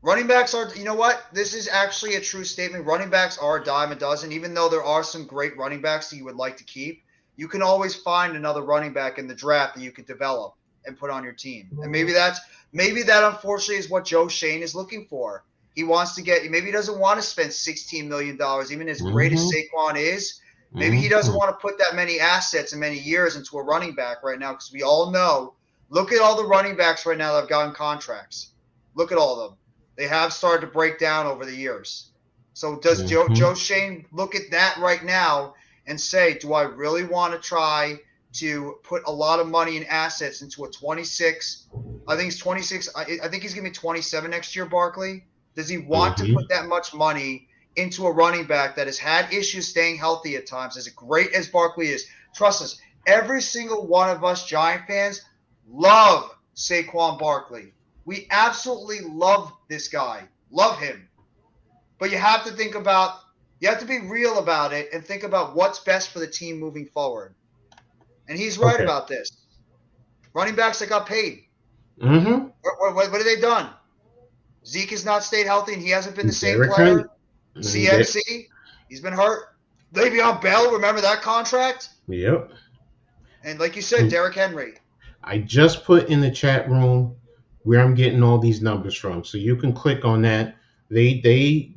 Running backs are, you know what? This is actually a true statement. Running backs are a dime a dozen. Even though there are some great running backs that you would like to keep, you can always find another running back in the draft that you could develop and put on your team. And maybe that unfortunately is what Joe Shane is looking for. He wants to maybe he doesn't want to spend $16 million, even as great as Saquon is. Maybe he doesn't want to put that many assets and many years into a running back right now, because we all know, look at all the running backs right now that have gotten contracts. Look at all of them. They have started to break down over the years. So does Joe Shane look at that right now and say, do I really want to try to put a lot of money and assets into a 26? I think he's 26. I think he's going to be 27 next year, Barkley. Does he want to put that much money into a running back that has had issues staying healthy at times, as great as Barkley is? Trust us, every single one of us Giant fans love Saquon Barkley. We absolutely love this guy. Love him. But you have to be real about it and think about what's best for the team moving forward. And he's right about this. Running backs that got paid. What have they done? Zeke has not stayed healthy, and he hasn't been the same player. CMC, he's been hurt. Le'Veon Bell, remember that contract? Yep. And like you said, Derrick Henry. I just put in the chat room where I'm getting all these numbers from, so you can click on that. They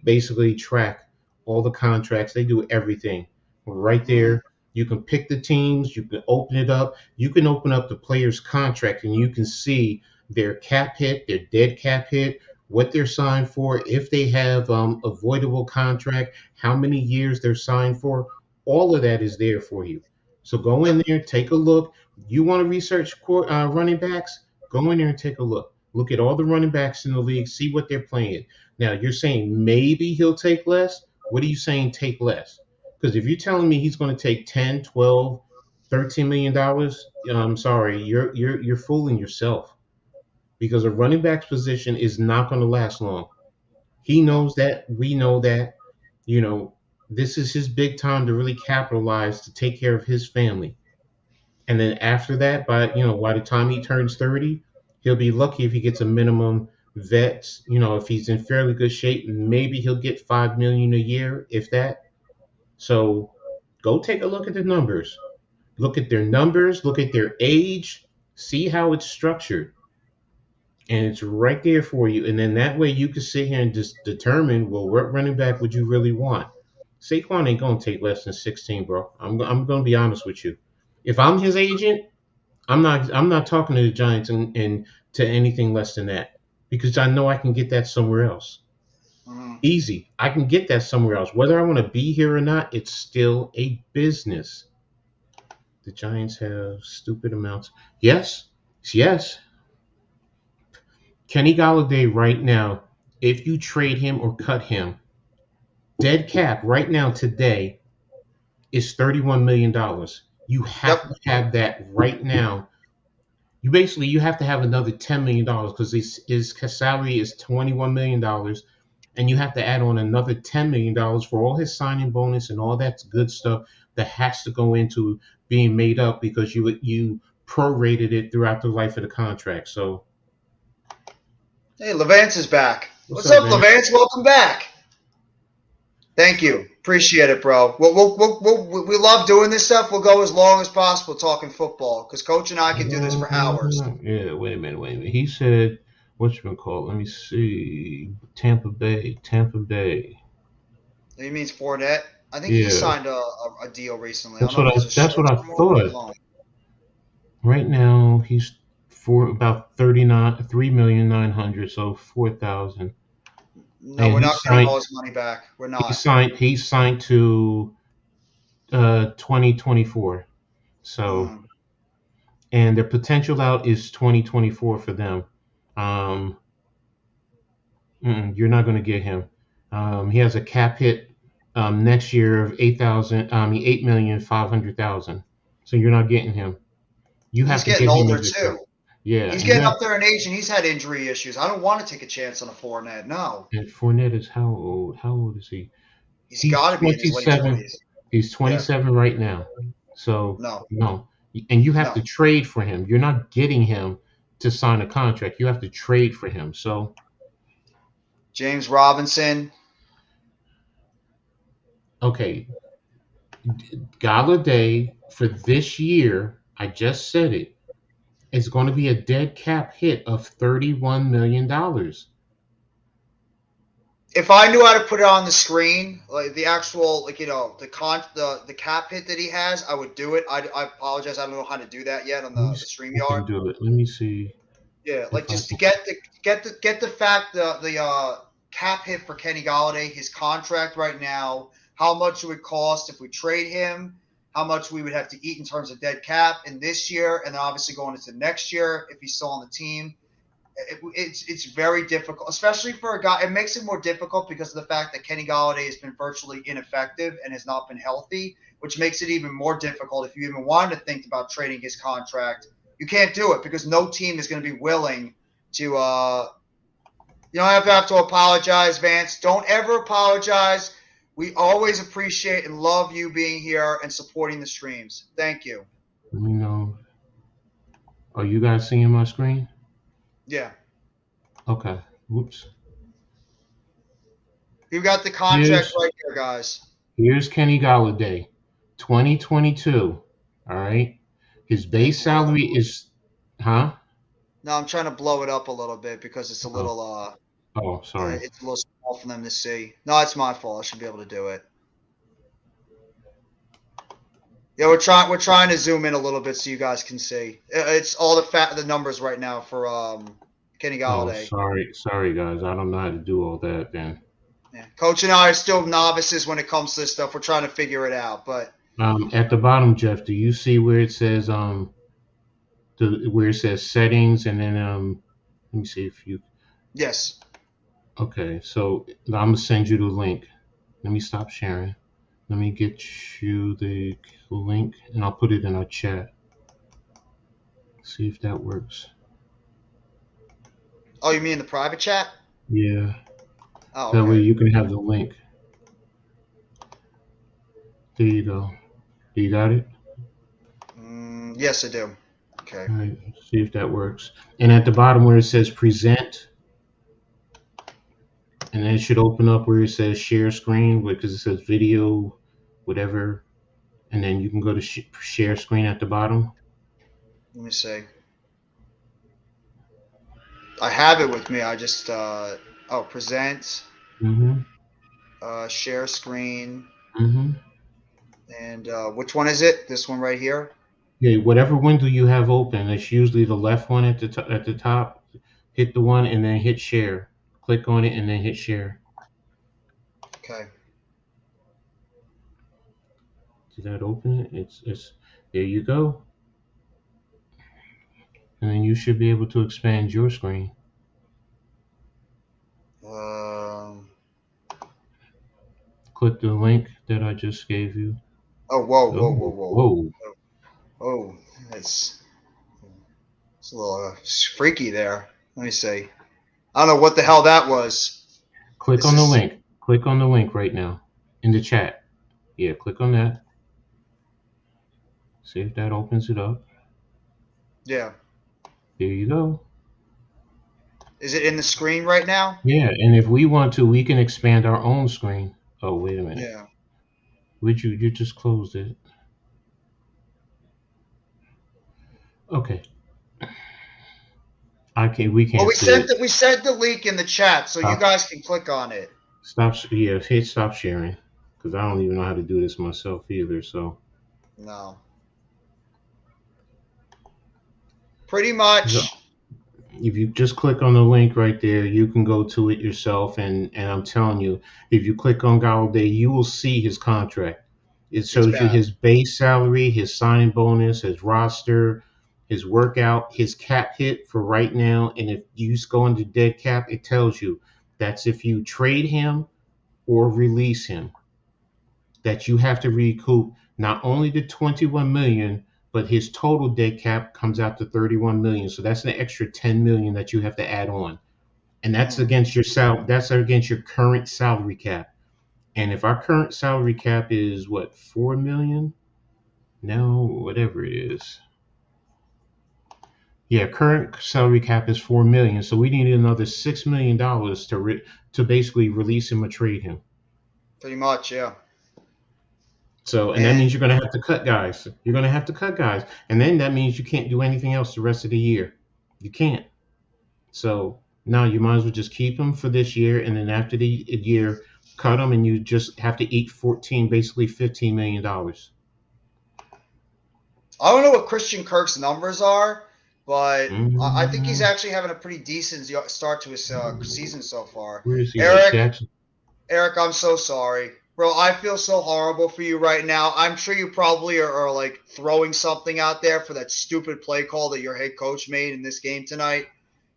basically track all the contracts. They do everything right there. You can pick the teams. You can open it up. You can open up the player's contract, and you can see their cap hit, their dead cap hit, what they're signed for, if they have avoidable contract, how many years they're signed for. All of that is there for you. So go in there, take a look. You want to research running backs? Go in there and take a look. Look at all the running backs in the league, see what they're playing. Now, you're saying maybe he'll take less. What are you saying take less? Because if you're telling me he's going to take 10, 12, $13 million, I'm sorry, you're fooling yourself. Because a running back's position is not going to last long. He knows that. We know that. This is his big time to really capitalize, to take care of his family. And then after that, by the time he turns 30, he'll be lucky if he gets a minimum vet. If he's in fairly good shape, maybe he'll get $5 million a year, if that. So go take a look at the numbers. Look at their numbers. Look at their age. See how it's structured. And it's right there for you. And then that way you can sit here and just determine, well, what running back would you really want? Saquon ain't going to take less than 16, bro. I'm going to be honest with you. If I'm his agent, I'm not talking to the Giants and to anything less than that, because I know I can get that somewhere else. Easy. I can get that somewhere else. Whether I want to be here or not, it's still a business. The Giants have stupid amounts. Yes. Kenny Golladay right now, if you trade him or cut him, dead cap right now today is $31 million. You have to have that right now. You have to have another $10 million, because his salary is $21 million. and you have to add on another $10 million for all his signing bonus and all that good stuff that has to go into being made up because you prorated it throughout the life of the contract. So, hey, Levance is back. What's What's up, up, Levance? Welcome back. Thank you. Appreciate it, bro. We love doing this stuff. We'll go as long as possible talking football because Coach and I can do this for hours. Yeah, wait a minute. He said, whatchamacallit? Let me see. Tampa Bay. He means Fournette. I think he signed a deal recently. That's what I thought. Right now, he's for about 3,900,000, so 4,000. No, we're not getting all his money back. We're not. He signed to 2024. So, and the potential out is 2024 for them. You're not going to get him. He has a cap hit next year of 8,500,000. So you're not getting him. He's getting older too. Yeah, he's getting up there in age, and he's had injury issues. I don't want to take a chance on a Fournette. No. And Fournette is how old? How old is he? He's got to be in his late 20s. He's 27 right now. So no, and you have to trade for him. You're not getting him to sign a contract. You have to trade for him. So James Robinson. Okay, Galladay for this year. I just said it. It's going to be a dead cap hit of $31 million. If I knew how to put it on the screen, like the actual, like, you know, the cap hit that he has, I would do it. I apologize, I don't know how to do that yet on the StreamYard. Do it. Let me see. Yeah, like just to get the fact the cap hit for Kenny Galladay, his contract right now, how much it would cost if we trade him, how much we would have to eat in terms of dead cap in this year, and then obviously going into next year if he's still on the team. It's very difficult, especially for a guy. It makes it more difficult because of the fact that Kenny Galladay has been virtually ineffective and has not been healthy, which makes it even more difficult if you even wanted to think about trading his contract. You can't do it because no team is going to be willing to you don't have to apologize, Vance. Don't ever apologize. We always appreciate and love you being here and supporting the streams. Thank you. Let me know. Are you guys seeing my screen? Yeah. Okay. Whoops. You got the contract right here, guys. Here's Kenny Galladay, 2022. All right. His base salary is, huh? No, I'm trying to blow it up a little bit because it's a little Oh, sorry. It's a little small for them to see. No, it's my fault. I should be able to do it. Yeah, we're trying to zoom in a little bit so you guys can see. It's all the numbers right now for Kenny Galladay. Oh, sorry guys. I don't know how to do all that then. Yeah. Coach and I are still novices when it comes to this stuff. We're trying to figure it out, but at the bottom, Jeff, do you see where it says where it says settings and then let me see if you. Yes. Okay, so I'm gonna send you the link. Let me stop sharing. Let me get you the link and I'll put it in our chat. See if that works. Oh, you mean the private chat? Yeah. Oh, that way you can have the link. There you go. Do you got it? Yes, I do. Okay. All right, see if that works. And at the bottom where it says present, and then it should open up where it says share screen because it says video, whatever. And then you can go to share screen at the bottom. Let me see. I have it with me. I just, present, share screen. And which one is it? This one right here? Yeah, whatever window you have open, it's usually the left one at the top. Hit the one and then hit share. Click on it and then hit share. Okay. Did that open it? It's there you go. And then you should be able to expand your screen. Click the link that I just gave you. Oh, whoa. Oh, it's a little freaky there. Let me see. I don't know what the hell that was. Click on the link. Click on the link right now in the chat. Yeah, click on that. See if that opens it up. Yeah. There you go. Is it in the screen right now? Yeah, and if we want to, we can expand our own screen. Oh, wait a minute. Yeah. Would you just closed it? Okay. We can't. Well, we sent the link in the chat, so you guys can click on it. Hit stop sharing, because I don't even know how to do this myself either. So. No. Pretty much. If you just click on the link right there, you can go to it yourself. And I'm telling you, if you click on Galladay, you will see his contract. It shows you his base salary, his signing bonus, his roster, his workout, his cap hit for right now. And if you just go into dead cap, it tells you that's if you trade him or release him, that you have to recoup not only the $21 million, but his total dead cap comes out to $31 million. So that's an extra $10 million that you have to add on, and that's against your That's against your current salary cap. And if our current salary cap is what, $4 million? No, whatever it is. Yeah, current salary cap is $4 million. So we need another $6 million to basically release him or trade him. Pretty much, yeah. So, and that means you're going to have to cut guys. You're going to have to cut guys. And then that means you can't do anything else the rest of the year. You can't. So now you might as well just keep them for this year. And then after the year, cut them, and you just have to eat basically $15 million. I don't know what Christian Kirk's numbers are, but I think he's actually having a pretty decent start to his season so far. Where is he? Eric, I'm so sorry. Bro, I feel so horrible for you right now. I'm sure you probably are like throwing something out there for that stupid play call that your head coach made in this game tonight.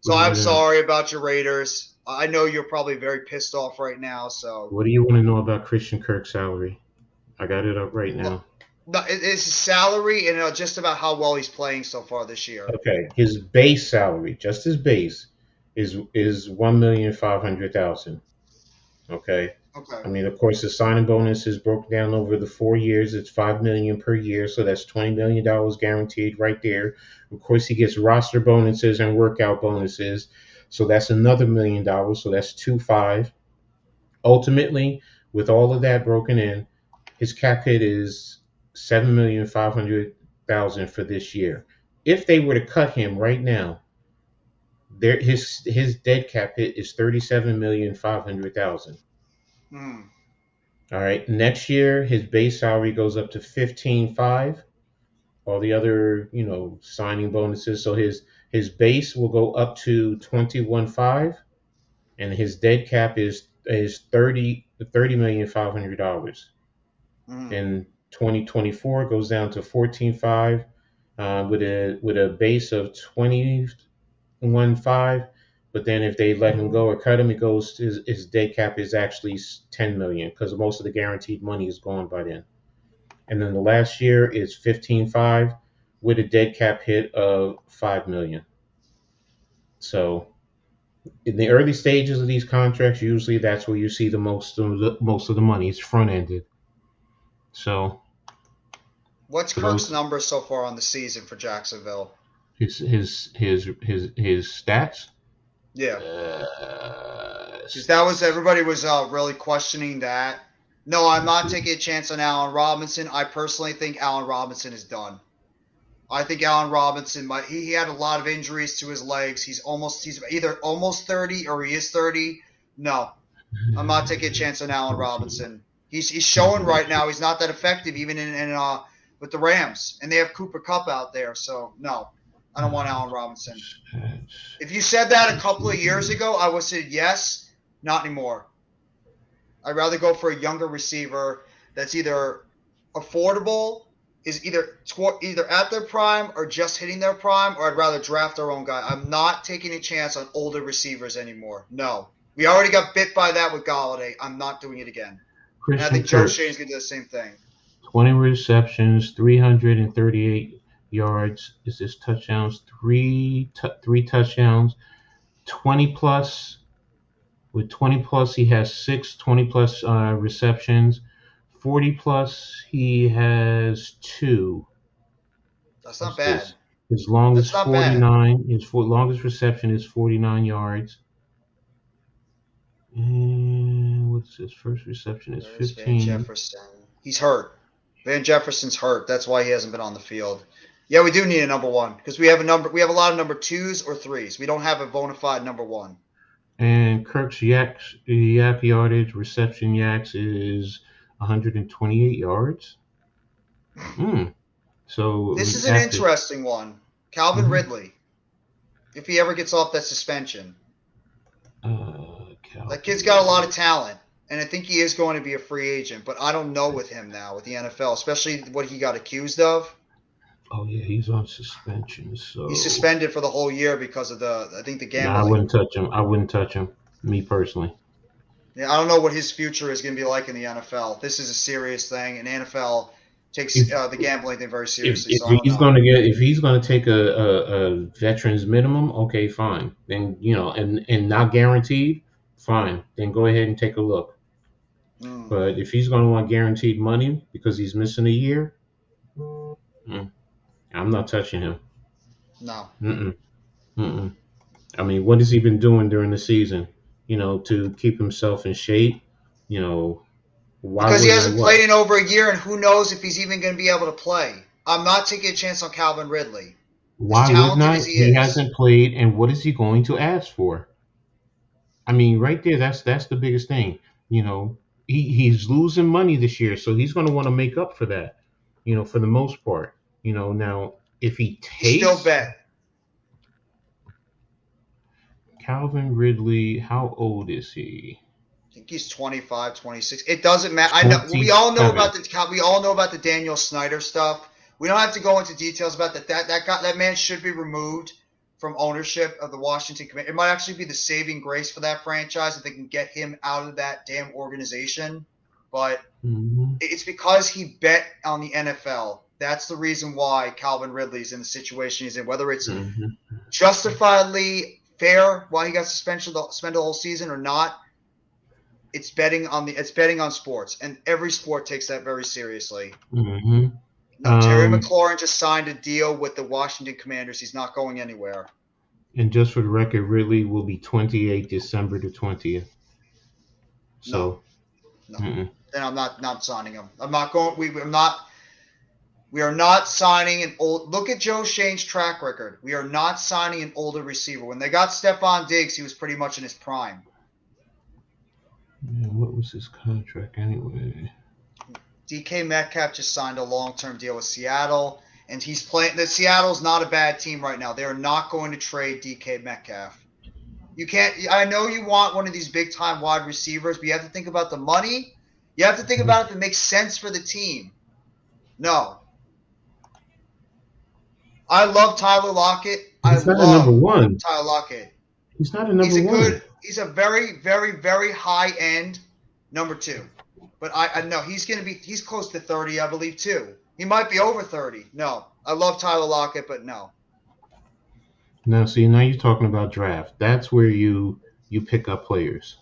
So I'm sorry about your Raiders. I know you're probably very pissed off right now. So what do you want to know about Christian Kirk's salary? I got it up right now. No, it's his salary and just about how well he's playing so far this year. Okay, his base salary, just his base, is $1,500,000. Okay. I mean, of course, the signing bonus is broken down over the 4 years. It's $5 million per year, so that's $20 million guaranteed right there. Of course, he gets roster bonuses and workout bonuses, so that's another $1 million. So that's 2.5. Ultimately, with all of that broken in, his cap hit is $7,500,000 for this year. If they were to cut him right now, his dead cap hit is $37,500,000. All right. Next year, his base salary goes up to $15.5. All the other, signing bonuses. So his base will go up to $21.5, and his dead cap is $30,500,000. In 2024, it goes down to $14.5 with a base of $21.5. But then if they let him go or cut him, his dead cap is actually $10 million because most of the guaranteed money is gone by then. And then the last year is $15.5 with a dead cap hit of $5 million. So in the early stages of these contracts, usually that's where you see the most of the money. It's front ended. So what's Kirk's numbers so far on the season for Jacksonville? His stats. Yeah, that was everybody was really questioning that. No, I'm not taking a chance on Allen Robinson. I personally think Allen Robinson is done. I think Allen Robinson he had a lot of injuries to his legs. He's either almost 30 or he is 30. No, I'm not taking a chance on Allen Robinson. He's showing right now he's not that effective even in with the Rams, and they have Cooper Kupp out there. So no. I don't want Allen Robinson. If you said that a couple of years ago, I would have said yes. Not anymore. I'd rather go for a younger receiver that's either affordable, is either at their prime or just hitting their prime, or I'd rather draft our own guy. I'm not taking a chance on older receivers anymore. No. We already got bit by that with Galladay. I'm not doing it again. And I think Joe Shane's going to do the same thing. 20 receptions, 338 yards. Is this touchdowns? Three touchdowns, 20 plus With 20 plus, he has 20 plus receptions. 40 plus, he has 2. That's not What's bad. this? His longest That's not bad. 49. His longest reception is 49 yards. And what's his first reception is There's 15. Van Jefferson. He's hurt. Van Jefferson's hurt. That's why he hasn't been on the field. Yeah, we do need a number one because we have a lot of number 2s or 3s. We don't have a bona fide number 1. And Kirk's yak yardage, reception yaks is 128 yards. So this is an interesting one. Calvin Ridley, if he ever gets off that suspension. That kid's got a lot of talent, and I think he is going to be a free agent, but I don't know with him now, with the NFL, especially what he got accused of. Oh, yeah, he's on suspension. So he's suspended for the whole year because of the gambling. Nah, I wouldn't touch him, me personally. Yeah, I don't know what his future is going to be like in the NFL. This is a serious thing, and the NFL takes the gambling thing very seriously. If he's going to take a veteran's minimum, okay, fine. Then and not guaranteed, fine. Then go ahead and take a look. But if he's going to want guaranteed money because he's missing a year, I'm not touching him. No. I mean, what has he been doing during the season? To keep himself in shape. Because he hasn't played in over a year, and who knows if he's even going to be able to play. I'm not taking a chance on Calvin Ridley. Why would not? He hasn't played, and what is he going to ask for? I mean, right there, that's the biggest thing. He's losing money this year, so he's going to want to make up for that. For the most part. Now if he takes still bet. Calvin Ridley, how old is he? I think he's 25, 26. It doesn't matter. I know we all know about the Daniel Snyder stuff. We don't have to go into details about that. That man should be removed from ownership of the Washington Commanders. It might actually be the saving grace for that franchise if they can get him out of that damn organization. But it's because he bet on the NFL. That's the reason why Calvin Ridley's in the situation he's in. Whether it's justifiably fair why he got suspended the whole season or not, it's betting on sports, and every sport takes that very seriously. Terry McLaurin just signed a deal with the Washington Commanders. He's not going anywhere. And just for the record, Ridley will be 28 December the 20th. So, no. Then I'm not signing him. I'm not going. We are not signing an old. Look at Joe Shane's track record. We are not signing an older receiver. When they got Stephon Diggs, he was pretty much in his prime. Yeah, what was his contract anyway? DK Metcalf just signed a long-term deal with Seattle, and he's playing. Seattle's not a bad team right now. They are not going to trade DK Metcalf. You can't. I know you want one of these big-time wide receivers, but you have to think about the money. You have to think about if it makes sense for the team. No. I love Tyler Lockett. He's not a number one. Tyler Lockett. He's not a number one. He's a very, very, very high-end number 2. But I know he's close to 30, I believe, too. He might be over 30. No. I love Tyler Lockett, but no. Now, see, now you're talking about draft. That's where you pick up players.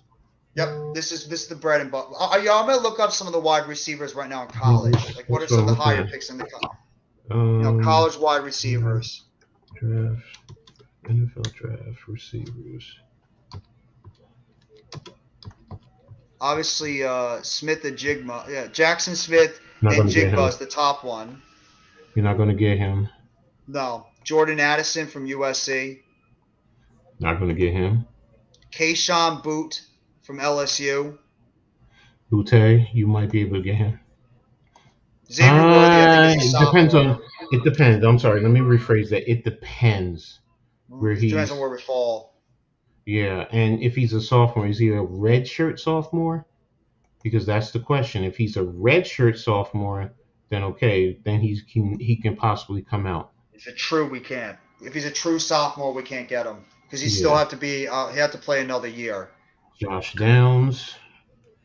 Yep, this is the bread and butter. I'm going to look up some of the wide receivers right now in college. Like, what are some of the higher picks in the college wide receivers? Draft, NFL draft receivers. Obviously, Smith and Jigma. Yeah, Jackson Smith and Jigba is the top one. You're not going to get him. No. Jordan Addison from USC. Not going to get him. Keyshawn Boot from LSU. Butte, you might be able to get him. Xavier Worthy, I think he's a sophomore. It depends. I'm sorry. Let me rephrase that. It depends where he depends on where we fall. Yeah, and if he's a sophomore, is he a redshirt sophomore? Because that's the question. If he's a redshirt sophomore, then okay, then he can possibly come out. If it's true, we can't. If he's a true sophomore, we can't get him because he still have to be. He had to play another year. Josh Downs.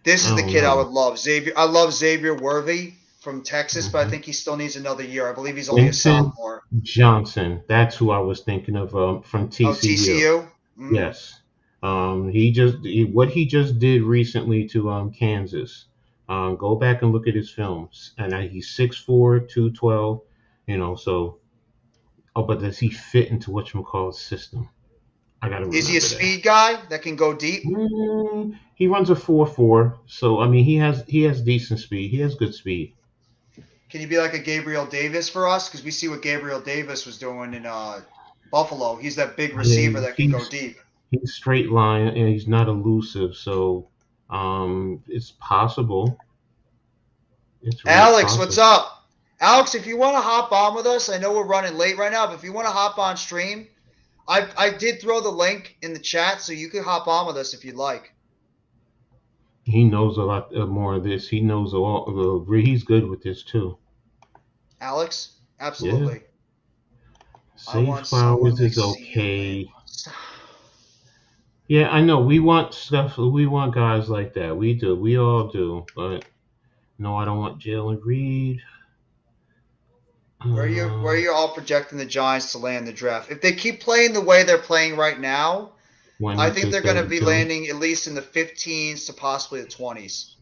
This is the kid I would love. I love Xavier Worthy from Texas, but I think he still needs another year. I believe he's only a sophomore. Johnson. That's who I was thinking of from TCU. Oh, TCU? Yes. What he just did recently to Kansas. Go back and look at his films, and he's 6'4", 212. So but does he fit into whatchamacallit's system? I gotta remember Is he a that. speed guy that can go deep? He runs a 4.4, so I mean he has decent speed. He has good speed. Can he be like a Gabriel Davis for us? Because we see what Gabriel Davis was doing in Buffalo. He's that big receiver that can go deep. He's straight line and he's not elusive, so it's possible. It's really Alex, possible. what's up? Alex, if you want to hop on with us, I know we're running late right now, but if you want to hop on stream, I did throw the link in the chat, so you can hop on with us if you'd like. He knows a lot more of this. He knows he's good with this too. Alex, absolutely. Yeah. Safe Flowers is okay. Yeah, I know. We want stuff. We want guys like that. We do. We all do. But no, I don't want Jalen Reed. Where are you all projecting the Giants to land the draft? If they keep playing the way they're playing right now, I think they're going to be landing at least in the 15s to possibly the 20s.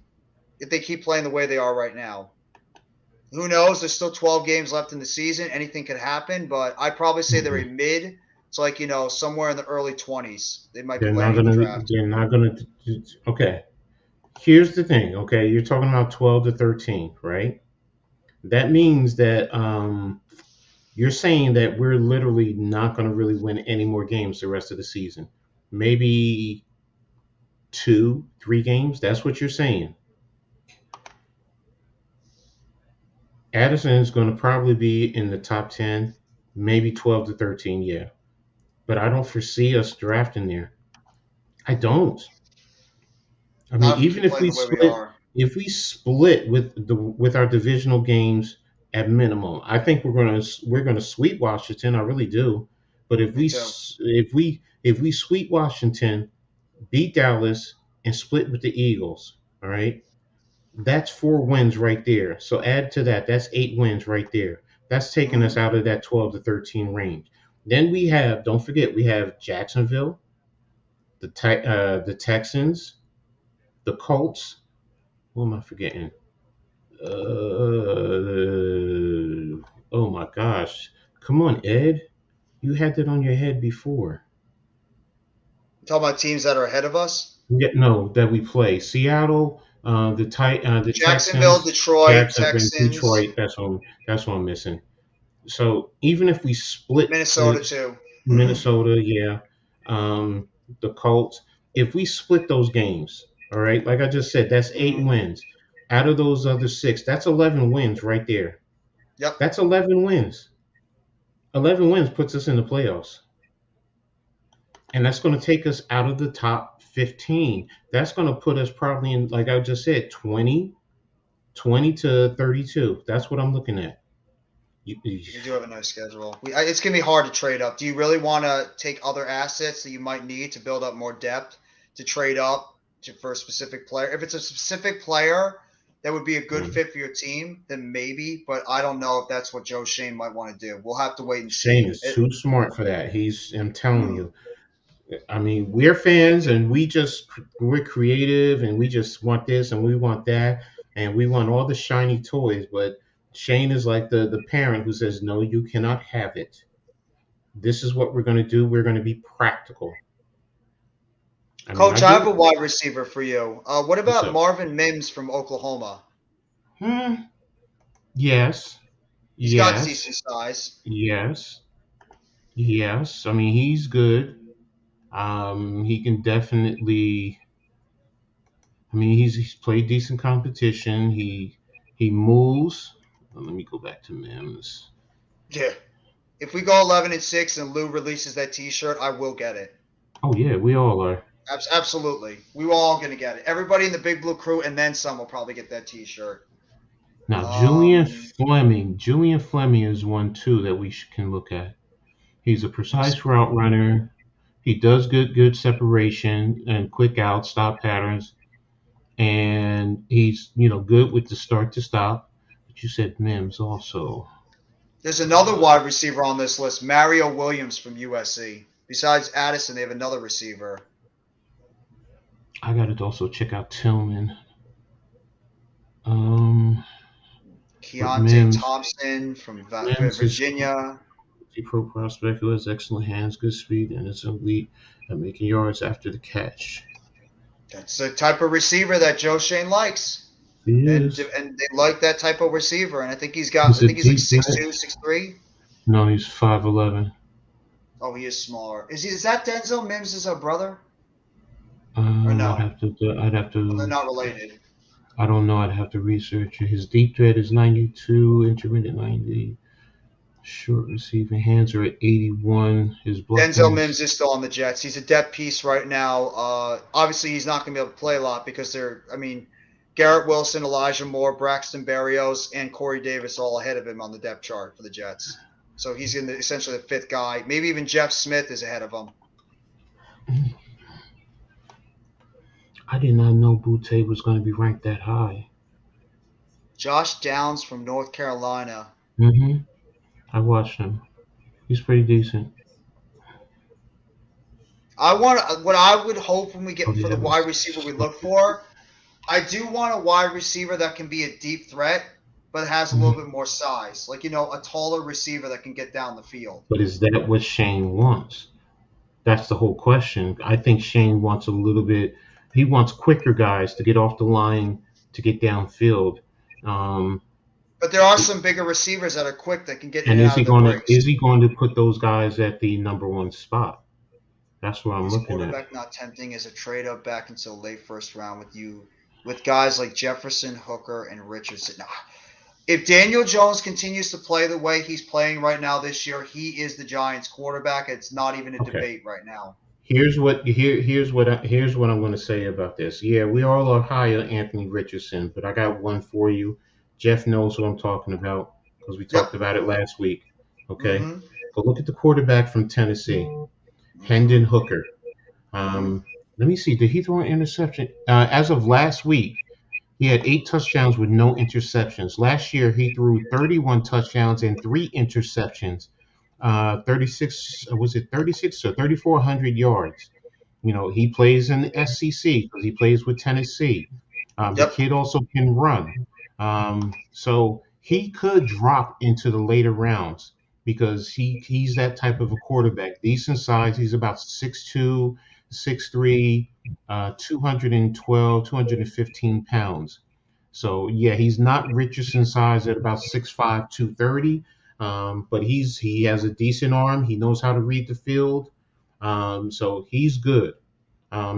If they keep playing the way they are right now. Who knows? There's still 12 games left in the season. Anything could happen, but I'd probably say they're a mid. It's like, somewhere in the early 20s. They might be landing the draft. They're not going to. Okay. Here's the thing, okay? You're talking about 12 to 13, right? That means that you're saying that we're literally not going to really win any more games the rest of the season. Maybe 2, 3 games. That's what you're saying. Addison is going to probably be in the top 10, maybe 12 to 13, yeah. But I don't foresee us drafting there. I don't. I mean, even if we split with our divisional games at minimum, I think we're gonna sweep Washington. I really do. But if we sweep Washington, beat Dallas, and split with the Eagles, all right, that's 4 wins right there. So add to that, that's 8 wins right there. That's taking us out of that 12 to 13 range. Then don't forget, we have Jacksonville, the Texans, the Colts. What am I forgetting? Oh my gosh. Come on, Ed. You had that on your head before. You talking about teams that are ahead of us? Yeah, no, that we play. Seattle, the Jacksonville, Texans, Detroit, Texans. Detroit. That's what I'm missing. So even if we split Minnesota too. Minnesota, yeah. The Colts. If we split those games, all right, like I just said, that's 8 wins. Out of those other 6, that's 11 wins right there. Yep. That's 11 wins. 11 wins puts us in the playoffs. And that's going to take us out of the top 15. That's going to put us probably in, like I just said, 20 to 32. That's what I'm looking at. You do have a nice schedule. It's going to be hard to trade up. Do you really want to take other assets that you might need to build up more depth to trade up for a specific player? If it's a specific player that would be a good fit for your team, then maybe. But I don't know if that's what Joe Schoen might want to do. We'll have to wait and see. Schoen is too smart for that. I'm telling you. I mean, we're fans and we're creative and we just want this and we want that and we want all the shiny toys. But Schoen is like the parent who says, no, you cannot have it. This is what we're going to do. We're going to be practical. Coach, I have a wide receiver for you. What about Marvin Mims from Oklahoma? Yes. He's got decent size. Yes. I mean, he's good. He can definitely. I mean, he's played decent competition. He moves. Let me go back to Mims. Yeah. If we go 11-6 and Lou releases that T-shirt, I will get it. Oh yeah, we all are. Absolutely. We were all going to get it. Everybody in the Big Blue crew and then some will probably get that T-shirt. Now, Julian Fleming is one too that we can look at. He's a precise route runner. He does good separation and quick out stop patterns. And he's, good with the start to stop. But you said Mims also. There's another wide receiver on this list, Mario Williams from USC. Besides Addison, they have another receiver. I got to also check out Tillman. Keontae Thompson from Virginia. Pro prospect who has excellent hands, good speed, and is elite at making yards after the catch. That's the type of receiver that Joe Shane likes. He is. And they like that type of receiver. And I think he's like 6'2", 6'3". No, he's 5'11". Oh, he is smaller. Is that Denzel Mims' brother? Or no? I'd have to. Well, they're not related. I don't know. I'd have to research it. His deep threat is 92, intermediate 90. Short receiving hands are at 81. His Denzel Mims is still on the Jets. He's a depth piece right now. Obviously, he's not going to be able to play a lot because Garrett Wilson, Elijah Moore, Braxton Berrios, and Corey Davis are all ahead of him on the depth chart for the Jets. So he's essentially the fifth guy. Maybe even Jeff Smith is ahead of him. I did not know Boutte was going to be ranked that high. Josh Downs from North Carolina. I watched him. He's pretty decent. What I would hope when we get for the wide receiver we look for, I do want a wide receiver that can be a deep threat, but has a little bit more size. Like, a taller receiver that can get down the field. But is that what Shane wants? That's the whole question. I think Shane wants a little bit. He wants quicker guys to get off the line to get downfield. But there are some bigger receivers that are quick that can get in and and is out he of the going breaks. to is he going to put those guys at the number one spot? That's what I'm looking at. Quarterback not tempting as a trade up back into the late first round with guys like Jefferson, Hooker, and Richardson. Now, if Daniel Jones continues to play the way he's playing right now this year, he is the Giants' quarterback. It's not even a debate right now. Here's what I'm going to say about this. Yeah, we all are high on Anthony Richardson, but I got one for you. Jeff knows what I'm talking about because we talked about it last week. Okay, but look at the quarterback from Tennessee, Hendon Hooker. Let me see. Did he throw an interception? As of last week, he had 8 touchdowns with no interceptions. Last year, he threw 31 touchdowns and 3 interceptions. 36 or 3,400 yards. He plays in the SEC because he plays with Tennessee. The kid also can run. So he could drop into the later rounds because he's that type of a quarterback. Decent size. He's about 6'2", 6'3", 212, 215 pounds. So, yeah, he's not Richardson's size at about 6'5", 230. But he has a decent arm. He knows how to read the field. So he's good.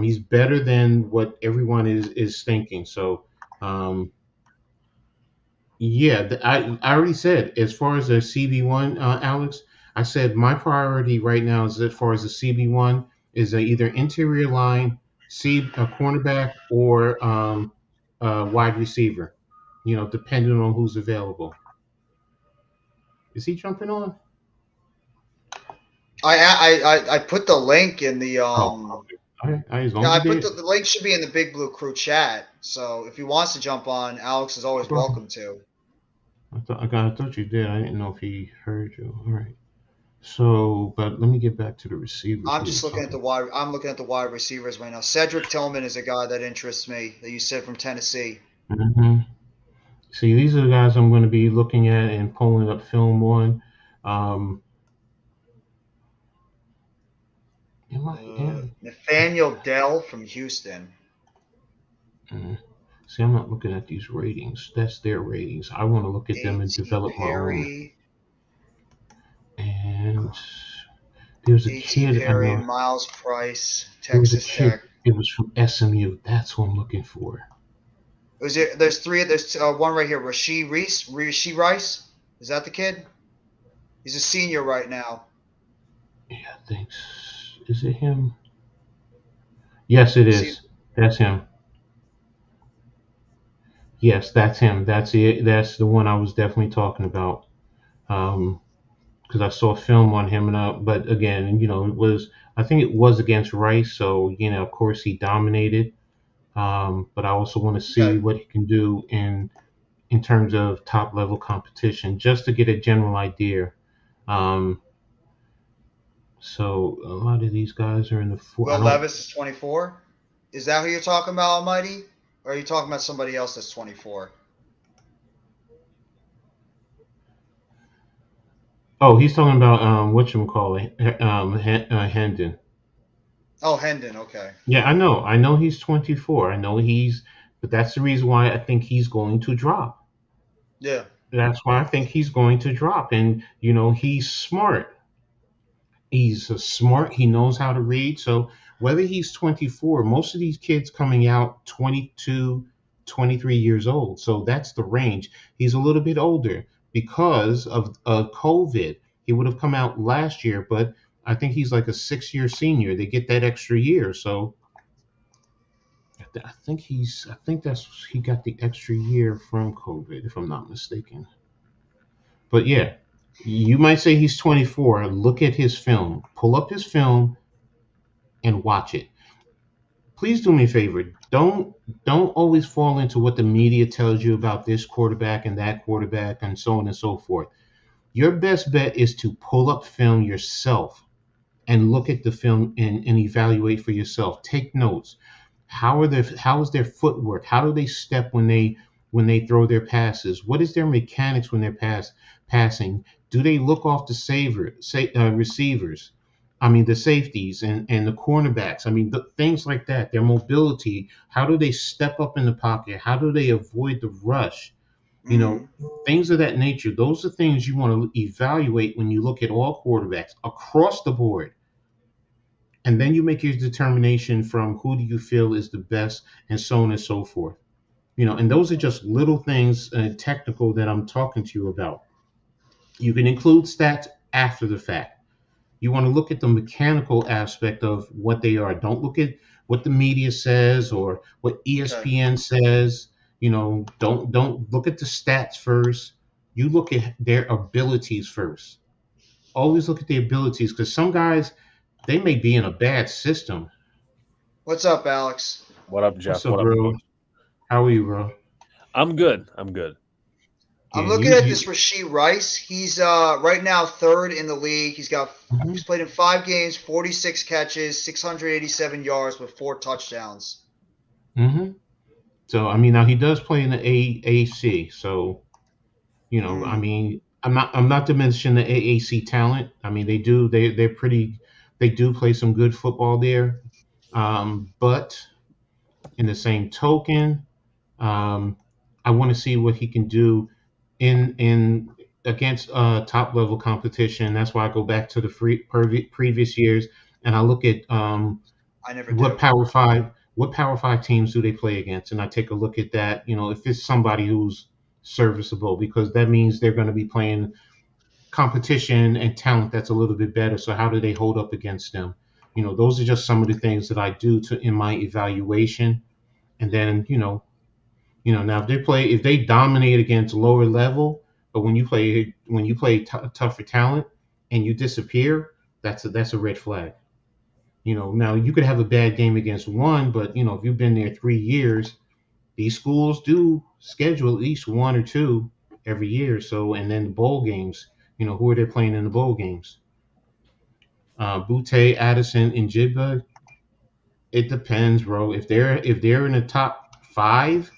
He's better than what everyone is thinking. So, I already said, as far as the CB1, Alex, I said my priority right now is as far as the CB1 is either interior line, a cornerback, or wide receiver, depending on who's available. Is he jumping on? I put the link in the the link should be in the Big Blue Crew chat. So if he wants to jump on, Alex is always welcome to. I thought you did. I didn't know if he heard you. All right. So, but let me get back to the receivers. I'm looking at the wide receivers right now. Cedric Tillman is a guy that interests me that you said from Tennessee. See, these are the guys I'm going to be looking at and pulling up film on. Nathaniel Dell from Houston. See, I'm not looking at these ratings. That's their ratings. I want to look at them and develop my own. And there's a kid. Perry, Miles Price, Texas Tech. It was from SMU. That's what I'm looking for. There's three. There's one right here. Rashee Rice. Is that the kid? He's a senior right now. Yeah, thanks. Is it him? Yes, it is. That's him. Yes, that's him. That's it. That's the one I was definitely talking about. Because I saw film on him, but again, I think it was against Rice, so of course he dominated. But I also want to see what he can do in terms of top level competition, just to get a general idea. So a lot of these guys are in the Will Levis is 24. Is that who you're talking about, Almighty? Or are you talking about somebody else that's 24? Oh, he's talking about whatchamacallit, Hendon. Oh, Hendon. Okay. Yeah, I know. I know he's 24. I know but that's the reason why I think he's going to drop. Yeah. That's why I think he's going to drop. And, he's smart. He's smart. He knows how to read. So whether he's 24, most of these kids coming out 22, 23 years old. So that's the range. He's a little bit older because of COVID. He would have come out last year, but I think he's like a 6-year senior. They get that extra year. So I think he got the extra year from COVID, if I'm not mistaken. But yeah, you might say he's 24. Look at his film. Pull up his film and watch it. Please do me a favor. Don't always fall into what the media tells you about this quarterback and that quarterback and so on and so forth. Your best bet is to pull up film yourself and look at the film and evaluate for yourself. Take notes. How is their footwork? How do they step when they throw their passes? What is their mechanics when they're passing? Do they look off the receivers? I mean, the safeties and the cornerbacks. I mean, things like that. Their mobility. How do they step up in the pocket? How do they avoid the rush? Things of that nature. Those are things you want to evaluate when you look at all quarterbacks across the board. And then you make your determination from who do you feel is the best and so on and so forth. And those are just little things technical that I'm talking to you about. You can include stats after the fact. You want to look at the mechanical aspect of what they are. Don't look at what the media says or what ESPN says. Don't look at the stats first. You look at their abilities first. Always look at the abilities, because some guys, they may be in a bad system. What's up, Alex? What up, Jeff? What's up, bro? How are you, bro? I'm good. I'm looking at this Rashee Rice. He's right now third in the league. He's played in 5 games, 46 catches, 687 yards with 4 touchdowns. So I mean, now he does play in the AAC. So I mean, I'm not diminishing the AAC talent. I mean, they do play some good football there. But in the same token, I want to see what he can do in against top level competition. That's why I go back to the previous years and I look at what Power 5 teams do they play against, and I take a look at that. If it's somebody who's serviceable, because that means they're going to be playing competition and talent that's a little bit better. So how do they hold up against them? Those are just some of the things that I do in my evaluation. And then now if they dominate against lower level, but when you play tougher talent and you disappear, that's a red flag. Now you could have a bad game against one, but if you've been there 3 years, these schools do schedule at least 1 or 2 every year. So, and then the bowl games, who are they playing in the bowl games? Butte, Addison, and Jigba. It depends, bro. If they're in the top 5,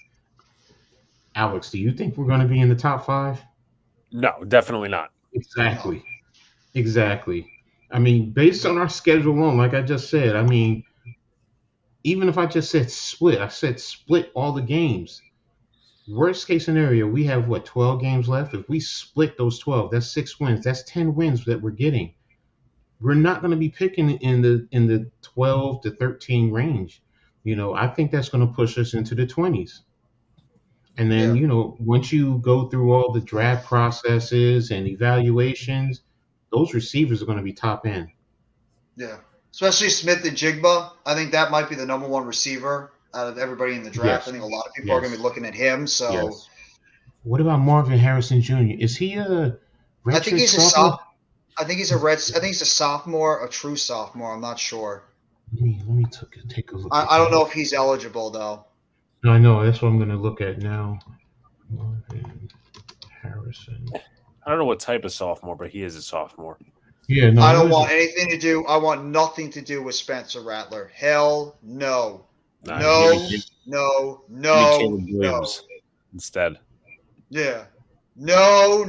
Alex, do you think we're going to be in the top 5? No, definitely not. Exactly. I mean, based on our schedule alone, like I just said, I mean, even if I just said split all the games. Worst case scenario, we have 12 games left. If we split those 12, that's 6 wins. That's 10 wins that we're getting. We're not going to be picking in the 12 to 13 range. I think that's going to push us into the 20s. And then, once you go through all the draft processes and evaluations, those receivers are going to be top end. Yeah. Especially Smith and Jigba. I think that might be the number 1 receiver out of everybody in the draft. Yes. I think a lot of people are going to be looking at him. So, yes. What about Marvin Harrison Jr.? Is he a I think he's sophomore? I think he's a sophomore, a true sophomore. I'm not sure. Let me take a look. I don't know if he's eligible though. No, I know. That's what I'm going to look at now. Marvin Harrison. I don't know what type of sophomore, but he is a sophomore. Yeah, no. I don't want anything to do. I want nothing to do with Spencer Rattler. Hell no. No. Caleb Williams instead. Yeah. No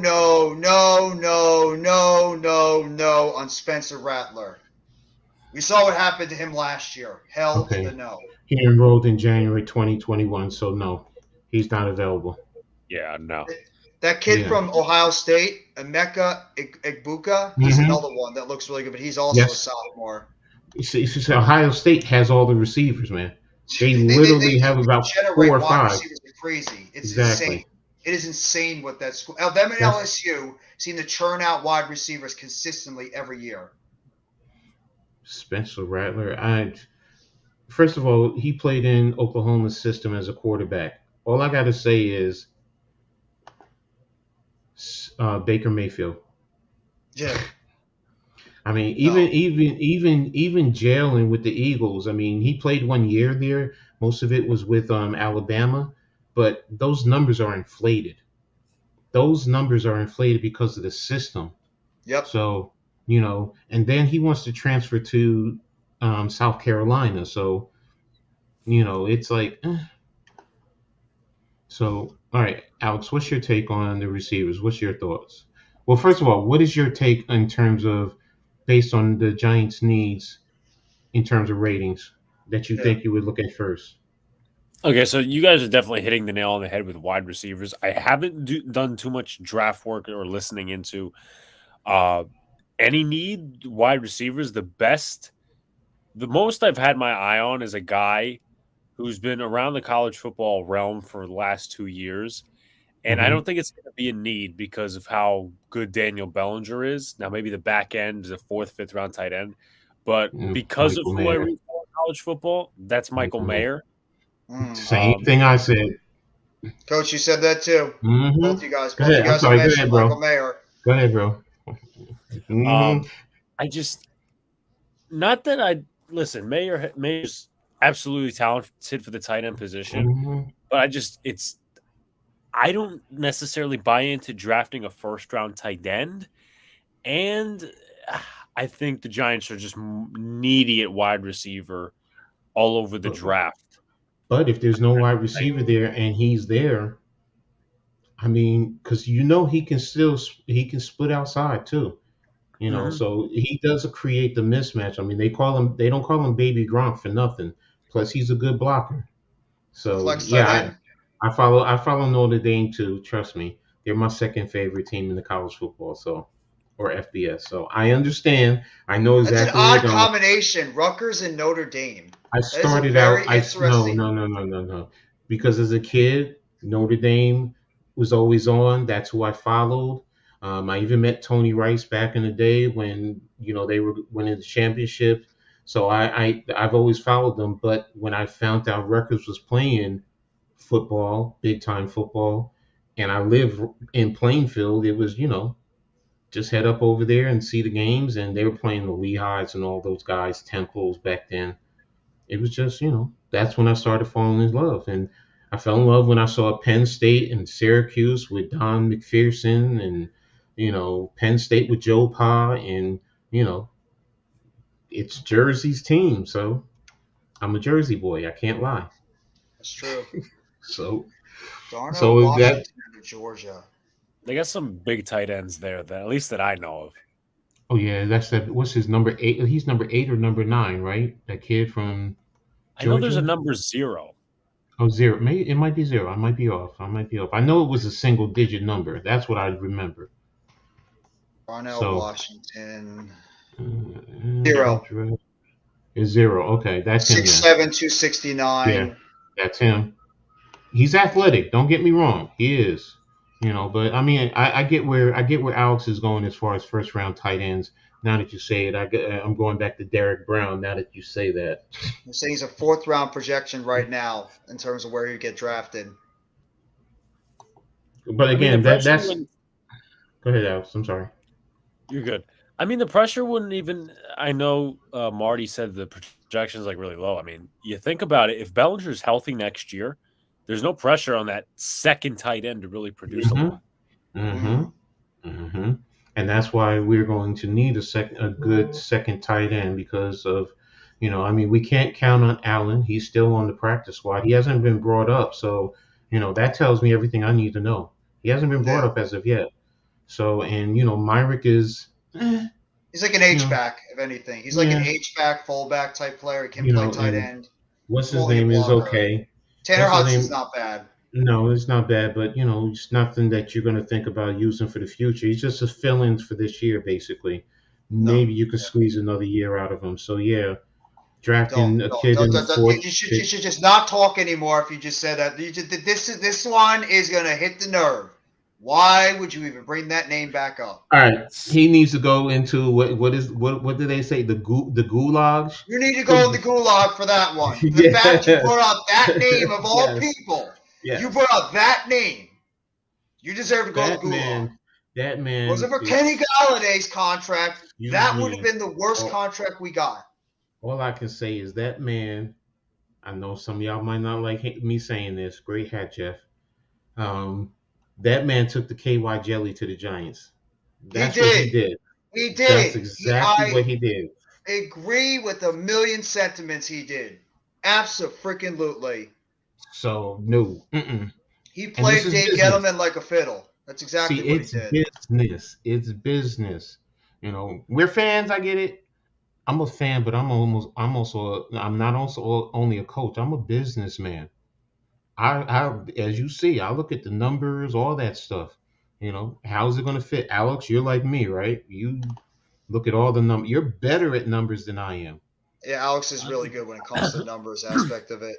on Spencer Rattler. We saw what happened to him last year. Hell to the no. He enrolled in January 2021, so no, he's not available. Yeah, no. That kid from Ohio State, Emeka Egbuka, he's another one that looks really good, but he's also a sophomore. See, Ohio State has all the receivers, man. They literally have about 4 or 5. Receivers are crazy. It's insane. It is insane what that school. Them and LSU seem to churn out wide receivers consistently every year. Spencer Rattler, first of all, he played in Oklahoma's system as a quarterback. All I got to say is Baker Mayfield. Yeah. I mean, even Jalen with the Eagles. I mean, he played 1 year there. Most of it was with Alabama, but those numbers are inflated. Those numbers are inflated because of the system. Yep. So, and then he wants to transfer to South Carolina. So, it's like. So, all right, Alex, what's your take on the receivers? What's your thoughts? Well, first of all, what is your take in terms of, based on the Giants' needs, in terms of ratings, that you think you would look at first? Okay, so you guys are definitely hitting the nail on the head with wide receivers. I haven't done too much draft work or listening into any need wide receivers. The most I've had my eye on is a guy who's been around the college football realm for the last 2 years. And I don't think it's going to be a need because of how good Daniel Bellinger is. Now, maybe the back end is a 4th, 5th round tight end. But because Michael of who I read for college football, that's Michael Mayer. Same thing I said. Coach, you said that too. Both you guys. Go ahead, bro. Michael Mayer. Go ahead, bro. Mayer's absolutely talented for the tight end position, but I don't necessarily buy into drafting a 1st round tight end, and I think the Giants are just needy at wide receiver all over the draft. But if there's no wide receiver there and he's there, I mean, because he can split outside too, So he does create the mismatch. I mean, they don't call him Baby Gronk for nothing. Plus, he's a good blocker. So I follow Notre Dame too. Trust me, they're my second favorite team in the college football. Or FBS. So I understand. I know exactly. That's an odd combination, Rutgers and Notre Dame. I started out. No. Because as a kid, Notre Dame was always on. That's who I followed. I even met Tony Rice back in the day when they were winning the championship. So I've always followed them. But when I found out Rutgers was playing football, big time football, and I live in Plainfield, it was just head up over there and see the games. And they were playing the Lehighs and all those guys, Temples back then. It was just, that's when I started falling in love. And I fell in love when I saw Penn State and Syracuse with Don McPherson and, Penn State with Joe Pa. And, it's Jersey's team. So I'm a Jersey boy. I can't lie. That's true. Washington to Georgia. They got some big tight ends there, at least that I know of. Oh yeah, that's that. What's his number 8? He's number 8 or number 9, right? That kid from Georgia? I know there's a number 0. Oh, 0. Maybe it might be 0. I might be off. I know it was a single-digit number. That's what I remember. Washington. 0. Is 0. Okay, that's him. 6'7", 269. Yeah, that's him. He's athletic. Don't get me wrong. He is. But I mean, I get where Alex is going as far as 1st round tight ends. Now that you say it, I'm going back to Derek Brown. Now that you say that, I'm saying he's a 4th round projection right now in terms of where he'd get drafted. But again, that's. Go ahead, Alex. I'm sorry. You're good. I mean, the pressure wouldn't even. I know Marty said the projection is really low. I mean, you think about it. If Bellinger's healthy next year, there's no pressure on that second tight end to really produce a lot. And that's why we're going to need a good second tight end because of You know, I mean, we can't count on Allen. He's still on the practice squad. He hasn't been brought up, so that tells me everything I need to know. He hasn't been brought up as of yet. So, and Myrick is. He's like an H-back, if anything. He's like an H-back, fullback type player. He can play tight end. What's his name is okay. Tanner Hudson's not bad. No, it's not bad, but it's nothing that you're going to think about using for the future. He's just a fill-in for this year, basically. Maybe you could squeeze another year out of him. So yeah, drafting a kid in the fourth. You should just not talk anymore. If you just said that, this one is going to hit the nerve. Why would you even bring that name back up? All right, he needs to go into what do they say, the gulags? You need to go in the gulag for that one. The fact you brought up that name of all people. Yes. You brought up that name. You deserve to go to the gulag. That man. Was it for Kenny Galladay's contract? That would have been the worst contract we got. All I can say is that man. I know some of y'all might not like me saying this. Great hat, Jeff. That man took the KY jelly to the Giants. That's what he did. He did. That's exactly what he did. Agree with a million sentiments he did. Abso-freaking-lutely. So, no. He played Dave Gettleman like a fiddle. That's exactly what he did. It's business. We're fans. I get it. I'm a fan, but I'm not also only a coach. I'm a businessman. I as you see, I look at the numbers, all that stuff. How's it going to fit? Alex, you're like me, right? You look at all the numbers. You're better at numbers than I am. Yeah, Alex is really good when it comes to the numbers aspect of it.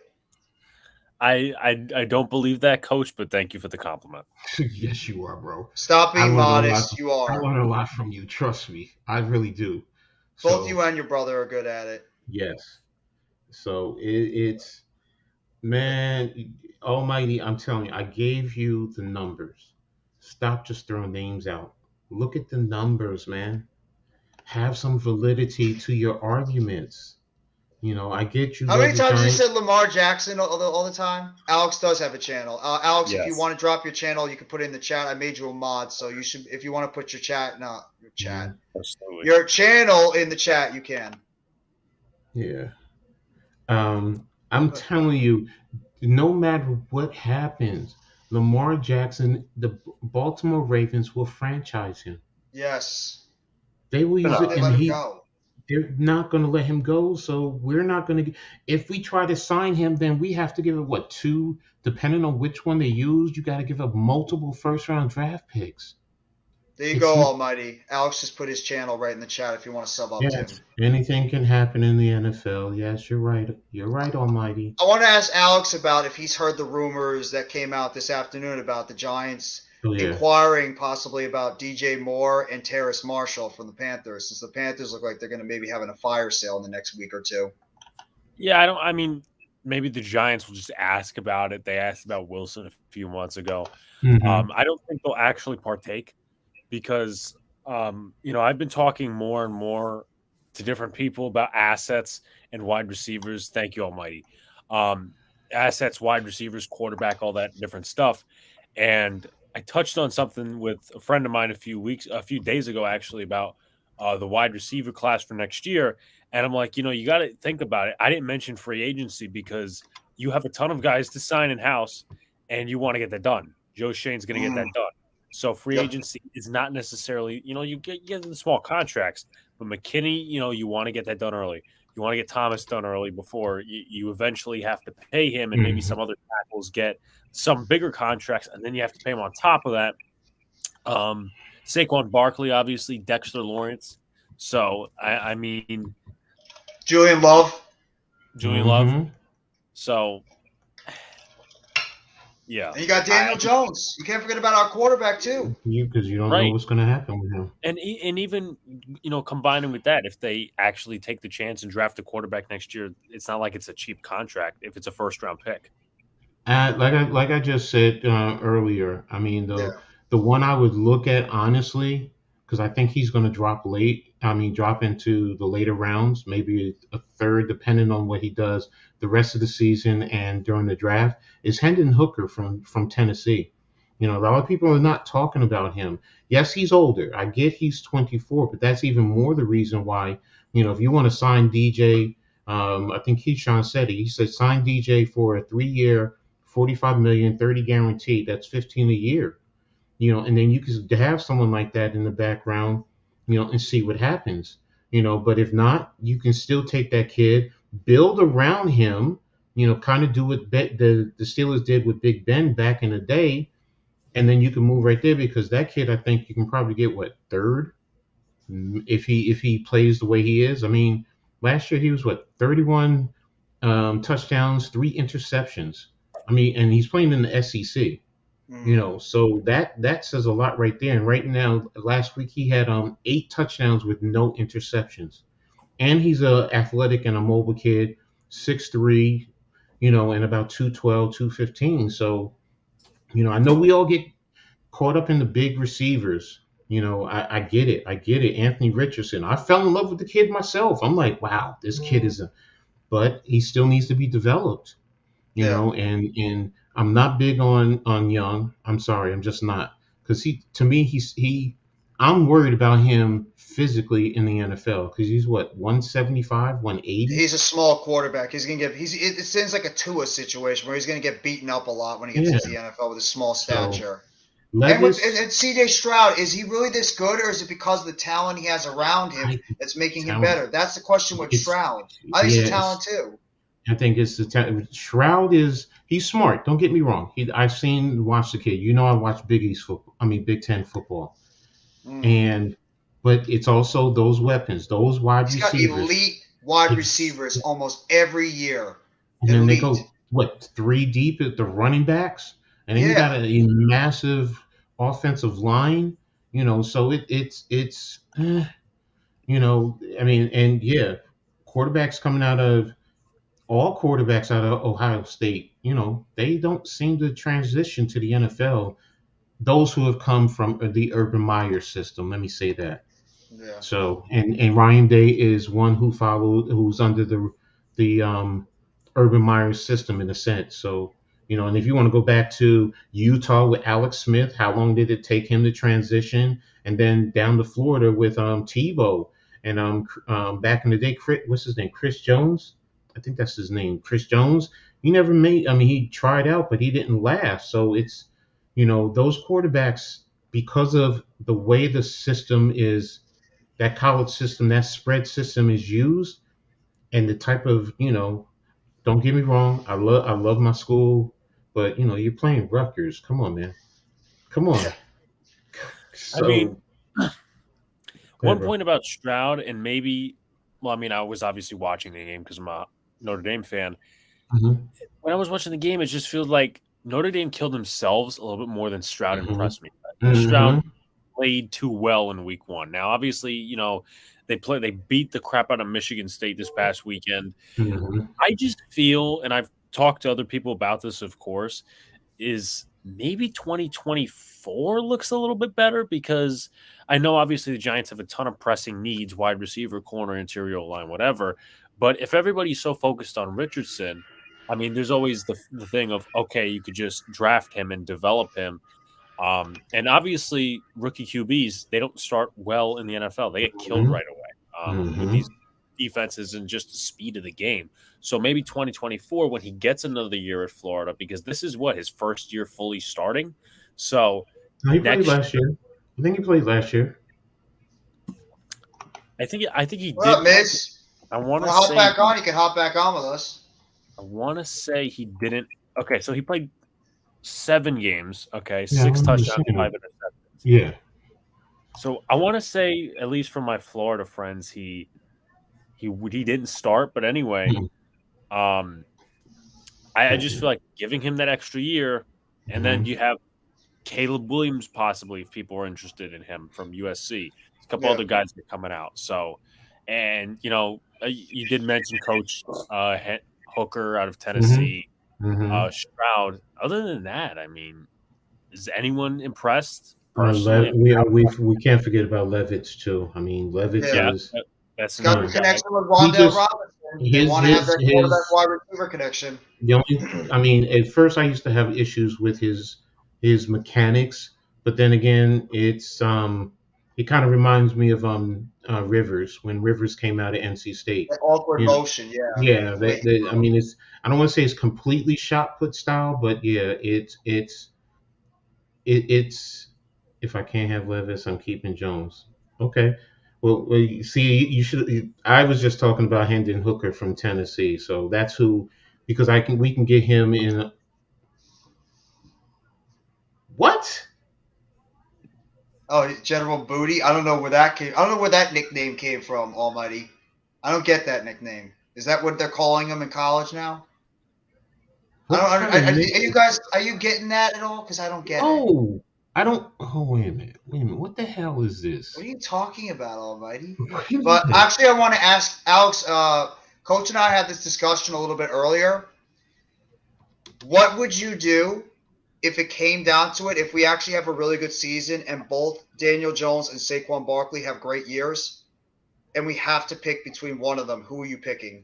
I don't believe that, Coach, but thank you for the compliment. Yes, you are, bro. Stop being modest. You are. I learn a lot from you. Trust me. I really do. Both you and your brother are good at it. Yes. So it's, man, almighty, I'm telling you, I gave you the numbers. Stop just throwing names out. Look at the numbers, man. Have some validity to your arguments. I get you. How many times you said Lamar Jackson all the time? Alex does have a channel. Alex, yes. If you want to drop your channel, you can put it in the chat. I made you a mod, so you should. If you want to put your your channel in the chat, you can. Yeah. I'm telling you, no matter what happens, Lamar Jackson, the Baltimore Ravens will franchise him. Yes. They will use it, and they're not going to let him go. So we're not going to. If we try to sign him, then we have to give it 2, depending on which one they used. You got to give up multiple first-round draft picks. There you go, Almighty. Alex just put his channel right in the chat if you want to sub up to him. Anything can happen in the NFL. Yes, you're right. You're right, Almighty. I want to ask Alex about if he's heard the rumors that came out this afternoon about the Giants inquiring possibly about DJ Moore and Terrace Marshall from the Panthers, since the Panthers look like they're going to maybe having a fire sale in the next week or two. Yeah, I mean, maybe the Giants will just ask about it. They asked about Wilson a few months ago. Mm-hmm. I don't think they'll actually partake because, I've been talking more and more to different people about assets and wide receivers. Thank you, Almighty. Assets, wide receivers, quarterback, all that different stuff. And I touched on something with a friend of mine a few days ago, actually, about the wide receiver class for next year. And I'm like, you got to think about it. I didn't mention free agency because you have a ton of guys to sign in-house and you want to get that done. Joe Shane's going to get that done. So free agency is not necessarily, you get the small contracts, but McKinney, you want to get that done early. You want to get Thomas done early before you eventually have to pay him, and maybe some other tackles get some bigger contracts, and then you have to pay him on top of that. Saquon Barkley, obviously, Dexter Lawrence. So, I mean, Julian Love. So, yeah. And you got Daniel Jones. You can't forget about our quarterback, too. Because you don't know what's going to happen with him. And even, combining with that, if they actually take the chance and draft a quarterback next year, it's not like it's a cheap contract if it's a first-round pick. Like I just said earlier, I mean, the one I would look at, honestly, because I think he's going to drop into the later rounds, maybe a third, depending on what he does the rest of the season and during the draft, is Hendon Hooker from Tennessee. A lot of people are not talking about him. Yes, he's older. I get he's 24, but that's even more the reason why, if you want to sign DJ I think Keyshawn said it. He said sign DJ for a 3-year, $45 million, 30 guaranteed. That's 15 a year. And then you could have someone like that in the background, and see what happens. But if not, you can still take that kid, build around him, kind of do what the Steelers did with Big Ben back in the day, and then you can move right there because that kid, I think you can probably get third if he plays the way he is. I mean, last year he was 31 touchdowns, 3 interceptions. I mean, and he's playing in the SEC. So that says a lot right there. And right now, last week he had 8 touchdowns with no interceptions, and he's a athletic and a mobile kid, 6'3", and about 212, 215. So, I know we all get caught up in the big receivers. I get it. Anthony Richardson. I fell in love with the kid myself. I'm like, wow, this kid but he still needs to be developed. And I'm not big on Young. I'm sorry, I'm just not, because I'm worried about him physically in the NFL because he's 175, 180. He's a small quarterback. He's gonna it seems like a Tua situation where he's gonna get beaten up a lot when he gets into the NFL with his small stature. And CJ Stroud, is he really this good, or is it because of the talent he has around him that's making him better? That's the question with Stroud. I think it's the talent too. I think it's the talent. Stroud he's smart. Don't get me wrong. I've watched the kid. I watch Big Ten football, but it's also those weapons, those wide receivers. He's got elite wide receivers almost every year. And then they go 3 deep at the running backs, and then you got a massive offensive line. So it's I mean, and quarterbacks coming out of. All quarterbacks out of Ohio State, they don't seem to transition to the NFL. Those who have come from the Urban Meyer system, let me say that. Yeah. So, and Ryan Day is one who's under the Urban Meyer system in a sense. So, and if you want to go back to Utah with Alex Smith, how long did it take him to transition? And then down to Florida with Tebow, and back in the day, what's his name? Chris Jones. I think that's his name, Chris Jones. He never he tried out, but he didn't last. So it's, those quarterbacks, because of the way the system is, that college system, that spread system is used, and the type of, don't get me wrong, I love my school, but, you're playing Rutgers. Come on, man. Come on. So, I mean, one point about Stroud, and maybe, I was obviously watching the game because I'm a Notre Dame fan. Mm-hmm. When I was watching the game, it just feels like Notre Dame killed themselves a little bit more than Stroud impressed me. Stroud played too well in week 1. Now, obviously, they beat the crap out of Michigan State this past weekend. I just feel, and I've talked to other people about this, of course, is maybe 2024 looks a little bit better, because I know obviously the Giants have a ton of pressing needs, wide receiver, corner, interior line, whatever. But if everybody's so focused on Richardson, there's always the thing of, okay, you could just draft him and develop him. And obviously, rookie QBs, they don't start well in the NFL. They get killed right away with these defenses and just the speed of the game. So maybe 2024, when he gets another year at Florida, because this is his first year fully starting. So he played last year. I think he played last year. I think he did. Well, Miss. I want to hop back on. You can hop back on with us. I want to say he didn't. Okay, so he played 7 games. Okay, 6 touchdowns, 5 interceptions. Yeah. So I want to say, at least from my Florida friends, he didn't start. But anyway, I just feel like giving him that extra year, and then you have Caleb Williams possibly, if people are interested in him from USC. A couple other guys that are coming out. So, and you did mention Coach Hooker out of Tennessee, Stroud. Other than that, is anyone impressed? We can't forget about Levitz too. Levitz is that's got a connection with Rondell Robinson. They want to have that quarterback wide receiver connection. At first I used to have issues with his mechanics, but then again, it's It kind of reminds me of Rivers when Rivers came out of NC State. That awkward You know, motion, yeah. yeah. I mean, I don't want to say it's completely shot put style, but yeah, it's if I can't have Levis, I'm keeping Jones. Okay. Well, you see, you should. I was just talking about Hendon Hooker from Tennessee, so that's who. Because we can get him in. What? Oh, General Booty. I don't know where that came. I don't know where that nickname came from. Almighty, I don't get that nickname. Is that what they're calling him in college now? Are you guys? Are you getting that at all? Because I don't get it. Oh, I don't. Oh, wait a minute. What the hell is this? What are you talking about, Almighty? But actually, I want to ask Alex. Coach and I had this discussion a little bit earlier. What would you do if it came down to it? If we actually have a really good season and both Daniel Jones and Saquon Barkley have great years, and we have to pick between one of them, who are you picking?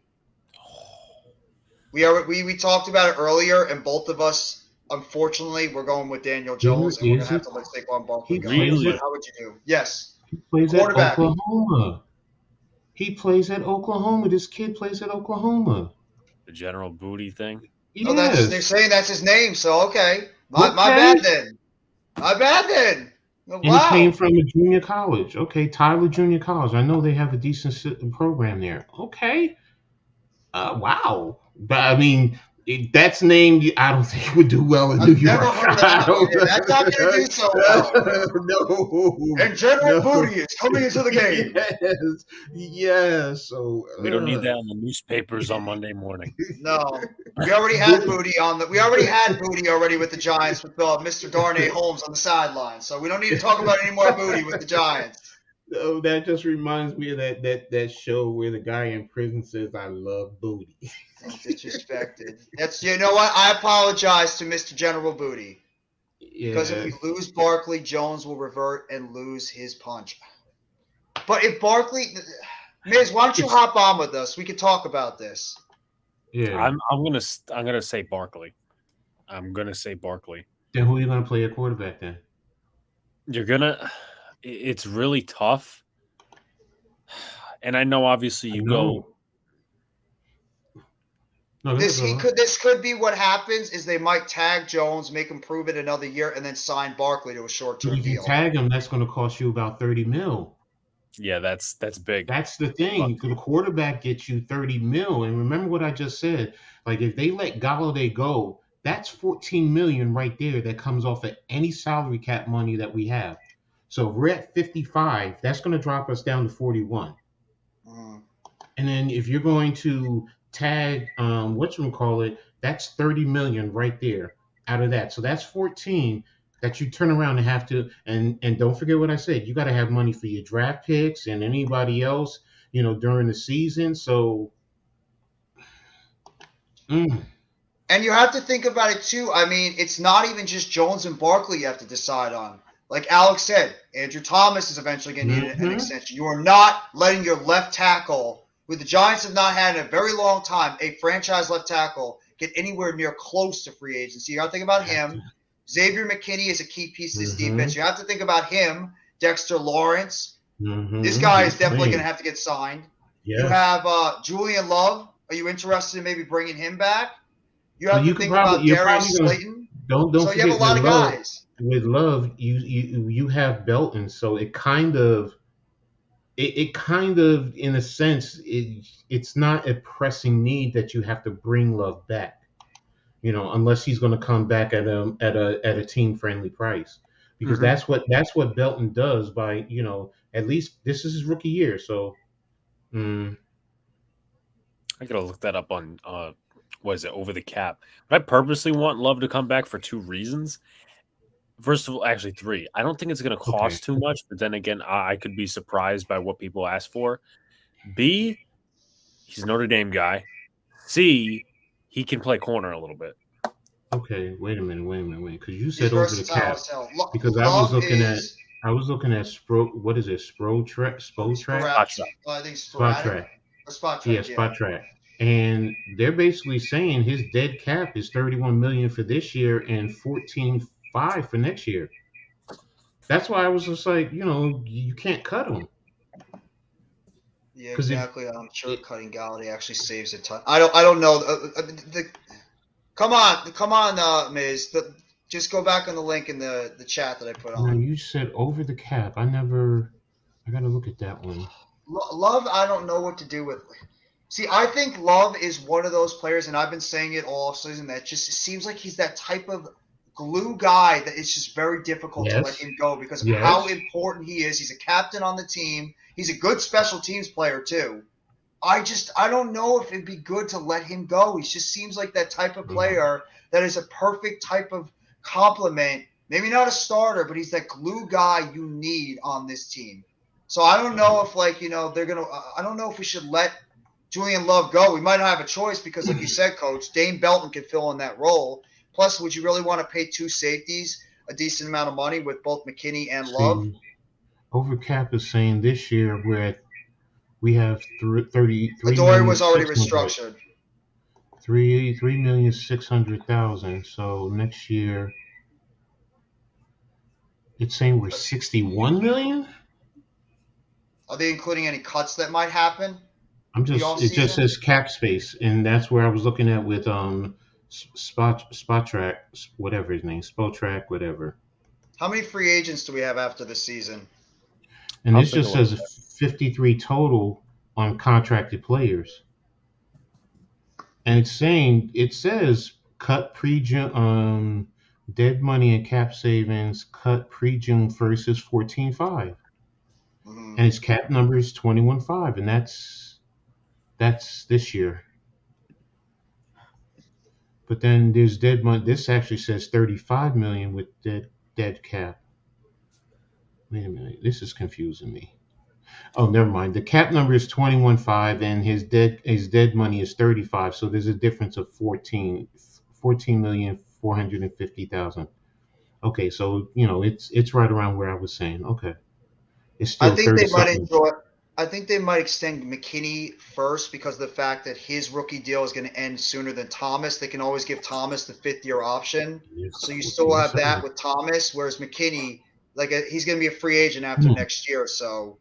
We talked about it earlier, and both of us, unfortunately, we're going with Daniel Jones, and we're going to have to let Saquon Barkley go. Really? How would you do? Yes. He plays at Oklahoma. He plays at Oklahoma. This kid plays at Oklahoma. The General Booty thing? Yes. Oh, they're saying that's his name, so okay. My bad then. My bad then. Wow. And he came from a junior college. Okay, Tyler Junior College. I know they have a decent program there. Okay. Wow. But I mean, that's named. I don't think it would do well in New York. That's not going to do so well. No. And General Booty is coming into the game. Yes. So we don't need that on the newspapers on Monday morning. No, we already had Booty on the. We already had Booty already with the Giants with Mr. Darnay Holmes on the sideline. So we don't need to talk about any more Booty with the Giants. Oh, that just reminds me of that show where the guy in prison says, "I love Booty." Disrespected. That's, you know what? I apologize to Mr. General Booty. Yeah. Because if we lose Barkley, Jones will revert and lose his punch. But if Barkley, Miz, why don't you hop on with us? We can talk about this. Yeah, I'm gonna say Barkley. I'm gonna say Barkley. Then who are you gonna play at quarterback then? You're gonna. It's really tough, and I know obviously you go. No, this could be what happens is they might tag Jones, make him prove it another year, and then sign Barkley to a short-term deal. If you tag him, that's going to cost you about $30 million. Yeah, that's big. That's the thing. The quarterback gets you $30 million, and remember what I just said. Like if they let Golladay go, that's $14 million right there that comes off of any salary cap money that we have. So if we're at 55, that's going to drop us down to 41. And then if you're going to tag that's 30 million right there out of that. So that's 14 that you turn around and have to and don't forget what I said. You got to have money for your draft picks and anybody else, during the season. So and you have to think about it too. I mean, it's not even just Jones and Barkley you have to decide on. Like Alex said, Andrew Thomas is eventually going to need an extension. You are not letting your left tackle, who the Giants have not had in a very long time, a franchise left tackle, get anywhere near close to free agency. You got to think about him. Xavier McKinney is a key piece of this defense. You have to think about him. Dexter Lawrence. This guy is definitely going to have to get signed. Yeah. You have Julian Love. Are you interested in maybe bringing him back? You have to think about Darius Slayton. Don't so you have a lot of guys. With Love, you have Belton, so it kind of in a sense it's not a pressing need that you have to bring Love back, unless he's going to come back at a team friendly price, because that's what Belton does by at least this is his rookie year. So I gotta look that up on what is it, Over the Cap. But I purposely want Love to come back for two reasons. First of all, actually three. I don't think it's going to cost too much, but then again, I could be surprised by what people ask for. B, he's a Notre Dame guy. C, he can play corner a little bit. Okay, wait a minute, because you said Over the Cap. Because I was looking at what is it? Spot Track. I think Spot Track. Yeah, Spot Track. And they're basically saying his dead cap is $31 million for this year and $14.5 for next year. That's why I was just like, you can't cut him. Yeah, exactly. I'm sure cutting Galladay actually saves a ton. I don't know. Come on, Miz. Just go back on the link in the chat that I put on. No, you said over the cap. I gotta look at that one. Love, I don't know what to do with. See, I think Love is one of those players, and I've been saying it all season, that just seems like he's that type of glue guy that it's just very difficult to let him go because of how important he is. He's a captain on the team. He's a good special teams player, too. I don't know if it'd be good to let him go. He just seems like that type of player that is a perfect type of complement. Maybe not a starter, but he's that glue guy you need on this team. So I don't know if they're gonna. I don't know if we should let Julian Love go. We might not have a choice because, like you said, Coach, Dane Belton can fill in that role. Plus, would you really want to pay two safeties a decent amount of money with both McKinney and Love? Over cap is saying this year we have 33. Adoree was already restructured. 3,600,000. So next year, it's saying we're 61 million. Are they including any cuts that might happen? It just says cap space, and that's where I was looking at with Spot Track, whatever his name, Spotrac, whatever. How many free agents do we have after the season? And this just says 53 total on contracted players. And it says cut pre-June, dead money and cap savings cut pre-June 1st is 14.5. And its cap number is 21.5, and that's this year. But then there's dead money. This actually says 35 million with dead cap. Wait a minute, this is confusing me. Oh, never mind. The cap number is 21.5, and his dead money is 35. So there's a difference of 14,450,000. Okay, so it's right around where I was saying. Okay, it's still. I think they might extend McKinney first because of the fact that his rookie deal is going to end sooner than Thomas. They can always give Thomas the 5th-year option, so you still have that with Thomas. Whereas McKinney, he's going to be a free agent after next year, so.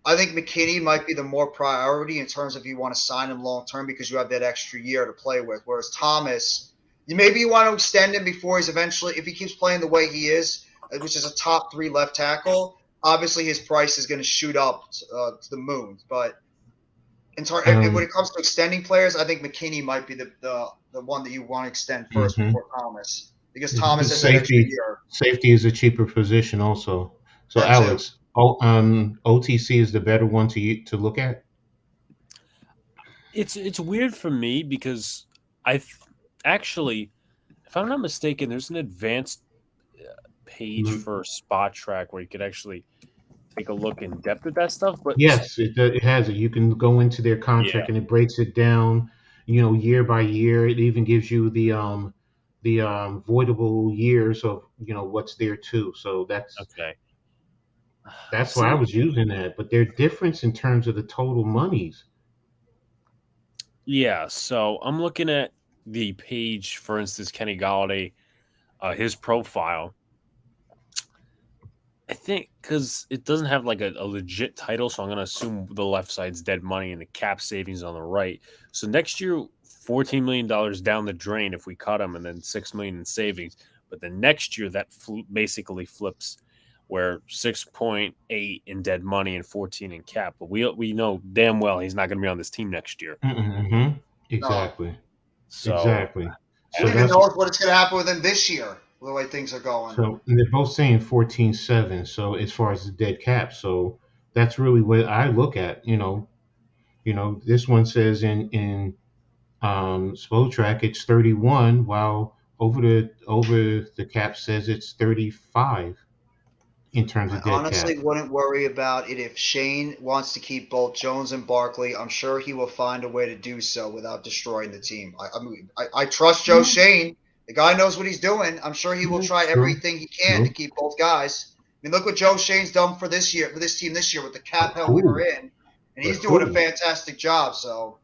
I think McKinney might be the more priority in terms of you want to sign him long term because you have that extra year to play with. Whereas Thomas, maybe you want to extend him before he's eventually, if he keeps playing the way he is, which is a top 3 left tackle, obviously his price is going to shoot up to the moon. But when it comes to extending players, I think McKinney might be the one that you want to extend first before Thomas because Thomas has an extra year. Safety is a cheaper position also. So Alex. OTC is the better one to look at. It's weird for me because actually, if I'm not mistaken, there's an advanced page for Spot Track where you could actually take a look in depth at that stuff. But yes, it has it. You can go into their contract and it breaks it down, year by year. It even gives you the voidable years of what's there too. So that's okay. That's why I was using that, but they're different in terms of the total monies. Yeah, so I'm looking at the page, for instance, Kenny Galladay, his profile. I think because it doesn't have like a legit title, so I'm going to assume the left side's dead money and the cap savings on the right. So next year, $14 million down the drain if we cut him, and then $6 million in savings. But the next year, that basically flips. Where 6.8 in dead money and 14 in cap, but we know damn well he's not going to be on this team next year. Mm-hmm. Exactly. I don't even know what's going to happen with him this year. The way things are going. So they're both saying 14.7. So as far as the dead cap, so that's really what I look at. This one says in Spotrac it's 31, while over the cap says it's 35. In terms of dead cap. Honestly wouldn't worry about it if Shane wants to keep both Jones and Barkley. I'm sure he will find a way to do so without destroying the team. I trust Joe Shane. The guy knows what he's doing. I'm sure he will try everything he can to keep both guys. I mean, look what Joe Shane's done for this year, for this team this year with the cap hell we were in, and he's doing a fantastic job. So,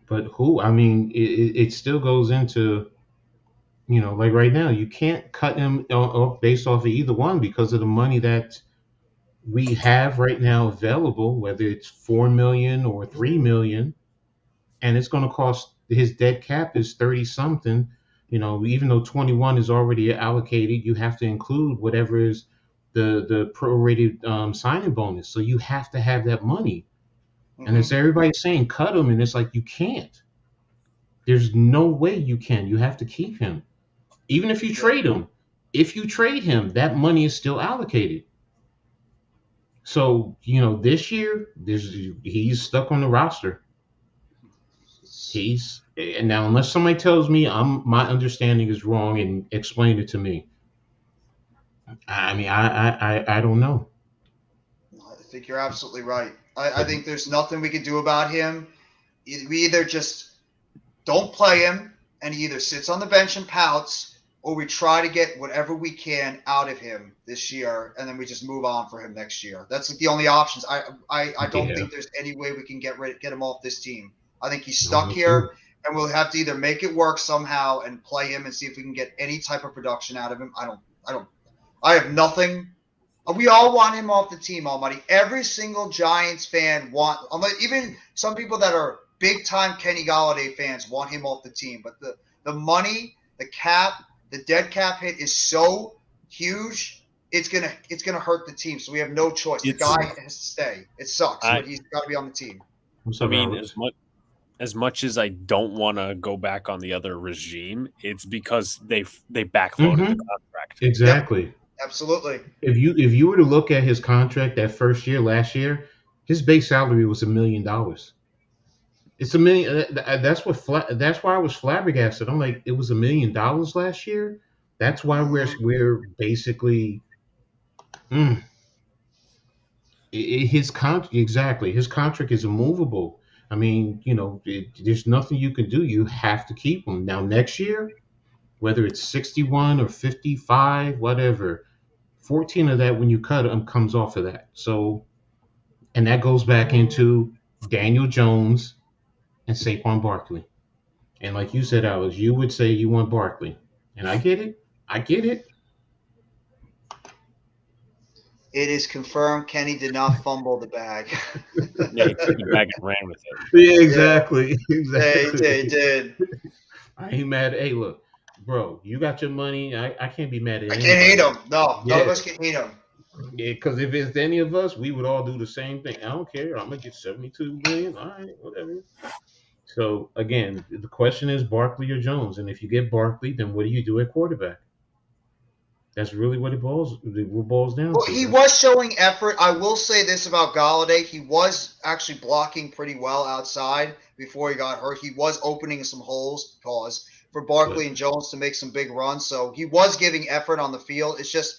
but who? I mean, it still goes into like right now, you can't cut him based off of either one because of the money that we have right now available, whether it's 4 million or 3 million, and it's going to cost. His dead cap is 30 something. Even though 21 is already allocated, you have to include whatever is the prorated signing bonus. So you have to have that money. And it's everybody saying cut him, and it's like you can't. There's no way you can. You have to keep him. Even if you trade him, that money is still allocated. So, this year, he's stuck on the roster. And now, unless somebody tells me my understanding is wrong and explain it to me. I mean, I don't know. I think you're absolutely right. I think there's nothing we can do about him. We either just don't play him and he either sits on the bench and pouts, or we try to get whatever we can out of him this year, and then we just move on for him next year. That's like the only options. I don't think there's any way we can get him off this team. I think he's stuck here, and we'll have to either make it work somehow and play him and see if we can get any type of production out of him. I have nothing. We all want him off the team, Almighty. Every single Giants fan even some people that are big-time Kenny Golladay fans want him off the team. But the money, the cap, the dead cap hit is so huge, it's gonna hurt the team. So we have no choice. The guy has to stay. It sucks, but he's got to be on the team. I mean, as much as I don't want to go back on the other regime, it's because they backloaded the contract. Exactly. Yep. Absolutely. If you were to look at his contract that first year, last year, his base salary was $1 million. It's $1 million. That's why I was flabbergasted. I'm like, it was $1 million last year. That's why we're basically his contract. Exactly, his contract is immovable. I mean, there's nothing you can do. You have to keep him. Now next year, whether it's 61 or 55, whatever, 14 of that when you cut him comes off of that. So, and that goes back into Daniel Jones and Saquon Barkley. And like you said, Alex, you would say you want Barkley. And I get it. It is confirmed Kenny did not fumble the bag. Yeah, he took the bag and ran with it. Yeah, exactly. Yeah, he did. I ain't mad. Hey, look, bro, you got your money. I can't be mad at I anybody. can't hate him. No, none of us can hate him. Yeah, because if it's any of us, we would all do the same thing. I don't care. I'm gonna get $72 million. All right, whatever. So again, the question is Barkley or Jones, and if you get Barkley, then what do you do at quarterback? That's really what it boils down to. He was showing effort. I will say this about Golladay. He was actually blocking pretty well outside before he got hurt. He was opening some holes, for Barkley and Jones to make some big runs. So he was giving effort on the field. It's just,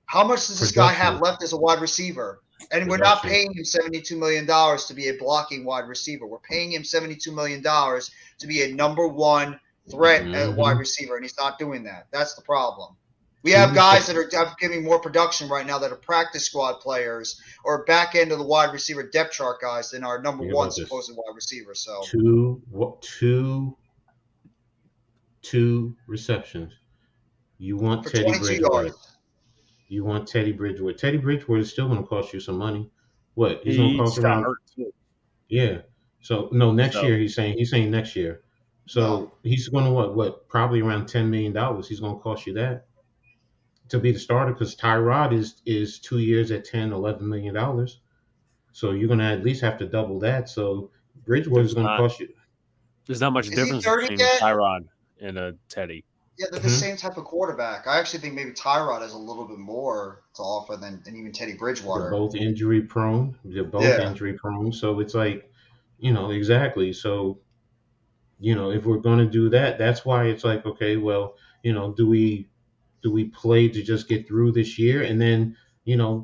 how much does this guy have left as a wide receiver? And we're not paying him $72 million to be a blocking wide receiver. We're paying him $72 million to be a number one threat at wide receiver, and he's not doing that. That's the problem. We have guys that are giving more production right now that are practice squad players or back end of the wide receiver depth chart guys than our number one supposed wide receiver. So two receptions. You want for Teddy 22 Bridgewater. yards. You want Teddy Bridgewater. Teddy Bridgewater is still going to cost you some money. What? He's going to cost around. Hurt too. Yeah. So no, next year he's saying next year. So he's going to what? Probably around $10 million. He's going to cost you that to be the starter, because Tyrod is 2 years at $10-11 million. So you're going to at least have to double that. So Bridgewater is going to cost you. There's not much difference between Tyrod and a Teddy. Yeah, they're the same type of quarterback. I actually think maybe Tyrod has a little bit more to offer than even Teddy Bridgewater. They're both injury prone. Injury prone. So it's like, exactly. So, if we're going to do that, that's why it's like, okay, well, do we play to just get through this year? And then,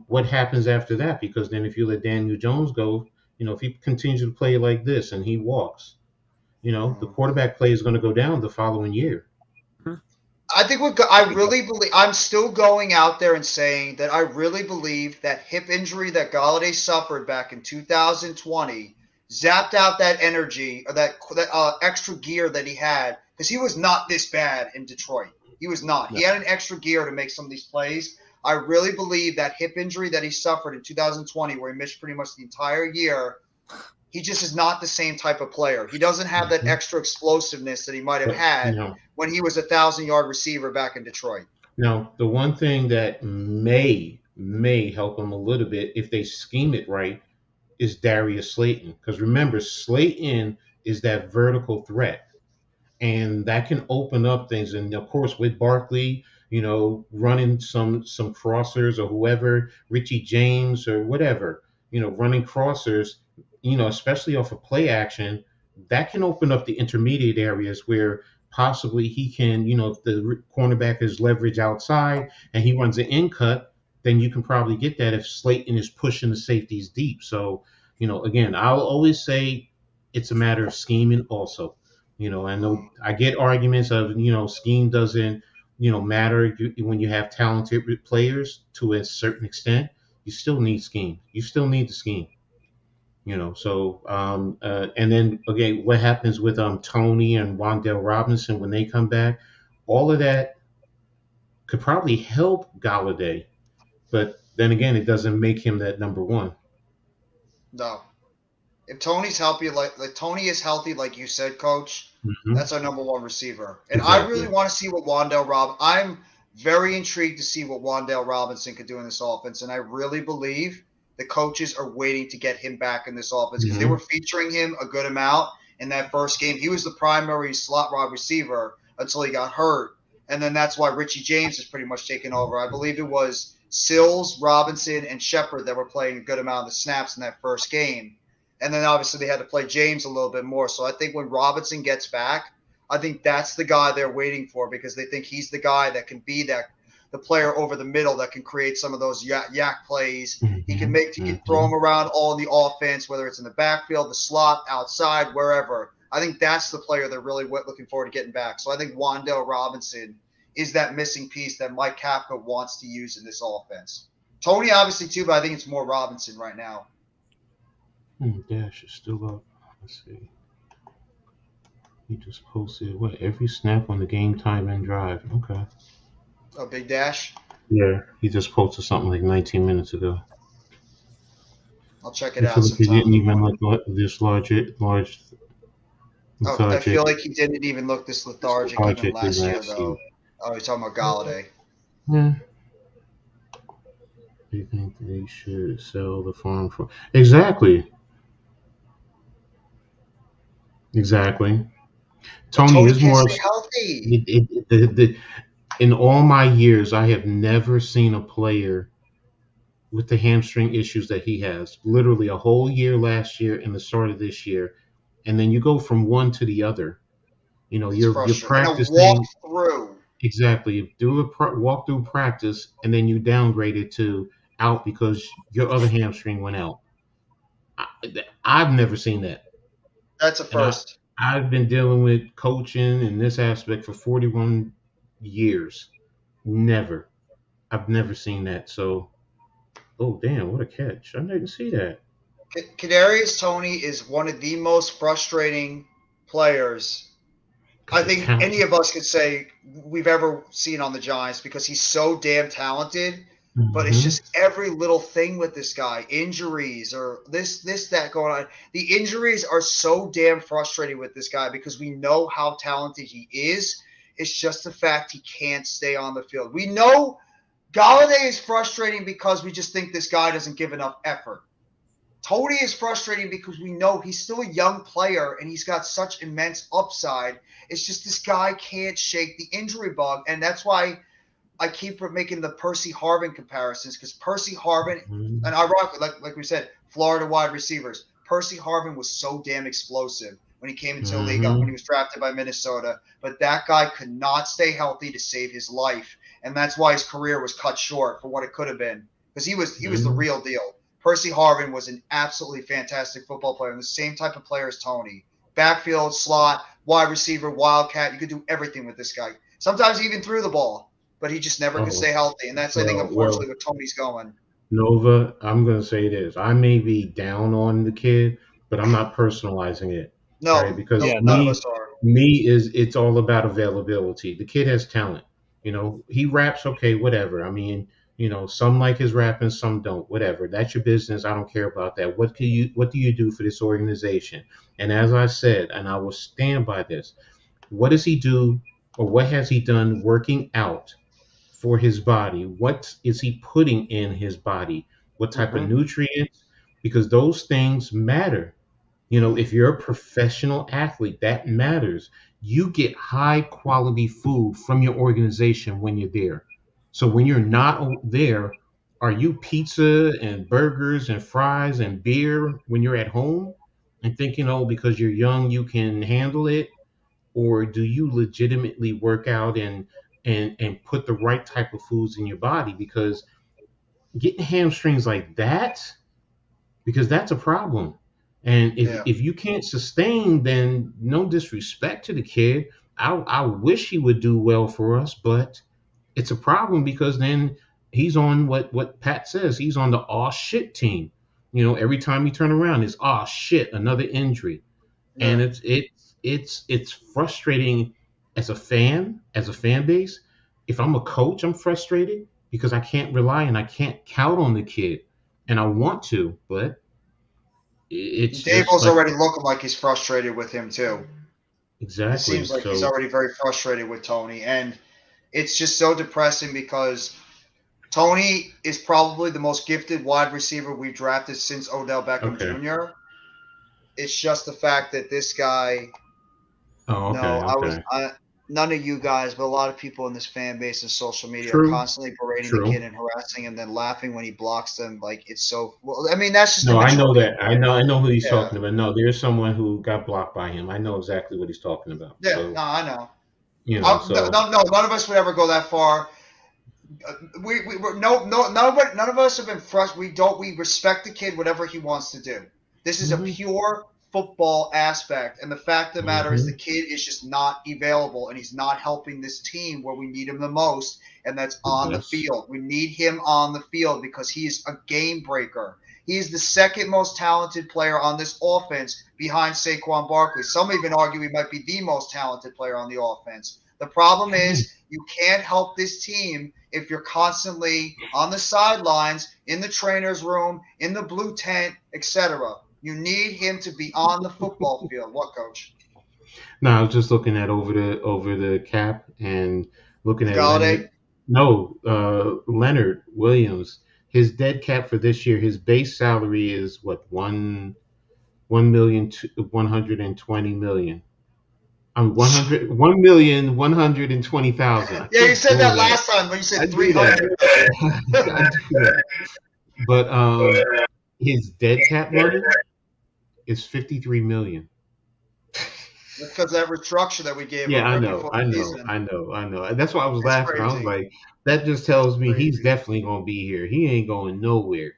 what happens after that? Because then if you let Daniel Jones go, if he continues to play like this and he walks, the quarterback play is going to go down the following year. I think I really believe, I'm still going out there and saying that I really believe that hip injury that Golladay suffered back in 2020 zapped out that energy or that extra gear that he had, because he was not this bad in Detroit. He was not. He had an extra gear to make some of these plays. I really believe that hip injury that he suffered in 2020, where he missed pretty much the entire year, he just is not the same type of player. He doesn't have that extra explosiveness that he might have had when he was a 1,000-yard receiver back in Detroit. Now, the one thing that may help him a little bit if they scheme it right is Darius Slayton. Because remember, Slayton is that vertical threat, and that can open up things. And of course, with Barkley, running some crossers or whoever, Richie James or whatever, running crossers, especially off of play action, that can open up the intermediate areas where possibly he can, if the cornerback is leverage outside and he runs an in cut, then you can probably get that if Slayton is pushing the safeties deep. So, again, I'll always say it's a matter of scheming also. I know I get arguments of, scheme doesn't, matter when you have talented players to a certain extent. You still need scheme. You still need the scheme. So and then again, what happens with Tony and Wan'Dale Robinson when they come back? All of that could probably help Galladay, but then again, it doesn't make him that number one. No. If Tony's healthy, like Tony is healthy, like you said, Coach, that's our number one receiver. And I really want to see what I'm very intrigued to see what Wan'Dale Robinson could do in this offense, and I really believe the coaches are waiting to get him back in this offense because they were featuring him a good amount in that first game. He was the primary slot wide receiver until he got hurt, and then that's why Richie James is pretty much taken over. I believe it was Sills, Robinson, and Shepard that were playing a good amount of the snaps in that first game. And then obviously they had to play James a little bit more. So I think when Robinson gets back, I think that's the guy they're waiting for because they think he's the guy that can be the player over the middle that can create some of those yak plays. He can throw him around all in the offense, whether it's in the backfield, the slot, outside, wherever. I think that's the player they're really looking forward to getting back. So I think Wan'Dale Robinson is that missing piece that Mike Kafka wants to use in this offense. Tony obviously too, but I think it's more Robinson right now. Dash is still up. Let's see. He just posted every snap on the game time and drive. Okay. Oh, Big Dash? Yeah, he just posted something like 19 minutes ago. I'll check it out. He didn't even look this large. I feel like he didn't even look this lethargic even last year, though. Oh, you're talking about Galladay. Yeah. Do you think they should sell the farm for? Exactly. Tony is more healthy. In all my years, I have never seen a player with the hamstring issues that he has. Literally a whole year last year and the start of this year, and then you go from one to the other. You're practicing. Walk through. Exactly. You do a walk through practice, and then you downgrade it to out because your other hamstring went out. I've never seen that. That's a first. I've been dealing with coaching in this aspect for 41 years. I've never seen that. So, oh damn, what a catch! I didn't see that. Kadarius Toney is one of the most frustrating players I think any of us could say we've ever seen on the Giants because he's so damn talented. But it's just every little thing with this guy, injuries or this, that going on. The injuries are so damn frustrating with this guy because we know how talented he is. It's just the fact he can't stay on the field. We know Galladay is frustrating because we just think this guy doesn't give enough effort. Tony is frustrating because we know he's still a young player and he's got such immense upside. It's just this guy can't shake the injury bug, and that's why I keep making the Percy Harvin comparisons because Percy Harvin, and ironically, like we said, Florida wide receivers, Percy Harvin was so damn explosive when he came into the league when he was drafted by Minnesota. But that guy could not stay healthy to save his life, and that's why his career was cut short for what it could have been because he was the real deal. Percy Harvin was an absolutely fantastic football player and the same type of player as Tony. Backfield, slot, wide receiver, wildcat. You could do everything with this guy. Sometimes he even threw the ball. But he just never could stay healthy. And that's, I think, unfortunately, where Tony's going. Nova, I'm going to say this. I may be down on the kid, but I'm not personalizing it. No, right? Because none of us are. It's all about availability. The kid has talent. You know, he raps, okay, whatever. I mean, you know, some like his rapping, some don't. Whatever. That's your business. I don't care about that. What do you do for this organization? And as I said, and I will stand by this, what does he do or what has he done working out for his body? What is he putting in his body? What type of nutrients? Because those things matter. You know, if you're a professional athlete, that matters. You get high quality food from your organization when you're there. So when you're not there, are you pizza and burgers and fries and beer when you're at home and thinking, oh, because you're young, you can handle it? Or do you legitimately work out and put the right type of foods in your body? Because getting hamstrings like that, because that's a problem. And if you can't sustain, then no disrespect to the kid. I wish he would do well for us, but it's a problem because then he's on what Pat says. He's on the aw shit team. You know, every time you turn around, it's aw shit, another injury. And it's frustrating as a fan base. If I'm a coach, I'm frustrated because I can't rely and I can't count on the kid, and I want to, but it's just Dable's like already looking like he's frustrated with him too. exactly. It seems like he's So already very frustrated with Tony, and it's just so depressing because Tony is probably the most gifted wide receiver we've drafted since Odell Beckham okay. Jr. It's just the fact that this guy. Oh, okay. None of you guys, but a lot of people in this fan base and social media are True. constantly berating the True. kid and harassing him, then laughing when he blocks them. Like it's so. Well, I mean, that's just No, I know immaturity. that. I know who he's Yeah. talking about. No, there's someone who got blocked by him. I know exactly what he's talking about. Yeah, So, no, I know. you know, No, none of us would ever go that far. None of us have been frustrated. We respect the kid, whatever he wants to do. This is a pure football aspect, and the fact of the matter is the kid is just not available, and he's not helping this team where we need him the most, and that's on the field. We need him on the field because he's a game breaker. He is the second most talented player on this offense behind Saquon Barkley. Some even argue he might be the most talented player on the offense. The problem is you can't help this team if you're constantly on the sidelines, in the trainer's room, in the blue tent, etc. You need him to be on the football field. What, Coach? No, I was just looking at over the cap and looking at Galladay? Leonard Williams. His dead cap for this year, his base salary is what, 1,120,000. 1,120,000. Yeah, you said that last time when you said 300. I do that. But his dead cap money is 53 million. Because of that restructure that we gave him. Yeah, I know. That's why I was laughing. Crazy. I was like, that just tells me he's definitely going to be here. He ain't going nowhere.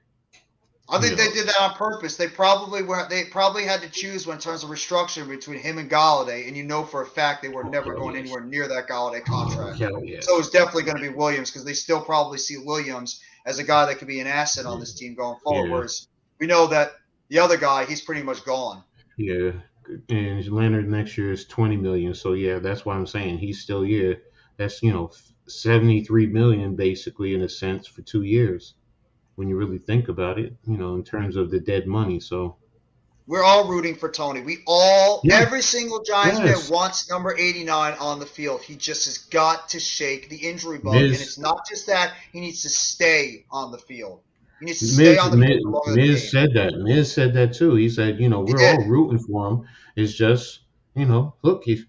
I think they did that on purpose. They probably had to choose in terms of restructuring between him and Galladay, and you know for a fact they were never going anywhere near that Galladay contract. So it's definitely going to be Williams because they still probably see Williams as a guy that could be an asset on this team going forward. Whereas we know that the other guy, he's pretty much gone. Yeah, and Leonard next year is 20 million. So yeah, that's why I'm saying he's still here. That's 73 million basically in a sense for 2 years. When you really think about it, in terms of the dead money. So we're all rooting for Tony. Every single Giants fan wants number 89 on the field. He just has got to shake the injury bug. And it's not just that. He needs to stay on the field. He needs to stay on the field. Miz said that. Miz said that too. He said, we're all rooting for him. It's just, look, if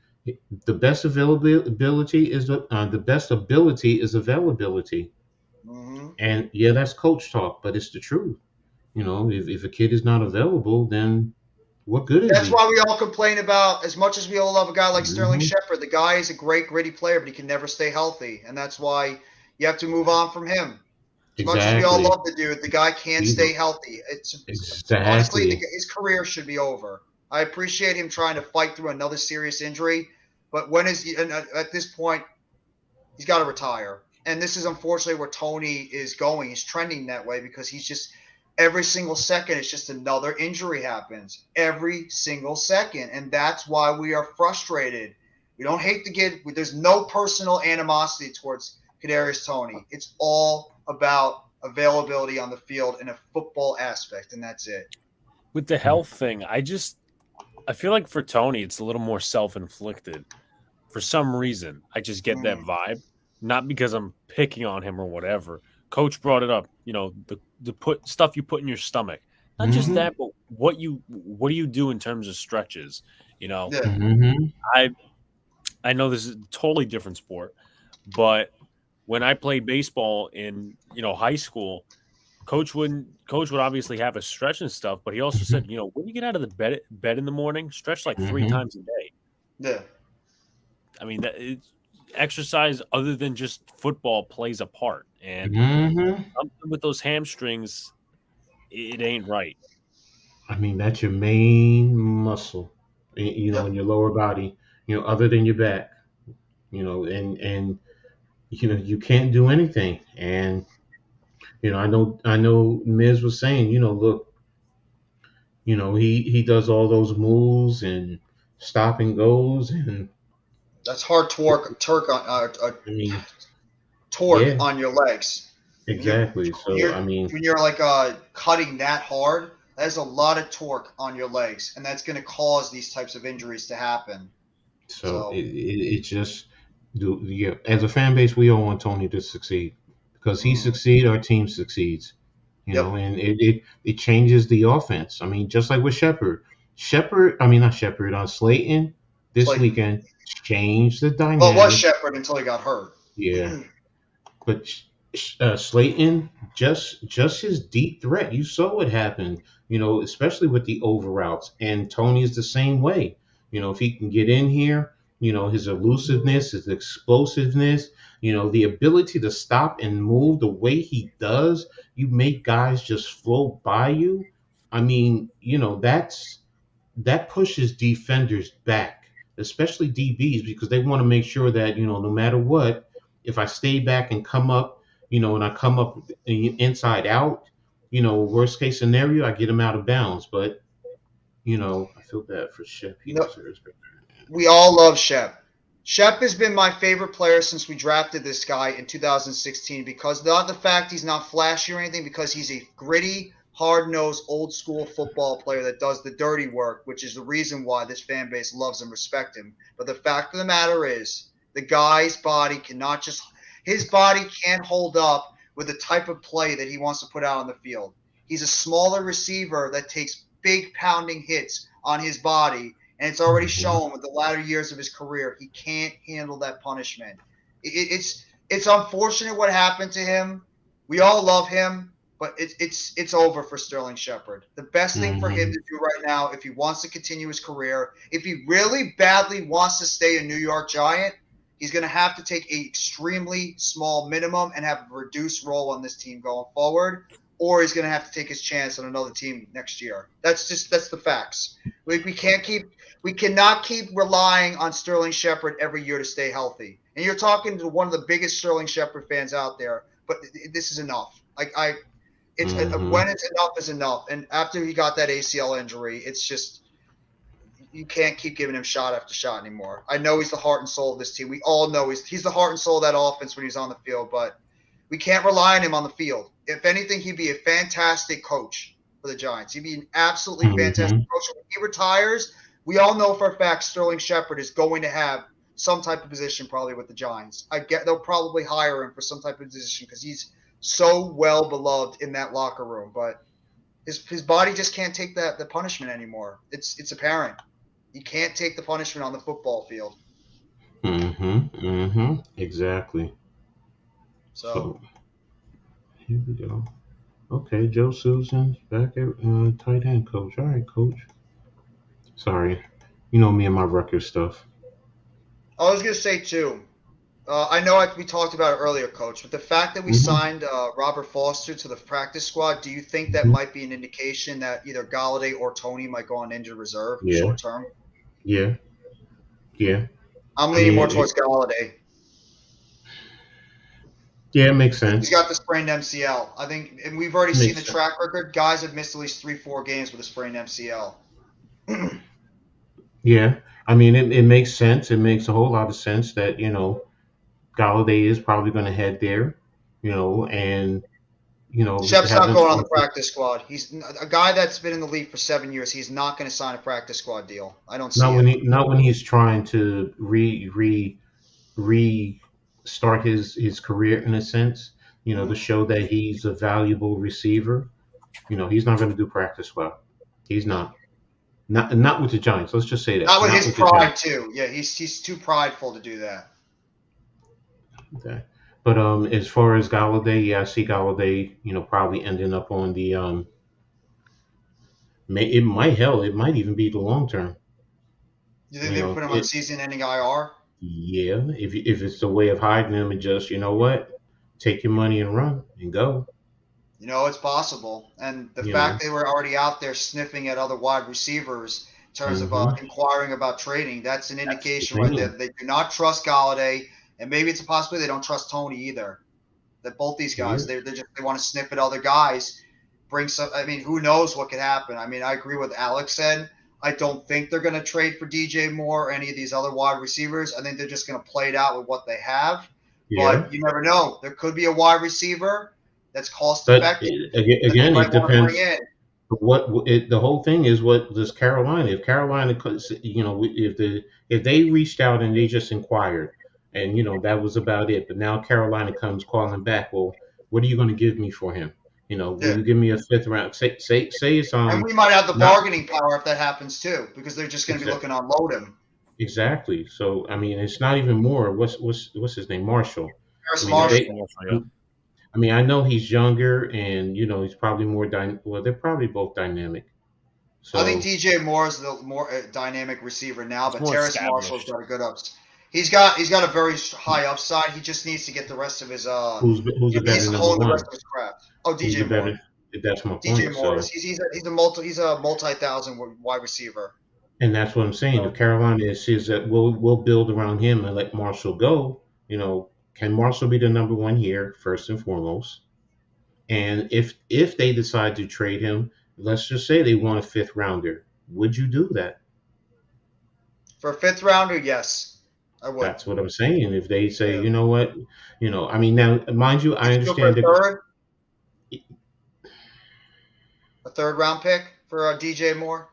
the best availability is the best ability is availability. And yeah, that's coach talk, but it's the truth. If a kid is not available, then what good is he? That's why we all complain about, as much as we all love a guy like Sterling Shepard, the guy is a great, gritty player, but he can never stay healthy. And that's why you have to move on from him. As much as we all love the dude, the guy can't stay healthy. Honestly, his career should be over. I appreciate him trying to fight through another serious injury, but at this point, he's got to retire. And this is unfortunately where Tony is going. He's trending that way because he's just every single second, it's just another injury happens every single second. And that's why we are frustrated. We don't hate the kid. There's no personal animosity towards Kadarius Toney. It's all about availability on the field in a football aspect, and that's it. With the health thing, I feel like for Toney, it's a little more self-inflicted. For some reason, I just get that vibe. Not because I'm picking on him or whatever. Coach brought it up. You know, the stuff you put in your stomach. Not just that, but what do you do in terms of stretches? You know, I know this is a totally different sport, but when I played baseball in high school, coach would obviously have a stretch and stuff, but he also said, when you get out of the bed in the morning, stretch like 3 times a day. Yeah. I mean, exercise other than just football plays a part, and something with those hamstrings, it ain't right. I mean, that's your main muscle, in your lower body, other than your back, and you can't do anything. And I know Miz was saying, look, he does all those moves and stop and goes, and that's hard torque on your legs. Exactly. When you're like cutting that hard, there's a lot of torque on your legs, and that's going to cause these types of injuries to happen. So it just as a fan base, we all want Toney to succeed because he succeeds, our team succeeds. And it changes the offense. I mean, just like with Slayton this weekend changed the dynamic. Well, it was Shepard until he got hurt. Yeah. But Slayton, just his deep threat. You saw what happened, especially with the over routes. And Toney is the same way. If he can get in here, his elusiveness, his explosiveness, the ability to stop and move the way he does, you make guys just float by you. I mean, that pushes defenders back, especially DBs, because they want to make sure that, no matter what, if I stay back and come up, and I come up inside out, worst case scenario, I get him out of bounds. But, I feel bad for Shep. We all love Shep. Shep has been my favorite player since we drafted this guy in 2016 because not the fact he's not flashy or anything, because he's a gritty, hard-nosed, old-school football player that does the dirty work, which is the reason why this fan base loves and respects him. But the fact of the matter is the guy's body his body can't hold up with the type of play that he wants to put out on the field. He's a smaller receiver that takes big pounding hits on his body, and it's already shown with the latter years of his career. He can't handle that punishment. It's unfortunate what happened to him. We all love him, but it's over for Sterling Shepard. The best thing for him to do right now, if he wants to continue his career, if he really badly wants to stay a New York Giant, he's going to have to take an extremely small minimum and have a reduced role on this team going forward, or he's going to have to take his chance on another team next year. That's the facts. We cannot keep relying on Sterling Shepard every year to stay healthy. And you're talking to one of the biggest Sterling Shepard fans out there, but this is enough. When it's enough is enough. And after he got that ACL injury, it's just you can't keep giving him shot after shot anymore. I know he's the heart and soul of this team. We all know he's the heart and soul of that offense when he's on the field, but we can't rely on him on the field. If anything, he'd be a fantastic coach for the Giants. He'd be an absolutely fantastic coach. When he retires, we all know for a fact Sterling Shepard is going to have some type of position probably with the Giants. They'll probably hire him for some type of position because he's so well beloved in that locker room. But his body just can't take the punishment anymore. It's apparent. He can't take the punishment on the football field. Exactly. So here we go. Okay, Joe Susan back at tight end coach. All right, coach. Sorry, me and my record stuff. I was gonna say too. I know we talked about it earlier, Coach, but the fact that we signed Robert Foster to the practice squad, do you think that might be an indication that either Galladay or Toney might go on injured reserve short term? Yeah. I'm leaning more towards Galladay. Yeah, it makes sense. He's got the sprained MCL. I think, and we've already seen the track record. Guys have missed at least 3-4 games with a sprained MCL. Yeah, I mean, it makes sense. It makes a whole lot of sense that Galladay is probably going to head there, and Shep's not having going on the practice squad. He's a guy that's been in the league for 7 years. He's not going to sign a practice squad deal. I don't see it. not when he's trying to restart his career in a sense, to show that he's a valuable receiver. He's not going to do practice squad. He's not. Not with the Giants. Let's just say that. Not with his pride too. Yeah, he's too prideful to do that. Okay. But as far as Galladay, yeah, I see Galladay, probably ending up on the it might even be the long term. You think they would put him on season-ending IR? Yeah, if it's a way of hiding him and just, take your money and run and go. It's possible. And the fact they were already out there sniffing at other wide receivers in terms of inquiring about trading, that's an indication right there that they do not trust Galladay, and maybe it's a possibility they don't trust Tony either. That both these guys, they want to sniff at other guys, bring some. I mean, who knows what could happen? I mean, I agree with Alex said. I don't think they're going to trade for DJ Moore or any of these other wide receivers. I think they're just going to play it out with what they have. Yeah. But you never know. There could be a wide receiver that's cost effective. Again, it depends. The whole thing is what does Carolina? If Carolina, if they reached out and they just inquired, and that was about it. But now Carolina comes calling back. Well, what are you going to give me for him? Will you give me a 5th round? Say it's and we might have the bargaining power if that happens too, because they're just going to be looking to unload him. Exactly. So I mean, it's not even more. What's his name? Marshall. I mean, I know he's younger, and he's probably more well, they're probably both dynamic. So I think DJ Moore is the more dynamic receiver now, but Terrace Marshall's got a good ups. He's got a very high upside. He just needs to get the rest of his who's a better number one? The rest of his craft. Oh, DJ Moore. That's my point. DJ Moore. So. He's a multi-thousand wide receiver. And that's what I'm saying. If Carolina sees that we'll build around him and let Marshall go, can Marshall be the number one here first and foremost? And if they decide to trade him, let's just say they want a 5th rounder, would you do that? For a 5th rounder, yes. I would. That's what I'm saying. If they say, you know what, I mean, now, mind you, I understand that. A 3rd round pick for DJ Moore.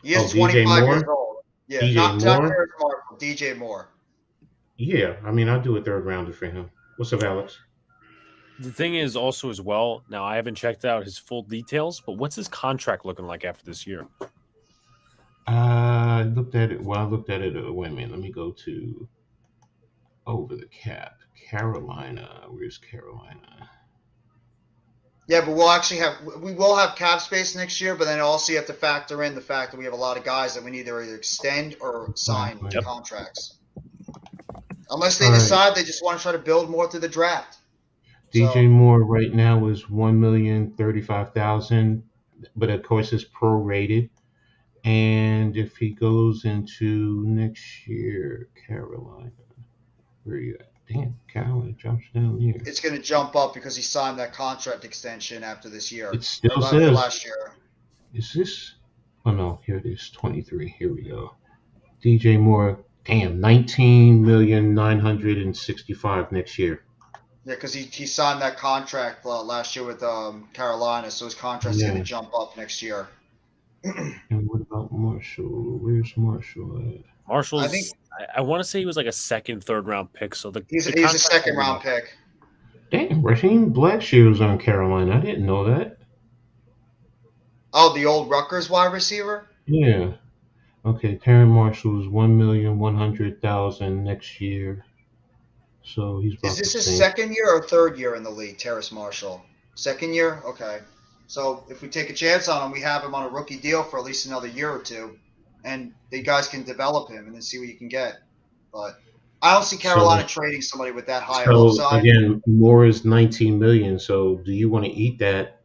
He is 25 years old. Yeah, not Terrace Marshall, DJ Moore. Yeah, I mean, I'll do a 3rd rounder for him. What's up, Alex? The thing is also as well, now I haven't checked out his full details, but what's his contract looking like after this year? I looked at it. Well, I looked at it. Wait a minute. Let me go to over the cap. Carolina. Where's Carolina? Yeah, but we will have cap space next year, but then also you have to factor in the fact that we have a lot of guys that we need to either extend or sign contracts. Unless they decide they just want to try to build more through the draft. DJ Moore right now is $1,035,000, but of course it's prorated. And if he goes into next year, Carolina, where are you at? Damn, Carolina drops down here. It's going to jump up because he signed that contract extension after this year. It still says last year. Is this? Oh no, here it is. 23. Here we go. DJ Moore, damn, $19,965,000 next year. Yeah, because he signed that contract last year with Carolina, so his contract's going to jump up next year. And what about Marshall? Where's Marshall at? Marshall's, I want to say he was like a 2nd, 3rd round pick. So he's a 2nd round pick. Damn, Raheem Blackshear was on Carolina. I didn't know that. Oh, the old Rutgers wide receiver? Yeah. Okay, Terry Marshall is $1,100,000 next year. So he's. Is this his 2nd year or 3rd year in the league, Terrace Marshall? 2nd year? Okay. So if we take a chance on him, we have him on a rookie deal for at least another year or two, and the guys can develop him and then see what you can get. But I don't see Carolina trading somebody with that high upside. Again, Moore is $19 million. So do you want to eat that,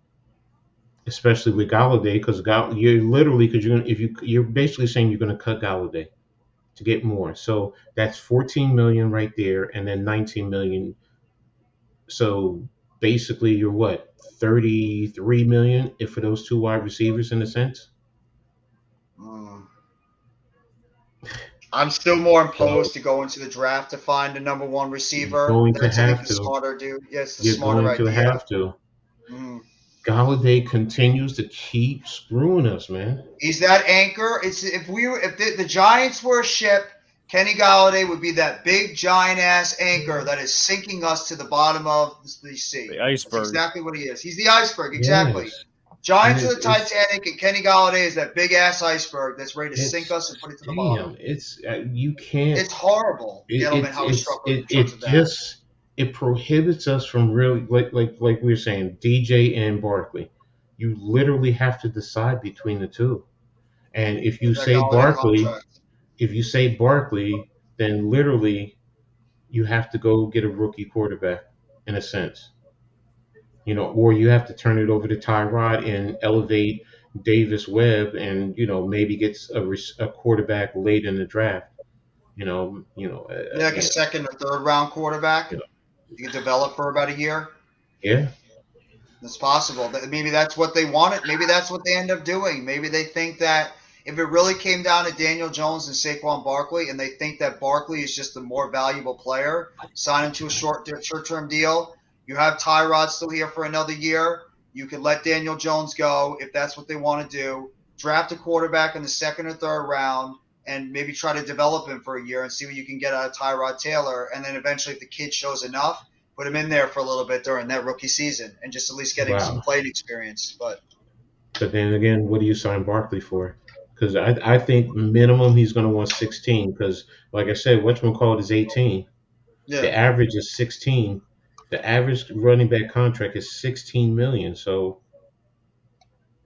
especially with Galladay? Because you're basically saying you're going to cut Galladay to get more. So that's $14 million right there, and then $19 million. So basically, you're what? $33 million if for those 2 wide receivers in a sense. I'm still more opposed to going to the draft to find a number one receiver. Going to That's, I think, have the to. smarter dude. Yes, the You're smarter going to idea. have to. Mm. Galladay continues to keep screwing us, man. He's that anchor. It's if the Giants were a ship, Kenny Galladay would be that big giant ass anchor that is sinking us to the bottom of the sea. The iceberg. That's exactly what he is. He's the iceberg, exactly. Yes. Giants are the Titanic, and Kenny Galladay is that big ass iceberg that's ready to sink us and put it to the bottom. It's you can't. It's horrible, gentlemen. How we struggle in terms of that. It prohibits us from really like we were saying, DJ and Barkley. You literally have to decide between the two, and if you say Barkley, then literally you have to go get a rookie quarterback in a sense. Or you have to turn it over to Tyrod and elevate Davis Webb, and maybe gets a quarterback late in the draft. Like a second or third round quarterback. You can develop for about a year. Yeah, it's possible. Maybe that's what they wanted. Maybe that's what they end up doing. Maybe they think that if it really came down to Daniel Jones and Saquon Barkley, and they think that Barkley is just the more valuable player, sign him to a short-term deal. You have Tyrod still here for another year. You can let Daniel Jones go if that's what they want to do. Draft a quarterback in the second or third round and maybe try to develop him for a year and see what you can get out of Tyrod Taylor. And then eventually, if the kid shows enough, put him in there for a little bit during that rookie season and just at least getting some playing experience. But then again, what do you sign Barkley for? Because I think minimum he's going to want 16 because, like I said, whatchamacallit is 18. Yeah. The average is 16. The average running back contract is $16 million. So,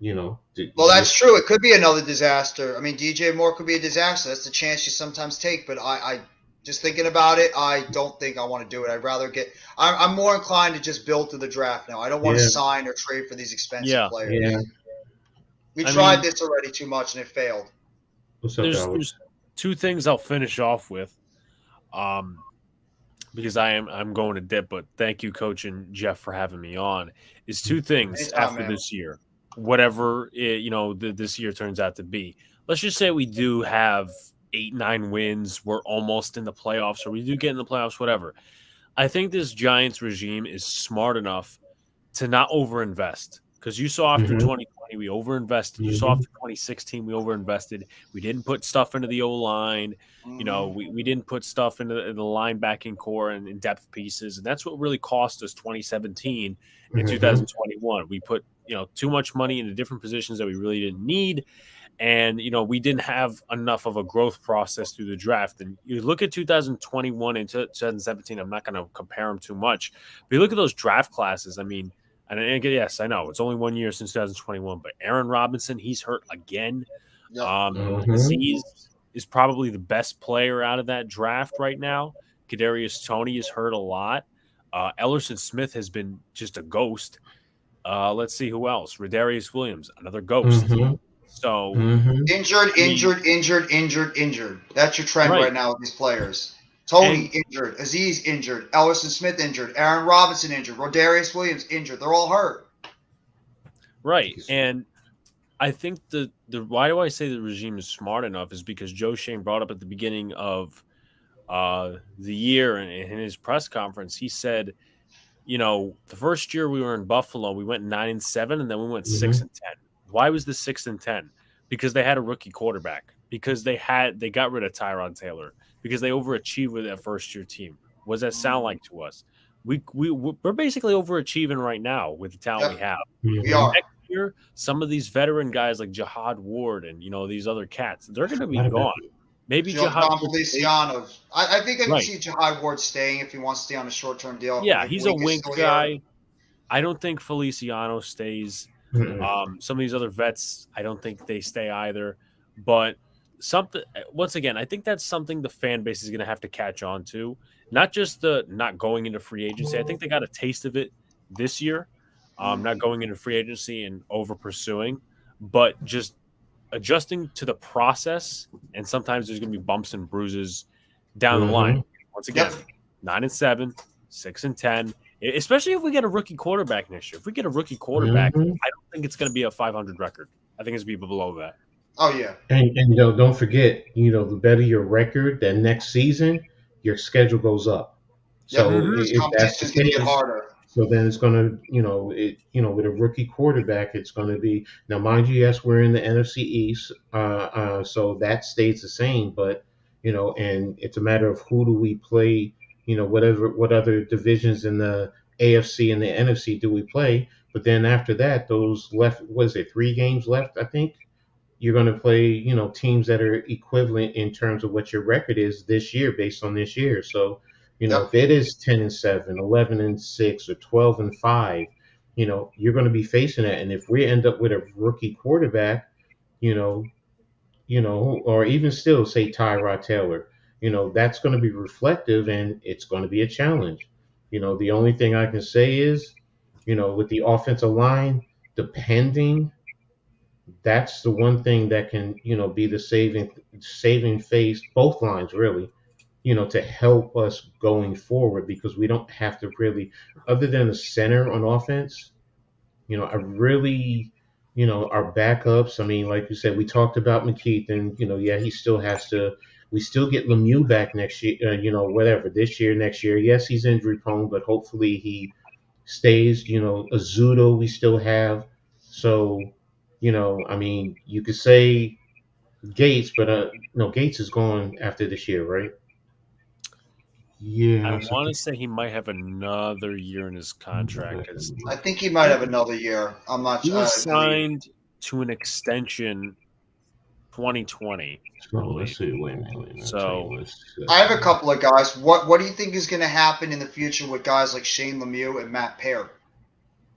well, that's true. It could be another disaster. I mean, DJ Moore could be a disaster. That's the chance you sometimes take. But I just thinking about it, I don't think I want to do it. I'd rather I'm more inclined to just build to the draft now. I don't want to sign or trade for these expensive players. Yeah. We tried this already too much, and it failed. There's two things I'll finish off with. Because I'm going to dip, but thank you, Coach and Jeff, for having me on. Is two things after this year, whatever this year turns out to be. Let's just say we do have 8-9 wins. We're almost in the playoffs, or we do get in the playoffs. Whatever. I think this Giants regime is smart enough to not overinvest. Because you saw after 2020, we overinvested. You saw after 2016, we overinvested. We didn't put stuff into the O-line. We didn't put stuff into the linebacking core and in depth pieces. And that's what really cost us 2017 and 2021. We put, too much money into different positions that we really didn't need. And, we didn't have enough of a growth process through the draft. And you look at 2021 and 2017, I'm not going to compare them too much. But you look at those draft classes, I mean, and yes, I know it's only 1 year since 2021, but Aaron Robinson, he's hurt again. Aziz is probably the best player out of that draft right now. Kadarius Toney is hurt a lot. Ellerson Smith has been just a ghost. Let's see who else. Rodarius Williams, another ghost. So injured. That's your trend right now with these players. Toney injured, Aziz injured, Ellerson Smith injured, Aaron Robinson injured, Rodarius Williams injured. They're all hurt. Right. And I think the why do I say the regime is smart enough is because Joe Shane brought up at the beginning of the year and in his press conference, he said, the first year we were in Buffalo, we went 9-7, and then we went 6-10. Why was the 6-10? Because they had a rookie quarterback. Because they got rid of Tyrod Taylor. Because they overachieved with that first-year team. What does that sound like to us? We're basically overachieving right now with the talent we have. We are. Next year, some of these veteran guys like Jihad Ward and these other cats, they're going to be gone. Maybe Jihad Feliciano. I think I can see Jihad Ward staying if he wants to stay on a short-term deal. Yeah, he's a wink guy. I don't think Feliciano stays. Some of these other vets, I don't think they stay either. But once again, I think that's something the fan base is going to have to catch on to. Not just the not going into free agency. I think they got a taste of it this year, not going into free agency and over pursuing, but just adjusting to the process. And sometimes there's going to be bumps and bruises down the line. Once again, 9-7, 6-10. Especially if we get a rookie quarterback next year. If we get a rookie quarterback, I don't think it's going to be a 500 record. I think it's going to be below that. Oh yeah. And don't forget, the better your record, then next season your schedule goes up. Yep. So Mhm. This if that's the competition's gonna get case, harder. so then it's going to, with a rookie quarterback, it's going to be now. Mind you, yes, we're in the NFC East, so that stays the same. But and it's a matter of who do we play. What other divisions in the AFC and the NFC do we play? But then after that, those left, was it 3 games left? I think you're going to play, teams that are equivalent in terms of what your record is this year based on this year. So, Yep. if it is 10-7, 11-6, or 12-5, you're going to be facing that. And if we end up with a rookie quarterback, you know, or even still say Tyrod Taylor, that's going to be reflective and it's going to be a challenge. The only thing I can say is, with the offensive line, depending, that's the one thing that can be the saving face, both lines really, to help us going forward, because we don't have to really, other than the center on offense, I really, our backups, I mean, like you said, we talked about McKeith, and yeah, he still has to, we still get Lemieux back next year, whatever, this year, next year. Yes, he's injury prone, but hopefully he stays. Azudo we still have. So, I mean, you could say Gates, but no, Gates is gone after this year, right? I Yeah, want to say he might have another year in his contract because I think he might have another year. I'm not he sure. was signed to an extension 2020. so let's see. Wait a minute. So I have a couple of guys. What do you think is going to happen in the future with guys like Shane Lemieux and Matt Peart?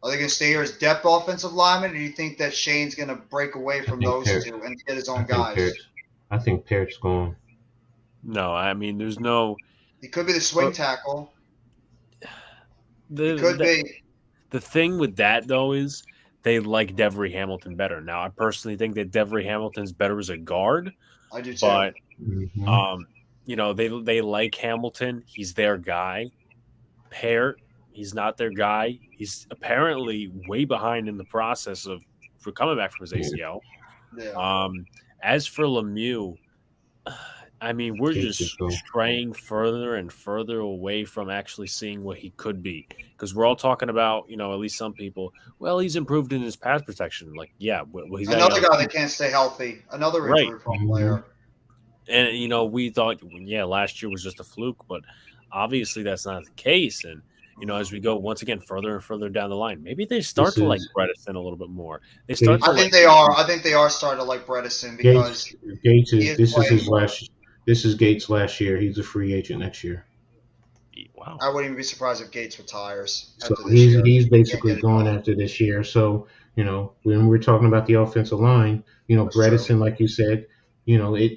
Are they going to stay here as depth offensive linemen, or do you think that Shane's going to break away from those two and get his own guys? I think Peart's gone. No, I mean, there's no. He could be the swing tackle. He could be. The thing with that, though, is they like Devery Hamilton better. Now, I personally think that Devery Hamilton's better as a guard. I do too. But, they like Hamilton. He's their guy. Peart, he's not their guy. He's apparently way behind in the process for coming back from his ACL. Yeah. As for Lemieux, I mean, we're just straying further and further away from actually seeing what he could be, because we're all talking about, at least some people, well, he's improved in his pass protection. Like, yeah, well, he's another guy that can't stay healthy, another injury prone player. And we thought, yeah, last year was just a fluke, but obviously that's not the case. And as we go once again further and further down the line, maybe they start to like Bredesen a little bit more. I think they are. I think they are starting to like Bredesen because Gates is. This is Gates' last year. He's a free agent next year. Wow. I wouldn't even be surprised if Gates retires. So he's basically gone after this year. So when we're talking about the offensive line, Bredesen, like you said,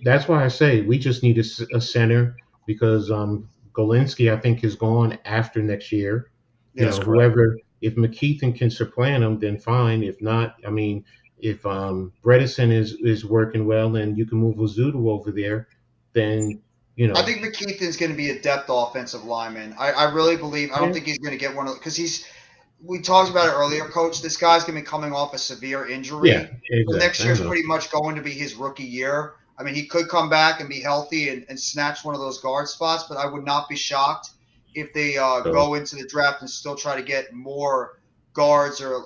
that's why I say we just need a center, because Golinsky, I think, is gone after next year. Whoever, if McKeithen can supplant him, then fine. If not, I mean, if Bredesen is working well, then you can move Azudu over there. Then I think McKeithen's going to be a depth offensive lineman. I really believe. I don't think he's going to get one of because we talked about it earlier, Coach. This guy's going to be coming off a severe injury. Yeah, exactly. Next year's pretty much going to be his rookie year. I mean, he could come back and be healthy and snatch one of those guard spots, but I would not be shocked if they go into the draft and still try to get more guards or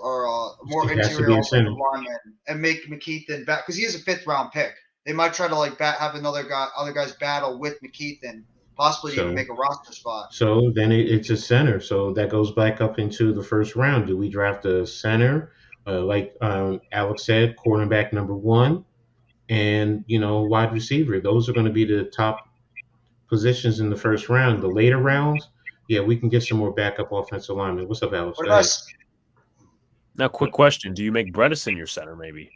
more interior offensive linemen and make McKeithen back, because he is a 5th-round pick. They might try to have other guys battle with McKeithen, possibly even make a roster spot. So then it's a center. So that goes back up into the first round. Do we draft a center, like Alex said, cornerback number 1, and wide receiver? Those are going to be the top positions in the first round. The later rounds, yeah, we can get some more backup offensive linemen. What's up, Alex? Now, quick question: do you make Bredesen your center, maybe?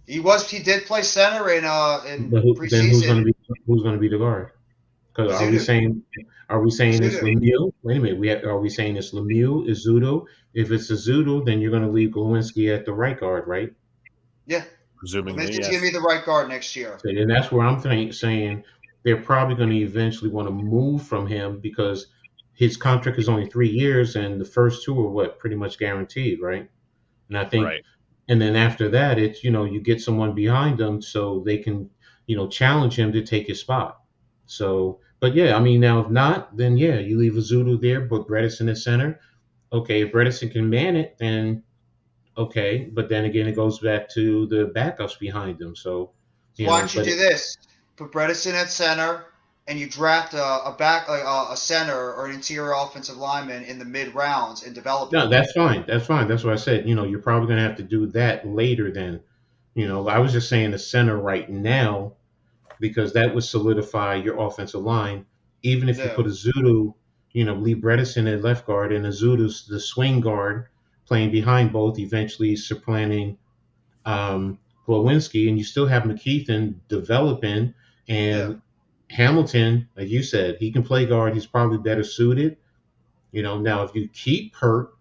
He did play center in preseason. Then who's going to be the guard? Because are we saying it's Lemieux? Wait a minute. Are we saying it's Lemieux, Azudo? If it's Azudo, then you're going to leave Glowinski at the right guard, right? Yeah. Presumably, he's going to be the right guard next year. So, and that's where I'm saying they're probably going to eventually want to move from him, because his contract is only 3 years, and the first 2 are pretty much guaranteed, right? And I think And then after that, it's, you get someone behind them so they can, challenge him to take his spot. So, but yeah, I mean, now if not, then yeah, you leave Azudu there, but Bredesen at center. Okay, if Bredesen can man it, then okay. But then again, it goes back to the backups behind him. So, Why don't you do this? Put Bredesen at center, and you draft a center or an interior offensive lineman in the mid rounds and develop. No, that's fine. That's fine. That's what I said. You're probably going to have to do that later. Then, I was just saying the center right now because that would solidify your offensive line. Even if you put Azudu, leave Bredesen at left guard and Azudu's the swing guard playing behind both, eventually supplanting Glowinski, and you still have McKeithen developing, and Hamilton, like you said, he can play guard. He's probably better suited. Now if you keep Pert,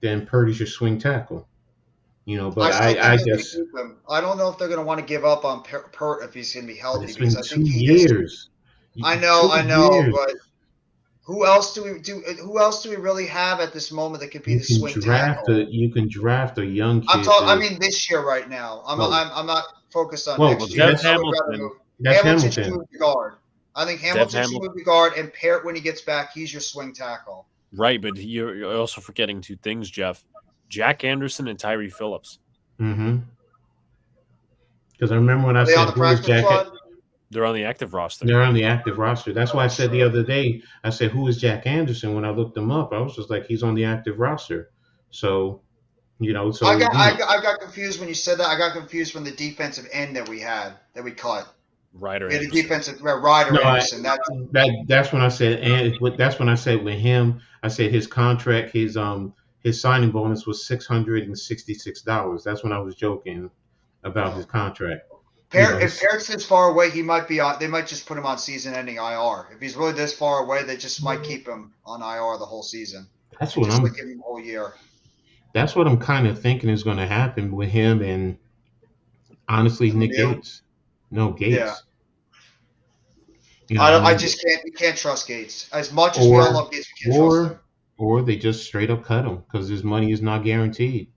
then Pert is your swing tackle. But I guess I don't know if they're going to want to give up on Pert if he's going to be healthy. It's been 2 years. I know, but who else do we really have at this moment that could be the swing tackle? You can draft a young kid. I mean, this year right now. I'm not focused on next year. Hamilton should move to guard. I think Hamilton should move to guard, and Parrott, when he gets back, he's your swing tackle. Right, but you're also forgetting two things, Jeff. Jack Anderson and Tyree Phillips. Mm-hmm. Because I remember when I said who is Jack. They're on the active roster. They're on the active roster. That's why I said the other day, I said, who is Jack Anderson? When I looked him up, I was just like, he's on the active roster. So, I got confused when you said that. I got confused from the defensive end that we cut. Ryder. The defensive Ryder Anderson. That's when I said, and that's when I said with him, I said his contract, his signing bonus was $666. That's when I was joking about his contract. If Parrott's this far away, he might be on. They might just put him on season-ending IR. If he's really this far away, they just might keep him on IR the whole season. That's what give him the whole year. That's what I'm kind of thinking is going to happen with him and honestly Nick Gates. No, Gates. Yeah. I just can't. We can't trust Gates as much as we all love Gates. We can't trust him. Or they just straight up cut him because his money is not guaranteed.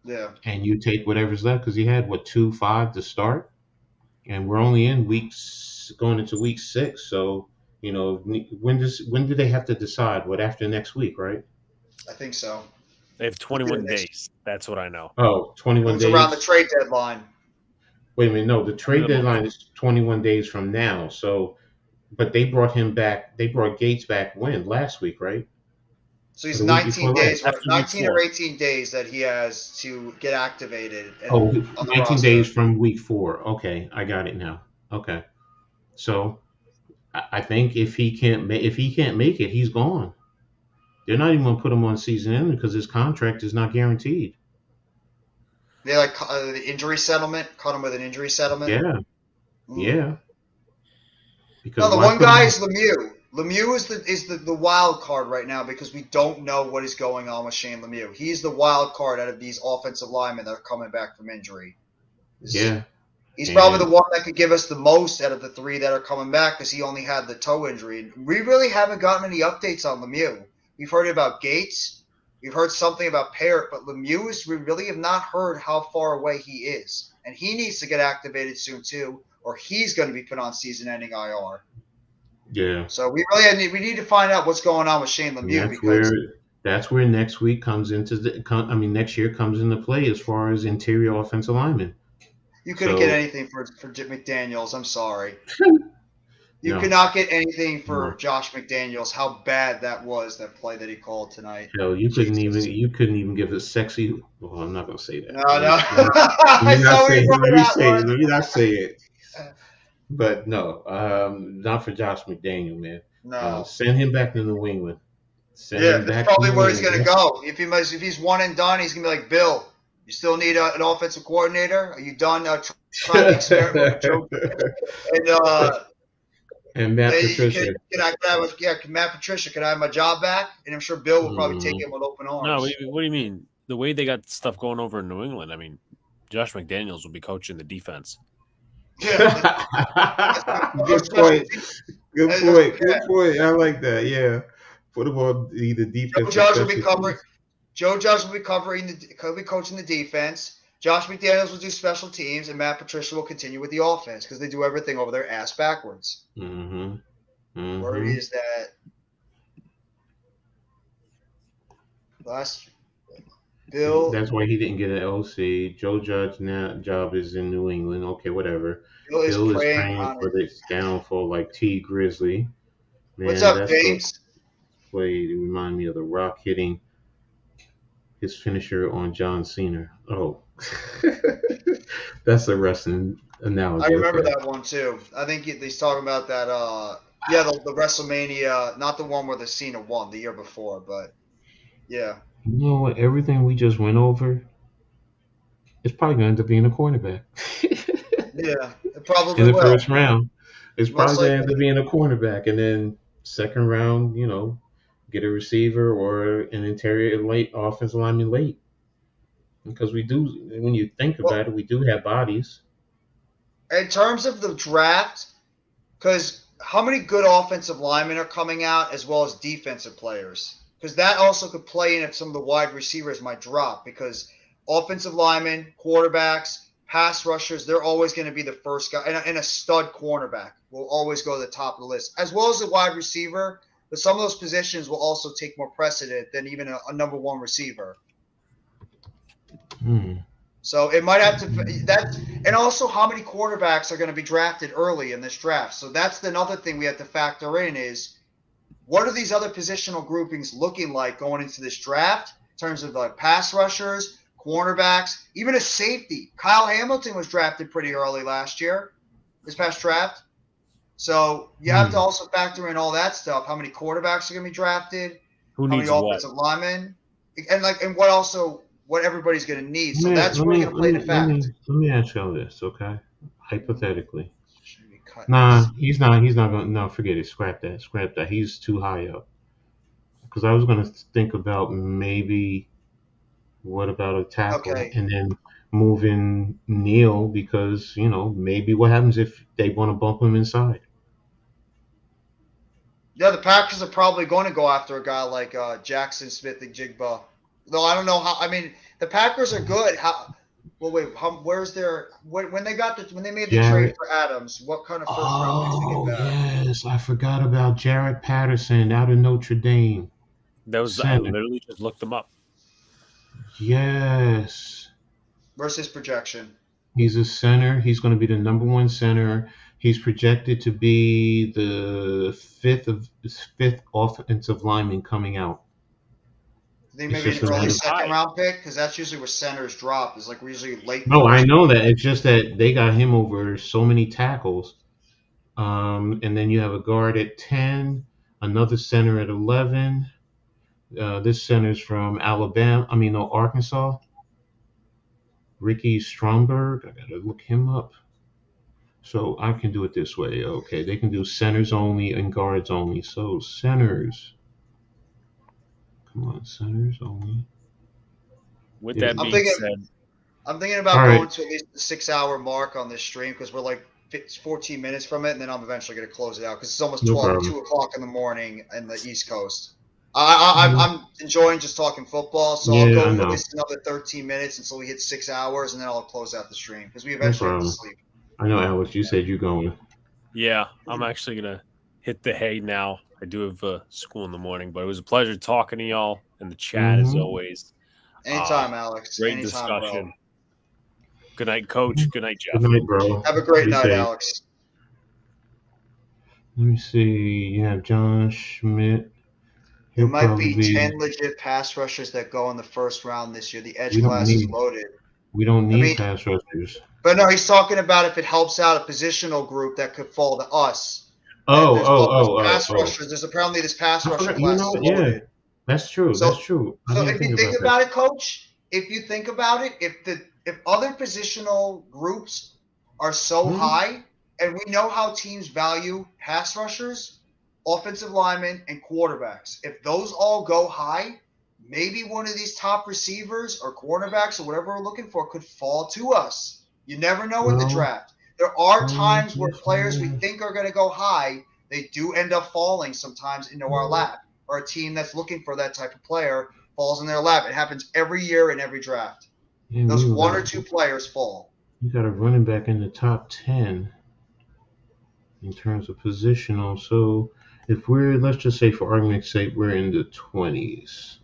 Yeah. And you take whatever's left because he had 2-5 to start. And we're only in going into week 6. So, when do they have to decide? After next week, right? I think so. They have 21 days. That's what I know. Oh, 21 days. Around the trade deadline. Wait a minute. No, the trade deadline is 21 days from now. So, but they brought him back. They brought Gates back when? Last week, right? So he's 19 days, 19 or 18 days that he has to get activated. 19 days from week 4. Okay, I got it now. Okay, so I think if he can't make it, he's gone. They're not even going to put him on season end because his contract is not guaranteed. They the injury settlement, cut him with an injury settlement. Yeah, yeah. Because the one guy is Lemieux. Lemieux is the wild card right now because we don't know what is going on with Shane Lemieux. He's the wild card out of these offensive linemen that are coming back from injury. He's probably the one that could give us the most out of the 3 that are coming back because he only had the toe injury. We really haven't gotten any updates on Lemieux. We've heard about Gates. We've heard something about Parrott, but Lemieux, we really have not heard how far away he is. And he needs to get activated soon too, or he's going to be put on season-ending IR. Yeah. So we need to find out what's going on with Shane Lemieux that's where next week comes into next year comes into play as far as interior offensive linemen. You couldn't get anything for McDaniels. I'm sorry. You could not get anything for Josh McDaniels. How bad that was, that play that he called tonight. Hell, you couldn't even give a sexy. Well, I'm not gonna say that. No. Let me not say it. But no, not for Josh McDaniel, man. No, send him back to New England. That's probably where he's going to go. If he's one and done, he's going to be like, Bill, you still need an offensive coordinator? Are you done trying to experiment with and Matt Patricia? Matt Patricia, can I have my job back? And I'm sure Bill will probably take him with open arms. No, what do you mean? The way they got stuff going over in New England, Josh McDaniels will be coaching the defense. Yeah. Good point. Good point. I like that. Yeah. Put him on the defense. Joe Judge will be covering. Joe Judge will be coaching the defense. Josh McDaniels will do special teams, and Matt Patricia will continue with the offense because they do everything over their ass backwards. Where is that? Last Bill. That's why he didn't get an LC. Joe Judge now job is in New England. Okay, whatever. Bill is praying for this downfall like T Grizzly. Man, what's up, James? Play remind me of The Rock hitting his finisher on John Cena. Oh, that's a wrestling analogy. I remember that one too. I think he's talking about that. Yeah, the WrestleMania, not the one where the Cena won the year before, but yeah. You know what? Everything we just went over, it's probably going to end up being a cornerback. Yeah, it probably in the will. first round. It's probably going to end up being a cornerback, and then second round, get a receiver or an interior late offensive lineman late. Because we do, when you think about it, we do have bodies. In terms of the draft, because how many good offensive linemen are coming out as well as defensive players? Because that also could play in if some of the wide receivers might drop. Because offensive linemen, quarterbacks, pass rushers, they're always going to be the first guy. And a stud cornerback will always go to the top of the list, as well as the wide receiver. But some of those positions will also take more precedent than even a number one receiver. So it might have to and also how many quarterbacks are going to be drafted early in this draft. So that's another thing we have to factor in is what are these other positional groupings looking like going into this draft in terms of like pass rushers, cornerbacks, even a safety. Kyle Hamilton was drafted pretty early last year, this past draft. So you have to also factor in all that stuff. How many quarterbacks are going to be drafted? How many offensive linemen? And what everybody's going to need. So that's where you're going to play the fact. Let me ask y'all this, okay? Hypothetically. Nah, he's not going to. No, forget it. Scrap that. He's too high up. Because I was going to think about maybe what about a tackle? Okay. And then moving Neal because, maybe what happens if they want to bump him inside? Yeah, the Packers are probably going to go after a guy like Jackson Smith and Jigba. Though I don't know how. I mean, the Packers are good. When they made the trade for Adams, what kind of first round picks they get back? Yes, I forgot about Jared Patterson out of Notre Dame. I literally just looked them up. Yes. Versus projection. He's a center. He's going to be the number one center. He's projected to be the fifth offensive lineman coming out. I think maybe an early second round pick because that's usually where centers drop. Is like we're usually late. No, I know that. It's just that they got him over so many tackles. And then you have a guard at 10, another center at 11. This center's from Arkansas. Ricky Stromberg. I gotta look him up. So I can do it this way. Okay, they can do centers only and guards only. So centers. Come on, centers only. With that being said, I'm thinking about going to at least the 6-hour mark on this stream because we're like 14 minutes from it, and then I'm eventually going to close it out because it's almost 2 o'clock in the morning in the East Coast. I'm enjoying just talking football, so I'll go for at least another 13 minutes until we hit 6 hours, and then I'll close out the stream because we eventually have to sleep. I know, Alex, you said you're going. Yeah, I'm actually going to hit the hay now. I do have school in the morning, but it was a pleasure talking to y'all in the chat as always. Anytime, Alex. Great Anytime, discussion. bro. Good night, Coach. Good night, Jeff. Good night, bro. Have a great night, Alex. Let me see. You have John Schmidt. There might be 10 legit pass rushers that go in the first round this year. The edge class is loaded. We don't need pass rushers. But no, he's talking about if it helps out a positional group that could fall to us. Pass rushers. There's apparently this pass rusher class. Yeah, that's true. That's true. So if you think about it, Coach, if you think about it, if other positional groups are so high, and we know how teams value pass rushers, offensive linemen, and quarterbacks, if those all go high, maybe one of these top receivers or cornerbacks or whatever we're looking for could fall to us. You never know in the draft. There are times where players we think are going to go high, they do end up falling sometimes into our lap, or a team that's looking for that type of player falls in their lap. It happens every year in every draft. And those one or two players fall. You got a running back in the top 10 in terms of positional. So if let's just say for argument's sake, we're in the 20s.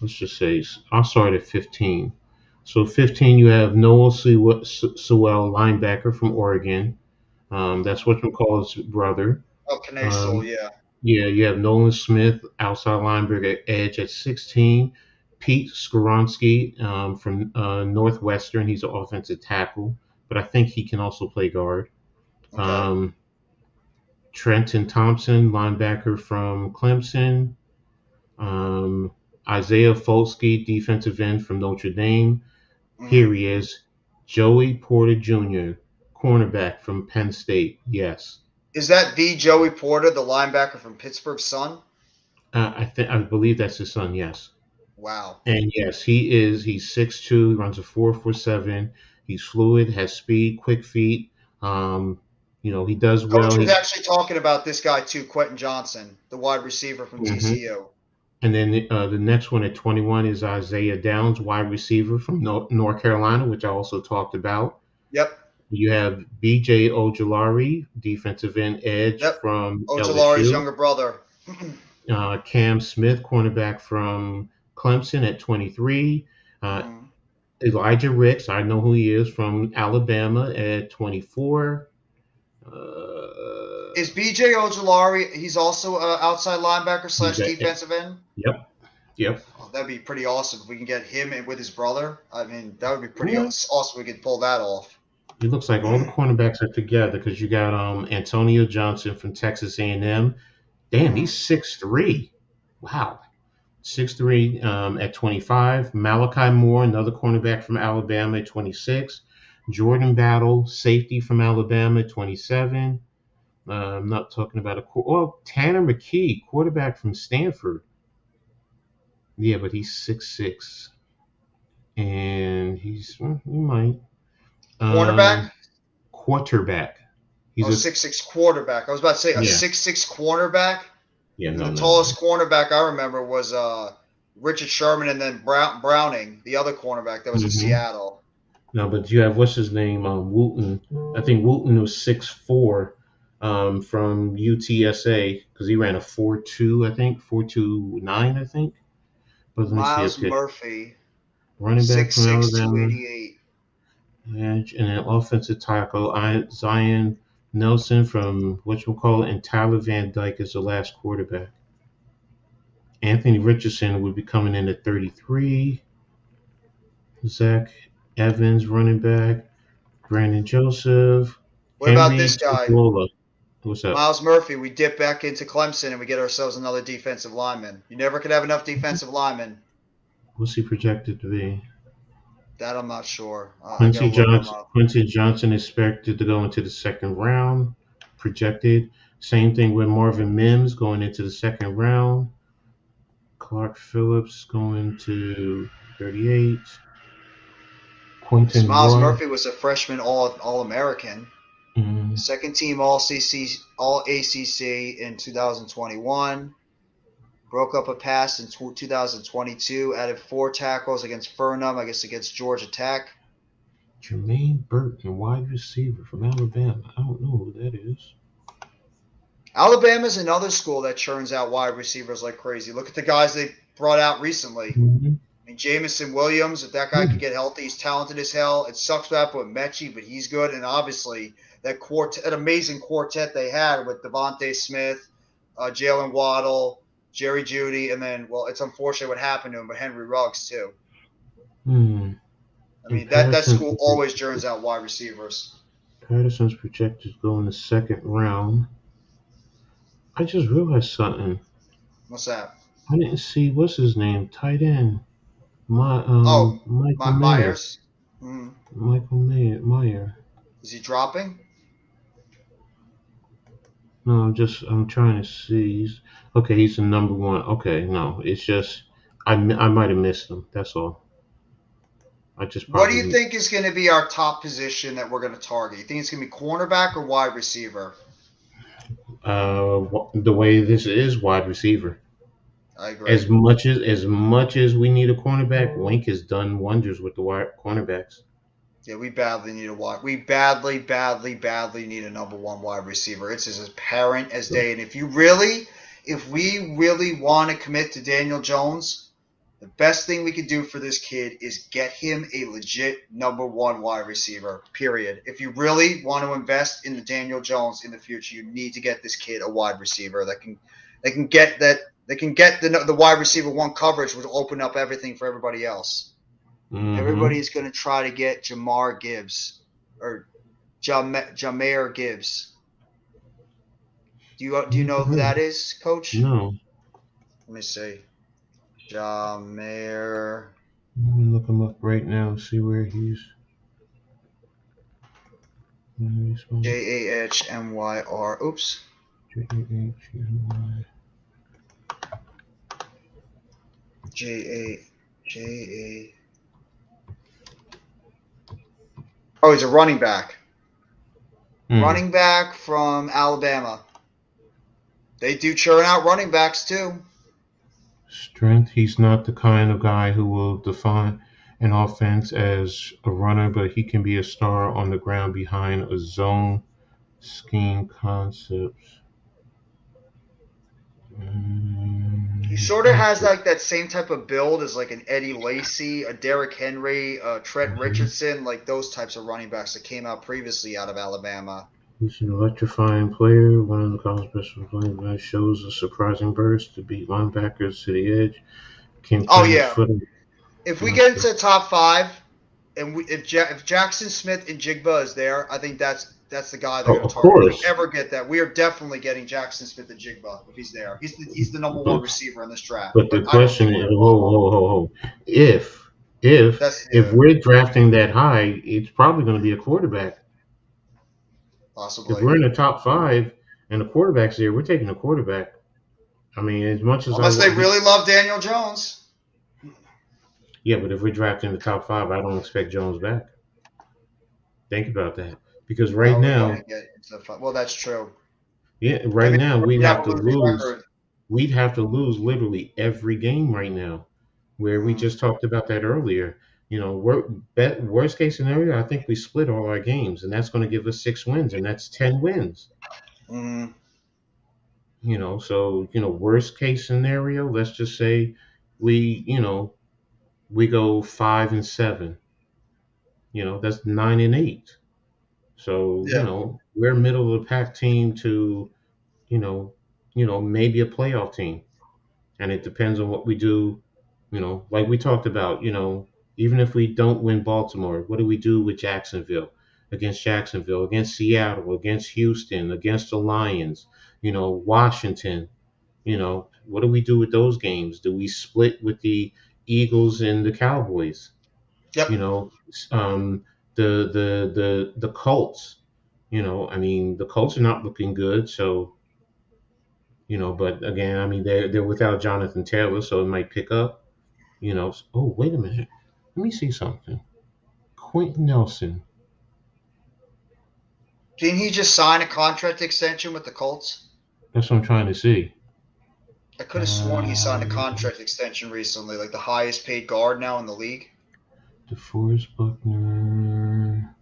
Let's just say, I'll start at 15. So 15, you have Noah Sewell, linebacker from Oregon. That's what we call his brother. Oh, Knasel, yeah. Yeah, you have Nolan Smith, outside linebacker edge at 16. Pete Skoronsky from Northwestern. He's an offensive tackle, but I think he can also play guard. Okay. Trenton Thompson, linebacker from Clemson. Isaiah Folsky, defensive end from Notre Dame. Here he is. Joey Porter Jr., cornerback from Penn State. Yes. Is that the Joey Porter, the linebacker from Pittsburgh son? I believe that's his son, yes. Wow. And yes, he's 6'2", runs a 4.47. He's fluid, has speed, quick feet. He does well. Coach was actually talking about this guy too, Quentin Johnson, the wide receiver from TCU. And then the next one at 21 is Isaiah Downs, wide receiver from North Carolina, which I also talked about. Yep. You have B.J. Ojulari, defensive end edge from Ojulari's LSU. younger brother. Cam Smith, cornerback from Clemson at 23. Elijah Ricks, I know who he is, from Alabama at 24. Is B.J. Ojulari, he's also outside linebacker / defensive end? Yep. Oh, that'd be pretty awesome if we can get him in with his brother. I mean, that would be pretty awesome if we could pull that off. It looks like all the cornerbacks are together because you got Antonio Johnson from Texas A&M. Damn, he's 6'3". Wow. 6'3" at 25. Malachi Moore, another cornerback from Alabama at 26. Jordan Battle, safety from Alabama at 27. I'm not talking about Tanner McKee, quarterback from Stanford. Yeah, but he's 6'6". And he might. Quarterback. He's 6'6" quarterback. I was about to say a 6'6" cornerback. Yeah, the tallest cornerback I remember was Richard Sherman, and then Browning, the other cornerback that was in Seattle. No, but you have what's his name? Wooten. I think Wooten was 6'4", from UTSA because he ran a 4.2, I think 4.29, I think. But Miles Murphy, running back 6'6", from Alabama. 288. And an offensive tackle, Zion Nelson from and Tyler Van Dyke is the last quarterback. Anthony Richardson would be coming in at 33. Zach Evans, running back. Brandon Joseph. What about this guy? What's up? Miles Murphy. We dip back into Clemson and we get ourselves another defensive lineman. You never could have enough defensive linemen. What's he projected to be? That I'm not sure. Quincy Johnson expected to go into the second round, projected. Same thing with Marvin Mims going into the second round. Clark Phillips going to 38. Miles Murphy was a freshman All-American. Second team All-ACC in 2021. Broke up a pass in 2022. Added 4 tackles against Furnham, against Georgia Tech. Jermaine Burton, wide receiver from Alabama. I don't know who that is. Alabama's another school that churns out wide receivers like crazy. Look at the guys they brought out recently. I mean, Jamison Williams, if that guy could get healthy, he's talented as hell. It sucks to have with Mechie, but he's good. And obviously, that amazing quartet they had with Devontae Smith, Jalen Waddle, Jerry Jeudy, and then, it's unfortunate what happened to him, but Henry Ruggs too. I mean, that school always churns out wide receivers. Patterson's projected to go in the second round. I just realized something. What's that? I didn't see what's his name, tight end. Michael Myers. Michael Meyer. Is he dropping? No, I'm trying to see. He's the number 1. Okay, no, it's just I might have missed him. That's all. What do you think is going to be our top position that we're going to target? You think it's going to be cornerback or wide receiver? The way this is wide receiver. I agree. As much as we need a cornerback, Wink has done wonders with the cornerbacks. Yeah, we badly need a wide. We badly need a number one wide receiver. It's as apparent as day. And if we really want to commit to Daniel Jones, the best thing we could do for this kid is get him a legit number one wide receiver. Period. If you really want to invest in the Daniel Jones in the future, you need to get this kid a wide receiver that can get the wide receiver one coverage, which will open up everything for everybody else. Mm-hmm. Everybody's going to try to get Jahmyr Gibbs or Jahmyr Gibbs. Do you know who that is, Coach? No. Let me see. Jahmyr. Let me look him up right now and see where he's. Jahmyr. Oops. Jahmy. Ja. Oh, he's a running back. Running back from Alabama. They do churn out running backs too. Strength. He's not the kind of guy who will define an offense as a runner, but he can be a star on the ground behind a zone scheme concepts. He sort of has like that same type of build as like an Eddie Lacy, a Derrick Henry, Trent Richardson, like those types of running backs that came out previously out of Alabama. He's an electrifying player. One of the college best players shows a surprising burst to beat linebackers to the edge. If we get into the top five, and if Jackson Smith and Jigba is there, I think that's the guy they're going to target. If we ever get that, we are definitely getting Jackson Smith and Jigba if he's there. He's the number one receiver in this draft. But the question is, if we're drafting that high, it's probably going to be a quarterback. Possibly. If we're in the top five and the quarterback's there, we're taking a quarterback. I mean, as much as unless they really love Daniel Jones. Yeah, but if we're drafting the top five, I don't expect Jones back. Think about that. Because right now, well, that's true. Yeah, now we'd have to lose. We'd have to lose literally every game right now. Where we just talked about that earlier. You know, worst case scenario, I think we split all our games, and that's going to give us 6 wins, and that's 10 wins. Mm-hmm. You know, so worst case scenario, let's just say we go 5-7. You know, that's 9-8. So, we're middle of the pack team to, maybe a playoff team. And it depends on what we do, like we talked about, even if we don't win Baltimore, what do we do with against Jacksonville, against Seattle, against Houston, against the Lions, Washington, what do we do with those games? Do we split with the Eagles and the Cowboys? Yep. The Colts, the Colts are not looking good. So, but again, they're without Jonathan Taylor, so it might pick up, Oh, wait a minute. Let me see something. Quentin Nelson. Didn't he just sign a contract extension with the Colts? That's what I'm trying to see. I could have sworn he signed a contract extension recently, like the highest paid guard now in the league. DeForest Buckner.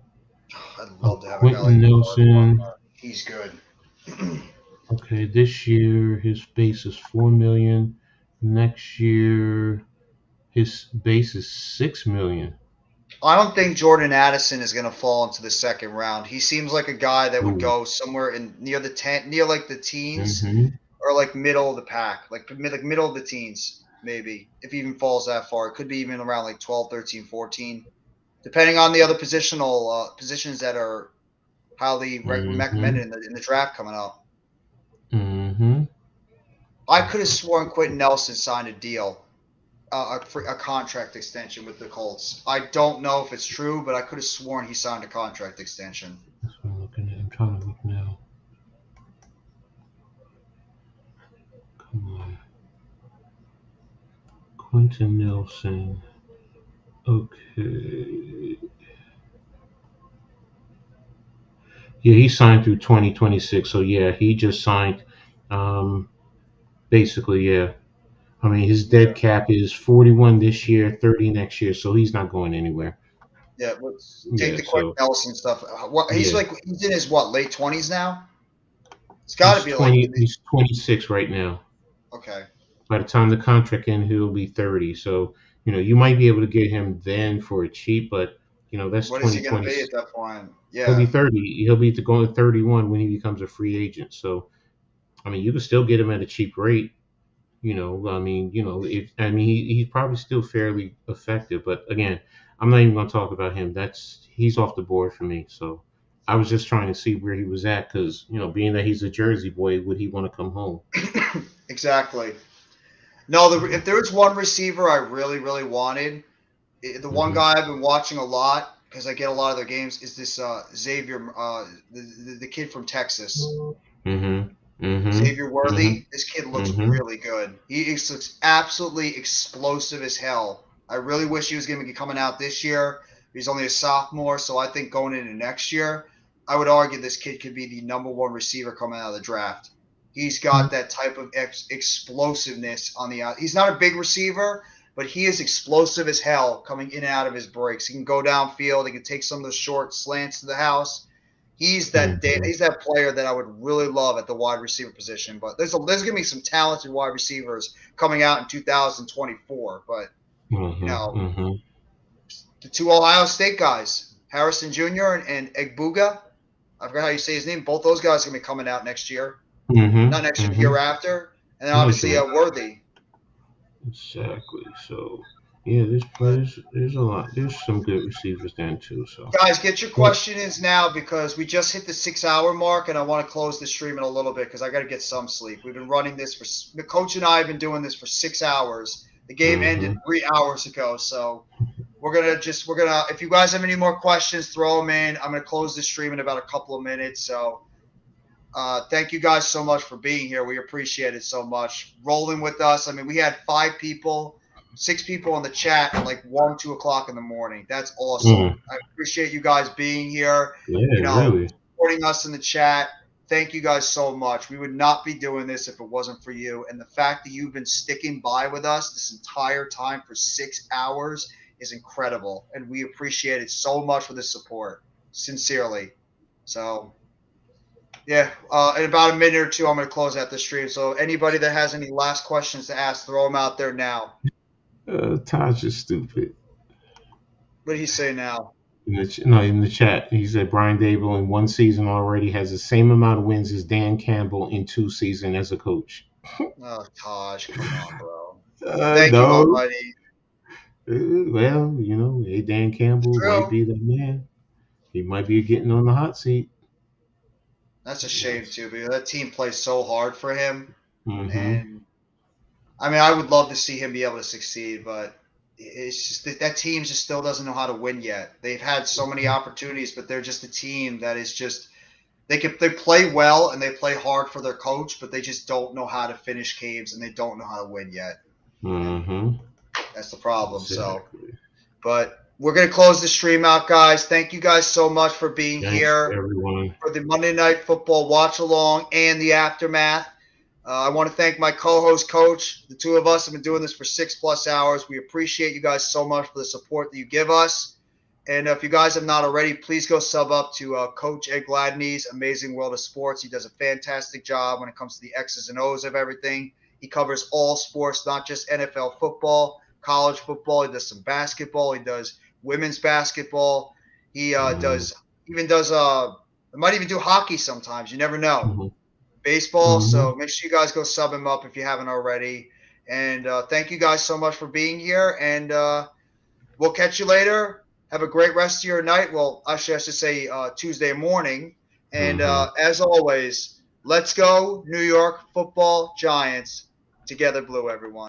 I'd love to have Quentin a guy like Nelson. He's good. Okay, this year his base is $4 million. Next year his base is $6 million. I don't think Jordan Addison is going to fall into the second round. He seems like a guy that would go somewhere near the teens, or like middle of the pack, like middle of the teens, maybe, if he even falls that far. It could be even around like 12, 13, 14, depending on the other positions that are highly recommended in the draft coming up. I could have sworn Quentin Nelson signed a deal, a contract extension with the Colts. I don't know if it's true, but I could have sworn he signed a contract extension. That's what I'm looking at. I'm trying to look now. Come on. Quentin Nelson. Okay. Yeah, he signed through 2026. So, yeah, he just signed, basically, yeah. I mean, his dead cap is 41 this year, 30 next year, so he's not going anywhere. Yeah, let's take Yeah, the Quentin so Nelson stuff. He's yeah, he's in his late 20s now. It's got to he's be like 20. He's 26 right now. okay. By the time the contract ends, he'll be 30. So you might be able to get him then for a cheap, but that's What is he going to 2020. be at that point? He'll be Yeah. 30. He'll be going 31 when he becomes a free agent. So I mean, you can still get him at a cheap rate. He's probably still fairly effective, but again, I'm not even going to talk about him. He's off the board for me. So I was just trying to see where he was at because being that he's a Jersey boy, would he want to come home? Exactly. No, if there was one receiver I really, really wanted, the one guy I've been watching a lot because I get a lot of their games is this Xavier, the kid from Texas. Xavier Worthy. This kid looks really good. He looks absolutely explosive as hell. I really wish he was going to be coming out this year. He's only a sophomore, so I think going into next year, I would argue this kid could be the #1 receiver coming out of the draft. He's got that type of explosiveness on the out. He's not a big receiver, but he is explosive as hell coming in and out of his breaks. He can go downfield. He can take some of the short slants to the house. He's that player that I would really love at the wide receiver position. But there's going to be some talented wide receivers coming out in 2024. But the two Ohio State guys, Harrison Jr. and Egbuka, I forgot how you say his name. Both those guys are going to be coming out next year. Not next year, the year after. And then obviously Worthy. Exactly. So yeah, there's a lot. There's some good receivers then too. So guys, get your questions now because we just hit the 6-hour mark, and I want to close the stream in a little bit because I got to get some sleep. We've been running this the coach and I have been doing this for 6 hours. The game ended 3 hours ago, so we're gonna if you guys have any more questions, throw them in. I'm gonna close the stream in about a couple of minutes. So thank you guys so much for being here. We appreciate it so much. Rolling with us. I mean, we had 6 people in the chat at like 1, 2 o'clock in the morning. That's awesome. I appreciate you guys being here. Yeah, really. Supporting us in the chat. Thank you guys so much. We would not be doing this if it wasn't for you. And the fact that you've been sticking by with us this entire time for 6 hours is incredible. And we appreciate it so much for the support. Sincerely. So yeah, in about a minute or two, I'm going to close out the stream. So anybody that has any last questions to ask, throw them out there now. Taj is stupid. What did he say now? In the chat, he said Brian Dable in 1 season already has the same amount of wins as Dan Campbell in 2 seasons as a coach. Oh, Taj, come on, bro. Thank you, almighty. Well, Dan Campbell might be the man. He might be getting on the hot seat. That's a shame too, because that team plays so hard for him. And I mean, I would love to see him be able to succeed, but it's just that team just still doesn't know how to win yet. They've had so many opportunities, but they're just a team that is just they play well and they play hard for their coach, but they just don't know how to finish games and they don't know how to win yet. That's the problem. Exactly. So, but we're going to close the stream out, guys. Thank you guys so much for being here everyone. For the Monday Night Football watch along and the aftermath. I want to thank my co-host, Coach. The two of us have been doing this for 6+ hours. We appreciate you guys so much for the support that you give us. And if you guys have not already, please go sub up to Coach Ed Gladney's Amazing World of Sports. He does a fantastic job when it comes to the X's and O's of everything. He covers all sports, not just NFL football, college football. He does some basketball. He does women's basketball. He might even do hockey sometimes. You never know. Baseball. So make sure you guys go sub him up if you haven't already. And thank you guys so much for being here. And we'll catch you later. Have a great rest of your night. Well, actually, I should say Tuesday morning. And as always, let's go New York Football Giants. Together blue, everyone.